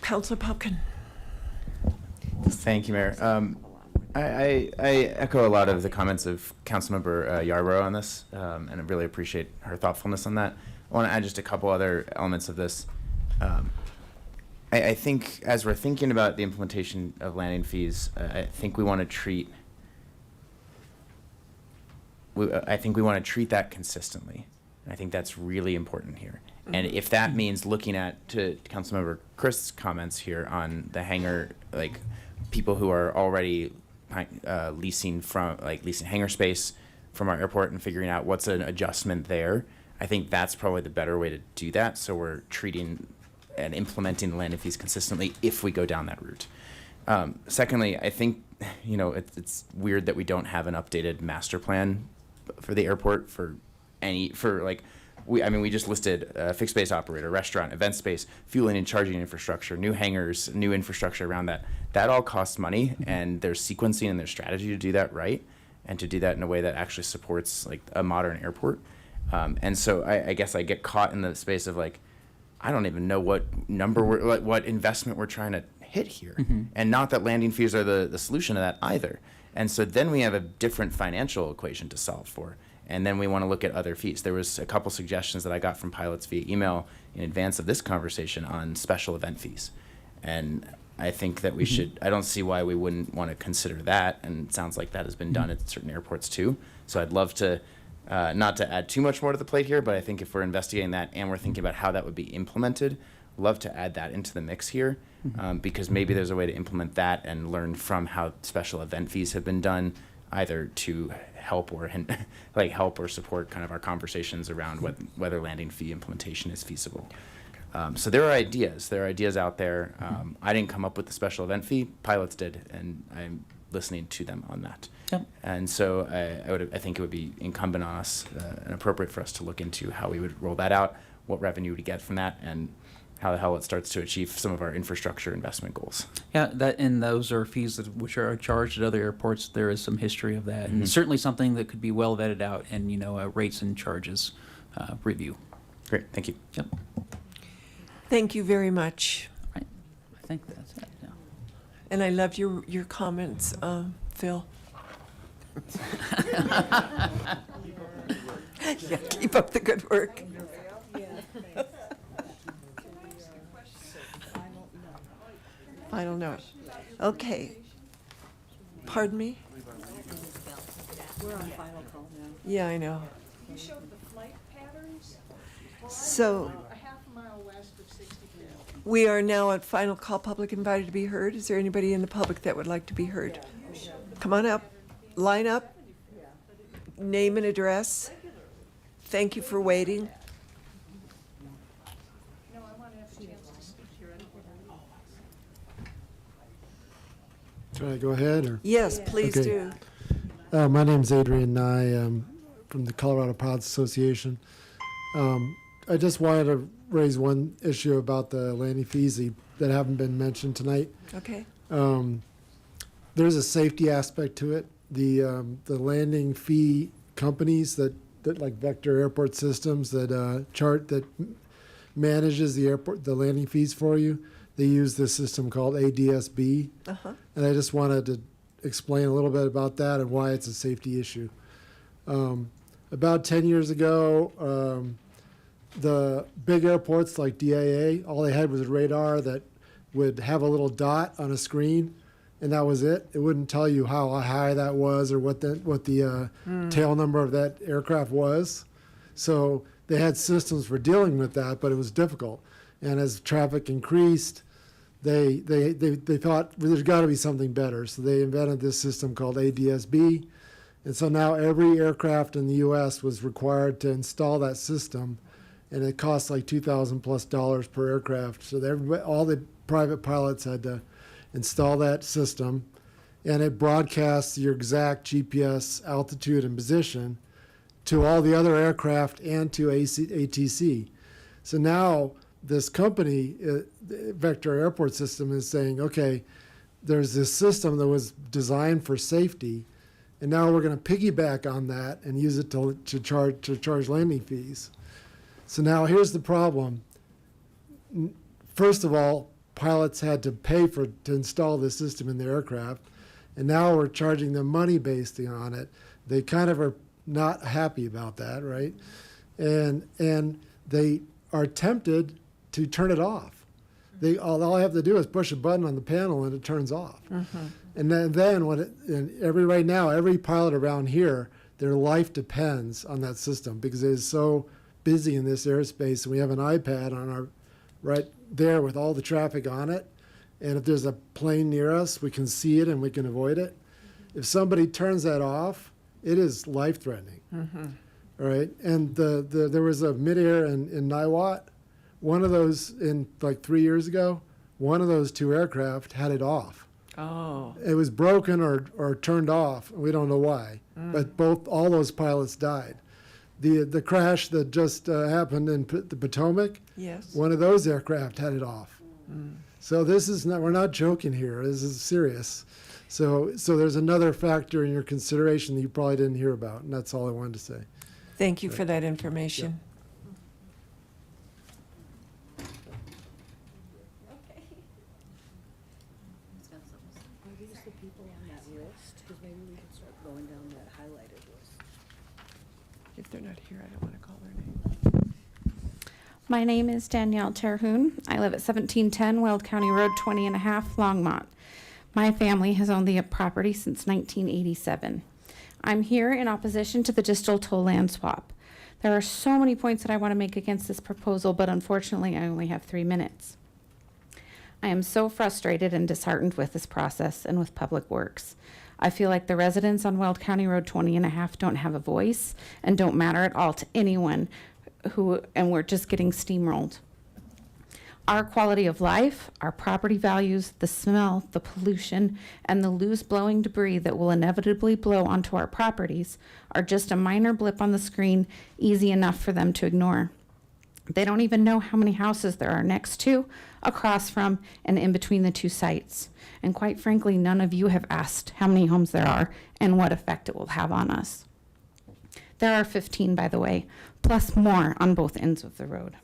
Councilor Popkin. Thank you, Mayor. I echo a lot of the comments of Councilmember Yarborough on this, and I really appreciate her thoughtfulness on that. I want to add just a couple other elements of this. I think as we're thinking about the implementation of landing fees, I think we want to treat that consistently. And I think that's really important here. And if that means looking at, to Councilmember Chris' comments here on the hangar, like people who are already leasing hangar space from our airport and figuring out what's an adjustment there, I think that's probably the better way to do that. So we're treating and implementing the landing fees consistently if we go down that route. Secondly, I think, it's weird that we don't have an updated master plan for the airport we just listed fixed base operator, restaurant, event space, fueling and charging infrastructure, new hangars, new infrastructure around that. That all costs money, and there's sequencing and there's strategy to do that right, and to do that in a way that actually supports like a modern airport. And so I guess I get caught in the space of like, I don't even know what what investment we're trying to hit here. And not that landing fees are the solution to that either. And so then we have a different financial equation to solve for. And then we want to look at other fees. There was a couple suggestions that I got from pilots via email in advance of this conversation on special event fees. And I think that we should, I don't see why we wouldn't want to consider that, and it sounds like that has been done at certain airports too. So I'd love to, not to add too much more to the plate here, but I think if we're investigating that and we're thinking about how that would be implemented, love to add that into the mix here, because maybe there's a way to implement that and learn from how special event fees have been done, either to help or help or support kind of our conversations around whether landing fee implementation is feasible. So there are ideas out there. I didn't come up with the special event fee, pilots did, and I'm listening to them on that. Yep. And so I think it would be incumbent on us and appropriate for us to look into how we would roll that out, what revenue we get from that, and how the hell it starts to achieve some of our infrastructure investment goals. Yeah, and those are fees which are charged at other airports. There is some history of that, and certainly something that could be well vetted out and rates and charges review. Great, thank you. Yep. Thank you very much. I think that's it. Yeah. And I love your comments, Phil. Yeah, keep up the good work. Final note. Okay. Pardon me? We're on final call now. Yeah, I know. You showed the flight patterns. So A half a mile west of 60 feet. we are now at final call, public invited to be heard. Is there anybody in the public that would like to be heard? Come on up, line up, name and address. Thank you for waiting. No, I want to have a chance to speak here. Should I go ahead, or? Yes, please Okay. do. My name's Adrian Nye, from the Colorado Pilots Association. I just wanted to raise one issue about the landing fees that haven't been mentioned tonight. Okay. There's a safety aspect to it. The landing fee companies that like Vector Airport Systems that manages the landing fees for you, they use this system called ADSB. Uh-huh. And I just wanted to explain a little bit about that and why it's a safety issue. About 10 years ago, the big airports like DIA, all they had was a radar that would have a little dot on a screen, and that was it. It wouldn't tell you how high that was or what the tail number of that aircraft was. So they had systems for dealing with that, but it was difficult. And as traffic increased, they thought, well, there's got to be something better. So they invented this system called ADSB. And so now every aircraft in the U.S. was required to install that system, and it costs like $2,000+ per aircraft. So all the private pilots had to install that system, and it broadcasts your exact GPS altitude and position to all the other aircraft and to ATC. So now this company, Vector Airport System, is saying, okay, there's this system that was designed for safety, and now we're going to piggyback on that and use it to charge landing fees. So now here's the problem. First of all, pilots had to pay to install this system in their aircraft, and now we're charging them money based on it. They kind of are not happy about that, right? And they are tempted to turn it off. All I have to do is push a button on the panel and it turns off. Mm-hmm. And then right now, every pilot around here, their life depends on that system because it is so busy in this airspace. And we have an iPad on our right there with all the traffic on it. And if there's a plane near us, we can see it and we can avoid it. If somebody turns that off, it is life-threatening. Mm-hmm. All right. And there was a midair in Niwot. One of those, in like 3 years ago, one of those two aircraft had it off. Oh. It was broken or turned off. We don't know why. But all those pilots died. The crash that just happened in the Potomac, Yes. one of those aircraft had it off. So we're not joking here. This is serious. So there's another factor in your consideration that you probably didn't hear about, and that's all I wanted to say. Thank you for that information. Are these the people on that list? Because maybe we can start going down that highlighted list. If they're not here, I don't want to call their name. My name is Danielle Terhune. I live at 1710 Weld County Road 20 and a half, Longmont. My family has owned the property since 1987. I'm here in opposition to the Distl-Toll land swap. There are so many points that I want to make against this proposal, but unfortunately I only have 3 minutes. I am so frustrated and disheartened with this process and with Public Works. I feel like the residents on Weld County Road 20 and a half don't have a voice and don't matter at all to anyone and we're just getting steamrolled. Our quality of life, our property values, the smell, the pollution, and the loose blowing debris that will inevitably blow onto our properties are just a minor blip on the screen, easy enough for them to ignore. They don't even know how many houses there are next to, across from, and in between the two sites. And quite frankly, none of you have asked how many homes there are and what effect it will have on us. There are 15, by the way, plus more on both ends of the road.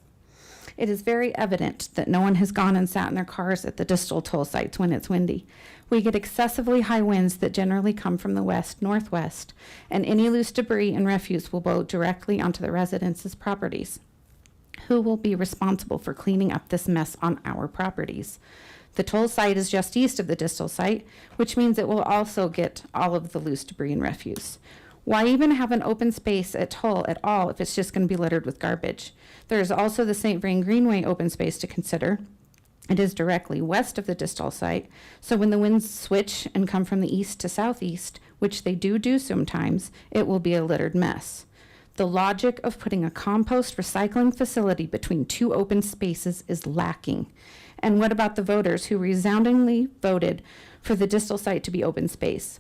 It is very evident that no one has gone and sat in their cars at the Distl-Toll sites when it's windy. We get excessively high winds that generally come from the west-northwest, and any loose debris and refuse will blow directly onto the residents' properties. Who will be responsible for cleaning up this mess on our properties? The toll site is just east of the Distl site, which means it will also get all of the loose debris and refuse. Why even have an open space at Toll at all if it's just going to be littered with garbage? There is also the St. Vrain Greenway open space to consider. It is directly west of the Distl site, so when the winds switch and come from the east to southeast, which they do sometimes, it will be a littered mess. The logic of putting a compost recycling facility between two open spaces is lacking. And what about the voters who resoundingly voted for the Distl site to be open space?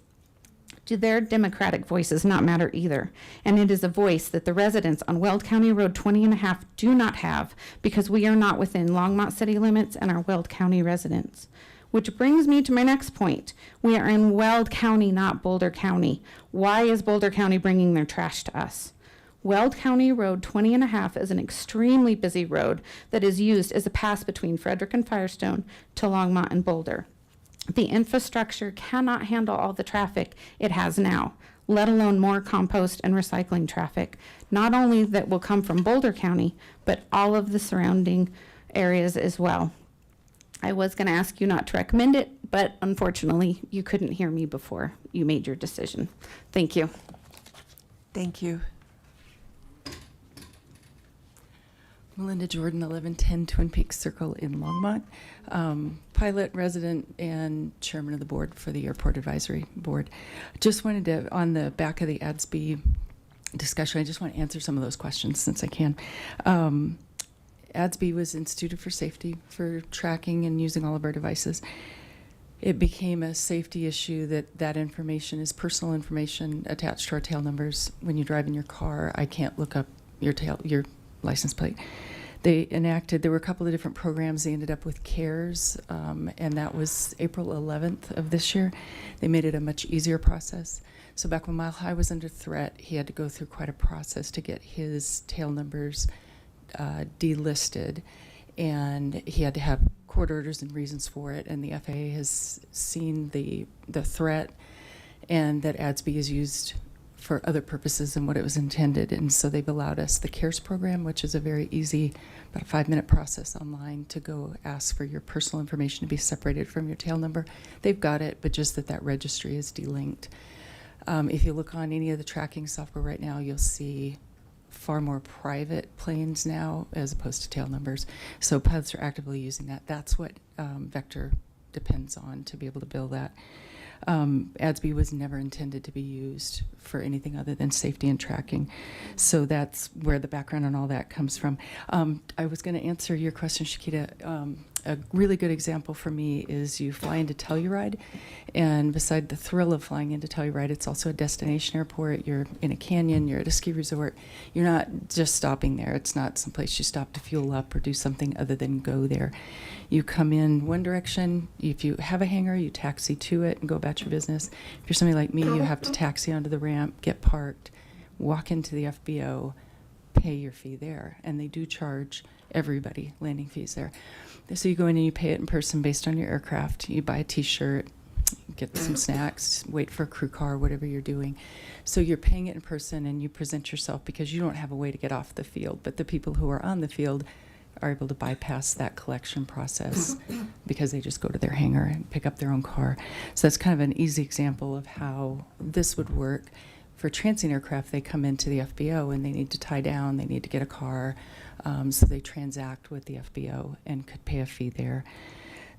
Do their democratic voices not matter either? And it is a voice that the residents on Weld County Road 20 and a half do not have because we are not within Longmont city limits and are Weld County residents. Which brings me to my next point. We are in Weld County, not Boulder County. Why is Boulder County bringing their trash to us? Weld County Road 20 and a half is an extremely busy road that is used as a pass between Frederick and Firestone to Longmont and Boulder. The infrastructure cannot handle all the traffic it has now, let alone more compost and recycling traffic, not only that will come from Boulder County, but all of the surrounding areas as well. I was going to ask you not to recommend it, but unfortunately, you couldn't hear me before you made your decision. Thank you. Thank you. Melinda Jordan, 1110 Twin Peaks Circle in Longmont, pilot, resident, and chairman of the board for the Airport Advisory Board. Just wanted to, on the back of the ADS-B discussion, I just want to answer some of those questions since I can. ADS-B was instituted for safety, for tracking and using all of our devices. It became a safety issue that information is personal information attached to our tail numbers. When you drive in your car, I can't look up your license plate. They enacted, there were a couple of different programs. They ended up with CARES, and that was April 11th of this year. They made it a much easier process. So back when Mile High was under threat, he had to go through quite a process to get his tail numbers delisted, and he had to have court orders and reasons for it, and the FAA has seen the threat and that ADS-B is used for other purposes than what it was intended. And so they've allowed us the CARES program, which is a very easy, about a 5-minute process online to go ask for your personal information to be separated from your tail number. They've got it, but just that registry is delinked. If you look on any of the tracking software right now, you'll see far more private planes now as opposed to tail numbers. So pilots are actively using that. That's what Vector depends on to be able to build that. ADS-B was never intended to be used for anything other than safety and tracking. So that's where the background on all that comes from. I was going to answer your question, Shakita. A really good example for me is you fly into Telluride, and beside the thrill of flying into Telluride, it's also a destination airport. You're in a canyon, you're at a ski resort. You're not just stopping there. It's not someplace you stop to fuel up or do something other than go there. You come in one direction. If you have a hangar, you taxi to it and go about your business. If you're somebody like me, you have to taxi onto the ramp, get parked, walk into the FBO, pay your fee there. And they do charge everybody landing fees there. So you go in and you pay it in person based on your aircraft. You buy a T-shirt, get some snacks, wait for a crew car, whatever you're doing. So you're paying it in person and you present yourself because you don't have a way to get off the field. But the people who are on the field are able to bypass that collection process because they just go to their hangar and pick up their own car. So that's kind of an easy example of how this would work. For transient aircraft, they come into the FBO and they need to tie down, they need to get a car, so they transact with the FBO and could pay a fee there.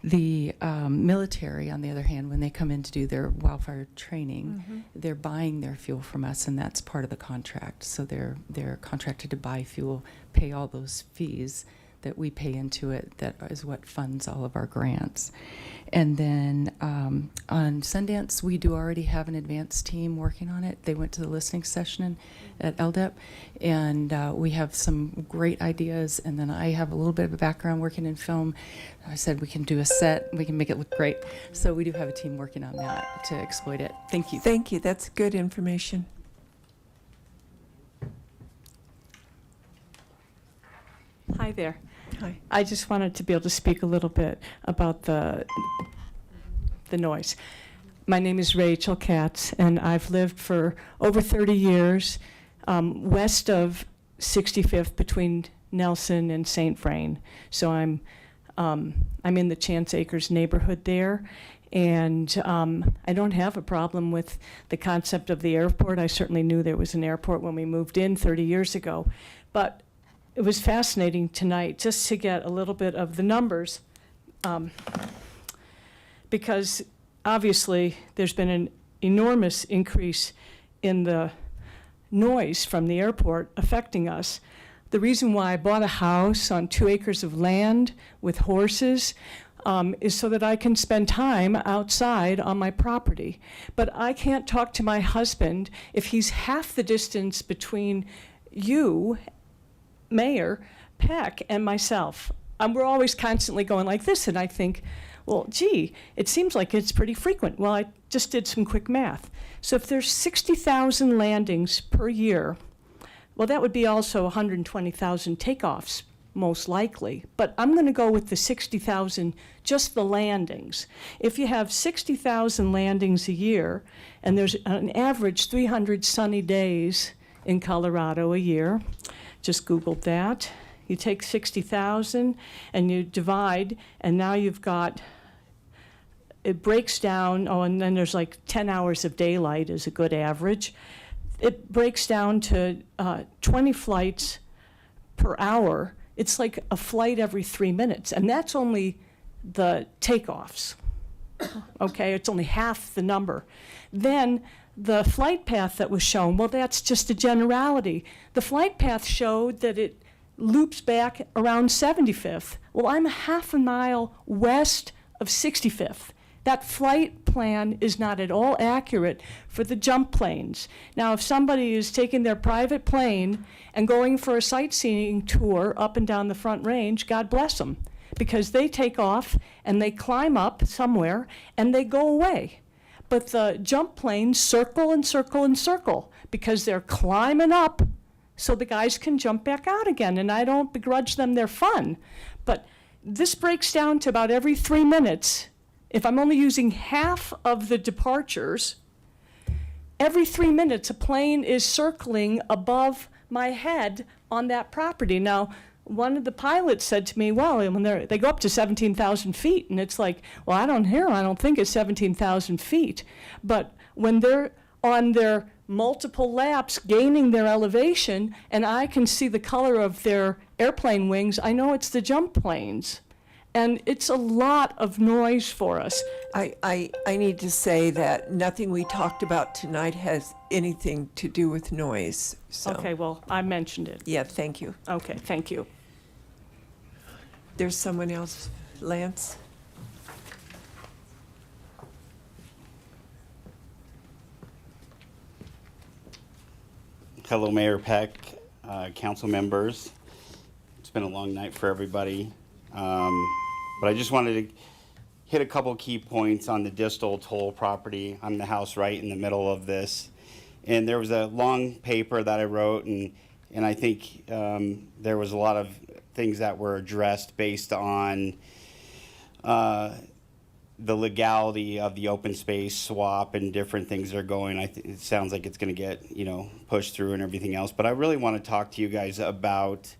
The military, on the other hand, when they come in to do their wildfire training, they're buying their fuel from us, and that's part of the contract. So they're contracted to buy fuel, pay all those fees that we pay into it. That is what funds all of our grants. And then on Sundance, we do already have an advanced team working on it. They went to the listening session at LDEP, and we have some great ideas. And then I have a little bit of a background working in film. I said we can do a set, we can make it look great. So we do have a team working on that to exploit it. Thank you. Thank you. That's good information. Hi there. Hi. I just wanted to be able to speak a little bit about the noise. My name is Rachel Katz, and I've lived for over 30 years west of 65th between Nelson and St. Vrain. So I'm in the Chance Acres neighborhood there, and I don't have a problem with the concept of the airport. I certainly knew there was an airport when we moved in 30 years ago, but it was fascinating tonight just to get a little bit of the numbers, because obviously there's been an enormous increase in the noise from the airport affecting us. The reason why I bought a house on 2 acres of land with horses is so that I can spend time outside on my property. But I can't talk to my husband if he's half the distance between you, Mayor Peck, and myself. We're always constantly going like this, and I think, well, gee, it seems like it's pretty frequent. Well, I just did some quick math. So if there's 60,000 landings per year, well, that would be also 120,000 takeoffs, most likely. But I'm going to go with the 60,000, just the landings. If you have 60,000 landings a year, and there's an average 300 sunny days in Colorado a year, just Googled that. You take 60,000 and you divide, and now you've got, it breaks down, and then there's like 10 hours of daylight is a good average. It breaks down to 20 flights per hour. It's like a flight every 3 minutes, and that's only the takeoffs. Okay, it's only half the number. Then the flight path that was shown, well, that's just a generality. The flight path showed that it loops back around 75th. Well, I'm a half a mile west of 65th. That flight plan is not at all accurate for the jump planes. Now, if somebody is taking their private plane and going for a sightseeing tour up and down the Front Range, God bless them, because they take off and they climb up somewhere and they go away. But the jump planes circle and circle and circle because they're climbing up so the guys can jump back out again. And I don't begrudge them their fun. But this breaks down to about every 3 minutes. If I'm only using half of the departures, every 3 minutes a plane is circling above my head on that property. Now, one of the pilots said to me, well, when they go up to 17,000 feet, and it's like, well, I don't think it's 17,000 feet. But when they're on their multiple laps gaining their elevation, and I can see the color of their airplane wings, I know it's the jump planes. And it's a lot of noise for us. I need to say that nothing we talked about tonight has anything to do with noise. So. Okay, well, I mentioned it. Yeah, thank you. Okay, thank you. There's someone else, Lance? Hello, Mayor Peck, council members. It's been a long night for everybody. But I just wanted to hit a couple key points on the Distl-Toll property. I'm the house right in the middle of this. And there was a long paper that I wrote, and I think there was a lot of things that were addressed based on the legality of the open space swap and different things that are going. It sounds like it's going to get, pushed through and everything else. But I really want to talk to you guys about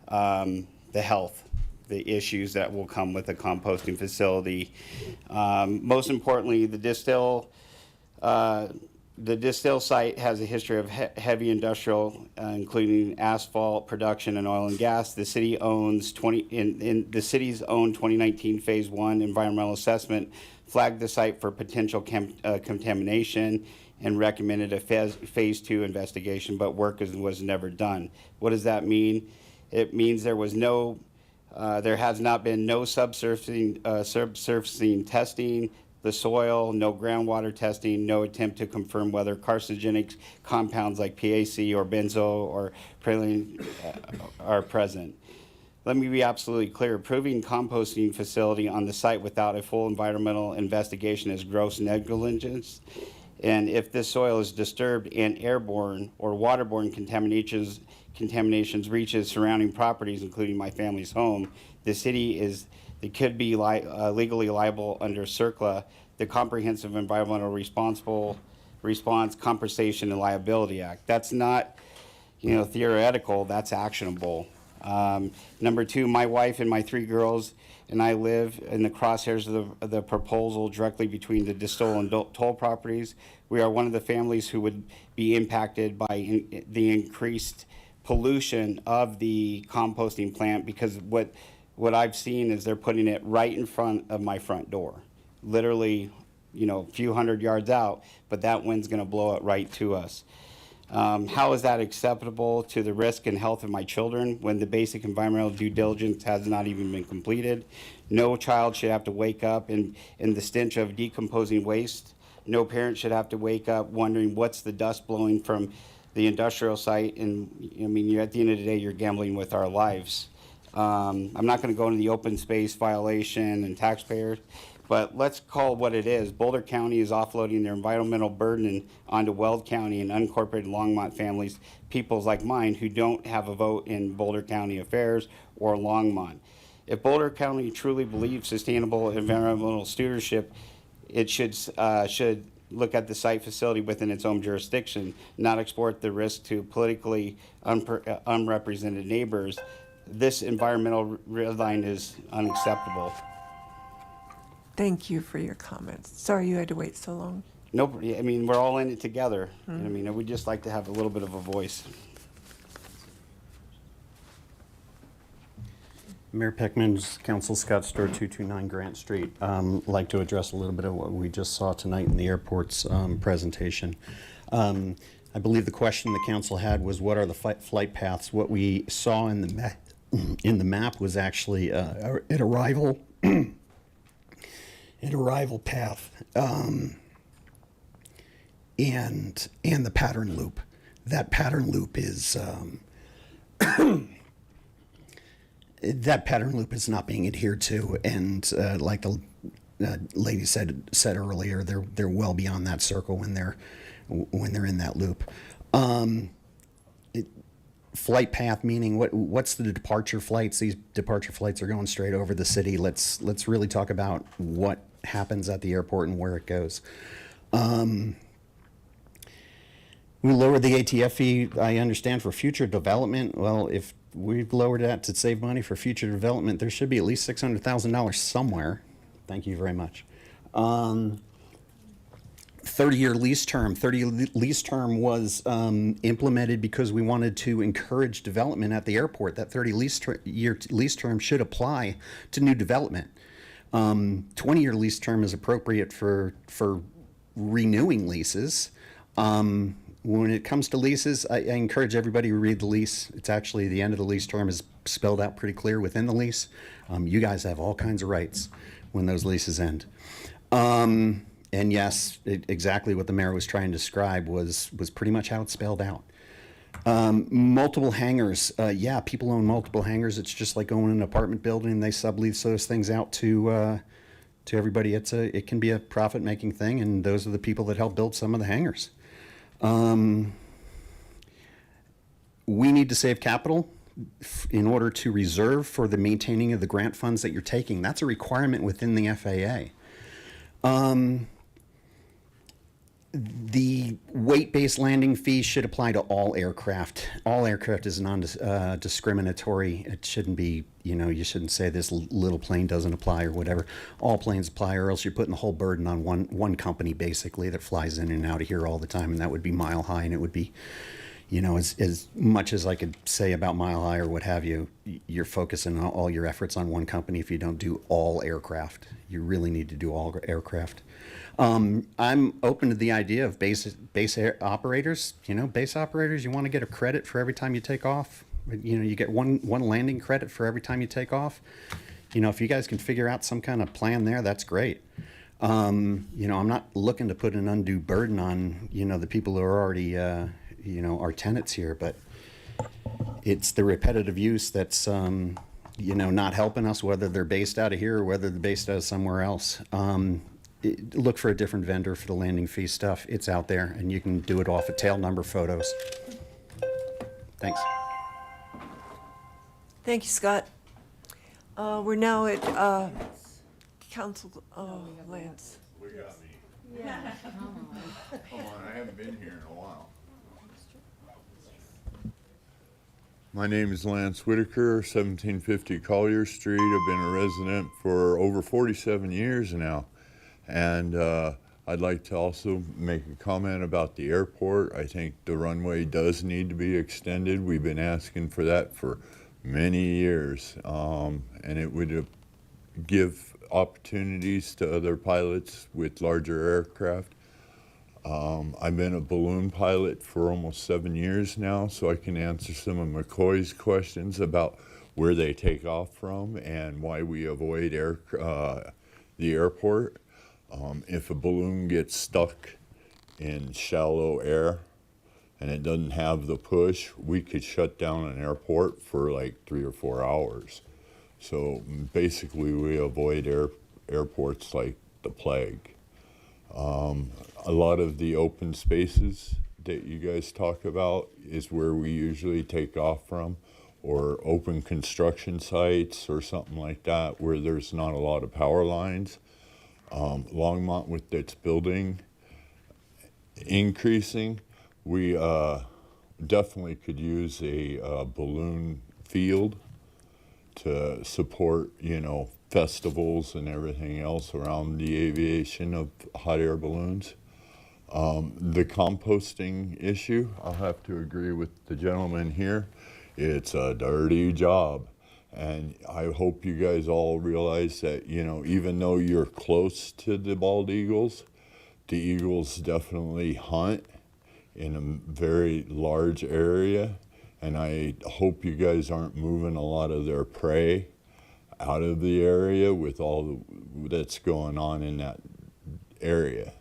the health the issues that will come with a composting facility. Most importantly, the Distl site has a history of heavy industrial, including asphalt production and oil and gas. The city owns in the city's own 2019 Phase 1 environmental assessment flagged the site for potential contamination and recommended a phase 2 investigation, but work was never done. What does that mean? It means there has not been no subsurfacing testing, the soil, no groundwater testing, no attempt to confirm whether carcinogenic compounds like PAC or benzo or praline are present. Let me be absolutely clear. Approving composting facility on the site without a full environmental investigation is gross negligence. And if this soil is disturbed and airborne or waterborne contaminations reaches surrounding properties, including my family's home, the city could be legally liable under CERCLA, the Comprehensive Environmental Response, Compensation, and Liability Act. That's not, theoretical. That's actionable. Number 2, my wife and my 3 girls and I live in the crosshairs of the proposal directly between the Distl and Toll properties. We are one of the families who would be impacted by the increased pollution of the composting plant, because what I've seen is they're putting it right in front of my front door, literally, a few hundred yards out, but that wind's going to blow it right to us. How is that acceptable to the risk and health of my children when the basic environmental due diligence has not even been completed? No child should have to wake up in the stench of decomposing waste. No parent should have to wake up wondering what's the dust blowing from the industrial site. And at the end of the day, you're gambling with our lives. I'm not going to go into the open space violation and taxpayers, but let's call it what it is. Boulder County is offloading their environmental burden onto Weld County and unincorporated Longmont families, peoples like mine who don't have a vote in Boulder County affairs or Longmont. If Boulder County truly believes sustainable environmental stewardship, it should look at the site facility within its own jurisdiction, not export the risk to politically unrepresented neighbors. This environmental red line is unacceptable. Thank you for your comments. Sorry you had to wait so long. Nope, we're all in it together. We'd just like to have a little bit of a voice. Mayor Peckman, Council Scott Store, 229 Grant Street. Like to address a little bit of what we just saw tonight in the airport's presentation. I believe the question the council had was, what are the flight paths? What we saw in the map was actually an arrival path and the pattern loop. That pattern loop is not being adhered to, and like the lady said earlier, they're well beyond that circle when they're in that loop. Flight path meaning what's the departure flights? These departure flights are going straight over the city. Let's really talk about what happens at the airport and where it goes. We lowered the ATF fee, I understand, for future development. Well, if we've lowered that to save money for future development, there should be at least $600,000 somewhere. Thank you very much. 30-year lease term. 30-year lease term was implemented because we wanted to encourage development at the airport. That 30-year lease term should apply to new development. 20-year lease term is appropriate for renewing leases. When it comes to leases, I encourage everybody to read the lease. It's actually the end of the lease term is spelled out pretty clear within the lease. You guys have all kinds of rights when those leases end. And yes, exactly what the mayor was trying to describe was pretty much how it's spelled out. Multiple hangars. Yeah, people own multiple hangars. It's just like owning an apartment building and they sublease those things out to everybody. It can be a profit-making thing, and those are the people that help build some of the hangars. We need to save capital in order to reserve for the maintaining of the grant funds that you're taking. That's a requirement within the FAA. The weight-based landing fee should apply to all aircraft. All aircraft is non-discriminatory. It shouldn't be, you shouldn't say this little plane doesn't apply or whatever. All planes apply, or else you're putting the whole burden on one company, basically, that flies in and out of here all the time, and that would be Mile High, and it would be, as much as I could say about Mile High or what have you, you're focusing all your efforts on one company if you don't do all aircraft. You really need to do all aircraft. I'm open to the idea of base operators. Base operators, you want to get a credit for every time you take off. You get one landing credit for every time you take off. If you guys can figure out some kind of plan there, that's great. I'm not looking to put an undue burden on, the people who are already, our tenants here, but it's the repetitive use that's, not helping us, whether they're based out of here or whether they're based out of somewhere else. Look for a different vendor for the landing fee stuff. It's out there, and you can do it off of tail number photos. Thanks. Thank you, Scott. We're now at Council, Lance. We got me. Yeah. Come on, I haven't been here in a while. My name is Lance Whitaker, 1750 Collier Street. I've been a resident for over 47 years now. And I'd like to also make a comment about the airport. I think the runway does need to be extended. We've been asking for that for many years. And it would give opportunities to other pilots with larger aircraft. I've been a balloon pilot for almost 7 years now, so I can answer some of McCoy's questions about where they take off from and why we avoid the airport. If a balloon gets stuck in shallow air and it doesn't have the push, we could shut down an airport for like 3 or 4 hours. So basically we avoid airports like the plague. A lot of the open spaces that you guys talk about is where we usually take off from, or open construction sites or something like that where there's not a lot of power lines. Longmont, with its building increasing, we definitely could use a balloon field to support, festivals and everything else around the aviation of hot air balloons. The composting issue, I'll have to agree with the gentleman here. It's a dirty job. And I hope you guys all realize that, even though you're close to the bald eagles, the eagles definitely hunt in a very large area. And I hope you guys aren't moving a lot of their prey out of the area with all that's going on in that area.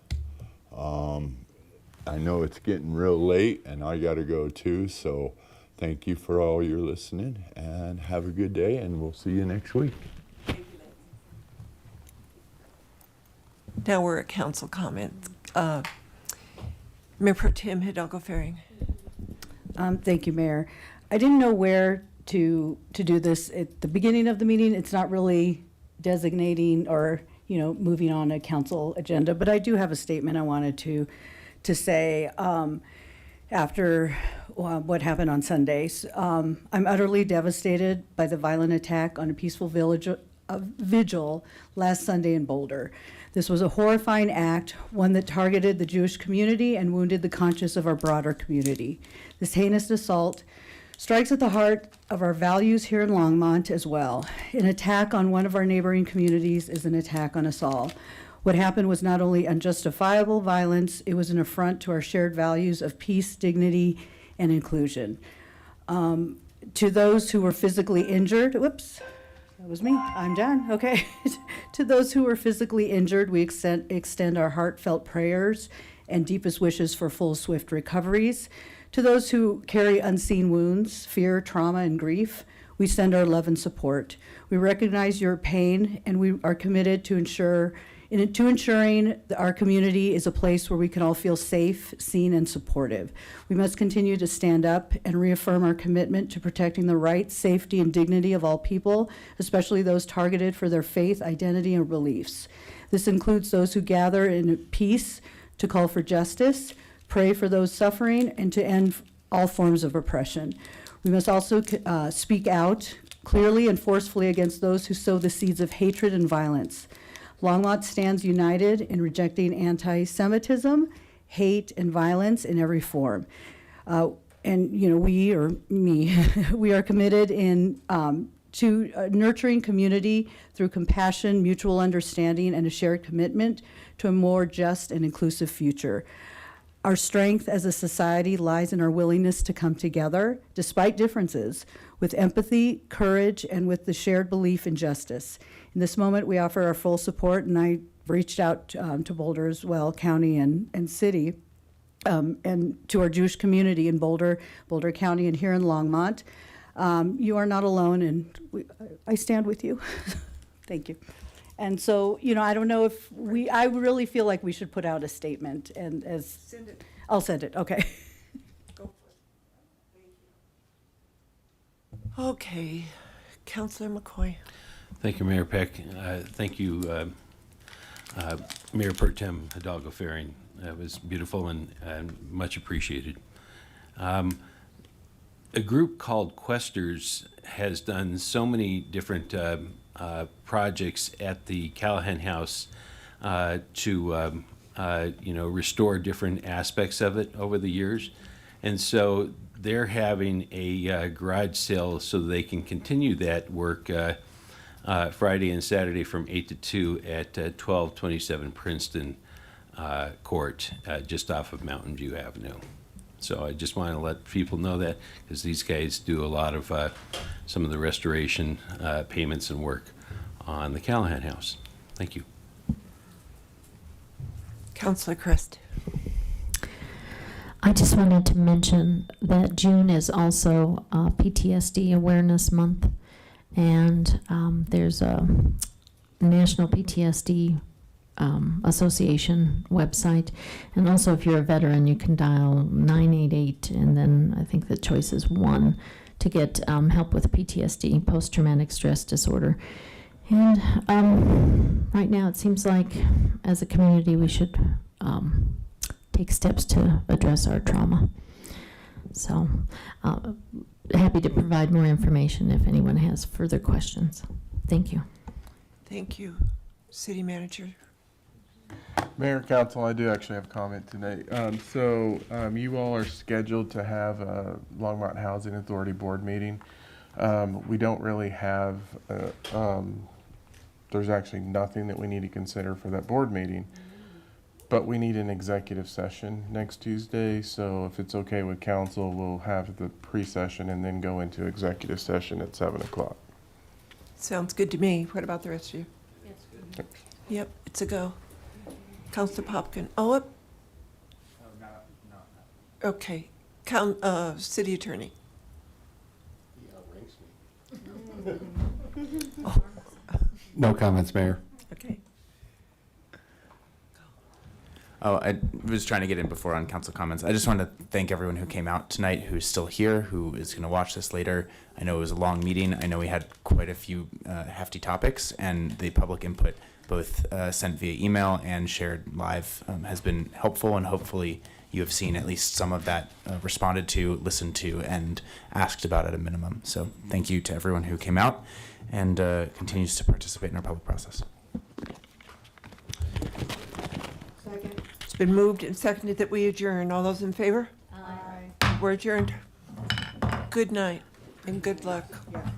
I know it's getting real late and I gotta go too, so thank you for all your listening and have a good day, and we'll see you next week. Now we're at council comments. Mayor Pro Tem Hidalgo Faring. Thank you, Mayor. I didn't know where to do this at the beginning of the meeting. It's not really designating or, moving on a council agenda, but I do have a statement I wanted to say after what happened on Sundays. I'm utterly devastated by the violent attack on a peaceful vigil last Sunday in Boulder. This was a horrifying act, one that targeted the Jewish community and wounded the conscience of our broader community. This heinous assault strikes at the heart of our values here in Longmont as well. An attack on one of our neighboring communities is an attack on us all. What happened was not only unjustifiable violence, it was an affront to our shared values of peace, dignity, and inclusion. To those who were physically injured, whoops, that was me, I'm done, okay. To those who were physically injured, we extend our heartfelt prayers and deepest wishes for full, swift recoveries. To those who carry unseen wounds, fear, trauma, and grief, we send our love and support. We recognize your pain, and we are committed to ensuring that our community is a place where we can all feel safe, seen, and supportive. We must continue to stand up and reaffirm our commitment to protecting the rights, safety, and dignity of all people, especially those targeted for their faith, identity, and beliefs. This includes those who gather in peace to call for justice, pray for those suffering, and to end all forms of oppression. We must also speak out clearly and forcefully against those who sow the seeds of hatred and violence. Longmont stands united in rejecting anti-Semitism, hate, and violence in every form. And, you know, we are committed to nurturing community through compassion, mutual understanding, and a shared commitment to a more just and inclusive future. Our strength as a society lies in our willingness to come together, despite differences, with empathy, courage, and with the shared belief in justice. In this moment, we offer our full support, and I reached out to Boulder as well, county and city, and to our Jewish community in Boulder County, and here in Longmont. You are not alone, and I stand with you. Thank you. And so, you know, I don't know if I really feel like we should put out a statement, and Send it. I'll send it, okay. Go for it. Okay, Councilor McCoy. Thank you, Mayor Peck. Thank you, Mayor Pro Tem Hidalgo Faring. That was beautiful and much appreciated. A group called Questers has done so many different projects at the Callahan House to restore different aspects of it over the years. And so they're having a garage sale so they can continue that work Friday and Saturday from 8 to 2 at 1227 Princeton Court, just off of Mountain View Avenue. So I just want to let people know that, because these guys do a lot of some of the restoration payments and work on the Callahan House. Thank you. Councilor Crest. I just wanted to mention that June is also PTSD Awareness Month, and there's a National PTSD Association website, and also if you're a veteran, you can dial 988, and then I think the choice is 1 to get help with PTSD, post-traumatic stress disorder. And right now, it seems like as a community, we should take steps to address our trauma. So happy to provide more information if anyone has further questions. Thank you. Thank you. City Manager. Mayor, Council, I do actually have a comment tonight. You all are scheduled to have a Longmont Housing Authority Board meeting. We don't really have, there's actually nothing that we need to consider for that board meeting, but we need an executive session next Tuesday. So if it's okay with council, we'll have the pre-session and then go into executive session at 7 o'clock. Sounds good to me. What about the rest of you? Yes. Thanks. Yep, it's a go. Councilor Popkin. Okay. City Attorney. No comments, Mayor. Okay. Oh, I was trying to get in before on council comments. I just want to thank everyone who came out tonight, who's still here, who is going to watch this later. I know it was a long meeting. I know we had quite a few hefty topics, and the public input, both sent via email and shared live, has been helpful, and hopefully you have seen at least some of that responded to, listened to, and asked about at a minimum. So thank you to everyone who came out and continues to participate in our public process. It's been moved and seconded that we adjourn. All those in favor? Aye. We're adjourned. Good night and good luck. Yeah.